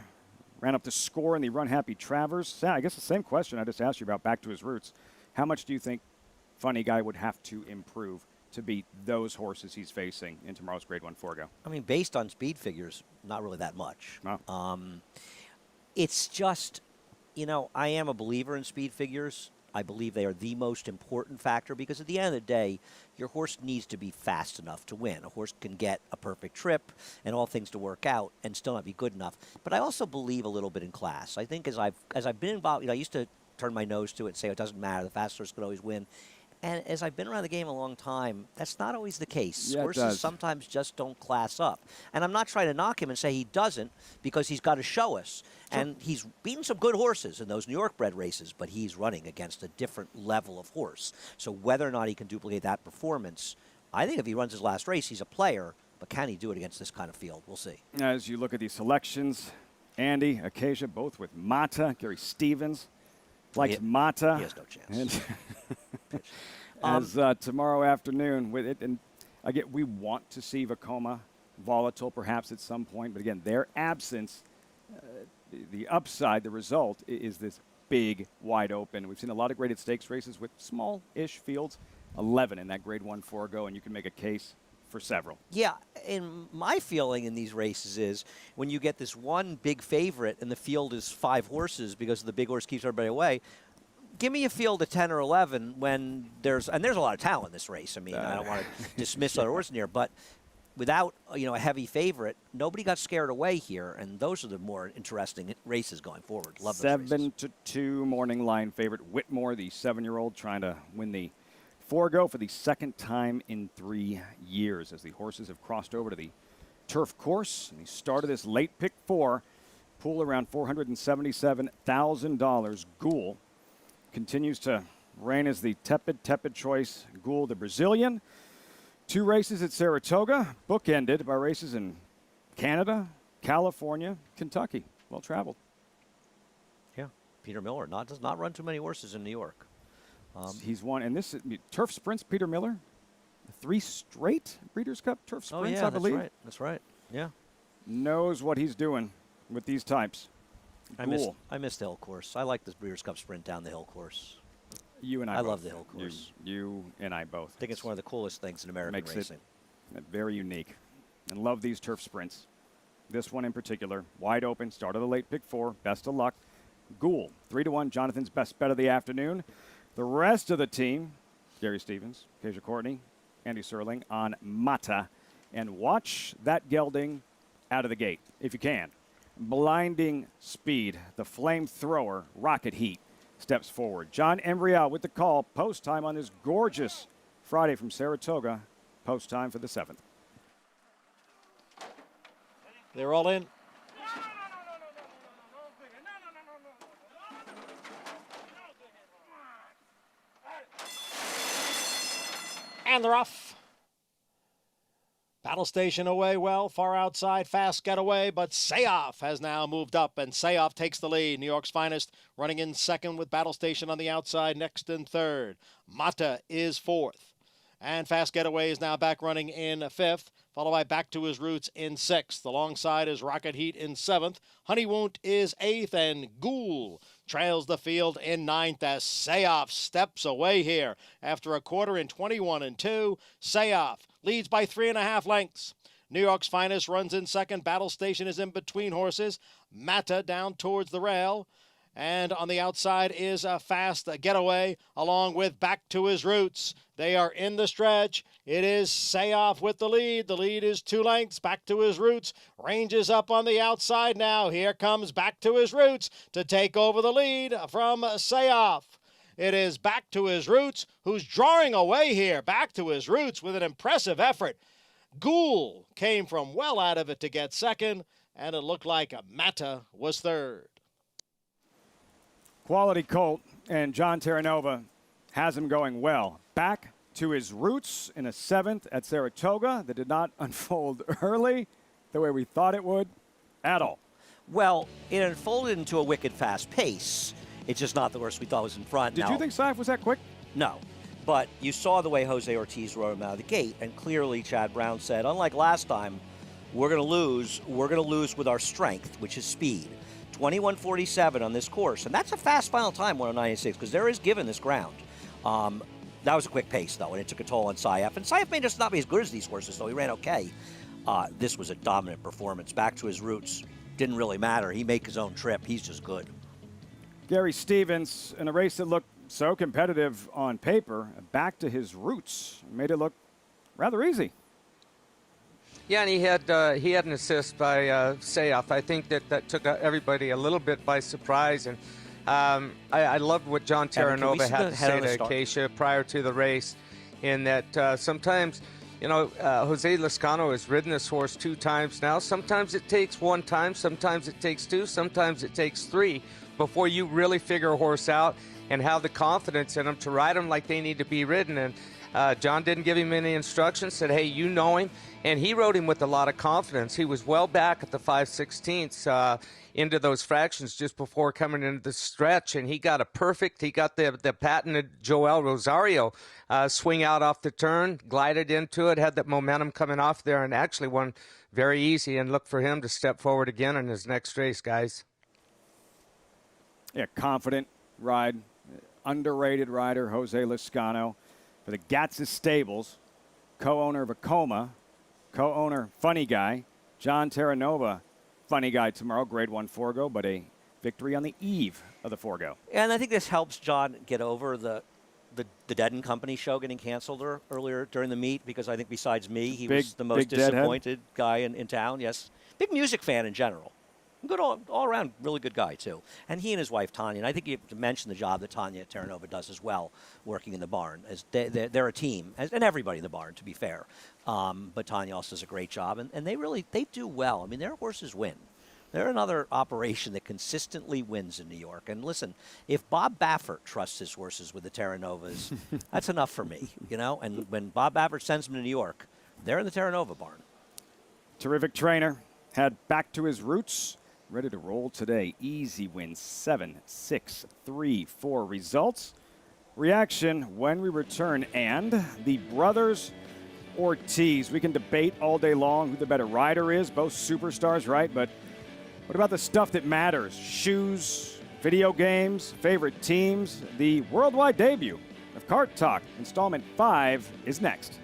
Ran up to score in the Run Happy Travers. I guess the same question I just asked you about, back to his roots. How much do you think Funny Guy would have to improve to beat those horses he's facing in tomorrow's Grade 1 Forgo? I mean, based on speed figures, not really that much. No. It's just, I am a believer in speed figures. I believe they are the most important factor because at the end of the day, your horse needs to be fast enough to win. A horse can get a perfect trip and all things to work out and still not be good enough. But I also believe a little bit in class. I think as I've been involved, I used to turn my nose to it and say it doesn't matter. The fast horse could always win. And as I've been around the game a long time, that's not always the case. Yeah, horses sometimes just don't class up. And I'm not trying to knock him and say he doesn't because he's got to show us. Sure. And he's beaten some good horses in those New York bred races, but he's running against a different level of horse. So whether or not he can duplicate that performance, I think if he runs his last race, he's a player. But can he do it against this kind of field? We'll see. As you look at these selections, Andy, Acacia, both with Mata, Gary Stevens. Likes Mata. He has no chance. As tomorrow afternoon with it, and again, we want to see Vekoma volatile perhaps at some point, but again, their absence, the upside, the result is this big, wide open. We've seen a lot of graded stakes races with small-ish fields, 11 in that Grade 1 Forgo, and you can make a case for several. Yeah, and my feeling in these races is when you get this one big favorite and the field is 5 horses because the big horse keeps everybody away, give me a field of 10 or 11 when there's a lot of talent in this race. I mean, I don't want to dismiss other horses in here, but without a heavy favorite, nobody got scared away here, and those are the more interesting races going forward. Love those races. 7-2 morning line favorite Whitmore, the 7-year-old, trying to win the Forgo for the second time in 3 years as the horses have crossed over to the turf course. And he started this late pick 4, pool around $477,000. Gould continues to reign as the tepid choice. Gould, the Brazilian. 2 races at Saratoga, bookended by races in Canada, California, Kentucky. Well traveled. Yeah, Peter Miller does not run too many horses in New York. He's won, and this turf sprints. Peter Miller, 3 straight Breeders' Cup turf sprints, I believe. That's right. Yeah, knows what he's doing with these types. I miss the hill course. I like this Breeders' Cup sprint down the hill course. You and I both. love the hill course. You and I both. I think it's one of the coolest things in American racing. It very unique, and love these turf sprints. This one in particular, wide open. Start of the late pick 4. Best of luck. Gould, 3-1. Jonathan's best bet of the afternoon. The rest of the team Gary Stevens, Kezia Courtney, Andy Serling on Mata. And watch that gelding out of the gate, if you can. Blinding speed. The flamethrower, Rocket Heat, steps forward. John Embrial with the call. Post time on this gorgeous Friday from Saratoga. Post time for the 7th. They're all in. And they're off. Battle Station away well, far outside, fast getaway, but Sayoff has now moved up, and Sayoff takes the lead. New York's finest running in second with Battle Station on the outside, next and third. Mata is fourth. And Fast Getaway is now back running in fifth, followed by Back to His Roots in sixth. Alongside is Rocket Heat in seventh. Honeywoont is eighth, and Ghoul trails the field in ninth as Sayoff steps away here. After a quarter in 21-2, Sayoff leads by 3.5 lengths. New York's finest runs in second. Battle Station is in between horses. Mata down towards the rail. And on the outside is a Fast Getaway along with Back to His Roots. They are in the stretch. It is Sayoff with the lead. The lead is 2 lengths. Back to His Roots ranges up on the outside now. Here comes Back to His Roots to take over the lead from Sayoff. It is Back to His Roots who's drawing away here. Back to His Roots with an impressive effort. Ghoul came from well out of it to get second, and it looked like Mata was third. Quality colt, and John Terranova has him going well. Back to His Roots in a 7th at Saratoga that did not unfold early the way we thought it would at all. Well, it unfolded into a wicked fast pace. It's just not the horse we thought was in front. Did you think Saif was that quick? No. But you saw the way Jose Ortiz rode him out of the gate, and clearly Chad Brown said, unlike last time, we're going to lose. We're going to lose with our strength, which is speed. 21:47 on this course, and that's a fast final time, 109.86, because there is given this ground. That was a quick pace, though, and it took a toll on Saif. And Saif may just not be as good as these horses, though. He ran okay. This was a dominant performance. Back to His Roots. Didn't really matter. He made his own trip. He's just good. Gary Stevens, in a race that looked so competitive on paper, Back to His Roots made it look rather easy. Yeah, and he had an assist by Sayoff. I think that took everybody a little bit by surprise. And I loved what John Terranova had to say to Acacia prior to the race, in that sometimes, you know, Jose Lezcano has ridden this horse 2 times now. Sometimes it takes 1 time, sometimes it takes 2, sometimes it takes 3 before you really figure a horse out and have the confidence in them to ride them like they need to be ridden. And John didn't give him any instructions, said, hey, you know him. And he rode him with a lot of confidence. He was well back at the 5/16 into those fractions just before coming into the stretch. And he got he got the patented Joel Rosario swing out off the turn, glided into it, had that momentum coming off there, and actually won very easy. And look for him to step forward again in his next race, guys. Yeah, confident ride. Underrated rider, Jose Lezcano. For the Gatz's Stables, co-owner of Acoma, co-owner Funny Guy, John Terranova, Funny Guy tomorrow, Grade 1 Forgo, but a victory on the eve of the Forgo. And I think this helps John get over the Dead and Company show getting canceled earlier during the meet, because I think besides me, he was the most disappointed guy in town. Yes, big music fan in general. Good all around, really good guy, too. And he and his wife, Tanya, and I think you mentioned the job that Tanya Terranova does as well, working in the barn. As they're a team, and everybody in the barn, to be fair. But Tanya also does a great job, and they do well. I mean, their horses win. They're another operation that consistently wins in New York. And listen, if Bob Baffert trusts his horses with the Terranovas, that's enough for me, you know? And when Bob Baffert sends them to New York, they're in the Terranova barn. Terrific trainer. Had Back to His Roots. Ready to roll today. Easy win, 7, 6, 3, 4 results. Reaction when we return. And the brothers Ortiz. We can debate all day long who the better rider is. Both superstars, right? But what about the stuff that matters? Shoes, video games, favorite teams. The worldwide debut of Cart Talk. Installment 5 is next.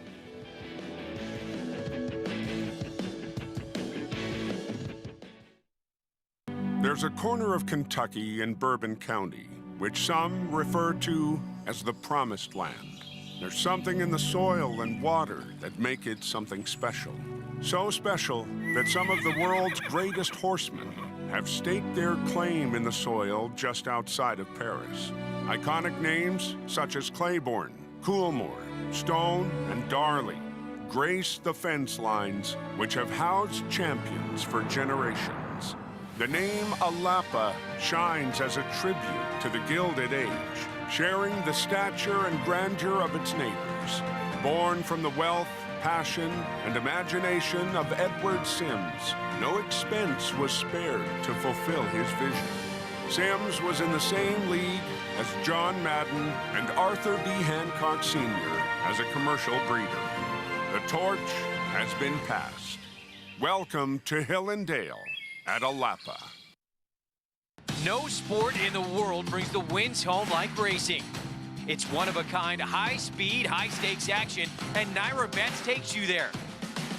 There's a corner of Kentucky in Bourbon County, which some refer to as the Promised Land. There's something in the soil and water that make it something special. So special that some of the world's greatest horsemen have staked their claim in the soil just outside of Paris. Iconic names such as Claiborne, Coolmore, Stone, and Darley grace the fence lines which have housed champions for generations. The name Alapa shines as a tribute to the Gilded Age, sharing the stature and grandeur of its neighbors. Born from the wealth, passion, and imagination of Edward Sims, no expense was spared to fulfill his vision. Sims was in the same league as John Madden and Arthur B. Hancock Sr. as a commercial breeder. The torch has been passed. Welcome to Hill and Dale at Alapa. No sport in the world brings the wins home like racing. It's one-of-a-kind, high-speed, high-stakes action, and Naira Bets takes you there.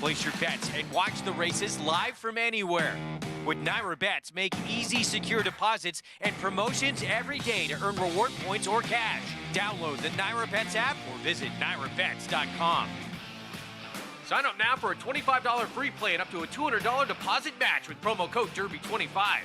Place your bets and watch the races live from anywhere. With Naira Bets, make easy, secure deposits and promotions every day to earn reward points or cash. Download the Naira Bets app or visit nairabets.com. Sign up now for a $25 free play and up to a $200 deposit match with promo code Derby25.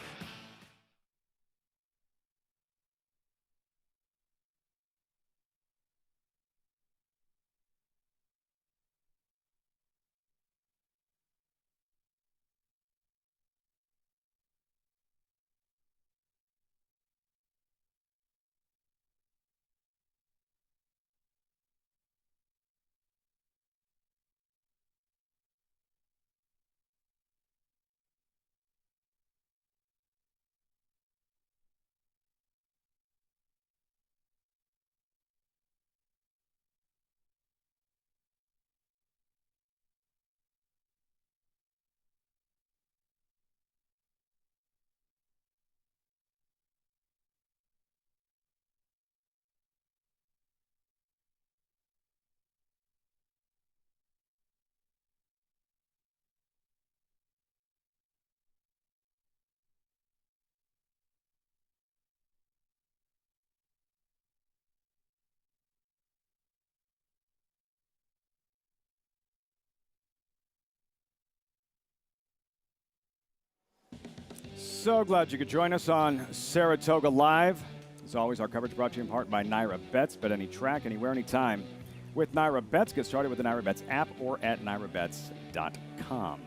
So glad you could join us on Saratoga Live. As always, our coverage brought to you in part by Naira Bets. Bet any track, anywhere, anytime with Naira Bets. Get started with the Naira Bets app or at nairabets.com.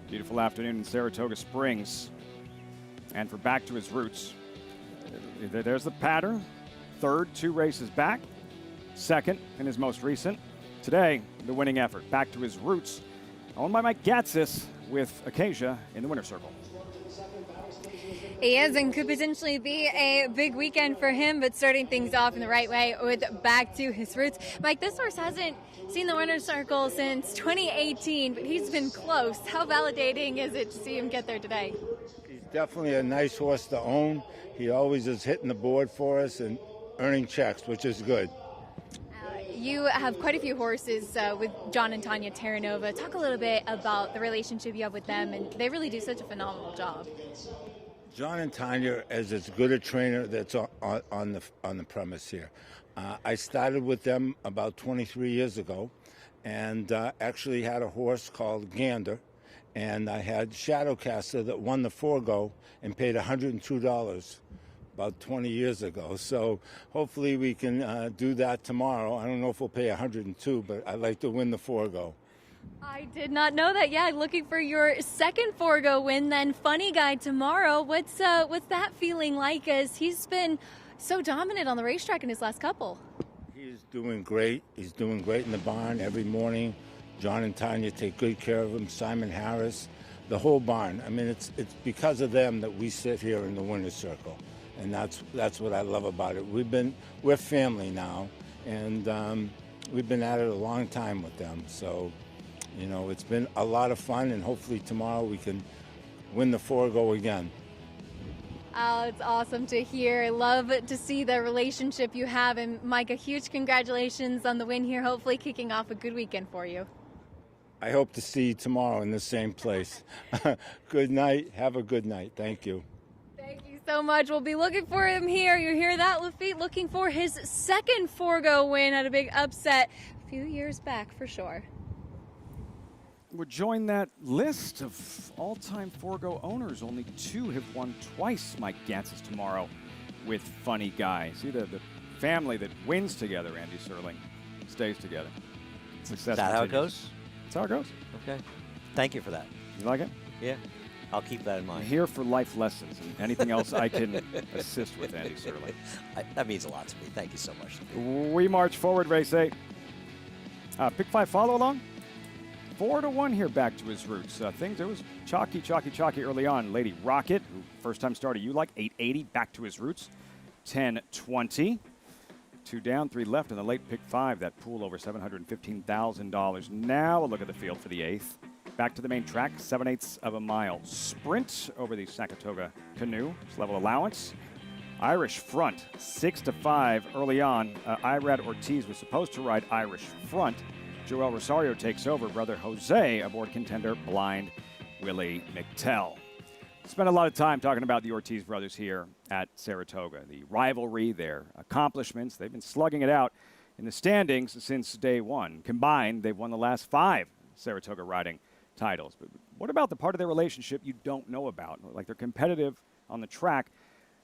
Beautiful afternoon in Saratoga Springs. And for Back to His Roots, there's the pattern. Third, 2 races back. Second in his most recent. Today, the winning effort. Back to His Roots, owned by Mike Gatsis with Acacia in the winner's circle. He is, and could potentially be a big weekend for him, but starting things off in the right way with Back to His Roots. Mike, this horse hasn't seen the winner's circle since 2018, but he's been close. How validating is it to see him get there today? He's definitely a nice horse to own. He always is hitting the board for us and earning checks, which is good. You have quite a few horses with John and Tanya Terranova. Talk a little bit about the relationship you have with them, and they really do such a phenomenal job. John and Tanya is as good a trainer that's on the premise here. I started with them about 23 years ago, and actually had a horse called Gander, and I had Shadowcaster that won the Forego and paid $102 about 20 years ago. So hopefully we can do that tomorrow. I don't know if we'll pay 102, but I'd like to win the Forego. I did not know that. Yeah, looking for your second Forego win then. Funny Guy tomorrow. What's that feeling like, as he's been so dominant on the racetrack in his last couple? He's doing great. He's doing great in the barn every morning. John and Tanya take good care of him. Simon Harris, the whole barn. I mean, it's because of them that we sit here in the winner's circle, and that's what I love about it. We're family now, and we've been at it a long time with them. So, you know, it's been a lot of fun, and hopefully tomorrow we can win the Forego again. Oh, it's awesome to hear. I love to see the relationship you have. And Mike, a huge congratulations on the win here. Hopefully kicking off a good weekend for you. I hope to see you tomorrow in the same place. Good night. Have a good night. Thank you. Thank you Thanks so much. We'll be looking for him here. You hear that, Lafitte? Looking for his second Forgo win at a big upset a few years back for sure. Would join that list of all-time Forgo owners. Only 2 have won twice. Mike Gantz is tomorrow with Funny Guy. See, the family that wins together, Andy Serling, stays together. Success. Is that how it continues. goes? That's how it goes. Okay. Thank you for that. You like it? Yeah. I'll keep that in I'm mind. here for life lessons and anything else I can assist with, Andy Serling. That means a lot to me. Thank you so much. We march forward, race 8. Pick 5 follow along. 4-1 here back to his roots. It was chalky early on. Lady Rocket, who first time starter you like, 880, back to his roots. 10-20. 2 down, 3 left in the late pick 5. That pool over $715,000. Now a look at the field for the 8th. Back to the main track, 7/8 of a mile sprint over the Saratoga canoe. It's level allowance. Irish front, 6-5 early on. Irad Ortiz was supposed to ride Irish front. Joel Rosario takes over. Brother Jose aboard contender Blind Willie McTell. Spent a lot of time talking about the Ortiz brothers here at Saratoga. The rivalry, their accomplishments. They've been slugging it out in the standings since day one. Combined, they've won the last 5 Saratoga riding titles. But what about the part of their relationship you don't know about? Like they're competitive on the track,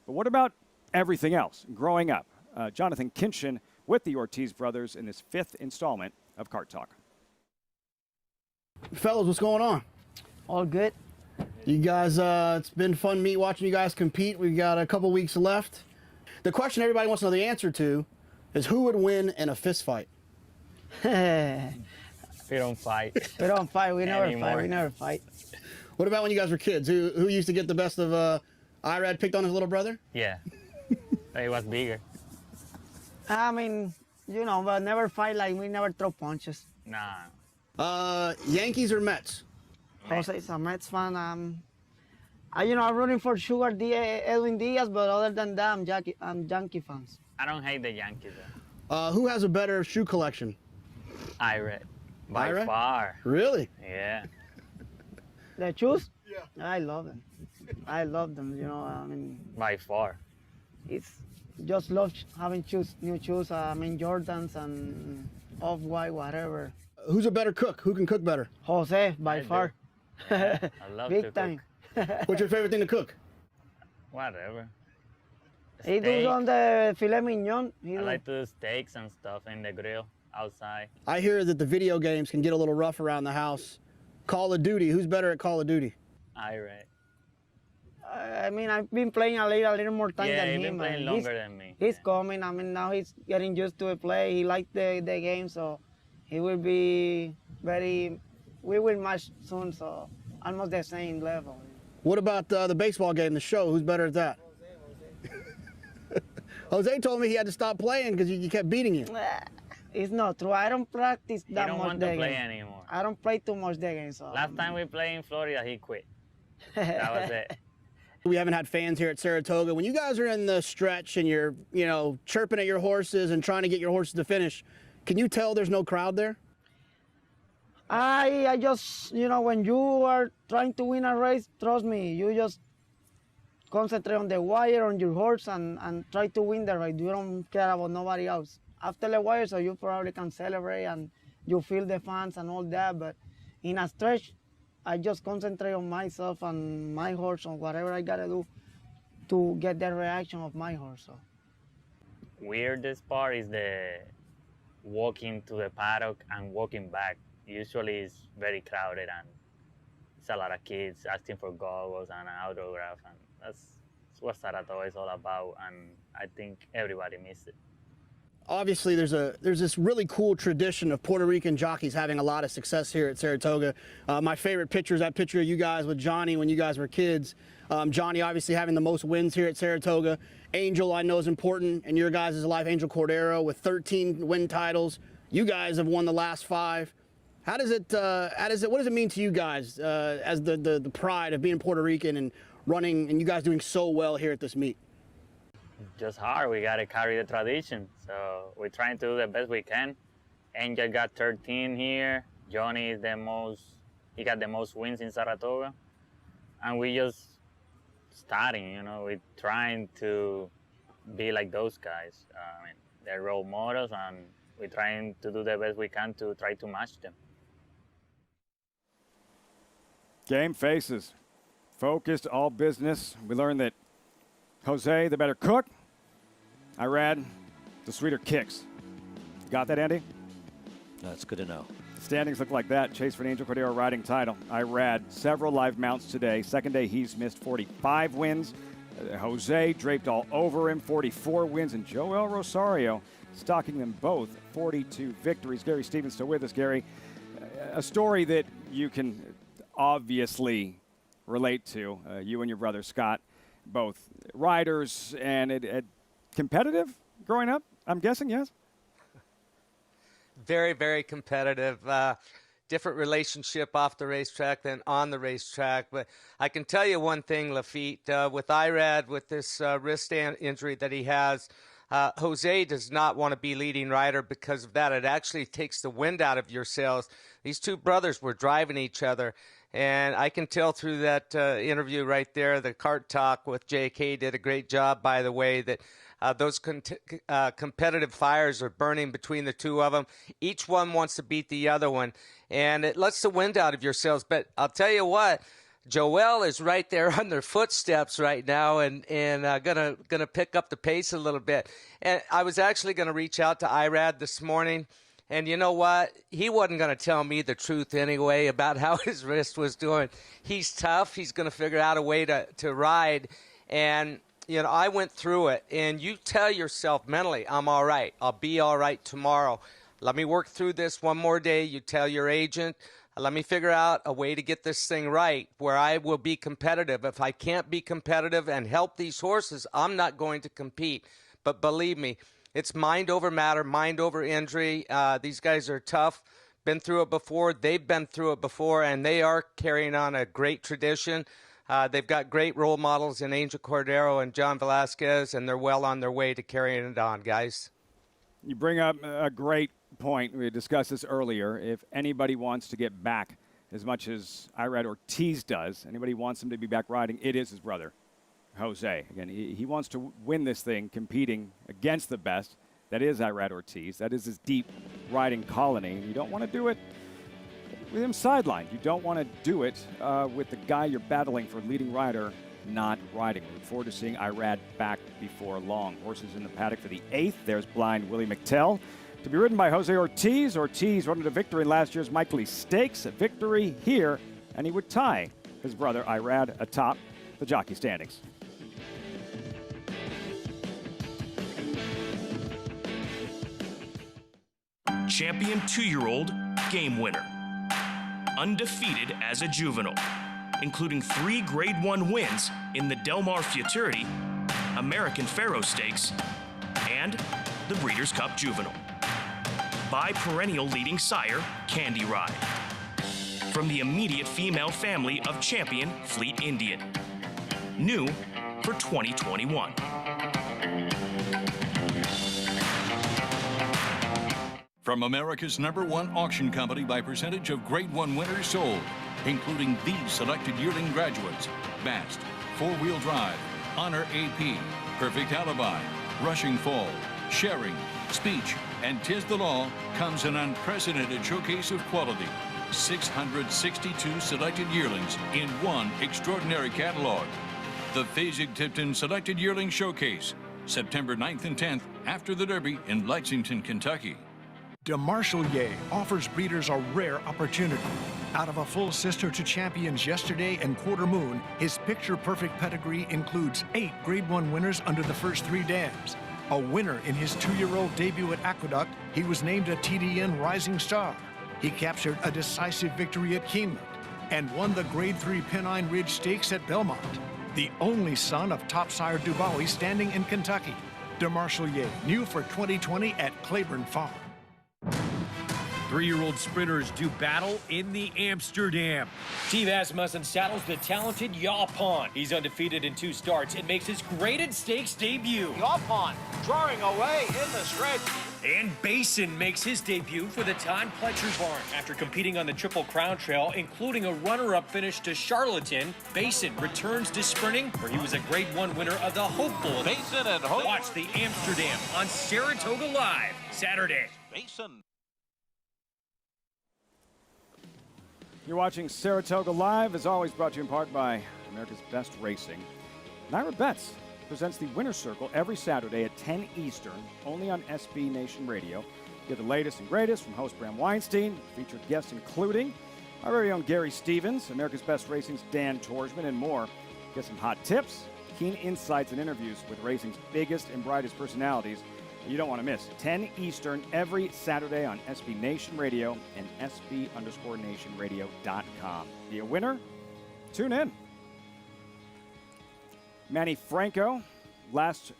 but what about everything else? Growing up, Jonathan Kinchin with the Ortiz brothers in this 5th installment of Kart Talk. Fellas, what's going on? All good. You guys, it's been fun watching you guys compete. We've got a couple weeks left. The question everybody wants to know the answer to is who would win in a fist fight? We don't fight. We don't fight. We never fight. We never fight. What about when you guys were kids? Who used to get the best of Irad picked on his little brother? Yeah. He was bigger. I mean, but never fight, like we never throw punches. Nah. Yankees or Mets? Jose's a Mets fan. I'm rooting for Edwin Diaz, but other than that, I'm Yankee fans. I don't hate the Yankees. Who has a better shoe collection? Irad. By Irad? far. Really? Yeah. The shoes? Yeah. I love them. I love them, By far. It's just love having new shoes. Jordans and Off-White, whatever. Who's a better cook? Who can cook better? Jose, by far. I love Big to time. What's your favorite thing to cook? Whatever. He does on the filet mignon. I like to do steaks and stuff in the grill outside. I hear that the video games can get a little rough around the house. Call of Duty. Who's better at Call of Duty? Irad. I've been playing a little more time than him. He's been playing longer than me. He's coming. Now he's getting used to the play. He likes the game, so he will be we will match soon, so almost the same level. What about the baseball game, the show? Who's better at that? Jose told me he had to stop playing because you kept beating you. It's not true. I don't practice that much. He don't want to play anymore. I don't play too much the game. So Last time we played in Florida, he quit. That was it. We haven't had fans here at Saratoga. When you guys are in the stretch and you're, chirping at your horses and trying to get your horses to finish, can you tell there's no crowd there? I just, when you are trying to win a race, trust me, you just concentrate on the wire, on your horse, and try to win the race. You don't care about nobody else. After the wire, so you probably can celebrate and you feel the fans and all that, but in a stretch, I just concentrate on myself and my horse, on whatever I gotta do to get the reaction of my horse. So. Weirdest part is the walking to the paddock and walking back. Usually it's very crowded and it's a lot of kids asking for goggles and an autograph, and that's what Saratoga is all about, and I think everybody misses it. Obviously, there's this really cool tradition of Puerto Rican jockeys having a lot of success here at Saratoga. My favorite picture is that picture of you guys with Johnny when you guys were kids. Johnny obviously having the most wins here at Saratoga. Angel, I know, is important in your guys' life. Angel Cordero with 13 win titles. You guys have won the last 5. What does it mean to you guys as the pride of being Puerto Rican and running, and you guys doing so well here at this meet? Just hard. We got to carry the tradition. So we're trying to do the best we can. Angel got 13 here. Johnny is he got the most wins in Saratoga. And we just starting, you know, we're trying to be like those guys. I mean, they're role models, and we're trying to do the best we can to try to match them. Game faces. Focused, all business. We learned that Jose, the better cook. Irad, the sweeter kicks. Got that, Andy? That's good to know. Standings look like that. Chase for an Angel Cordero riding title. Irad, several live mounts today. Second day, he's missed 45 wins. Jose draped all over him, 44 wins. And Joel Rosario stocking them both, 42 victories. Gary Stevens still with us. Gary, a story that you can obviously relate to. You and your brother Scott, both riders, and it competitive growing up, I'm guessing, yes? Very, very competitive. Different relationship off the racetrack than on the racetrack. But I can tell you one thing, Lafitte, with Irad, with this wrist injury that he has, Jose does not want to be leading rider because of that. It actually takes the wind out of your sails. These two brothers were driving each other. And I can tell through that interview right there, the Kart Talk with JK did a great job, by the way, that those competitive fires are burning between the two of them. Each one wants to beat the other one, and it lets the wind out of your sails. But I'll tell you what, Joel is right there on their footsteps right now, and gonna pick up the pace a little bit. And I was actually going to reach out to Irad this morning. And you know what? He wasn't going to tell me the truth anyway about how his wrist was doing. He's tough. He's going to figure out a way to ride. And, you know, I went through it. And you tell yourself mentally, I'm all right. I'll be all right tomorrow. Let me work through this one more day. You tell your agent, let me figure out a way to get this thing right where I will be competitive. If I can't be competitive and help these horses, I'm not going to compete. But believe me, it's mind over matter, mind over injury. These guys are tough, been through it before. They've been through it before, and they are carrying on a great tradition. They've got great role models in Angel Cordero and John Velasquez, and they're well on their way to carrying it on, guys. You bring up a great point. We discussed this earlier. If anybody wants to get back as much as Irad Ortiz does, anybody wants him to be back riding, it is his brother, Jose. Again, he wants to win this thing competing against the best. That is Irad Ortiz. That is his deep riding colony. And you don't want to do it with him sidelined. You don't want to do it with the guy you're battling for leading rider not riding. We look forward to seeing Irad back before long. Horses in the paddock for the 8th. There's blind Willie McTell to be ridden by Jose Ortiz. Ortiz run to victory in last year's Mike Lee Stakes. A victory here, and he would tie his brother Irad atop the jockey standings. Champion 2-year-old game winner. Undefeated as a juvenile, including 3 Grade 1 wins in the Del Mar Futurity, American Pharoah Stakes, and the Breeders' Cup Juvenile. Biperennial leading sire, Candy Ride. From the immediate female family of champion Fleet Indian. New for 2021. From America's #1 auction company by percentage of Grade 1 winners sold, including these selected yearling graduates: Bast, 4-Wheel Drive, Honor AP, Perfect Alibi, Rushing Fall, Sharing, Speech, and 'Tis the Law, comes an unprecedented showcase of quality. 662 selected yearlings in one extraordinary catalog. The Fasig-Tipton Selected Yearling Showcase, September 9th and 10th, after the Derby in Lexington, Kentucky. DeMarshall offers breeders a rare opportunity. Out of a full sister to champions yesterday and Quarter Moon, his picture-perfect pedigree includes 8 Grade 1 winners under the first 3 dams. A winner in his 2-year-old debut at Aqueduct, he was named a TDN Rising Star. He captured a decisive victory at Keeneland and won the Grade 3 Pennine Ridge Stakes at Belmont. The only son of top sire Dubois standing in Kentucky. DeMarshall, new for 2020 at Claiborne Farm. 3-year-old sprinters do battle in the Amsterdam. Steve Asmussen saddles the talented Yaupon. He's undefeated in 2 starts and makes his graded stakes debut. Yaupon drawing away in the stretch. And Basin makes his debut for the Todd Pletcher barn. After competing on the Triple Crown Trail, including a runner-up finish to Charlatan, Basin returns to sprinting, where he was a Grade 1 winner of the Hopeful. Basin and Hope. Watch the Amsterdam on Saratoga Live, Saturday. Basin. You're watching Saratoga Live, as always brought to you in part by America's Best Racing. Naira Betts presents the Winner's Circle every Saturday at 10 Eastern, only on SB Nation Radio. Get the latest and greatest from host Bram Weinstein, featured guests including our very own Gary Stevens, America's Best Racing's Dan Torsman, and more. Get some hot tips, keen insights, and interviews with racing's biggest and brightest personalities you don't want to miss. 10 Eastern every Saturday on SB Nation Radio and SB_NationRadio.com. Be a winner? Tune in. Manny Franco, last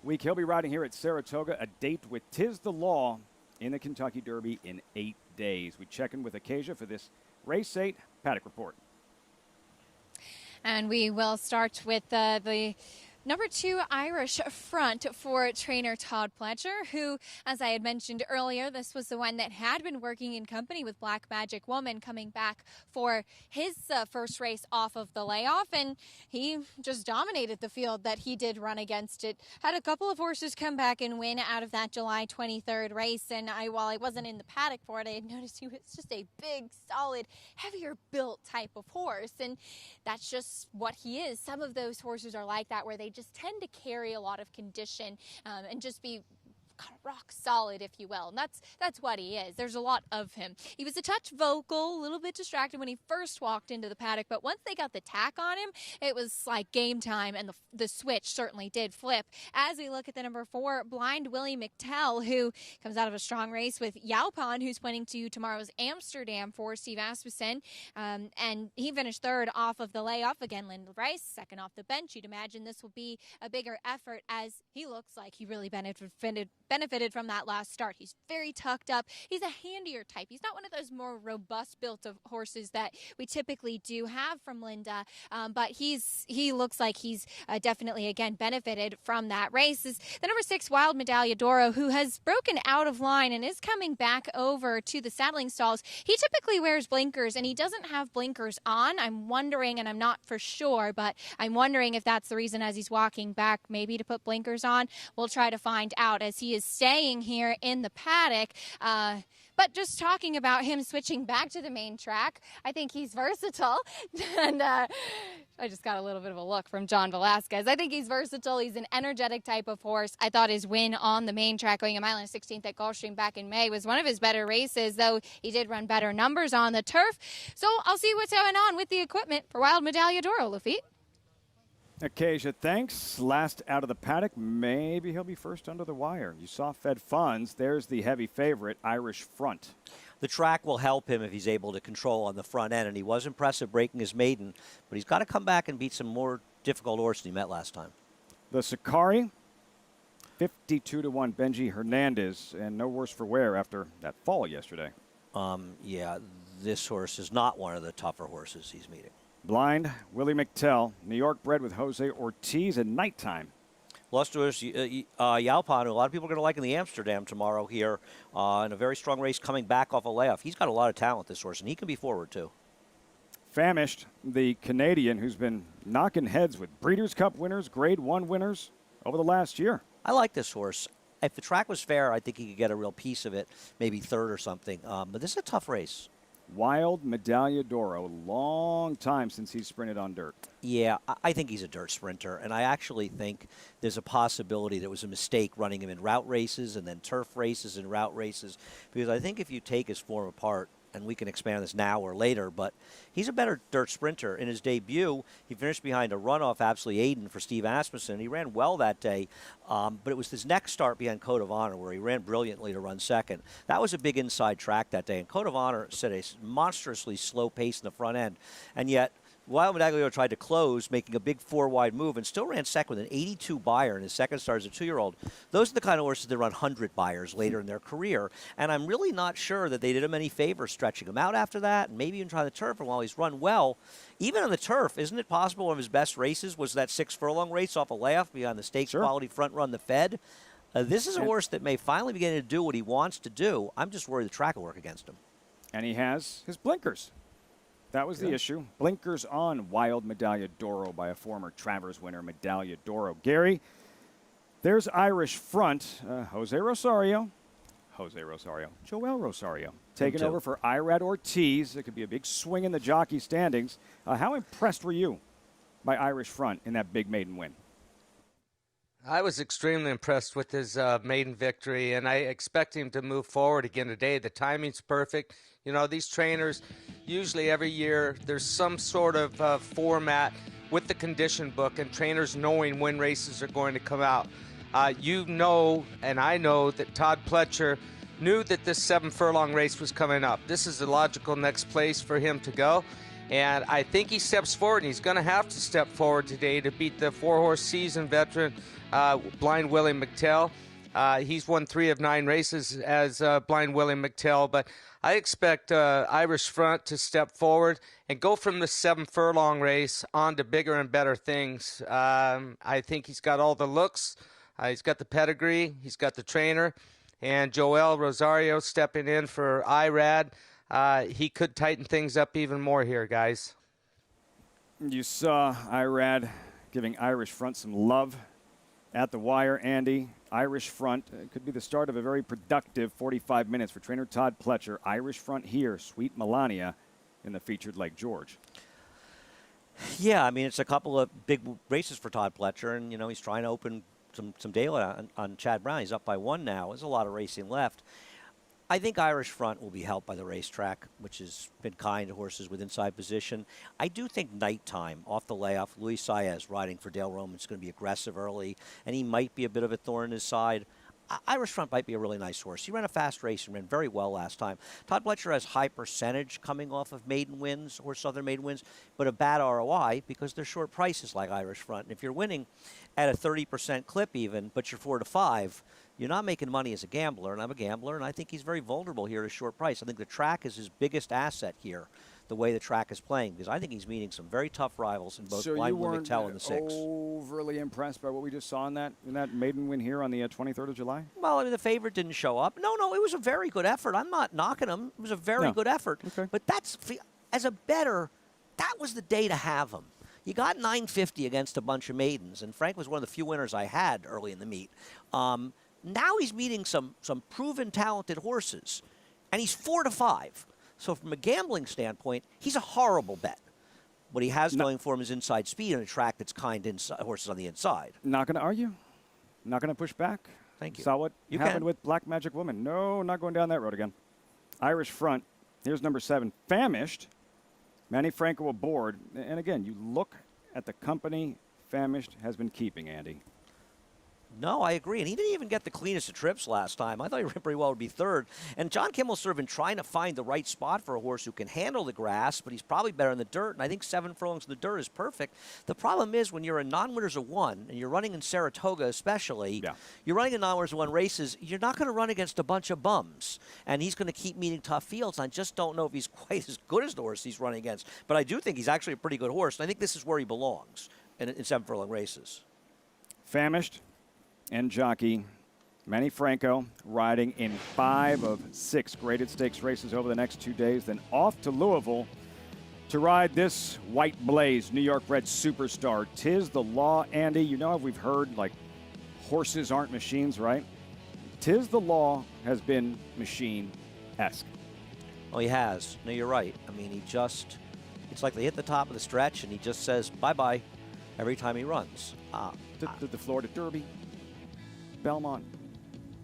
week he'll be riding here at Saratoga, a date with Tiz the Law in the Kentucky Derby in 8 days. We check in with Acacia for this Race 8 paddock report. And we will start with the number 2 Irish front for trainer Todd Pletcher, who, as I had mentioned earlier, this was the one that had been working in company with Black Magic Woman, coming back for his first race off of the layoff, and he just dominated the field that he did run against. It had a couple of horses come back and win out of that July 23rd race, and while I wasn't in the paddock for it, I had noticed he was just a big, solid, heavier built type of horse, and that's just what he is. Some of those horses are like that, where they just tend to carry a lot of condition and just be kind of rock solid, if you will. And that's what he is. There's a lot of him. He was a touch vocal, a little bit distracted when he first walked into the paddock, but once they got the tack on him, it was like game time, and the switch certainly did flip. As we look at the number 4, Blind Willie McTell, who comes out of a strong race with Yalpon, who's pointing to tomorrow's Amsterdam for Steve Asmussen, and he finished 3rd off of the layoff. Again, Lyndon Rice, 2nd off the bench. You'd imagine this will be a bigger effort, as he looks like he really benefited from that last start. He's very tucked up. He's a handier type. He's not one of those more robust built of horses that we typically do have from Linda, but he looks like he's definitely, again, benefited from that race. Is the number 6 Wild Medaglia d'Oro, who has broken out of line and is coming back over to the saddling stalls. He typically wears blinkers, and he doesn't have blinkers on. I'm wondering, and I'm not for sure, but I'm wondering if that's the reason as he's walking back, maybe to put blinkers on. We'll try to find out, as he is staying here in the paddock. But just talking about him switching back to the main track, I think he's versatile. And I just got a little bit of a look from John Velasquez. I think he's versatile. He's an energetic type of horse. I thought his win on the main track, going 1 mile and 16th at Gulfstream back in May, was one of his better races, though he did run better numbers on the turf. So I'll see what's going on with the equipment for Wild Medaglia d'Oro, Lafitte. Acacia, thanks. Last out of the paddock. Maybe he'll be first under the wire. You saw Fed Funds. There's the heavy favorite, Irish Front. The track will help him if he's able to control on the front end, and he was impressive breaking his maiden, but he's got to come back and beat some more difficult horses he met last time. The Sakari, 52-1 Benji Hernandez, and no worse for wear after that fall yesterday. Yeah, this horse is not one of the tougher horses he's meeting. Blind Willie McTell, New York bred with Jose Ortiz at nighttime. Lost to us, Yalpon, who a lot of people are going to like in the Amsterdam tomorrow here in a very strong race coming back off a layoff. He's got a lot of talent, this horse, and he can be forward, too. Famished, the Canadian who's been knocking heads with Breeders' Cup winners, Grade 1 winners over the last year. I like this horse. If the track was fair, I think he could get a real piece of it, maybe 3rd or something. But this is a tough race. Wild Medaglia d'Oro, long time since he's sprinted on dirt. Yeah, I think he's a dirt sprinter, and I actually think there's a possibility that it was a mistake running him in route races and then turf races and route races, because I think if you take his form apart, and we can expand this now or later, but he's a better dirt sprinter. In his debut, he finished behind a runoff Absolutely Aiden for Steve Asmussen. He ran well that day, but it was his next start behind Code of Honor where he ran brilliantly to run second. That was a big inside track that day, and Code of Honor set a monstrously slow pace in the front end, and yet Wild Medaglia tried to close, making a big 4-wide move, and still ran second with an 82 buyer in his second start as a 2-year-old. Those are the kind of horses that run 100 buyers later in their career, and I'm really not sure that they did him any favors stretching him out after that, and maybe even trying the turf. And while he's run well, even on the turf, isn't it possible one of his best races was that 6-furlong race off a layoff behind the stakes quality front run, the Fed? This is a horse that may finally begin to do what he wants to do. I'm just worried the track will work against him. And he has his blinkers. That was the issue. Blinkers on Wild Medaglia d'Oro by a former Travers winner, Medaglia d'Oro. Gary, there's Irish Front, Joel Rosario, Joel Rosario, taking over for Irad Ortiz. It could be a big swing in the jockey standings. How impressed were you by Irish Front in that big maiden win? I was extremely impressed with his maiden victory, and I expect him to move forward again today. The timing's perfect. You know, these trainers, usually every year, there's some sort of format with the condition book and trainers knowing when races are going to come out. You know, and I know that Todd Pletcher knew that this 7-furlong race was coming up. This is the logical next place for him to go. And I think he steps forward, and he's going to have to step forward today to beat the 4-horse seasoned veteran, Blind Willie McTell. He's won 3 of 9 races as Blind Willie McTell, but I expect Irish Front to step forward and go from the 7-furlong race on to bigger and better things. I think he's got all the looks. He's got the pedigree. He's got the trainer. And Joel Rosario stepping in for Irad. He could tighten things up even more here, guys. You saw Irad giving Irish Front some love at the wire, Andy. Irish Front could be the start of a very productive 45 minutes for trainer Todd Pletcher. Irish Front here, Sweet Melania in the featured Lake George. Yeah, I mean, it's a couple of big races for Todd Pletcher, and, you know, he's trying to open some daylight on Chad Brown. He's up by 1 now. There's a lot of racing left. I think Irish Front will be helped by the racetrack, which has been kind to horses with inside position. I do think nighttime, off the layoff, Luis Saez riding for Dale Roman is going to be aggressive early, and he might be a bit of a thorn in his side. Irish Front might be a really nice horse. He ran a fast race and ran very well last time. Todd Pletcher has high percentage coming off of maiden wins or Southern maiden wins, but a bad ROI because they're short prices like Irish Front. And if you're winning at a 30% clip even, but you're 4 to 5, you're not making money as a gambler, and I'm a gambler, and I think he's very vulnerable here at a short price. I think the track is his biggest asset here, the way the track is playing, because I think he's meeting some very tough rivals in both Blind Willie McTell and the 6. Overly impressed by what we just saw in that maiden win here on the 23rd of July? Well, I mean, the favorite didn't show up. No, it was a very good effort. I'm not knocking him. It was a very good effort. Okay. But that's, as a bettor, that was the day to have him. You got $950 against a bunch of maidens, and Frank was one of the few winners I had early in the meet. Now he's meeting some proven talented horses, and he's 4 to 5. So from a gambling standpoint, he's a horrible bet. What he has going for him is inside speed on a track that's kind inside, horses on the inside. Not going to argue. Not going to push back. Thank you. Saw what You happened can. with Black Magic Woman. No, not going down that road again. Irish Front. Here's number 7, Famished. Manny Franco aboard. And again, you look at the company Famished has been keeping, Andy. No, I agree. And he didn't even get the cleanest of trips last time. I thought he ran pretty well to be 3rd. And John Kimmel's sort of been trying to find the right spot for a horse who can handle the grass, but he's probably better in the dirt. And I think 7 furlongs in the dirt is perfect. The problem is when you're in non-winners of 1, and you're running in Saratoga especially, you're running in non-winners of 1 races, you're not going to run against a bunch of bums. And he's going to keep meeting tough fields. And I just don't know if he's quite as good as the horse he's running against. But I do think he's actually a pretty good horse. And I think this is where he belongs in 7 furlong races. Famished. And jockey Manny Franco riding in 5 of 6 graded stakes races over the next 2 days, then off to Louisville to ride this White Blaze New York bred superstar. 'Tis the Law, Andy. You know, we've heard like horses aren't machines, right? 'Tis the Law has been machine-esque. Oh, he has. No, you're right. I mean, it's like they hit the top of the stretch and he just says bye-bye every time he runs. The Florida Derby, Belmont,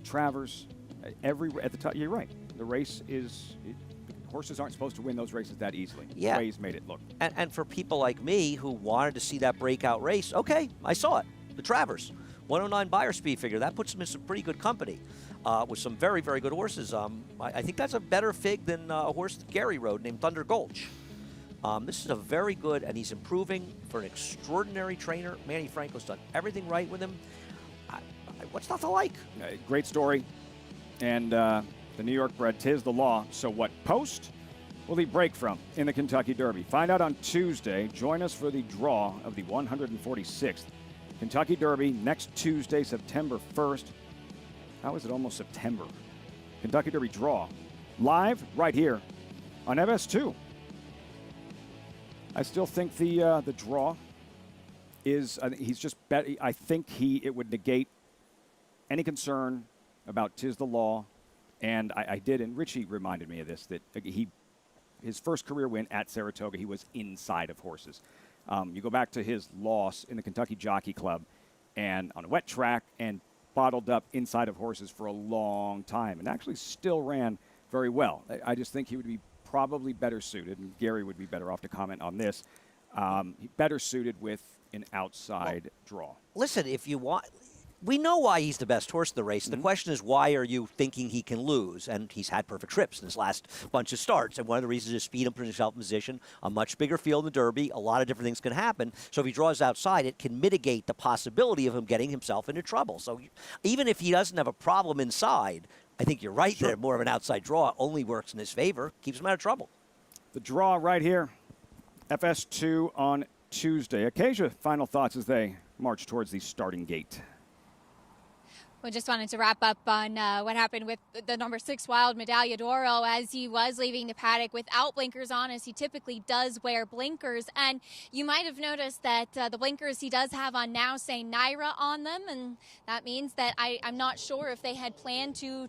Travers, at the top. You're right. The race is horses aren't supposed to win those races that easily. Yeah. Ways made it look. And for people like me who wanted to see that breakout race, okay, I saw it. The Travers, 109 buyer speed figure. That puts him in some pretty good company with some very, very good horses. I think that's a better fig than a horse that Gary rode named Thunder Gulch. This is a very good, and he's improving for an extraordinary trainer. Manny Franco's done everything right with him. What's not to like? Great story. And the New York bred, 'tis the law. So what post will he break from in the Kentucky Derby? Find out on Tuesday. Join us for the draw of the 146th Kentucky Derby next Tuesday, September 1st. How is it almost September? Kentucky Derby draw. Live right here on MS2. I still think the draw is, he's just bet. I think it would negate any concern about 'tis the law, and I did, and Richie reminded me of this, that his first career win at Saratoga, he was inside of horses. You go back to his loss in the Kentucky Jockey Club, and on a wet track, and bottled up inside of horses for a long time, and actually still ran very well. I just think he would be probably better suited, and Gary would be better off to comment on this, better suited with an outside draw. Listen, if you want, we know why he's the best horse in the race. The question is, why are you thinking he can lose? And he's had perfect trips in his last bunch of starts. And one of the reasons is speed and putting himself in position, a much bigger field in the Derby. A lot of different things can happen. So if he draws outside, it can mitigate the possibility of him getting himself into trouble. So even if he doesn't have a problem inside, I think you're right there. More of an outside draw only works in his favor, keeps him out of trouble. The draw right here, FS2 on Tuesday. Acacia, final thoughts as they march towards the starting gate. We just wanted to wrap up on what happened with the number 6 Wild Medaglia d'Oro as he was leaving the paddock without blinkers on, as he typically does wear blinkers. And you might have noticed that the blinkers he does have on now say Naira on them, and that means that I'm not sure if they had planned to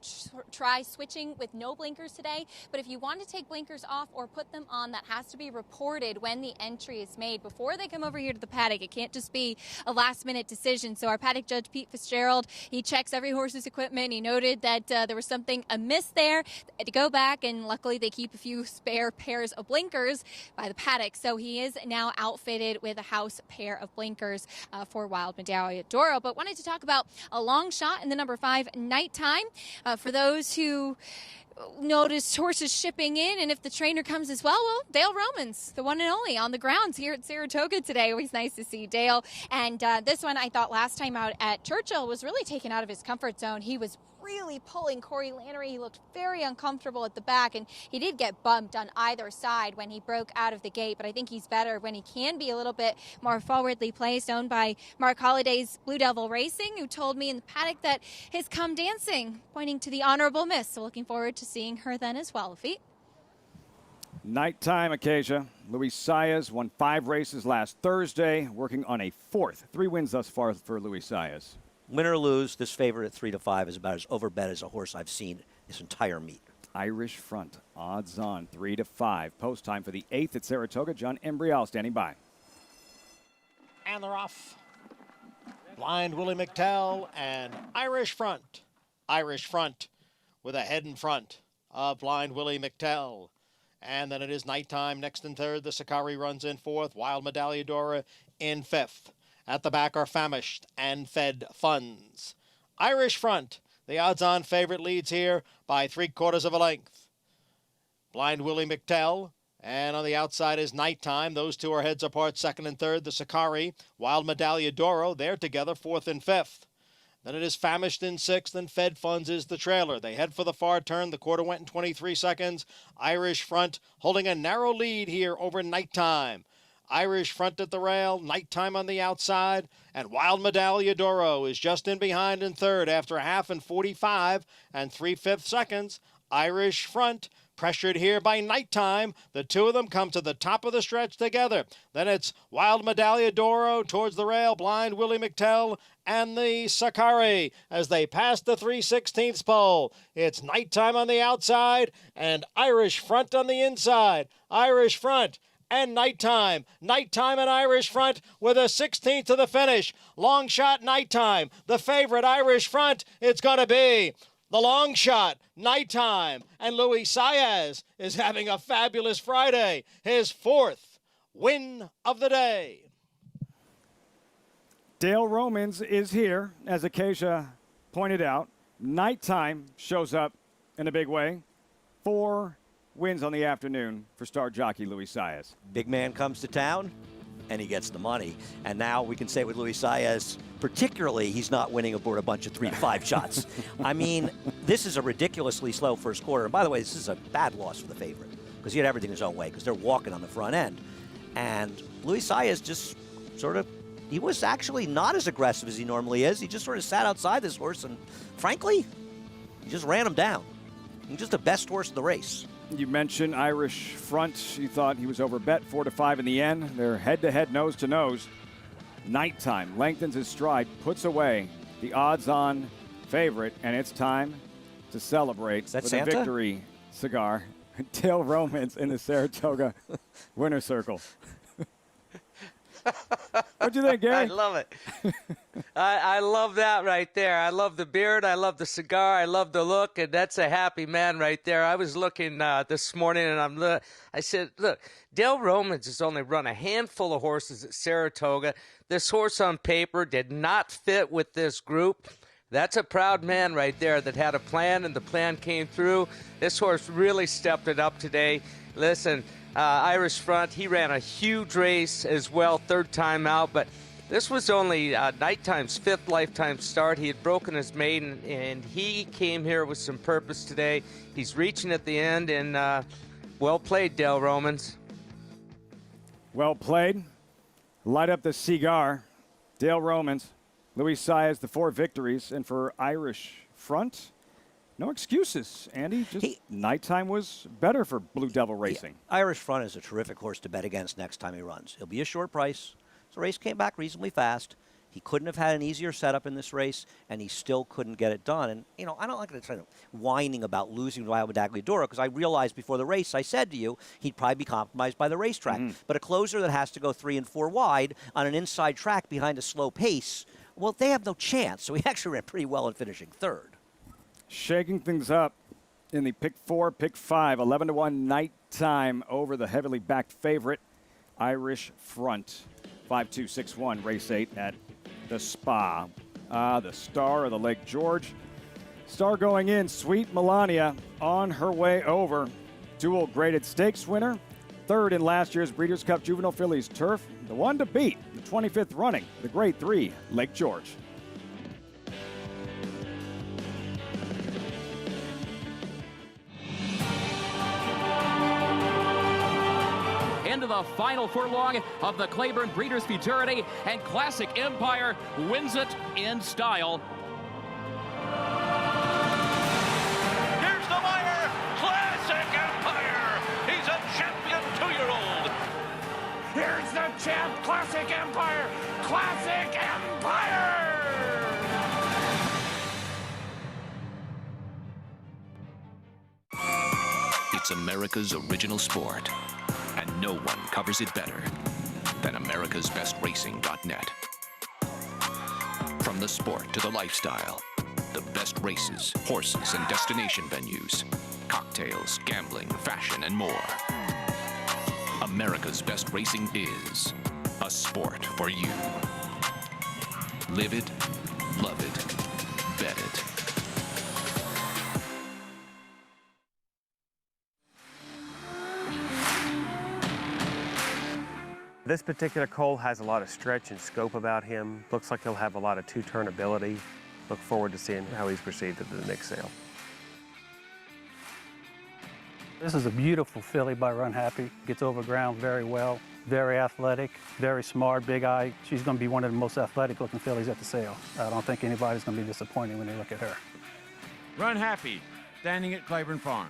try switching with no blinkers today. But if you want to take blinkers off or put them on, that has to be reported when the entry is made before they come over here to the paddock. It can't just be a last-minute decision. So our paddock judge, Pete Fitzgerald, he checks every horse's equipment. He noted that there was something amiss there. They had to go back, and luckily they keep a few spare pairs of blinkers by the paddock. So he is now outfitted with a house pair of blinkers for Wild Medaglia d'Oro. But wanted to talk about a long shot in the number 5 Nighttime. For those who noticed horses shipping in, and if the trainer comes as well, Dale Romans, the one and only, on the grounds here at Saratoga today. Always nice to see Dale. And this one, I thought last time out at Churchill, was really taken out of his comfort zone. He was really pulling Corey Lannery. He looked very uncomfortable at the back, and he did get bumped on either side when he broke out of the gate, but I think he's better when he can be a little bit more forwardly placed. Owned by Mark Holliday's Blue Devil Racing, who told me in the paddock that his come dancing, pointing to the honorable miss. So looking forward to seeing her then as well. Feet. Nighttime, Acacia. Luis Saez won 5 races last Thursday, working on a 4th. 3 wins thus far for Luis Saez. Win or lose, this favorite at 3-5 is about as overbet as a horse I've seen this entire meet. Irish Front, odds on 3-5. Post time for the 8th at Saratoga. John Embrial standing by. And they're off. Blind Willie McTell and Irish Front. Irish Front with a head in front of Blind Willie McTell. And then it is Nighttime next in 3rd. The Sakari runs in 4th. Wild Medaglia d'Oro in 5th. At the back are Famished and Fed Funds. Irish Front, the odds-on favorite, leads here by 3/4 of a length. Blind Willie McTell, and on the outside is Nighttime. Those two are heads apart, 2nd and 3rd. The Sakari, Wild Medaglia d'Oro, they're together, 4th and 5th. Then it is Famished in 6th, and Fed Funds is the trailer. They head for the far turn. The quarter went in 23 seconds. Irish Front holding a narrow lead here over Nighttime. Irish Front at the rail, Nighttime on the outside, and Wild Medaglia d'Oro is just in behind in 3rd after a half and 45 and 3/5 seconds. Irish Front pressured here by Nighttime. The two of them come to the top of the stretch together. Then it's Wild Medaglia d'Oro towards the rail, Blind Willie McTell and the Sakari as they pass the 3/16 pole. It's Nighttime on the outside and Irish Front on the inside. Irish Front and Nighttime. Nighttime and Irish Front with a 16th to the finish. Long shot Nighttime. The favorite Irish Front, it's going to be the long shot Nighttime. And Luis Saez is having a fabulous Friday. His 4th win of the day. Dale Romans is here, as Acacia pointed out. Nighttime shows up in a big way for wins on the afternoon for star jockey Luis Saez. Big man comes to town, and he gets the money. And now we can say with Luis Saez, particularly, he's not winning aboard a bunch of 3 to 5 shots. I mean, this is a ridiculously slow first quarter. And by the way, this is a bad loss for the favorite because he had everything his own way because they're walking on the front end. And Luis Saez just sort of, he was actually not as aggressive as he normally is. He just sort of sat outside this horse, and frankly, he just ran him down. He's just the best horse in the race. You mentioned Irish Front. You thought he was overbet 4 to 5 in the end. They're head-to-head, nose-to-nose. Nighttime lengthens his stride, puts away the odds-on favorite, and it's time to celebrate with Santa? a victory cigar. Dale Romans in the Saratoga winner circle. What'd you think, Gary? I love it. I love that right there. I love the beard. I love the cigar. I love the look, and that's a happy man right there. I was looking this morning, and I said, look, Dale Romans has only run a handful of horses at Saratoga. This horse on paper did not fit with this group. That's a proud man right there that had a plan, and the plan came through. This horse really stepped it up today. Listen, Irish Front, he ran a huge race as well, third time out, but this was only Nighttime's 5th lifetime start. He had broken his maiden, and he came here with some purpose today. He's reaching at the end, and well played, Dale Romans. Well played. Light up the cigar. Dale Romans, Luis Saez, the 4 victories, and for Irish Front, no excuses, Andy. Just Nighttime was better for Blue Devil Racing. Irish Front is a terrific horse to bet against next time he runs. He'll be a short price. The race came back reasonably fast. He couldn't have had an easier setup in this race, and he still couldn't get it done. And, you know, I don't like to try to whining about losing to Iowa Dagliadora because I realized before the race, I said to you, he'd probably be compromised by the racetrack. But a closer that has to go 3 and 4 wide on an inside track behind a slow pace, well, they have no chance. So he actually ran pretty well in finishing 3rd. Shaking things up in the pick 4, pick 5, 11-1 Nighttime over the heavily backed favorite, Irish Front. 5-2-6-1, race 8 at the Spa. The star of the Lake George. Star going in, Sweet Melania on her way over. Dual graded stakes winner. 3rd in last year's Breeders' Cup Juvenile Fillies Turf. The one to beat, the 25th running, the Grade 3, Lake George. Into the final furlong of the Claiborne Breeders' Futurity, and Classic Empire wins it in style. Here's the Meyer, Classic Empire. He's a champion 2-year-old. Here's the champ, Classic Empire, Classic Empire. It's America's original sport, and no one covers it better than America'sBestRacing.net. From the sport to the lifestyle, the best races, horses, and destination venues, cocktails, gambling, fashion, and more. America's Best Racing is a sport for you. Live it, love it, bet it. This particular colt has a lot of stretch and scope about him. Looks like he'll have a lot of 2-turn ability. Look forward to seeing how he's perceived at the next sale. This is a beautiful filly by Run Happy. Gets over ground very well, very athletic, very smart, big eye. She's going to be one of the most athletic looking fillies at the sale. I don't think anybody's going to be disappointed when they look at her. Run Happy, standing at Claiborne Farm.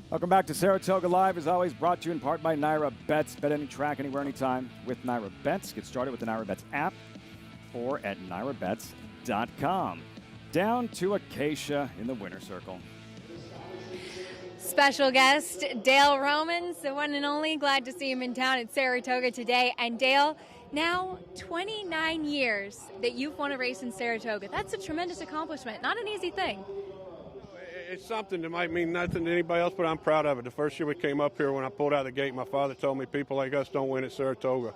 Welcome back to Saratoga Live, as always, brought to you in part by Naira Bets. Bet any track, anywhere, anytime with Naira Bets. Get started with the Naira Bets app or at nairabets.com. Down to Acacia in the winner's circle. Special guest, Dale Romans, the one and only. Glad to see him in town at Saratoga today. And Dale, now 29 years that you've won a race in Saratoga. That's a tremendous accomplishment. Not an easy thing. It's something that might mean nothing to anybody else, but I'm proud of it. The first year we came up here, when I pulled out of the gate, my father told me people like us don't win at Saratoga.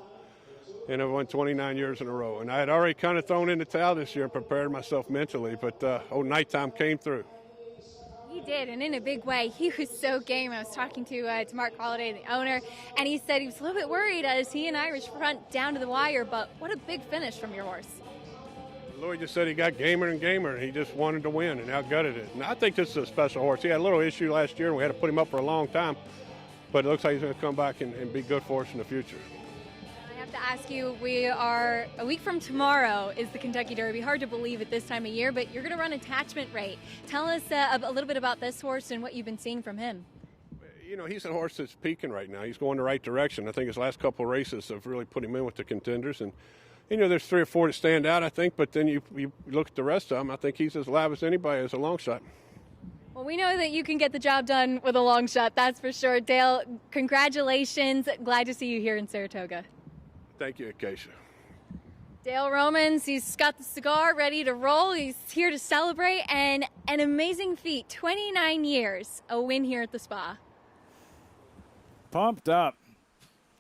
And I've won 29 years in a row. And I had already kind of thrown in the towel this year and prepared myself mentally, but nighttime came through. He did, and in a big way. He was so game. I was talking to Mark Holliday, the owner, and he said he was a little bit worried as he and Irish front down to the wire, but what a big finish from your horse. Louis just said he got gamer and gamer, and he just wanted to win and outgutted it. And I think this is a special horse. He had a little issue last year, and we had to put him up for a long time, but it looks like he's going to come back and be good for us in the future. I have to ask you, we are a week from tomorrow is the Kentucky Derby. Hard to believe at this time of year, but you're going to run attachment rate. Tell us a little bit about this horse and what you've been seeing from him. You know, he's a horse that's peaking right now. He's going the right direction. I think his last couple of races have really put him in with the contenders. And, you know, there's 3 or 4 that stand out, I think, but then you look at the rest of them, I think he's as live as anybody as a long shot. Well, we know that you can get the job done with a long shot, that's for sure. Dale, congratulations. Glad to see you here in Saratoga. Thank you, Acacia. Dale Romans, he's got the cigar ready to roll. He's here to celebrate, and an amazing feat, 29 years, a win here at the Spa. Pumped up.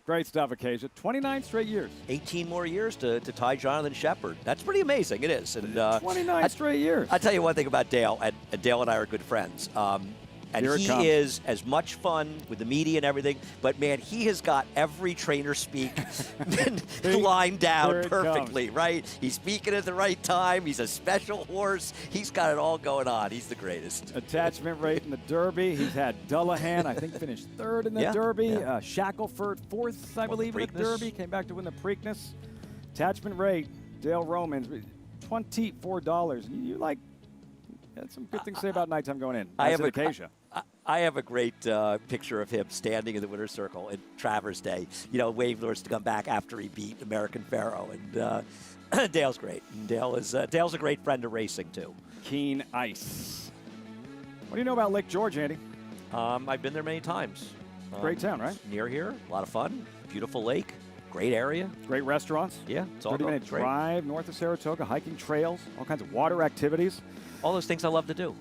Great stuff, Acacia. 29 straight years. 18 more years to tie Jonathan Shepard. That's pretty amazing. It is. And 29 straight years. I'll tell you one thing about Dale, and Dale and I are good friends. And Here it he comes. is as much fun with the media and everything, but man, he has got every trainer speak lined down perfectly, right? He's speaking at the right time. He's a special horse. He's got it all going on. He's the greatest. Attachment rate in the Derby. He's had Dullahan, I think, finished 3rd in the Derby. Yeah. Shackelford, 4th, I believe, in the Preakness. Derby. Came back to win the Preakness. Attachment rate, Dale Romans, $24. You like, had some good things to say about nighttime going in. I have a great picture of him standing in the winner's circle at Travers Day. You know, waving to come back after he beat American Pharaoh. And Dale's great. And Dale's a great friend of racing, too. Keen Ice. What do you know about Lake George, Andy? I've been there many times. Great town, right? Near here. A lot of fun. Beautiful lake. Great area. Great restaurants. Yeah. It's all 30-minute drive north of Saratoga, hiking trails, all kinds of water activities. All those things I love to do.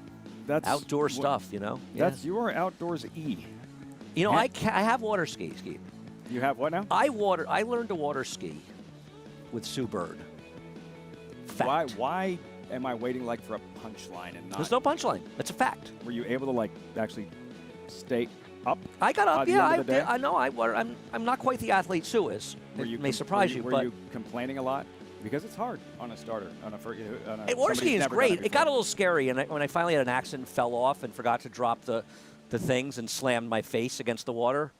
That's outdoor stuff, you know. That's your outdoors-y. You know, I have water skis. You have what now? I learned to water ski with Sue Bird. Fact. Why am I waiting like for a punchline and not? There's no punchline. That's a fact. Were you able to like actually stay up? I got up. Yeah, I know. I'm not quite the athlete Sue is. It may surprise you, were but you complaining a lot? Because it's hard on a starter. Water skiing is great. It got a little scary, and when I finally had an accident, fell off, and forgot to drop the things and slammed my face against the water.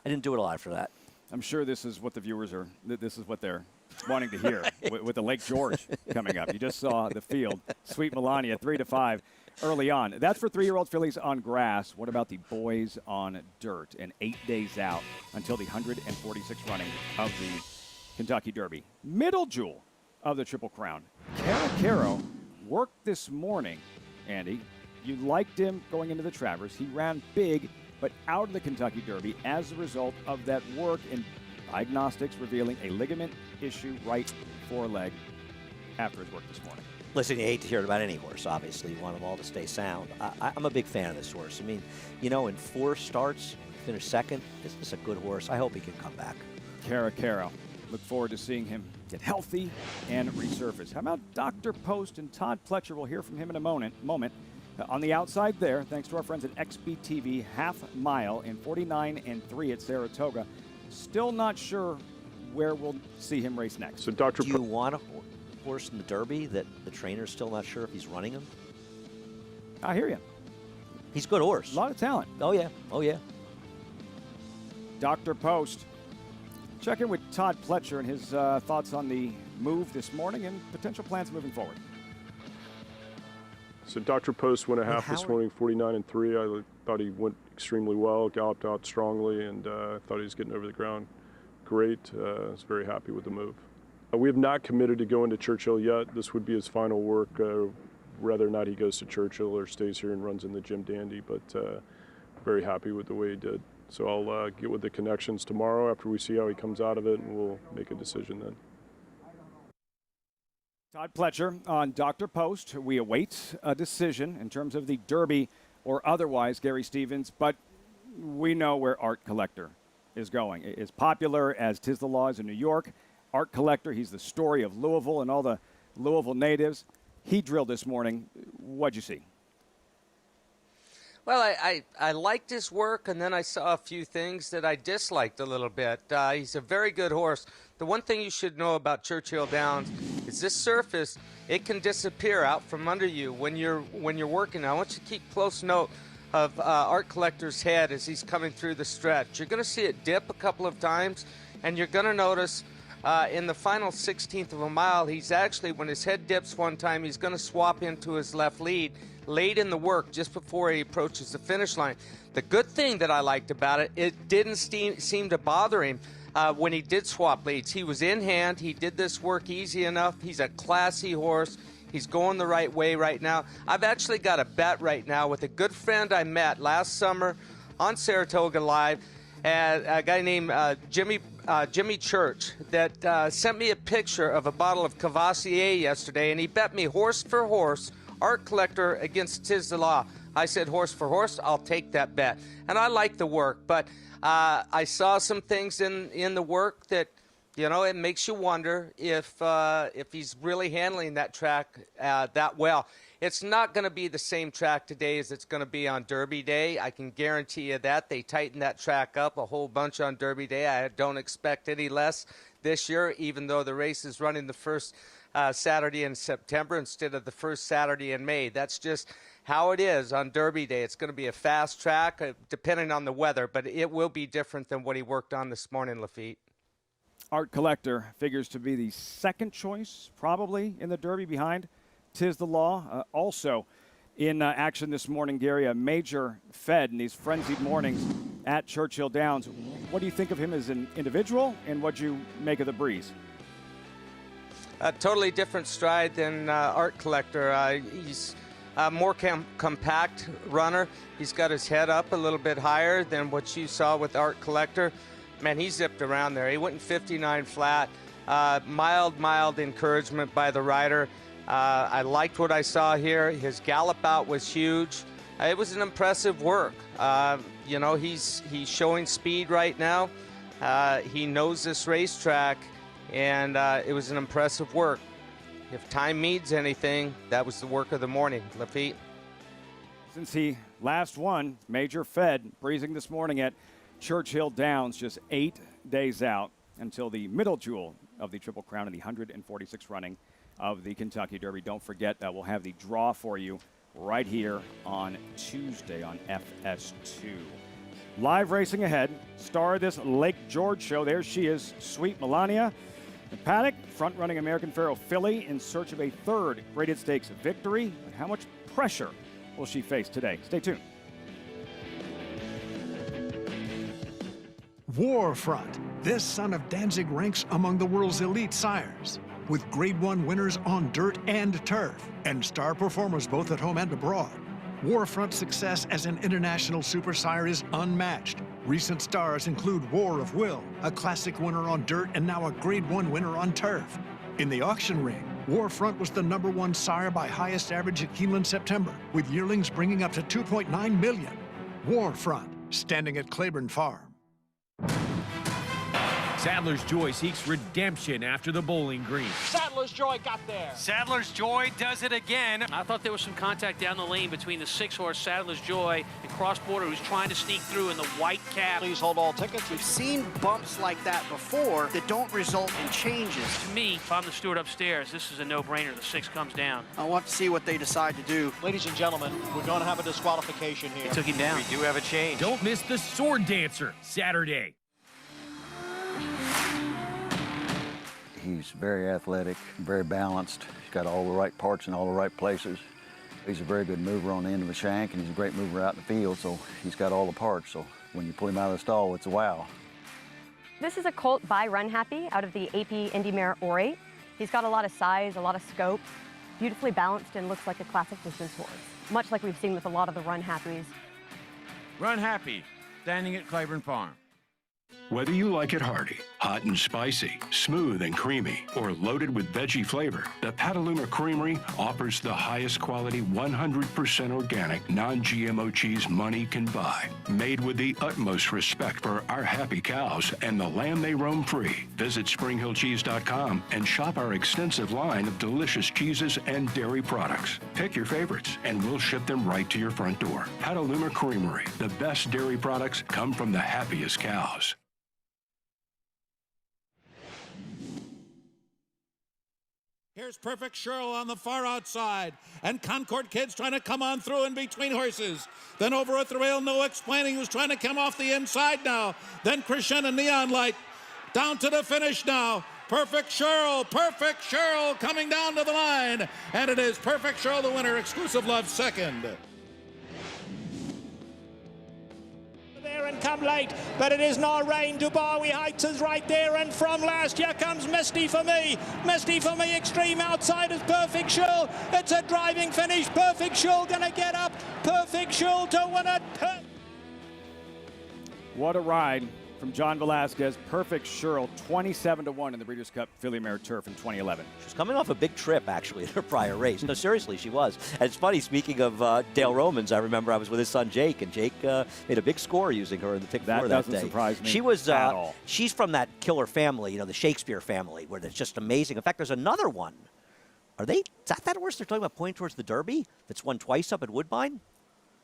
I didn't do it a lot after that. I'm sure this is what the viewers are. This is what they're wanting to hear with the Lake George coming up. You just saw the field. Sweet Melania, 3-5 early on. That's for 3-year-old fillies on grass. What about the boys on dirt? And 8 days out until the 146th running of the Kentucky Derby. Middle jewel of the Triple Crown. Caro worked this morning, Andy. You liked him going into the Travers. He ran big, but out of the Kentucky Derby as a result of that work in diagnostics revealing a ligament issue right foreleg after his work this morning. Listen, you hate to hear it about any horse, obviously. You want them all to stay sound. I'm a big fan of this horse. I mean, you know, in 4 starts, finished 2nd. This is a good horse. I hope he can come back. Caro. Look forward to seeing him get healthy and resurface. How about Dr. Post and Todd Pletcher? We'll hear from him in a moment. On the outside there, thanks to our friends at XBTV, half mile in 49-3 at Saratoga. Still not sure where we'll see him race next. So Dr. Do you want a horse in the Derby that the trainer's still not sure if he's running him? I hear you. He's a good horse. A lot of talent. Oh, yeah. Dr. Post. Check in with Todd Pletcher and his thoughts on the move this morning and potential plans moving forward. So Dr. Post went a half this morning, 49-3. I thought he went extremely well, galloped out strongly, and I thought he was getting over the ground great. I was very happy with the move. We have not committed to going to Churchill yet. This would be his final work, whether or not he goes to Churchill or stays here and runs in the Jim Dandy, but very happy with the way he did. So I'll get with the connections tomorrow after we see how he comes out of it, and we'll make a decision then. Todd Pletcher on Dr. Post. We await a decision in terms of the Derby or otherwise, Gary Stevens, but we know where Art Collector is going. As popular as 'Tis the Law is in New York, Art Collector, he's the story of Louisville and all the Louisville natives. He drilled this morning. What'd you see? Well, I liked his work, and then I saw a few things that I disliked a little bit. He's a very good horse. The one thing you should know about Churchill Downs is this surface, it can disappear out from under you when you're working. I want you to keep close note of Art Collector's head as he's coming through the stretch. You're going to see it dip a couple of times, and you're going to notice in the final 16th of a mile, he's actually, when his head dips one time, he's going to swap into his left lead late in the work just before he approaches the finish line. The good thing that I liked about it, it didn't seem to bother him when he did swap leads. He was in hand. He did this work easy enough. He's a classy horse. He's going the right way right now. I've actually got a bet right now with a good friend I met last summer on Saratoga Live, a guy named Jimmy Church that sent me a picture of a bottle of Cavassier yesterday, and he bet me horse for horse, Art Collector against 'Tis the Law. I said horse for horse, I'll take that bet. And I like the work, but I saw some things in the work that, you know, it makes you wonder if he's really handling that track that well. It's not going to be the same track today as it's going to be on Derby Day. I can guarantee you that. They tightened that track up a whole bunch on Derby Day. I don't expect any less this year, even though the race is running the first Saturday in September instead of the first Saturday in May. That's just how it is on Derby Day. It's going to be a fast track, depending on the weather, but it will be different than what he worked on this morning, Lafitte. Art Collector figures to be the second choice, probably, in the Derby behind 'Tis the Law. Also in action this morning, Gary, a major Fed in these frenzied mornings at Churchill Downs. What do you think of him as an individual, and what do you make of the breeze? A totally different stride than Art Collector. He's a more compact runner. He's got his head up a little bit higher than what you saw with Art Collector. Man, he zipped around there. He went in 59 flat. Mild encouragement by the rider. I liked what I saw here. His gallop out was huge. It was an impressive work. You know, he's showing speed right now. He knows this racetrack, and it was an impressive work. If time means anything, that was the work of the morning. Lafitte. Since he last won, major Fed breezing this morning at Churchill Downs, just 8 days out until the middle jewel of the Triple Crown in the 146th running of the Kentucky Derby. Don't forget that we'll have the draw for you right here on Tuesday on FS2. Live racing ahead. Star of this Lake George show. There she is, Sweet Melania. The paddock, front-running American Pharoah filly in search of a third graded stakes victory. But how much pressure will she face today? Stay tuned. Warfront. This son of Danzig ranks among the world's elite sires, with Grade 1 winners on dirt and turf, and star performers both at home and abroad. Warfront's success as an international super sire is unmatched. Recent stars include War of Will, a classic winner on dirt and now a Grade 1 winner on turf. In the auction ring, Warfront was the #1 sire by highest average at Keeneland September, with yearlings bringing up to $2.9 million. Warfront, standing at Claiborne Farm. Sadler's Joy seeks redemption after the Bowling Green. Sadler's Joy got there. Sadler's Joy does it again. I thought there was some contact down the lane between the 6-horse Sadler's Joy and Cross Border, who's trying to sneak through in the white cap. Please hold all tickets. We've seen bumps like that before that don't result in changes. To me, if I'm the steward upstairs, this is a no-brainer. The 6 comes down. I'll have to see what they decide to do. Ladies and gentlemen, we're going to have a disqualification here. They took him down. We do have a change. Don't miss the Sword Dancer Saturday. He's very athletic, very balanced. He's got all the right parts in all the right places. He's a very good mover on the end of a shank, and he's a great mover out in the field, so he's got all the parts. So when you pull him out of the stall, it's a wow. This is a colt by Run Happy out of the AP Indy Mare Orate. He's got a lot of size, a lot of scope, beautifully balanced, and looks like a classic distance horse, much like we've seen with a lot of the Run Happies. Run Happy, standing at Claiborne Farm. Whether you like it hearty, hot and spicy, smooth and creamy, or loaded with veggie flavor, the Petaluma Creamery offers the highest quality 100% organic, non-GMO cheese money can buy. Made with the utmost respect for our happy cows and the land they roam free. Visit SpringHillCheese.com and shop our extensive line of delicious cheeses and dairy products. Pick your favorites and we'll ship them right to your front door. Petaluma Creamery, the best dairy products come from the happiest cows. Here's Perfect Shirl on the far outside, and Concord Kid's trying to come on through in between horses. Then over at the rail, no explaining who's trying to come off the inside now. Then Crescendo Neon Light down to the finish now. Perfect Shirl coming down to the line, and it is Perfect Shirl the winner, Exclusive Love second. And come late, but it is not rain. Dubawi Heights is right there, and from last, here comes Misty for Me. Misty for Me, extreme outside is Perfect Shirl. It's a driving finish. Perfect Shirl gonna get up. Perfect Shirl to win it. What a ride from John Velasquez. Perfect Shirl, 27-1 in the Breeders' Cup Filly Mare Turf in 2011. She's coming off a big trip, actually, in her prior race. No, seriously, she was. And it's funny, speaking of Dale Romans, I remember I was with his son Jake, and Jake made a big score using her in the pick four that day. That doesn't surprise me she was, at all. She's from that killer family, the Shakespeare family, where it's just amazing. In fact, there's another one. Is that horse they're talking about pointing towards the Derby that's won twice up at Woodbine?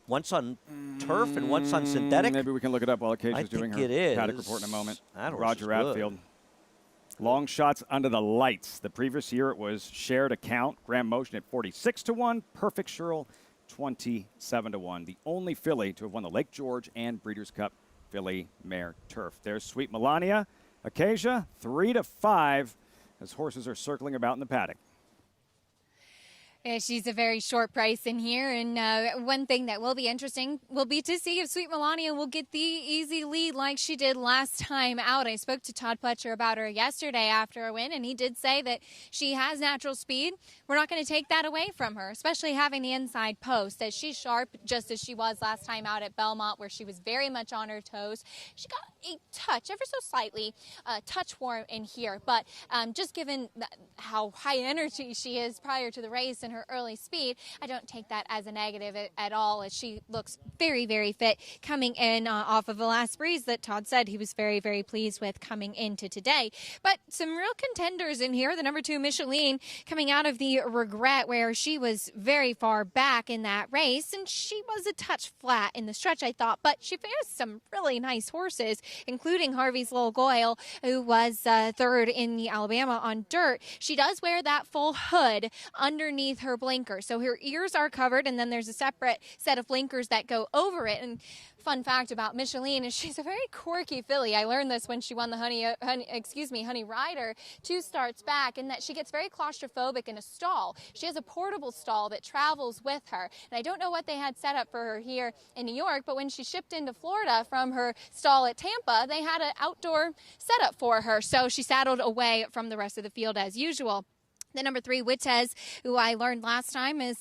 Once on turf and once on synthetic? Maybe we can look it up while Acacia's doing her paddock report in a moment. Roger Radfield. Long shots under the lights. The previous year it was shared account. Graham Motion at 46-1. Perfect Shirl 27-1. The only filly to have won the Lake George and Breeders' Cup Filly Mare Turf. There's Sweet Melania. Acacia 3-5 as horses are circling about in the paddock. Yeah, she's a very short price in here, and one thing that will be interesting will be to see if Sweet Melania will get the easy lead like she did last time out. I spoke to Todd Pletcher about her yesterday after a win, and he did say that she has natural speed. We're not going to take that away from her, especially having the inside post, that she's sharp just as she was last time out at Belmont, where she was very much on her toes. She got a touch, ever so slightly, touch warm in here, but just given how high energy she is prior to the race and her early speed, I don't take that as a negative at all, as she looks very, very fit coming in off of the last breeze that Todd said he was very, very pleased with coming into today. But some real contenders in here. The number 2, Micheline, coming out of the Regret, where she was very far back in that race, and she was a touch flat in the stretch, I thought, but she faced some really nice horses, including Harvey's Little Goyle, who was third in the Alabama on dirt. She does wear that full hood underneath her blinker, so her ears are covered, and then there's a separate set of blinkers that go over it. And fun fact about Micheline is she's a very quirky filly. I learned this when she won the Honey Rider 2 starts back, and that she gets very claustrophobic in a stall. She has a portable stall that travels with her, and I don't know what they had set up for her here in New York, but when she shipped into Florida from her stall at Tampa, they had an outdoor setup for her, so she saddled away from the rest of the field as usual. The number 3, Wittez, who I learned last time is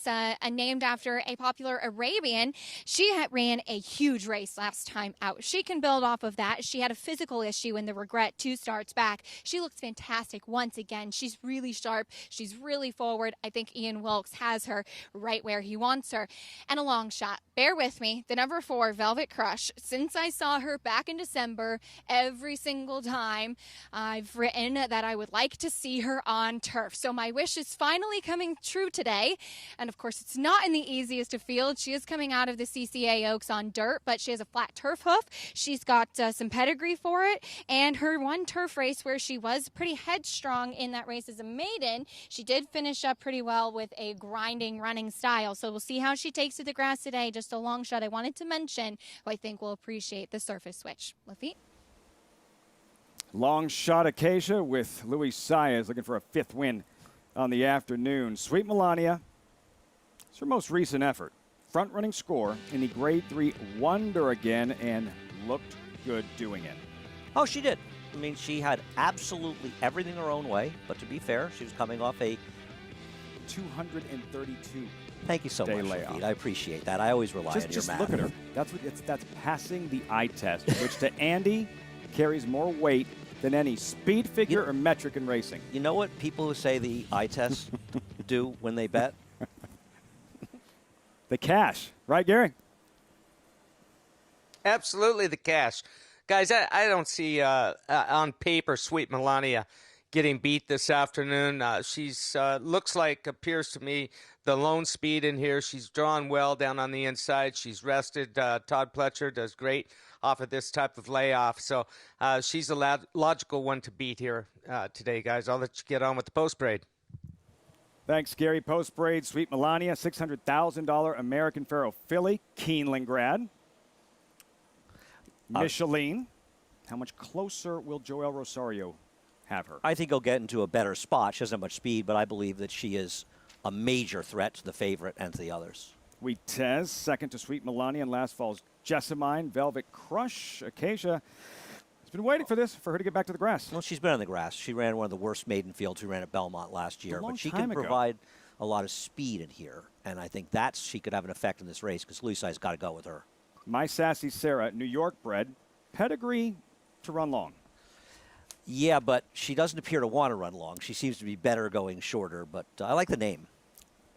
named after a popular Arabian. She ran a huge race last time out. She can build off of that. She had a physical issue in the Regret 2 starts back. She looks fantastic once again. She's really sharp. She's really forward. I think Ian Wilkes has her right where he wants her. And a long shot. Bear with me. The number 4, Velvet Crush. Since I saw her back in December, every single time I've written that I would like to see her on turf. So my wish is finally coming true today. And of course, it's not in the easiest of fields. She is coming out of the CCA Oaks on dirt, but she has a flat turf hoof. She's got some pedigree for it. And her one turf race where she was pretty headstrong in that race as a maiden, she did finish up pretty well with a grinding running style. So we'll see how she takes to the grass today. Just a long shot I wanted to mention, who I think will appreciate the surface switch. Lafitte? Long shot Acacia with Louis Saez looking for a 5th win on the afternoon. Sweet Melania, It's her most recent effort. Front-running score in the Grade 3 Wonder again, and looked good doing it. Oh, she did. I mean, she had absolutely everything her own way, but to be fair, she was coming off a 232. Thank you so much, Lafitte. I appreciate that. I always rely on your Just math. look at her. That's passing the eye test, which to Andy carries more weight than any speed figure or metric in racing. You know what people who say the eye test do when they bet? The cash. Right, Gary? Absolutely the cash. Guys, I don't see on paper Sweet Melania getting beat this afternoon. She's appears to me, the lone speed in here. She's drawn well down on the inside. She's rested. Todd Pletcher does great off of this type of layoff. So she's a logical one to beat here today, guys. I'll let you get on with the post parade. Thanks, Gary. Post parade, Sweet Melania, $600,000 American Pharoah filly, Keeneland grad. Micheline. How much closer will Joelle Rosario have her? I think he'll get into a better spot. She doesn't have much speed, but I believe that she is a major threat to the favorite and to the others. Wheatez, second to Sweet Melania, and last fall's Jessamine, Velvet Crush. Acacia has been waiting for her to get back to the grass. Well, she's been on the grass. She ran one of the worst maiden fields we ran at Belmont last year, but she can ago. provide a lot of speed in here, and I think she could have an effect in this race because Louisi's got to go with her. My Sassy Sarah, New York bred, pedigree to run long. Yeah, but she doesn't appear to want to run long. She seems to be better going shorter, but I like the name.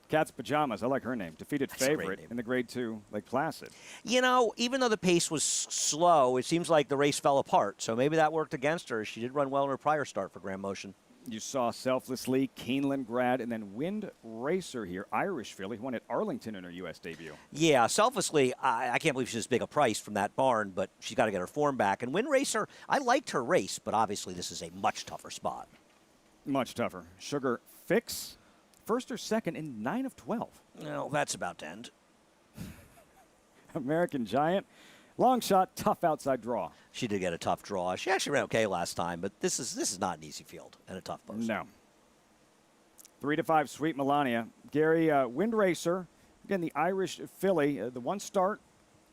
Cat's Pajamas, I like her name. Defeated favorite in the Grade 2 Lake Placid. You know, even though the pace was slow, it seems like the race fell apart. So maybe that worked against her. She did run well in her prior start for Grand Motion. You saw Selflessly, Keeneland grad, and then Wind Racer here, Irish filly, who won at Arlington in her U.S. debut. Yeah, Selflessly, I can't believe she's as big a price from that barn, but she's got to get her form back. And Wind Racer, I liked her race, but obviously this is a much tougher spot. Much tougher. Sugar Fix, first or second in 9 of 12. No, that's about to end. American Giant, long shot, tough outside draw. She did get a tough draw. She actually ran okay last time, but this is not an easy field and a tough post. No. 3 to 5, Sweet Melania. Gary, Wind Racer, again, the Irish filly, the one start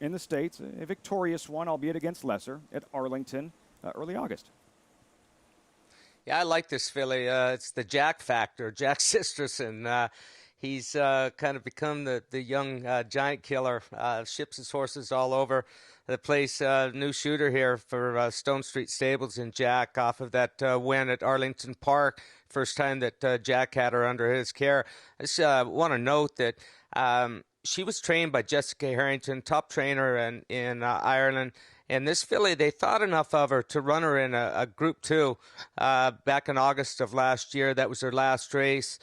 in the States, a victorious one, albeit against Lesser, at Arlington early August. Yeah, I like this filly. It's the Jack factor, Jack Sisterson. He's kind of become the young giant killer, ships his horses all over the place. New shooter here for Stone Street Stables and Jack off of that win at Arlington Park. First time that Jack had her under his care. I just want to note that she was trained by Jessica Harrington, top trainer in Ireland. And this filly, they thought enough of her to run her in a Group 2 back in August of last year. That was her last race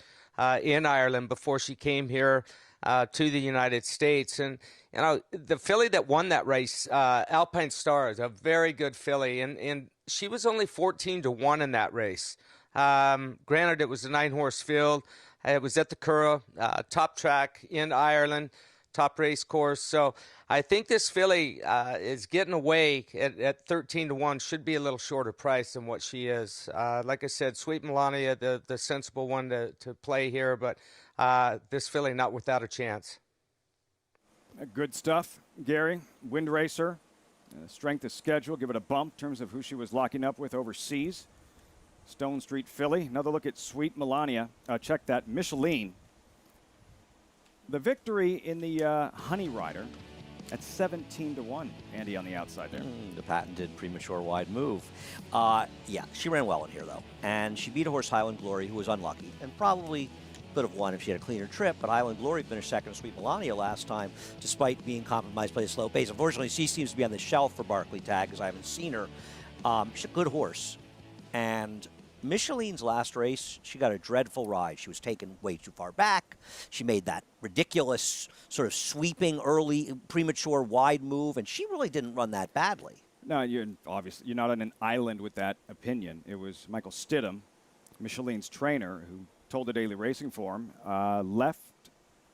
in Ireland before she came here to the United States. And, you know, the filly that won that race, Alpine Star, is a very good filly. And she was only 14 to 1 in that race. Granted, it was a 9-horse field. It was at the Curragh, top track in Ireland. Top race course. So I think this filly is getting away at 13 to 1. Should be a little shorter price than what she is. Like I said, Sweet Melania, the sensible one to play here, but this filly not without a chance. Good stuff, Gary. Wind Racer, strength of schedule, give it a bump in terms of who she was locking up with overseas. Stone Street filly. Another look at Sweet Melania. Check that. Micheline. The victory in the Honey Rider at 17 to 1. Andy on the outside there. The patented premature wide move. Yeah, she ran well in here, though. And she beat a horse, Highland Glory, who was unlucky and probably could have won if she had a cleaner trip. But Highland Glory finished second to Sweet Melania last time, despite being compromised by the slow pace. Unfortunately, she seems to be on the shelf for Barclay Tag because I haven't seen her. She's a good horse. And Micheline's last race, she got a dreadful ride. She was taken way too far back. She made that ridiculous sort of sweeping early premature wide move, and she really didn't run that badly. No, you're not on an island with that opinion. It was Michael Stidham, Micheline's trainer, who told the Daily Racing Form, left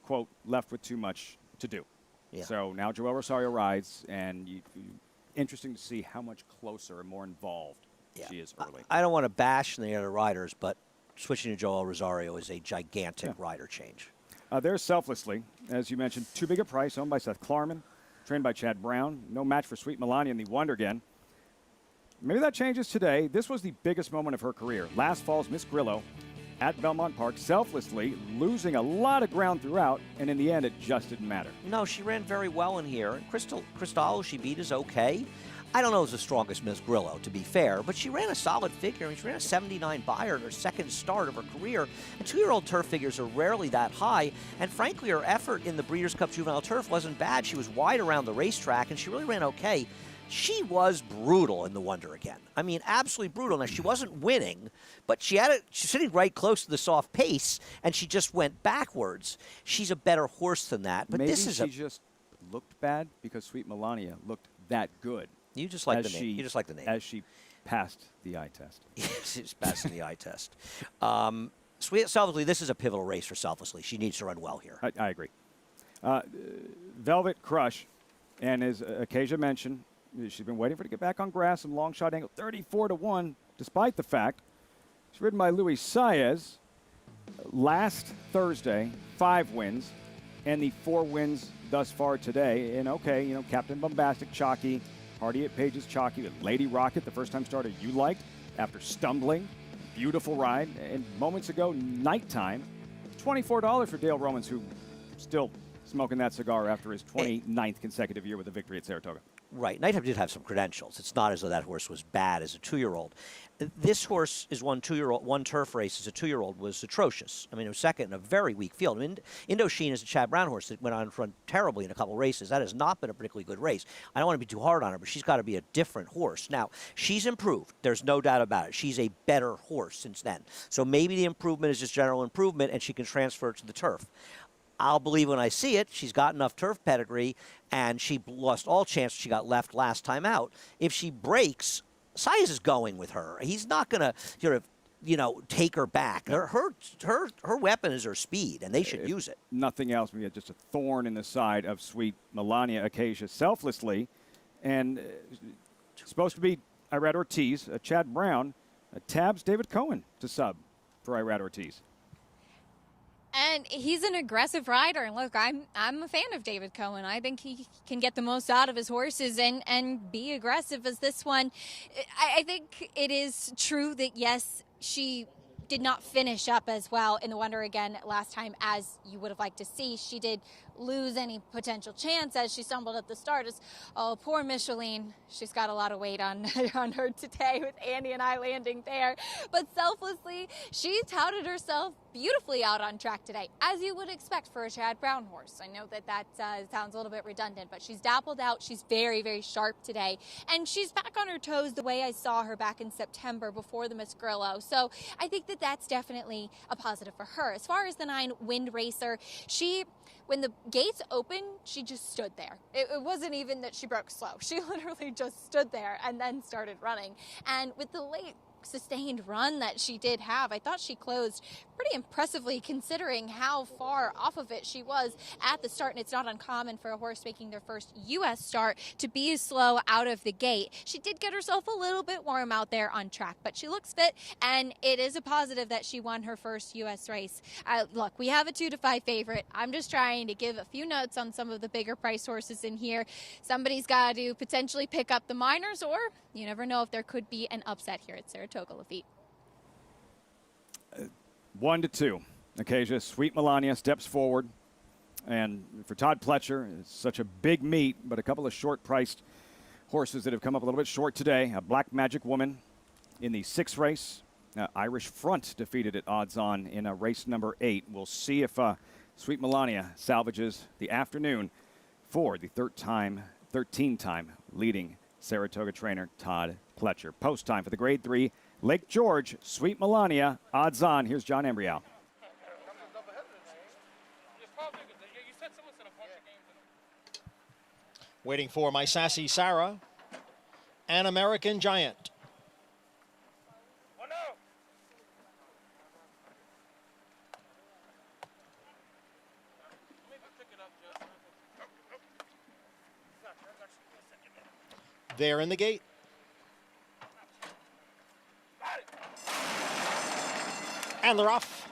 with too much to do. Yeah. So now Joelle Rosario rides, and interesting to see how much closer and more involved she is early. I don't want to bash the other riders, but switching to Joel Rosario is a gigantic rider change. There's Selflessly, as you mentioned, too big a price, owned by Seth Klarman, trained by Chad Brown. No match for Sweet Melania in the Wonder again. Maybe that changes today. This was the biggest moment of her career. Last fall's Miss Grillo at Belmont Park, selflessly losing a lot of ground throughout, and in the end, it just didn't matter. No, she ran very well in here. Cristal, she beat, is okay. I don't know if it's the strongest Miss Grillo, to be fair, but she ran a solid figure. I mean, she ran a 79 Beyer in her second start of her career. And 2-year-old turf figures are rarely that high. And frankly, her effort in the Breeders' Cup Juvenile Turf wasn't bad. She was wide around the racetrack, and she really ran okay. She was brutal in the Wonder again. I mean, absolutely brutal. Now, she wasn't winning, but she's sitting right close to the soft pace, and she just went backwards. She's a better horse than that. But maybe this is she just looked bad because Sweet Melania looked that good. You just like the name. You just like the name. As she passed the eye test. Yes, she's passing the eye test. Selflessly, this is a pivotal race for Selflessly. She needs to run well here. I agree. Velvet Crush, and as Acacia mentioned, she's been waiting for her to get back on grass. Some long shot angle, 34-1, despite the fact she's ridden by Luis Saez last Thursday, 5 wins, and the 4 wins thus far today. And okay, Captain Bombastic, chalky. Hardy at Page's chalky. Lady Rocket, the first time starter you liked after stumbling. Beautiful ride. And moments ago, Nighttime, $24 for Dale Romans, who still smoking that cigar after his 29th consecutive year with a victory at Saratoga. Right. Nighttime did have some credentials. It's not as though that horse was bad as a 2-year-old. This horse is one turf race as a 2-year-old was atrocious. I mean, it was second in a very weak field. I mean, Indochine is a Chad Brown horse that went on front terribly in a couple races. That has not been a particularly good race. I don't want to be too hard on her, but she's got to be a different horse. Now, she's improved. There's no doubt about it. She's a better horse since then. So maybe the improvement is just general improvement, and she can transfer it to the turf. I'll believe when I see it. She's got enough turf pedigree, and she lost all chance she got left last time out. If she breaks, Saez is going with her. He's not going to take her back. Her weapon is her speed, and they should use it. Nothing else. We had just a thorn in the side of Sweet Melania Acacia selflessly. And supposed to be Irad Ortiz, Chad Brown, tabs David Cohen to sub for Irad Ortiz. And he's an aggressive rider. And look, I'm a fan of David Cohen. I think he can get the most out of his horses and be aggressive as this one. I think it is true that, yes, she did not finish up as well in the Wonder again last time as you would have liked to see. She did lose any potential chance as she stumbled at the start. Oh, poor Micheline. She's got a lot of weight on her today with Andy and I landing there. But selflessly, she touted herself beautifully out on track today, as you would expect for a Chad Brown horse. I know that sounds a little bit redundant, but she's dappled out. She's very, very sharp today. And she's back on her toes the way I saw her back in September before the Miss Grillo. So I think that's definitely a positive for her. As far as the 9 Wind Racer, when the gates opened, she just stood there. It wasn't even that she broke slow. She literally just stood there and then started running. And with the late sustained run that she did have, I thought she closed pretty impressively considering how far off of it she was at the start. And it's not uncommon for a horse making their first U.S. start to be slow out of the gate. She did get herself a little bit warm out there on track, but she looks fit, and it is a positive that she won her first U.S. race. Look, we have a 2-5 favorite. I'm just trying to give a few notes on some of the bigger price horses in here. Somebody's got to potentially pick up the minors, or you never know if there could be an upset here at Saratoga, Lafitte. 1-2. Acacia, Sweet Melania steps forward. And for Todd Pletcher, it's such a big meet, but a couple of short-priced horses that have come up a little bit short today. A Black Magic Woman in the 6th race. Irish Front defeated at odds-on in race number 8. We'll see if Sweet Melania salvages the afternoon for the 13-time leading Saratoga trainer Todd Pletcher. Post time for the Grade 3 Lake George, Sweet Melania, odds on. Here's John Embrial. Waiting for My Sassy Sarah, An American Giant. There in the gate. And they're off.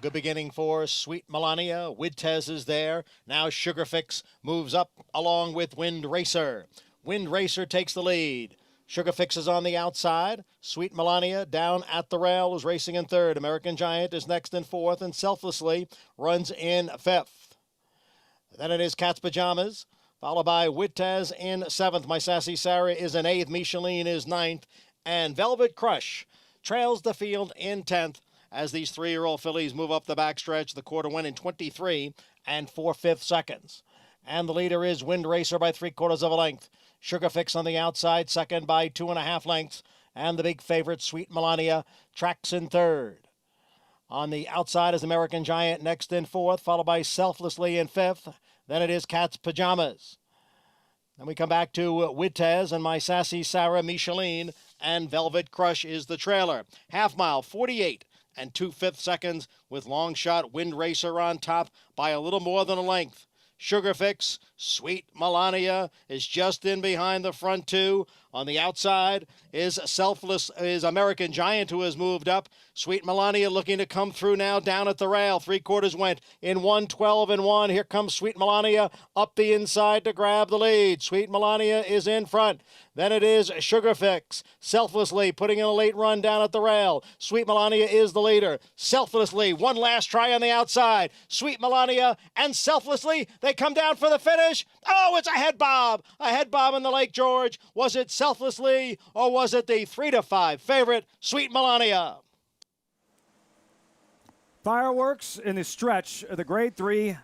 good beginning for Sweet Melania. Widtez is there. Now Sugar Fix moves up along with Wind Racer. Wind Racer takes the lead. Sugar Fix is on the outside. Sweet Melania down at the rail is racing in third. American Giant is next in fourth, and Selflessly runs in fifth. Then it is Cat's Pajamas, followed by Widtez in seventh. My Sassy Sarah is in eighth. Micheline is ninth. And Velvet Crush trails the field in 10th as these 3-year-old fillies move up the backstretch. The quarter went in 23 and 4/5 seconds. And the leader is Wind Racer by 3/4 of a length. Sugar Fix on the outside, second by 2.5 lengths. And the big favorite, Sweet Melania, tracks in third. On the outside is American Giant, next in fourth, followed by Selflessly in fifth. Then it is Cat's Pajamas. Then we come back to Widtez and My Sassy Sarah, Micheline, and Velvet Crush is the trailer. Half mile, 48 and 2/5 seconds, with Long Shot Wind Racer on top by a little more than a length. Sugar Fix, Sweet Melania is just in behind the front two. On the outside is American Giant, who has moved up. Sweet Melania looking to come through now down at the rail. 3/4 went in 1:12 and 1. Here comes Sweet Melania up the inside to grab the lead. Sweet Melania is in front. Then it is Sugar Fix, Selflessly putting in a late run down at the rail. Sweet Melania is the leader. Selflessly, one last try on the outside. Sweet Melania and Selflessly, they come down for the finish. Oh, it's a head bob in the Lake George. Was it Selflessly, or was it the 3-5 favorite, Sweet Melania? Fireworks in the stretch of the Grade 3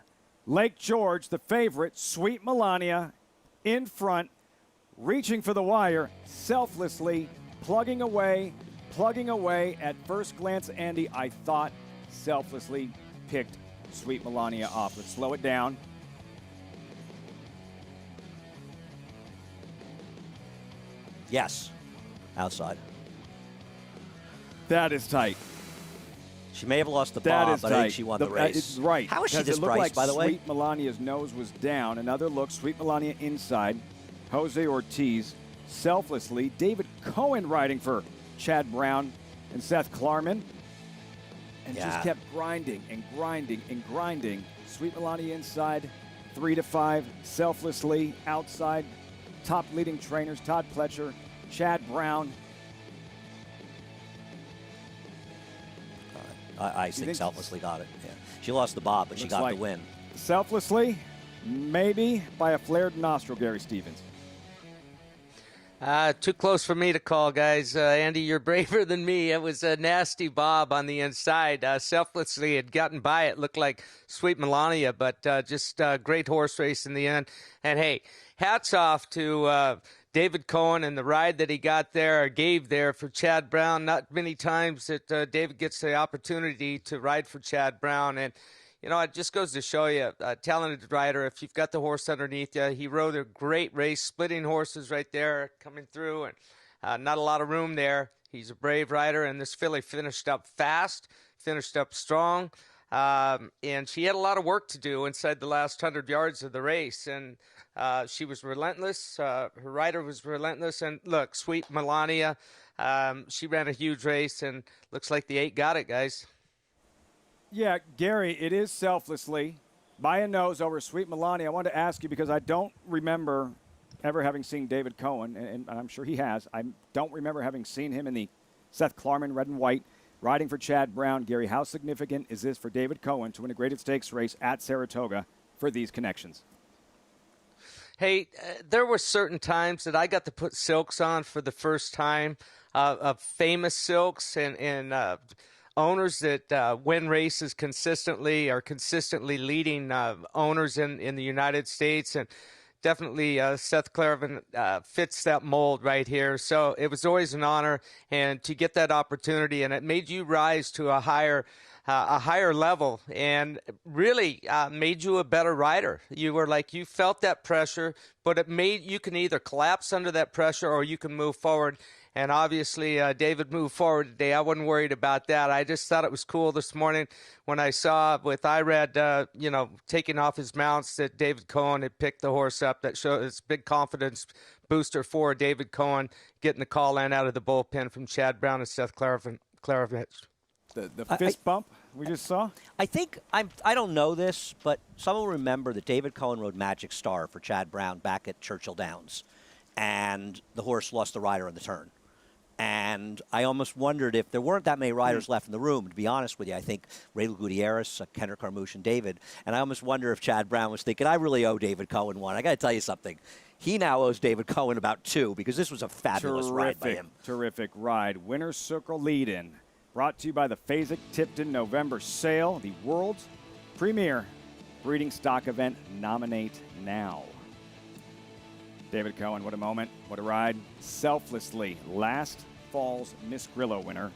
Lake George, the favorite, Sweet Melania, in front, reaching for the wire, Selflessly, plugging away. At first glance, Andy, I thought Selflessly picked Sweet Melania off. Let's slow it down. Yes, outside. That is tight. She may have lost the bob, but I think she won the race. It's right. How is she this it looked price, like by the way? Sweet Melania's nose was down. Another look, Sweet Melania inside. Jose Ortiz, Selflessly. David Cohen riding for Chad Brown and Seth Klarman. And just kept grinding. Sweet Melania inside, 3-5. Selflessly outside. Top leading trainers, Todd Pletcher, Chad Brown. I think Selflessly got it. Yeah. She lost the bob, but she got the win. Selflessly, maybe by a flared nostril, Gary Stevens. Too close for me to call, guys. Andy, you're braver than me. It was a nasty bob on the inside. Selflessly had gotten by it. Looked like Sweet Melania, but just a great horse race in the end. And, hey, hats off to David Cohen and the ride that he got there, or gave there for Chad Brown. Not many times that David gets the opportunity to ride for Chad Brown. And, you know, it just goes to show you, a talented rider, if you've got the horse underneath you. He rode a great race, splitting horses right there, coming through, and not a lot of room there. He's a brave rider, and this filly finished up fast, finished up strong, and she had a lot of work to do inside the last 100 yards of the race, and she was relentless. Her rider was relentless, and look, Sweet Melania, she ran a huge race, and looks like the 8 got it, guys. Yeah, Gary, it is Selflessly by a nose over Sweet Melania. I wanted to ask you because I don't remember ever having seen David Cohen, and I'm sure he has. I don't remember having seen him in the Seth Klarman red and white riding for Chad Brown. Gary, how significant is this for David Cohen to win a graded stakes race at Saratoga for these connections? Hey, there were certain times that I got to put silks on for the first time, of famous silks and owners that win races consistently, are consistently leading owners in the United States. And definitely Seth Klarman fits that mold right here. So it was always an honor, and to get that opportunity, and it made you rise to a higher level, and really made you a better rider. You were like, you felt that pressure, but it made you can either collapse under that pressure or you can move forward. And obviously, David moved forward today. I wasn't worried about that. I just thought it was cool this morning when I saw with Irad, taking off his mounts, that David Cohen had picked the horse up. That shows big confidence booster for David Cohen, getting the call in out of the bullpen from Chad Brown and Seth Klarman. The fist bump we just saw? I think, I don't know this, but some will remember that David Cohen rode Magic Star for Chad Brown back at Churchill Downs, and the horse lost the rider on the turn. And I almost wondered if there weren't that many riders left in the room. To be honest with you, I think Ray Gutierrez, Kendrick Carmouche, and David. And I almost wonder if Chad Brown was thinking, I really owe David Cohen one. I got to tell you something. He now owes David Cohen about 2 because this was a fabulous ride by him. Terrific ride. Winner's Circle lead-in. Brought to you by the Fasig-Tipton November sale, the world's premier breeding stock event. Nominate now. David Cohen, what a moment, what a ride. Selflessly, last fall's Miss Grillo winner.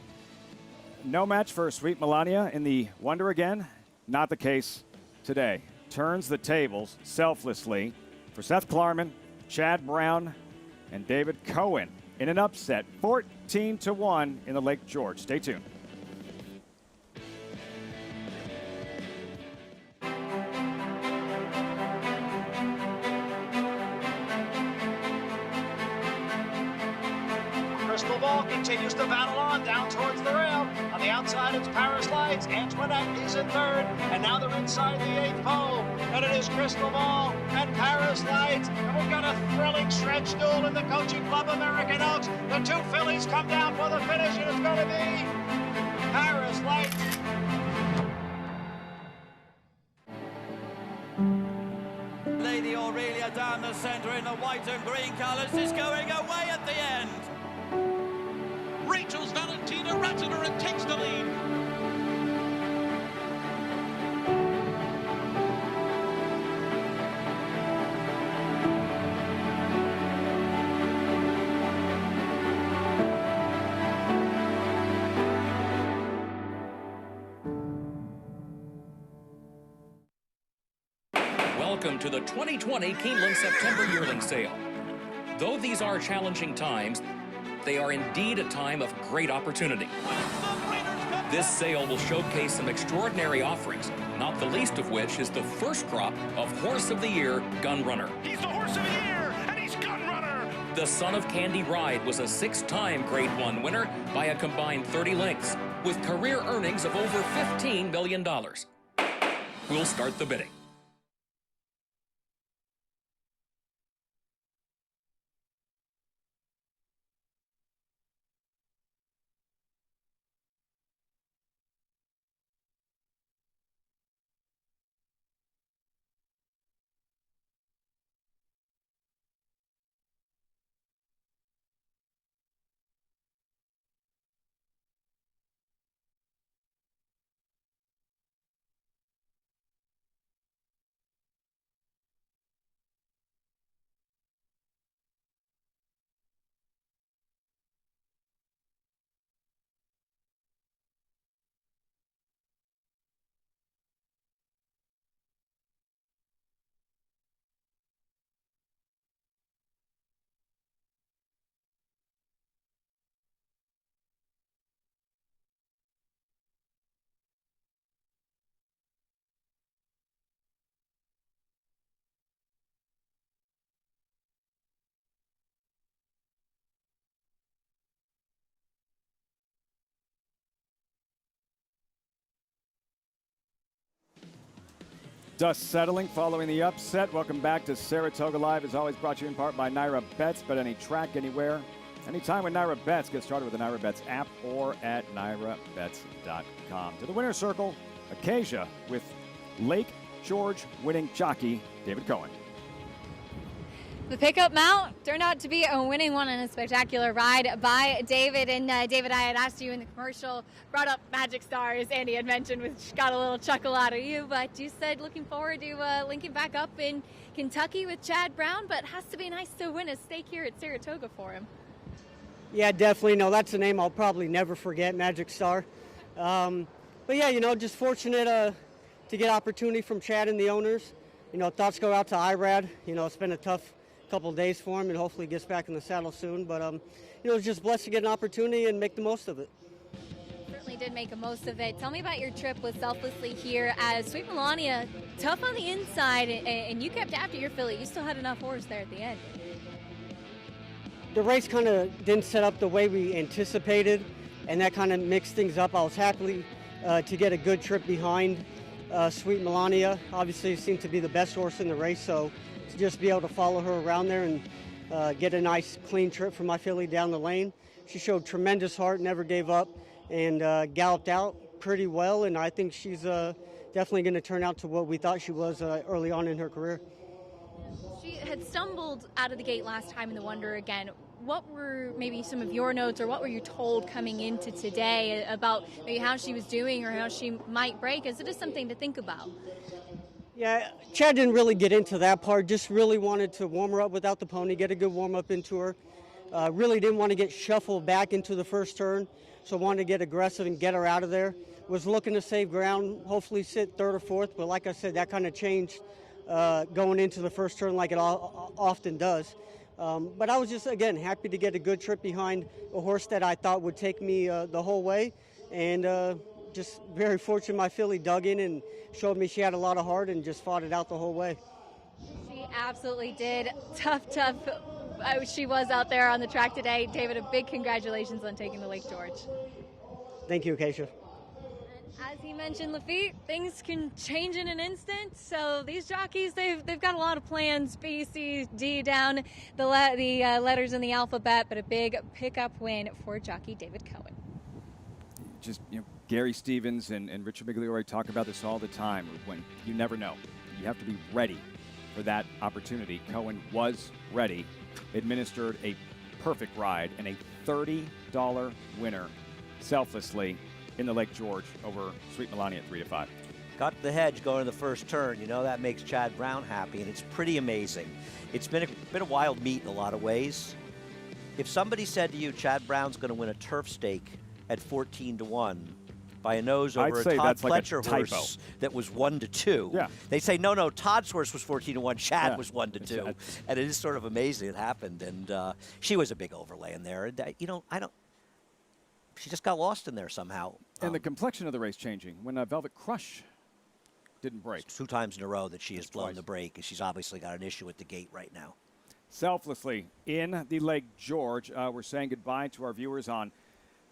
No match for Sweet Melania in the Wonder again. Not the case today. Turns the tables selflessly for Seth Klarman, Chad Brown, and David Cohen in an upset, 14-1 in the Lake George. Stay tuned. Crystal Ball continues to battle on down towards the rail. On the outside, it's Paris Lights. Antoinette is in third, and now they're inside the 8th pole. And it is Crystal Ball and Paris Lights. And we've got a thrilling stretch duel in the Coaching Club American Oaks. The 2 fillies come down for the finish, and it's going to be Paris Lights. Lady Aurelia down the center in the white and green colors is going away at the end. Rachel's Valentina Ratzener and takes the lead. Welcome to the 2020 Keeneland September Yearling Sale. Though these are challenging times, they are indeed a time of great opportunity. This sale will showcase some extraordinary offerings, not the least of which is the first crop of Horse of the Year Gun Runner. He's the Horse of the Year, and he's Gun Runner. The Son of Candy Ride was a 6-time Grade 1 winner by a combined 30 lengths, with career earnings of over $15 million. We'll start the bidding. Dust settling following the upset. Welcome back to Saratoga Live. As always, brought to you in part by Naira Bets. Bet any track, anywhere, anytime with Naira Bets. Get started with the Naira Bets app or at nairabets.com. To the winner's circle, Acacia with Lake George winning jockey David Cohen. The pickup mount turned out to be a winning one and a spectacular ride by David. And David, I had asked you in the commercial, brought up Magic Stars, Andy had mentioned, which got a little chuckle out of you, but you said looking forward to linking back up in Kentucky with Chad Brown, but has to be nice to win a stake here at Saratoga for him. Yeah, definitely. No, that's a name I'll probably never forget, Magic Star. But yeah, just fortunate to get opportunity from Chad and the owners. Thoughts go out to Irad. It's been a tough couple of days for him, and hopefully gets back in the saddle soon. But just blessed to get an opportunity and make the most of it. Certainly did make the most of it. Tell me about your trip with Selflessly here as Sweet Melania, tough on the inside, and you kept after your filly. You still had enough horse there at the end. The race kind of didn't set up the way we anticipated, and that kind of mixed things up. I was happy to get a good trip behind Sweet Melania. Obviously seemed to be the best horse in the race, so to just be able to follow her around there and get a nice clean trip for my filly down the lane. She showed tremendous heart, never gave up, and galloped out pretty well, and I think she's definitely going to turn out to what we thought she was early on in her career. She had stumbled out of the gate last time in the Wonder again. What were maybe some of your notes, or what were you told coming into today about maybe how she was doing or how she might break? Is it just something to think about? Yeah, Chad didn't really get into that part, just really wanted to warm her up without the pony, get a good warm-up into her. Really didn't want to get shuffled back into the first turn, so wanted to get aggressive and get her out of there. Was looking to save ground, hopefully sit third or fourth, but like I said, that kind of changed going into the first turn like it often does. But I was just, again, happy to get a good trip behind a horse that I thought would take me the whole way, and just very fortunate my filly dug in and showed me she had a lot of heart and just fought it out the whole way. She absolutely did. Tough. She was out there on the track today. David, a big congratulations on taking the Lake George. Thank you, Acacia. As he mentioned, Lafitte, things can change in an instant. So these jockeys, they've got a lot of plans, B, C, D down the letters in the alphabet, but a big pickup win for jockey David Cohen. Just, Gary Stevens and Richard Migliore talk about this all the time. When you never know, you have to be ready for that opportunity. Cohen was ready, administered a perfect ride, and a $30 winner selflessly in the Lake George over Sweet Melania at 3-5. Got the hedge going to the first turn. That makes Chad Brown happy, and it's pretty amazing. It's been a wild meet in a lot of ways. If somebody said to you Chad Brown's going to win a turf stake at 14-1 by a nose over a Todd Fletcher horse that was 1-2, yeah, they say no, Todd's horse was 14-1, Chad was 1-2, and it is sort of amazing it happened. And she was a big overlay in there. And she just got lost in there somehow. And the complexion of the race changing when Velvet Crush didn't break. 2 times in a row that she has blown the break, and she's obviously got an issue with the gate right now. Selflessly in the Lake George, we're saying goodbye to our viewers on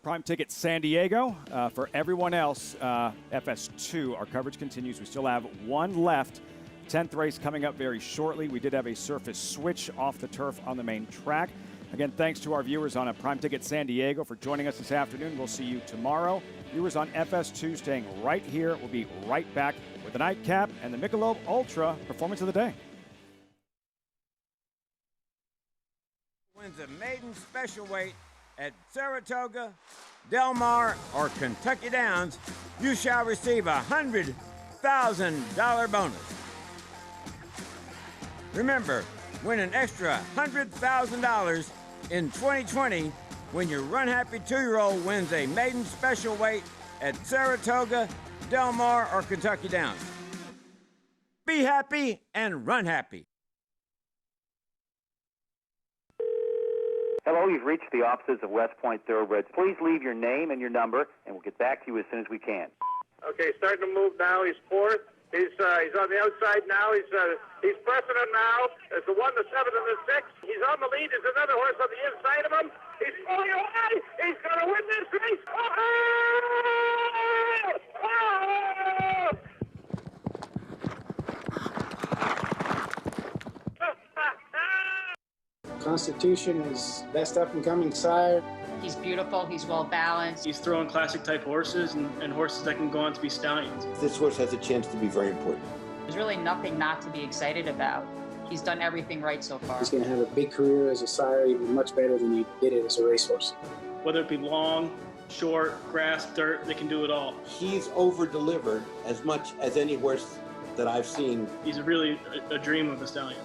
Prime Ticket San Diego. For everyone else, FS2, our coverage continues. We still have one left. 10th race coming up very shortly. We did have a surface switch off the turf on the main track. Again, thanks to our viewers on a Prime Ticket San Diego for joining us this afternoon. We'll see you tomorrow. Viewers on FS2 staying right here. We'll be right back with the nightcap and the Michelob Ultra Performance of the Day. Wins a maiden special weight at Saratoga, Del Mar, or Kentucky Downs, you shall receive a $100,000 bonus. Remember, win an extra $100,000 in 2020 when your Run Happy 2-year-old wins a maiden special weight at Saratoga, Del Mar, or Kentucky Downs. Be happy and run happy. Hello, you've reached the offices of West Point Thoroughbreds. Please leave your name and your number, and we'll get back to you as soon as we can. Okay, starting to move now. He's fourth. He's on the outside now. He's pressing him now. There's the 1, the 7, and the 6. He's on the lead. There's another horse on the inside of him. He's pulling away. He's going to win this race. Constitution is best up-and-coming sire. He's beautiful. He's well-balanced. He's throwing classic-type horses and horses that can go on to be stallions. This horse has a chance to be very important. There's really nothing not to be excited about. He's done everything right so far. He's going to have a big career as a sire, even much better than he did it as a racehorse. Whether it be long, short, grass, dirt, they can do it all. He's over-delivered as much as any horse that I've seen. He's really a dream of a stallion.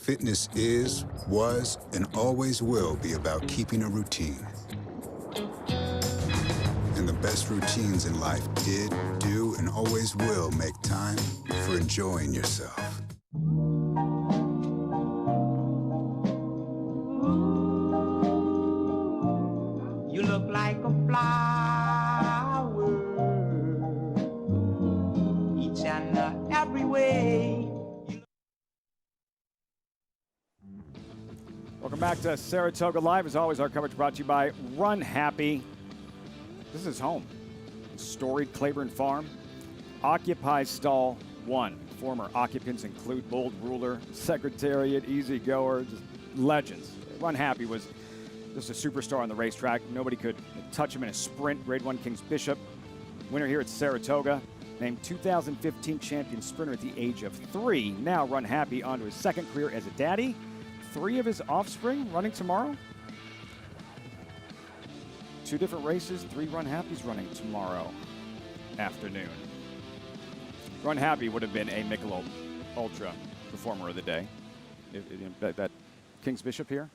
Fitness is, was, and always will be about keeping a routine. And the best routines in life did, do, and always will make time for enjoying yourself. You look like a flower, each and every way. Welcome back to Saratoga Live. As always, our coverage brought to you by Run Happy. This is home. Storied Claiborne Farm occupies stall 1. Former occupants include Bold Ruler, Secretariat, Easy Goer, just legends. Run Happy was just a superstar on the racetrack. Nobody could touch him in a sprint. Grade 1 King's Bishop, winner here at Saratoga. Named 2015 champion sprinter at the age of 3. Now Run Happy on to his second career as a daddy. 3 of his offspring running tomorrow. 2 different races, 3 Run Happys running tomorrow afternoon. Run Happy would have been a Michelob Ultra performer of the day. That King's Bishop here.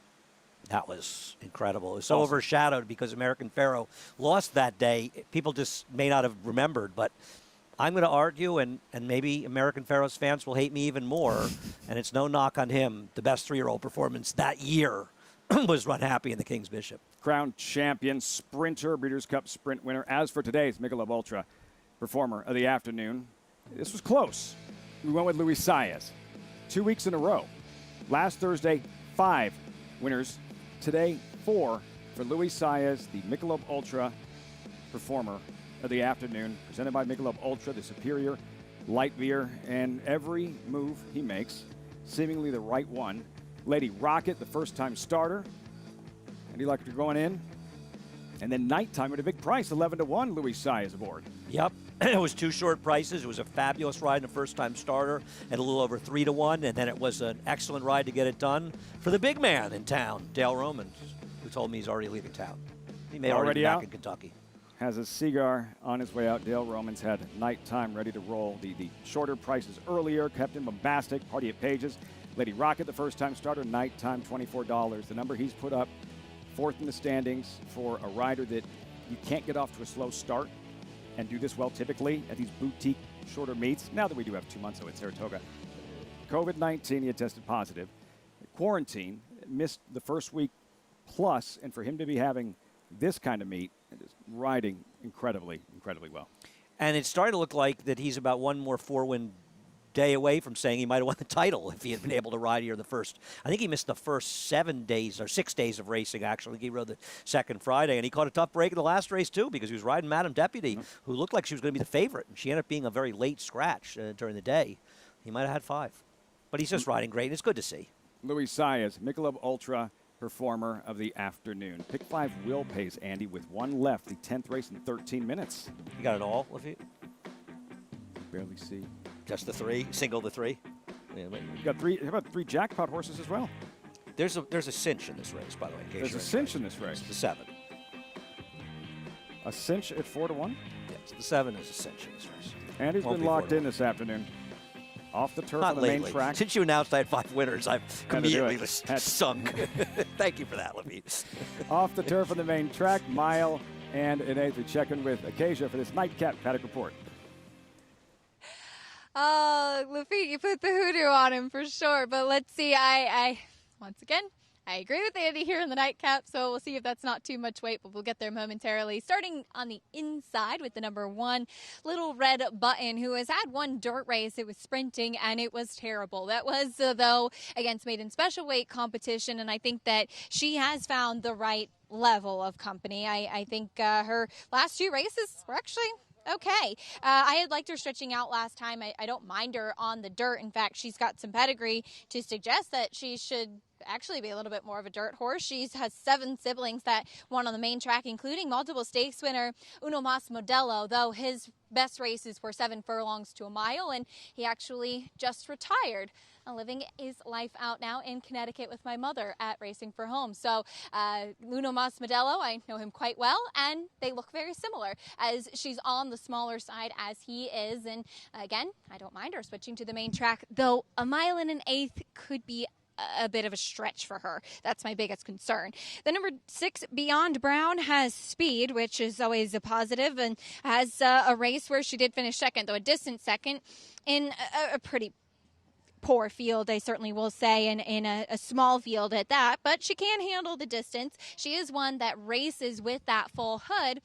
That was incredible. It was so overshadowed because American Pharoah lost that day. People just may not have remembered, but I'm going to argue, and maybe American Pharoah's fans will hate me even more, and it's no knock on him. The best 3-year-old performance that year was Run Happy in the King's Bishop. Crown champion, sprinter, Breeders' Cup sprint winner. As for today's Michelob Ultra performer of the afternoon, this was close. We went with Luis Saez. 2 weeks in a row. Last Thursday, 5 winners. Today, 4 for Luis Saez, the Michelob Ultra performer of the afternoon, presented by Michelob Ultra, the superior light beer, and every move he makes, seemingly the right one. Lady Rocket, the first-time starter. Andy Lucker going in. And then nighttime at a big price, 11-1, Luis Saez aboard. Yep. It was 2 short prices. It was a fabulous ride and a first-time starter at a little over 3-1, and then it was an excellent ride to get it done for the big man in town, Dale Romans, who told me he's already leaving town. He may already be back in Kentucky. Has a cigar on his way out. Dale Romans had nighttime ready to roll. The shorter prices earlier, Captain Bombastic, Party at Pages. Lady Rocket, the first-time starter, nighttime, $24. The number he's put up, 4th in the standings for a rider that you can't get off to a slow start and do this well typically at these boutique shorter meets. Now that we do have 2 months though at Saratoga. COVID-19, he had tested positive. Quarantine, missed the first week plus, and for him to be having this kind of meet, just riding incredibly, incredibly well. And it's starting to look like that he's about one more 4-win day away from saying he might have won the title if he had been able to ride here the first. I think he missed the first 7 days or 6 days of racing, actually. He rode the second Friday, and he caught a tough break in the last race, too, because he was riding Madam Deputy, who looked like she was going to be the favorite. And she ended up being a very late scratch during the day. He might have had 5. But he's just riding great, and it's good to see. Luis Saez, Michelob Ultra performer of the afternoon. Pick 5 will pays, Andy, with 1 left. The 10th race in 13 minutes. You got it all, Lafitte? Barely see. Just the 3? Single the 3? Yeah, you got 3. How about 3 jackpot horses as well? There's a cinch in this race, by the way. There's a cinch in this race. The 7. A cinch at 4-1? Yes, the 7 is a cinch in this race. Andy's been locked in this afternoon. Off the turf Not on the lately. main track. Since you announced I had 5 winners, I've immediately sunk. Sunk. Thank you for that, Lafitte. Off the turf on the main track, Mile and an 8th. We check in with Acacia for this nightcap paddock report. Oh, Lafitte, you put the hoodoo on him for sure. But let's see. I once again, I agree with Andy here in the nightcap, so we'll see if that's not too much weight, but we'll get there momentarily. Starting on the inside with the number 1, Little Red Button, who has had 1 dirt race. It was sprinting, and it was terrible. That was, though, against maiden special weight competition, and I think that she has found the right level of company. I think her last 2 races were actually okay. I had liked her stretching out last time. I don't mind her on the dirt. In fact, she's got some pedigree to suggest that she should actually be a little bit more of a dirt horse. She has 7 siblings that won on the main track, including multiple stakes winner Uno Mas Modelo, though his best races were 7 furlongs to a mile, and he actually just retired. Living his life out now in Connecticut with my mother at Racing for Home. So Uno Mas Modelo, I know him quite well, and they look very similar as she's on the smaller side as he is. And again, I don't mind her switching to the main track, though a 1 1/8 miles could be a bit of a stretch for her. That's my biggest concern. The number 6, Beyond Brown, has speed, which is always a positive, and has a race where she did finish second, though a distant second, in a pretty poor field, I certainly will say, and in a small field at that, but she can handle the distance. She is one that races with that full hood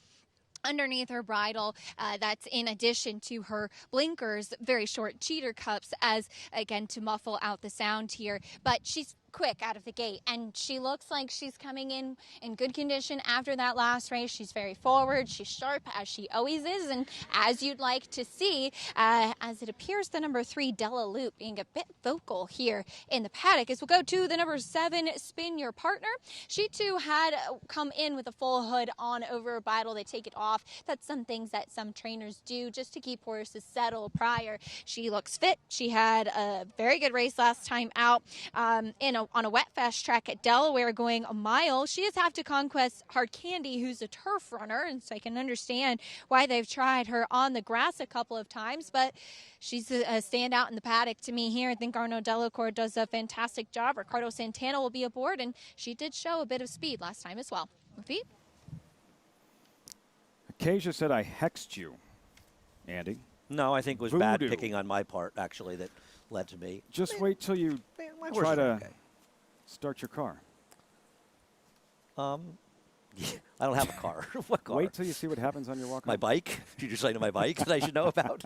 underneath her bridle. That's in addition to her blinkers, very short cheater cups, as again to muffle out the sound here. But she's quick out of the gate, and she looks like she's coming in good condition after that last race. She's very forward, she's sharp, as she always is, and as you'd like to see, as it appears the number 3 Della Loop being a bit vocal here in the paddock. As we'll go to the number 7 Spin Your Partner. She too had come in with a full hood on over a bridle. They take it off. That's some things that some trainers do just to keep horses settled prior. She looks fit. She had a very good race last time out on a wet fast track at Delaware, going a mile. She has had to conquest Hard Candy, who's a turf runner, and so I can understand why they've tried her on the grass a couple of times, but she's a standout in the paddock to me here. I think Arnaud Delacour does a fantastic job. Ricardo Santana will be aboard, and she did show a bit of speed last time as well. Repeat. Acacia said I hexed you, Andy. No, I think it was bad picking on my part, actually, that led to me. Just wait till you try to start your car. I don't have a car. What car? Wait till you see what happens on your walk. My bike? Did you say to my bike that I should know about?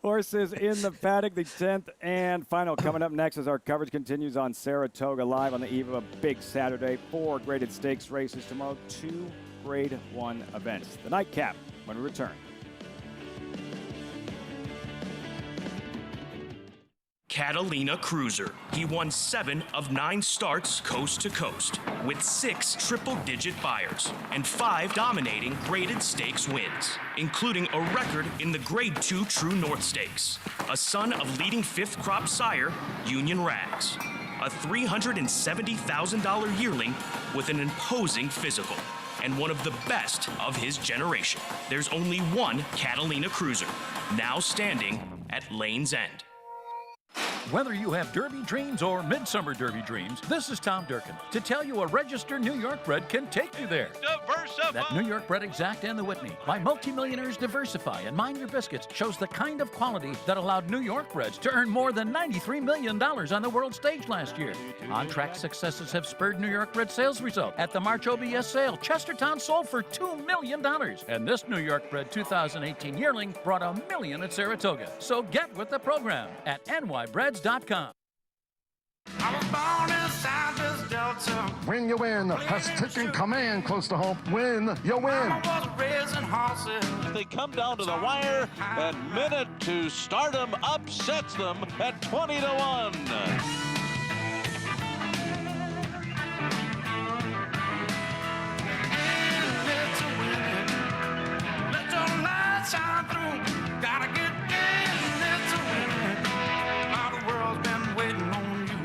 Horses in the paddock, the 10th and final. Coming up next as our coverage continues on Saratoga Live on the eve of a big Saturday. 4 graded stakes races tomorrow, 2 Grade 1 events. The nightcap when we return. Catalina Cruiser. He won 7 of 9 starts coast to coast, with 6 triple-digit buyers and 5 dominating graded stakes wins, including a record in the Grade 2 True North Stakes. A son of leading 5th crop sire, Union Rags. A $370,000 yearling with an imposing physical, and one of the best of his generation. There's only one Catalina Cruiser, now standing at Lane's End. Whether you have Derby dreams or Midsummer Derby dreams, this is Tom Durkin to tell you a registered New York bred can take you there. Diversify. That New York bred Exact and the Whitney by multimillionaires Diversify and Mind Your Biscuits shows the kind of quality that allowed New York breds to earn more than $93 million on the world stage last year. On-track successes have spurred New York bred sales result. At the March OBS sale, Chestertown sold for $2 million. And this New York bred 2018 yearling brought $1 million at Saratoga. So get with the program at nybreds.com. I was born in Southwest Delta. When you win, has taken command close to home. Win, you win. I was raising horses. They come down to the wire, and Minute to Stardom upsets them at 20-1. Shine through, gotta get in, it's a winner. All the world's been waiting on you.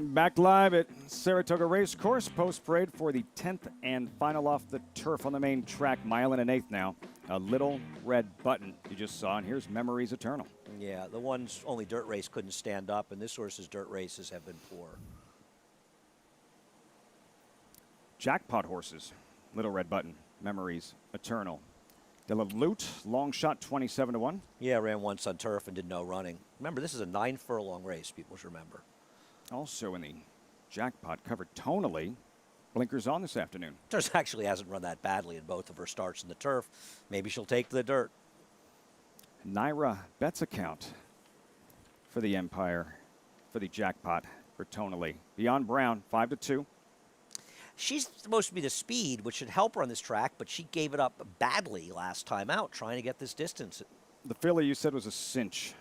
Back live at Saratoga Race Course, post-parade for the 10th and final off the turf on the main track. Mile and an eighth now. A little red button you just saw, and here's Memories Eternal. Yeah, the ones only dirt race couldn't stand up, and this horse's dirt races have been poor. Jackpot horses, Little Red Button, Memories Eternal. De La Lute, long shot, 27-1. Yeah, ran once on turf and did no running. Remember, this is a 9-furlong race, people should remember. Also in the jackpot, covered tonally. Blinkers on this afternoon. Turf actually hasn't run that badly in both of her starts in the turf. Maybe she'll take the dirt. Naira Betts account for the Empire for the jackpot for Tonally. Beyond Brown, 5-2. She's supposed to be the speed, which should help her on this track, but she gave it up badly last time out trying to get this distance. The filly you said was a cinch.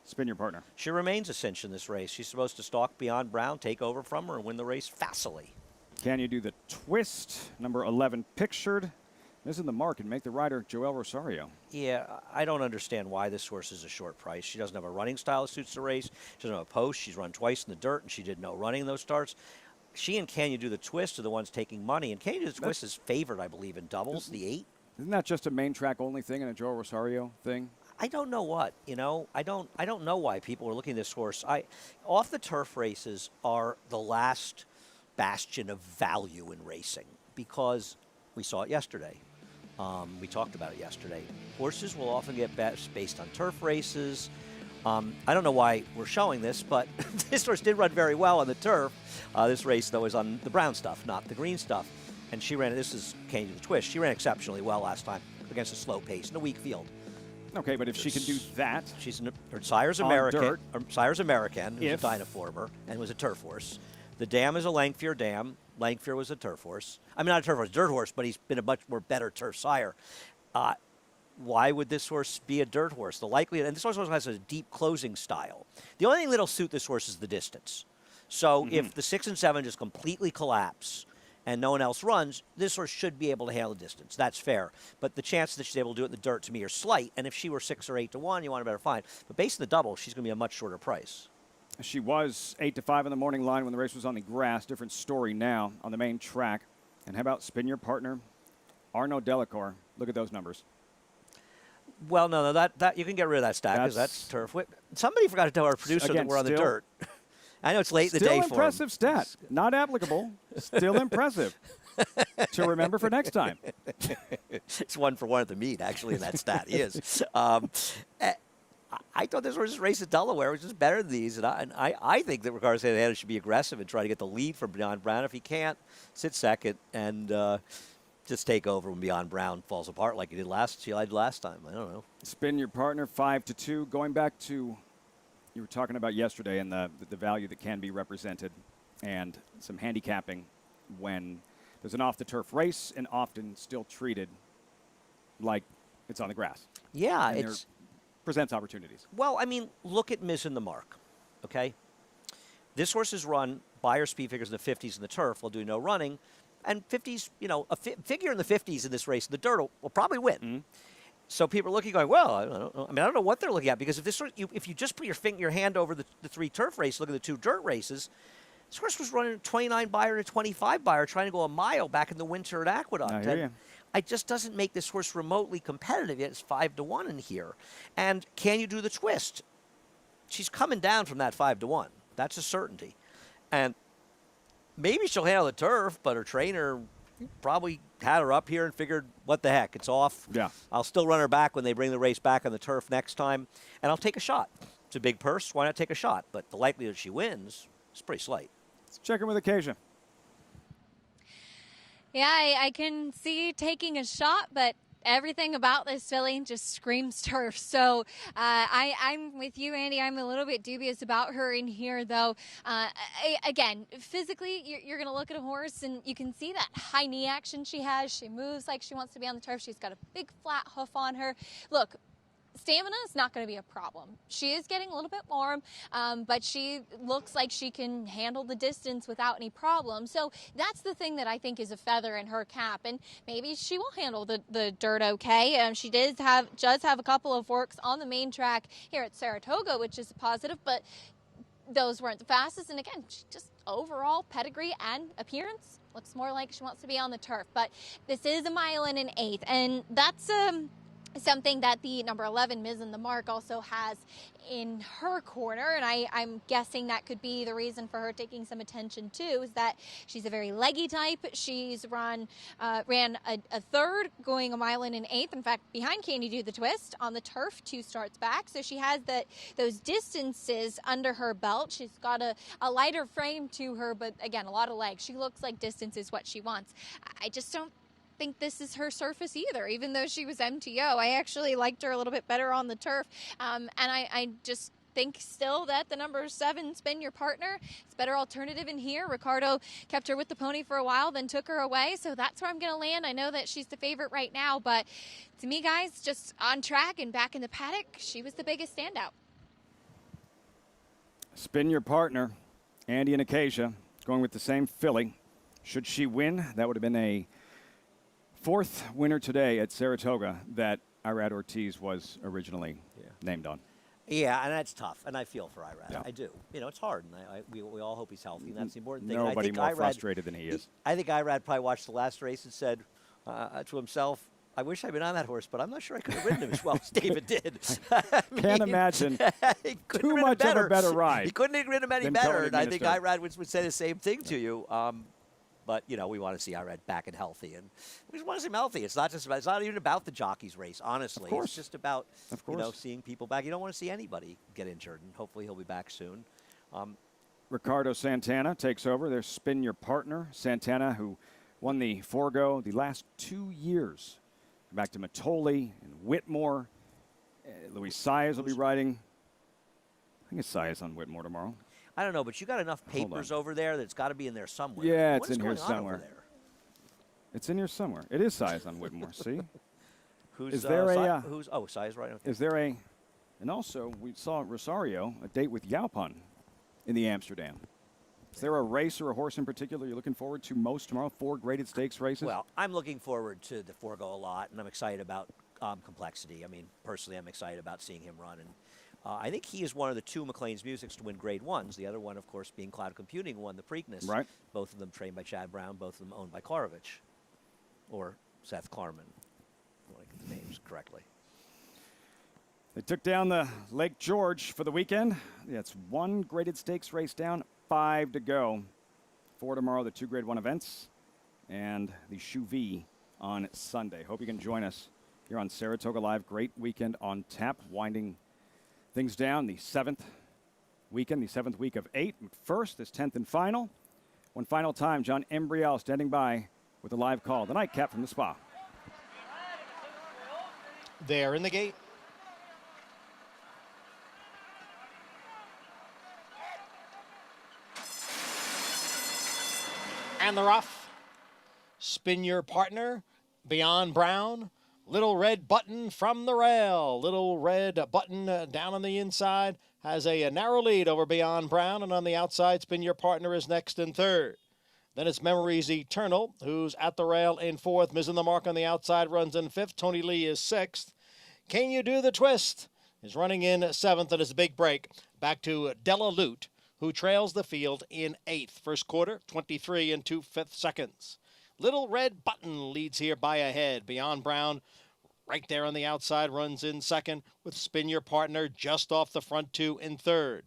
Spin Your Partner. She remains a cinch in this race. She's supposed to stalk Beyond Brown, take over from her, and win the race facilely. Can You Do the Twist? Number 11 pictured. Missing the mark and make the rider Joel Rosario. Yeah, I don't understand why this horse is a short price. She doesn't have a running style that suits the race. She doesn't have a post. She's run twice in the dirt, and she did no running in those starts. She and Can You Do the Twist are the ones taking money, and Can You Do the Twist is favored, I believe, in doubles, the 8. Isn't that just a main track only thing and a Joel Rosario thing? I don't know what, I don't know why people are looking at this horse. Off the turf races are the last bastion of value in racing because we saw it yesterday. We talked about it yesterday. Horses will often get best based on turf races. I don't know why we're showing this, but this horse did run very well on the turf. This race, though, is on the brown stuff, not the green stuff. And she ran, this is Can You Do the Twist. She ran exceptionally well last time against a slow pace in a weak field. Okay, but if she can do that, she's her sire's American. Sire's American, who's a dynaformer and was a turf horse. The dam is a Langfear dam. Langfear was a turf horse. I mean, not a turf horse, dirt horse, but he's been a much more better turf sire. Why would this horse be a dirt horse? The likelihood, and this horse also has a deep closing style. The only thing that'll suit this horse is the distance. So if the 6 and 7 just completely collapse and no one else runs, this horse should be able to handle the distance. That's fair. But the chances that she's able to do it in the dirt, to me, are slight. And if she were 6 or 8-1, you want a better find. But based on the double, she's going to be a much shorter price. She was 8-5 in the morning line when the race was on the grass. Different story now on the main track. And how about Spin Your Partner? Arnaud Delacour. Look at those numbers. Well, no, that you can get rid of that stat because that's turf. Somebody forgot to tell our producer that we're on the dirt. I know it's late in the day for him. Still impressive stat. Not applicable. Still impressive. To remember for next time. It's 1 for 1 at the meet, actually, in that stat. He is. I thought this was race at Delaware, which is better than these. And I think that Ricardo Santana should be aggressive and try to get the lead from Beyond Brown. If he can't, sit second and just take over when Beyond Brown falls apart like he did last time. I don't know. Spin Your Partner, 5-2. Going back to, you were talking about yesterday and the value that can be represented and some handicapping when there's an off-the-turf race and often still treated like it's on the grass. Yeah, it presents opportunities. Well, I mean, look at Missing the Mark, okay? This horse is run by her speed figures in the 50s in the turf while doing no running. And 50s, a figure in the 50s in this race, the dirt will probably win. Mm-hmm. So people are looking, going, well, I don't know what they're looking at because if you just put your hand over the 3 turf races, look at the 2 dirt races. This horse was running a 29 buyer and a 25 buyer, trying to go a mile back in the winter at Aqueduct. I hear you. It just doesn't make this horse remotely competitive yet. It's 5-1 in here. And Can You Do the Twist? She's coming down from that 5-1. That's a certainty. And maybe she'll handle the turf, but her trainer probably had her up here and figured, what the heck, it's off. Yeah. I'll still run her back when they bring the race back on the turf next time, and I'll take a shot. It's a big purse. Why not take a shot? But the likelihood she wins is pretty slight. Let's check in with Acacia. Yeah, I can see taking a shot, but everything about this filly just screams turf. So I'm with you, Andy. I'm a little bit dubious about her in here, though. Again, physically, you're going to look at a horse, and you can see that high knee action she has. She moves like she wants to be on the turf. She's got a big flat hoof on her. Look, stamina is not going to be a problem. She is getting a little bit warm, but she looks like she can handle the distance without any problem. So that's the thing that I think is a feather in her cap, and maybe she will handle the dirt okay. She does have a couple of works on the main track here at Saratoga, which is a positive, but those weren't the fastest. And again, she just overall pedigree and appearance looks more like she wants to be on the turf. But this is a mile and an eighth, and that's something that the number 11, Missing the Mark, also has in her corner, and I'm guessing that could be the reason for her taking some attention too, is that she's a very leggy type. She's ran a third, going a mile and an eighth. In fact, behind Can You Do the Twist on the turf 2 starts back. So she has those distances under her belt. She's got a lighter frame to her, but again, a lot of legs. She looks like distance is what she wants. I just don't think this is her surface either, even though she was MTO. I actually liked her a little bit better on the turf, and I just think still that the number 7, Spin Your Partner, is a better alternative in here. Ricardo kept her with the pony for a while, then took her away, so that's where I'm going to land. I know that she's the favorite right now, but to me, guys, just on track and back in the paddock, she was the biggest standout. Spin Your Partner, Andy and Acacia, going with the same filly. Should she win, that would have been a 4th winner today at Saratoga that Irad Ortiz was originally named on. Yeah, and that's tough, and I feel for Irad. Yeah. I do. You know, it's hard, and we all hope he's healthy, and that's the important thing. Nobody and I more think frustrated than he is. I think Irad probably watched the last race and said to himself, I wish I'd been on that horse, but I'm not sure I could have ridden him as well as David did. Can't imagine too much of a better ride. He couldn't have ridden him any than better, Cody and I think Minister. Irad would say the same thing to you. But, you know, we want to see Irad back and healthy. And we just want to see him healthy. It's not even about the jockey's race, honestly. Of course. It's just about, you know, seeing people back. You don't want to see anybody get injured, and hopefully he'll be back soon. Ricardo Santana takes over. There's Spin Your Partner. Santana, who won the Forgo the last 2 years. Back to Matoli and Whitmore. Luis Saez will be riding. I think it's Saez on Whitmore tomorrow. I don't know, but you got enough papers over there that it's got to be in there somewhere. Yeah, What it's is in here going on over somewhere. there? It's in here somewhere. It is Saez on Whitmore. See? Who's Is there a? who's Size right? Okay. Is there a? And also, we saw Rosario a date with Yaupon in the Amsterdam. Is there a race or a horse in particular you're looking forward to most tomorrow? 4 graded stakes races. Well, I'm looking forward to the Forgo a lot, and I'm excited about Complexity. I mean, personally, I'm excited about seeing him run. And I think he is one of the 2 McLean's Musics to win Grade 1s. The other one, of course, being Cloud Computing, won the Preakness. Right. Both of them trained by Chad Brown, both of them owned by Klarovich. Or Seth Klarman. I want to get the names correctly. They took down the Lake George for the weekend. That's 1 graded stakes race down, 5 to go. 4 tomorrow, the 2 Grade 1 events, and the Chouvy on Sunday. Hope you can join us here on Saratoga Live. Great weekend on tap, winding things down. The 7th weekend, the 7th week of 8. First, this 10th and final. One final time, John Embriel standing by with a live call. The nightcap from the Spa. There in the gate. And they're off. Spin Your Partner, Beyond Brown, Little Red Button from the rail. Little Red Button down on the inside has a narrow lead over Beyond Brown, and on the outside, Spin Your Partner is next in 3rd. Then it's Memories Eternal, who's at the rail in 4th. Missing the Mark on the outside runs in 5th. Tony Lee is 6th. Can You Do the Twist is running in 7th, and it's a big break. Back to Della Lute, who trails the field in 8th. First quarter, 23 and 2/5 seconds. Little Red Button leads here by a head. Beyond Brown, right there on the outside, runs in 2nd, with Spin Your Partner just off the front 2 in 3rd.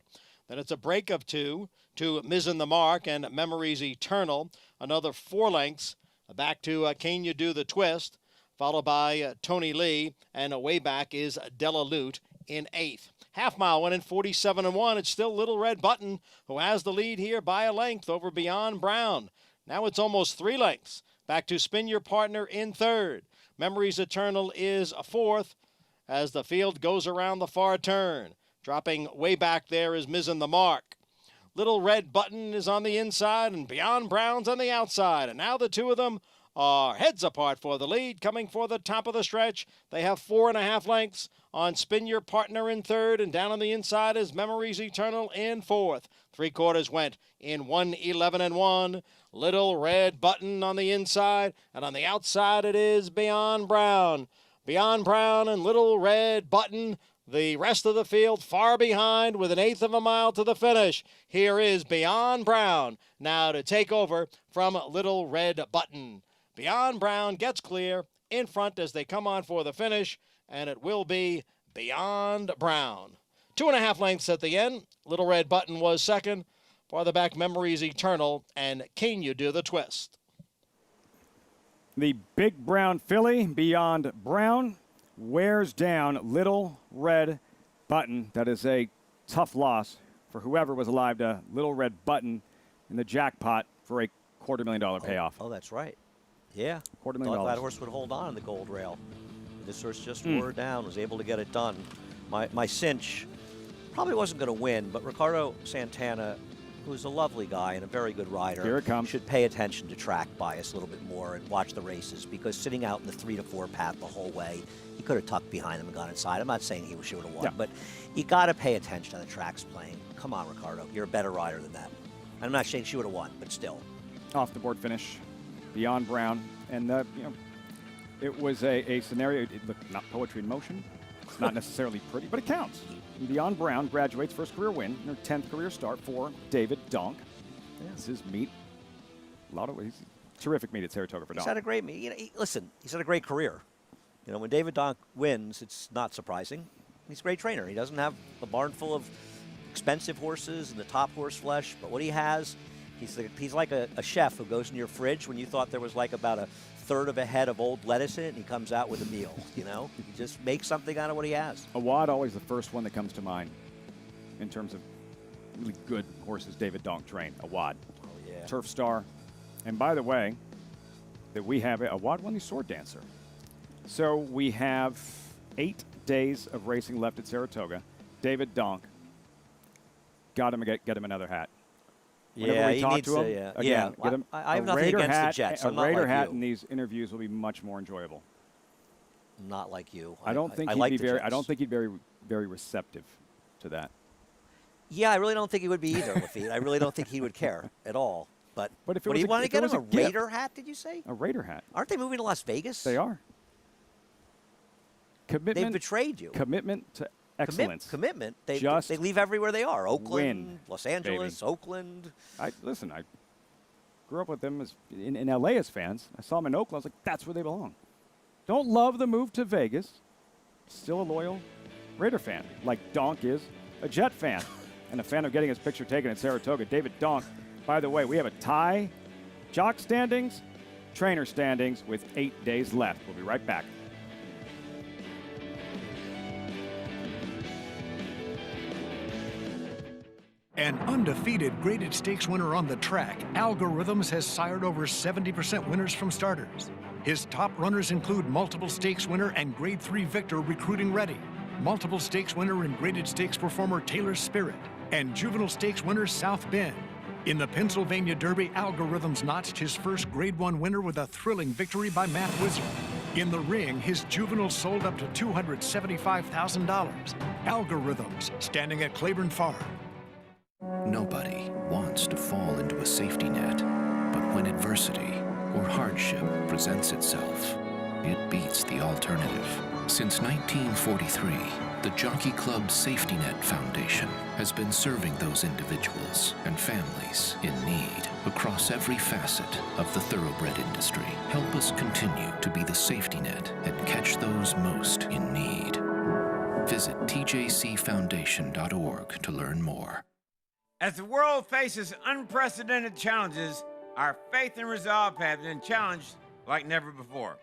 Then it's a break of 2 to Missing the Mark and Memories Eternal. Another 4 lengths back to Can You Do the Twist, followed by Tony Lee, and way back is Della Lute in 8th. Half mile went in 47 and 1. It's still Little Red Button who has the lead here by a length over Beyond Brown. Now it's almost 3 lengths. Back to Spin Your Partner in 3rd. Memories Eternal is 4th as the field goes around the far turn. Dropping way back there is Missing the Mark. Little Red Button is on the inside and Beyond Brown's on the outside. And now the 2 of them are heads apart for the lead. Coming for the top of the stretch, they have 4.5 lengths on Spin Your Partner in 3rd, and down on the inside is Memories Eternal in 4th. 3 quarters went in 1:11 and 1. Little Red Button on the inside, and on the outside it is Beyond Brown. Beyond Brown and Little Red Button. The rest of the field far behind with 1/8 of a mile to the finish. Here is Beyond Brown now to take over from Little Red Button. Beyond Brown gets clear in front as they come on for the finish, and it will be Beyond Brown. 2.5 lengths at the end. Little Red Button was 2nd. Farther back, Memories Eternal and Can You Do the Twist. The big brown filly, Beyond Brown, wears down Little Red Button. That is a tough loss for whoever was alive to Little Red Button in the jackpot for a $250,000 payoff. Oh, that's right. Yeah. $250,000. Thought that horse would hold on the gold rail. This horse just wore down, was able to get it done. My cinch, probably wasn't going to win, but Ricardo Santana, who's a lovely guy and a very good rider, Here it comes. should pay attention to track bias a little bit more and watch the races, because sitting out in the 3 to 4 path the whole way, he could have tucked behind them and gone inside. I'm not saying he should have won, but you got to pay attention to the tracks playing. Come on, Ricardo, you're a better rider than that. I'm not saying she would have won, but still. Off the board finish, beyond Brown, and it was a scenario. Look, not poetry in motion. It's not necessarily pretty, but it counts. Beyond Brown graduates first career win, her 10th career start for David Donk. Yeah. This is meet. A lot of ways. Terrific meet at Saratoga for Donk. He's had a great meet. Listen, he's had a great career. When David Donk wins, it's not surprising. He's a great trainer. He doesn't have a barn full of expensive horses and the top horse flesh, but what he has, he's like a chef who goes in your fridge when you thought there was like about a third of a head of old lettuce in it, and he comes out with a meal. He just makes something out of what he has. Awad always the first one that comes to mind in terms of really good horses David Donk trained. Awad. Oh, yeah. Turf star. And by the way, that we have Awad won the Sword Dancer. So we have 8 days of racing left at Saratoga. David Donk. Got him, get him another hat. Whenever we talk to him, again, get him I have nothing against the Jets. A Raider hat in these interviews will be much more enjoyable. Not like you. I don't think he'd be very receptive to that. Yeah, I really don't think he would be either, Lafitte. I really don't think he would care at all. But if do you want to get him a Raider hat, did you say? A Raider hat. Aren't they moving to Las Vegas? They are. Commitment. They've betrayed you. Commitment to excellence. Commitment. They leave everywhere they are. Oakland, Los Angeles, baby. Oakland. I grew up with them in L.A. as fans. I saw them in Oakland. I was like, that's where they belong. Don't love the move to Vegas. Still a loyal Raider fan, like Donk is a Jet fan and a fan of getting his picture taken at Saratoga. David Donk. By the way, we have a tie, jock standings, trainer standings with 8 days left. We'll be right back. An undefeated graded stakes winner on the track, Algorithms has sired over 70% winners from starters. His top runners include multiple stakes winner and Grade 3 victor Recruiting Ready, multiple stakes winner and graded stakes performer Taylor Spirit, and juvenile stakes winner South Bend. In the Pennsylvania Derby, Algorithms notched his first Grade 1 winner with a thrilling victory by Math Wizard. In the ring, his juveniles sold up to $275,000. Algorithms, standing at Claiborne Farm. Nobody wants to fall into a safety net, but when adversity or hardship presents itself, it beats the alternative. Since 1943, the Jockey Club Safety Net Foundation has been serving those individuals and families in need across every facet of the thoroughbred industry. Help us continue to be the safety net and catch those most in need. Visit tjcfoundation.org to learn more. As the world faces unprecedented challenges, our faith and resolve have been challenged like never before.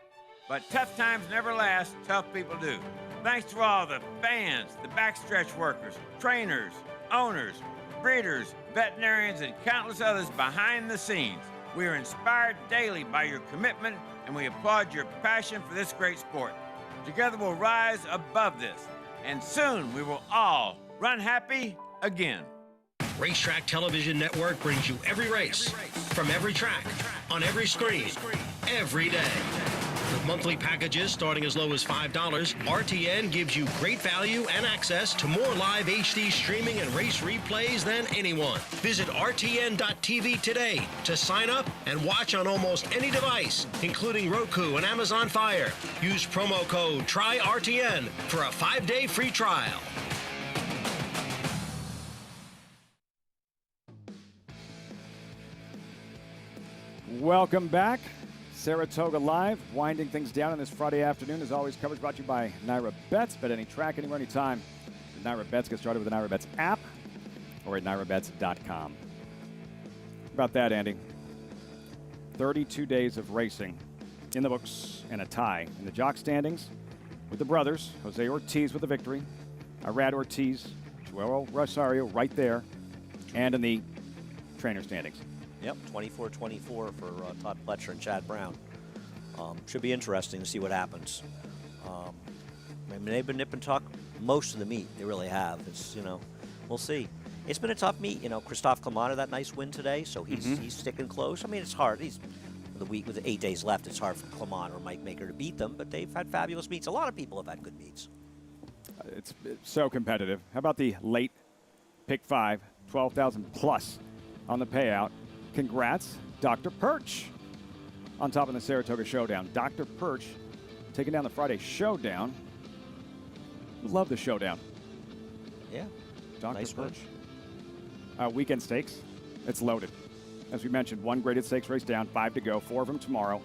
But tough times never last, tough people do. Thanks to all the fans, the backstretch workers, trainers, owners, breeders, veterinarians, and countless others behind the scenes. We are inspired daily by your commitment, and we applaud your passion for this great sport. Together we'll rise above this, and soon we will all run happy again. Racetrack Television Network brings you every race, from every track, on every screen, every day. With monthly packages starting as low as $5, RTN gives you great value and access to more live HD streaming and race replays than anyone. Visit RTN.tv today to sign up and watch on almost any device, including Roku and Amazon Fire. Use promo code TRYRTN for a 5-day free trial. Welcome back. Saratoga Live, winding things down on this Friday afternoon. As always, coverage brought to you by Naira Bets. Bet any track, anywhere, anytime. Naira Bets. Get started with the Naira Bets app or at nairabets.com. About that, Andy. 32 days of racing in the books and a tie in the jock standings with the brothers. Jose Ortiz with the victory. Irad Ortiz, Joel Rosario right there. And in the trainer standings. Yep, 24-24 for Todd Pletcher and Chad Brown. Should be interesting to see what happens. I mean, they've been nip and tuck most of the meet. They really have. It's, We'll see. It's been a tough meet. Christophe Clement had that nice win today, so he's sticking close. I mean, it's hard. He's the week with 8 days left. It's hard for Clement or Mike Maker to beat them, but they've had fabulous meets. A lot of people have had good meets. It's so competitive. How about the late pick 5, 12,000 plus on the payout? Congrats, Dr. Perch on top of the Saratoga Showdown. Dr. Perch taking down the Friday Showdown. Love the Showdown. Yeah. Dr. Nice Perch. Weekend stakes. It's loaded. As we mentioned, 1 graded stakes race down, 5 to go, 4 of them tomorrow.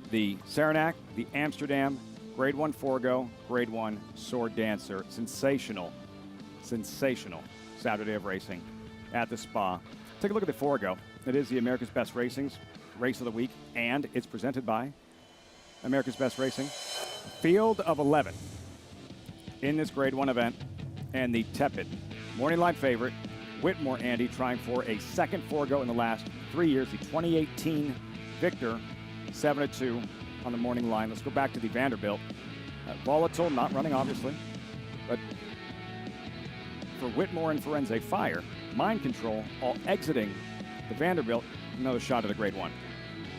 The Saranac, the Amsterdam, Grade 1 Forgo, Grade 1 Sword Dancer. Sensational Saturday of racing at the Spa. Take a look at the Forgo. It is the America's Best Racing's Race of the Week, and it's presented by America's Best Racing. Field of 11 in this Grade 1 event, and the tepid morning line favorite, Whitmore Andy, trying for a second Forgo in the last 3 years. The 2018 victor, 7-2 on the morning line. Let's go back to the Vanderbilt. Volatile, not running, obviously, but for Whitmore and Firenze Fire, Mind Control, all exiting the Vanderbilt. Another shot at a Grade 1.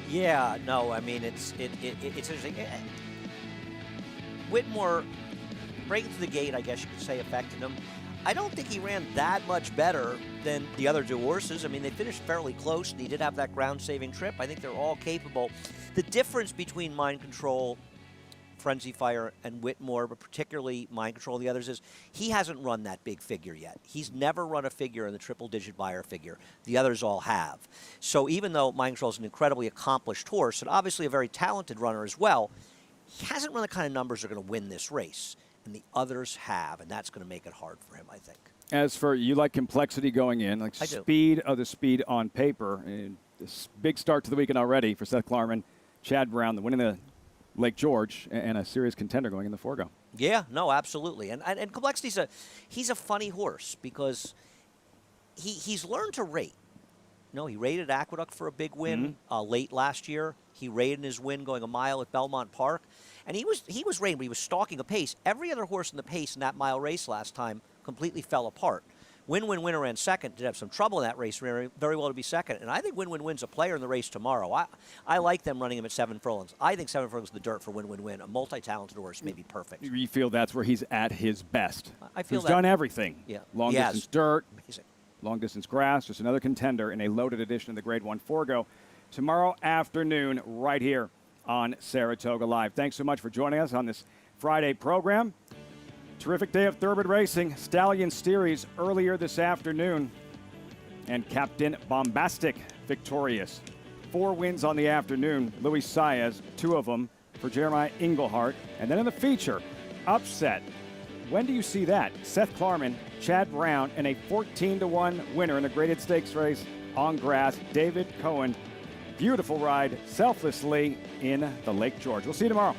Yeah, no, I mean, it's interesting. Whitmore, breaking through the gate, I guess you could say, affected him. I don't think he ran that much better than the other 2 horses. I mean, they finished fairly close, and he did have that ground-saving trip. I think they're all capable. The difference between Mind Control, Frenzy Fire, and Whitmore, but particularly Mind Control and the others, is he hasn't run that big figure yet. He's never run a figure in the triple-digit buyer figure. The others all have. So even though Mind Control is an incredibly accomplished horse, and obviously a very talented runner as well, he hasn't run the kind of numbers that are going to win this race. And the others have, and that's going to make it hard for him, I think. As for you, like complexity going in, like speed of the speed on paper. And this big start to the weekend already for Seth Klarman, Chad Brown, the winning the Lake George, and a serious contender going in the Forgo. Yeah, no, absolutely. And complexity's he's a funny horse because he's learned to rate. He rated Aqueduct for a big win late last year. He rated his win going a mile at Belmont Park. And he was rated, but he was stalking a pace. Every other horse in the pace in that mile race last time completely fell apart. Win-Win-Winner ran second, did have some trouble in that race, very, very well to be second. And I think Win-Win-Win's a player in the race tomorrow. I like them running him at 7 furlongs. I think 7 furlongs is the dirt for Win-Win-Win. A multi-talented horse may be perfect. You feel that's where he's at his best. I feel he's done everything. Yeah. Long-distance dirt, amazing. Long-distance grass, just another contender in a loaded edition of the Grade 1 Forgo. Tomorrow afternoon, right here on Saratoga Live. Thanks so much for joining us on this Friday program. Terrific day of thoroughbred racing. Stallion Series earlier this afternoon. And Captain Bombastic victorious. 4 wins on the afternoon. Luis Saez, 2 of them for Jeremiah Englehart. And then in the feature, upset. When do you see that? Seth Klarman, Chad Brown, and a 14-1 winner in a graded stakes race on grass. David Cohen. Beautiful ride, selflessly in the Lake George. We'll see you tomorrow.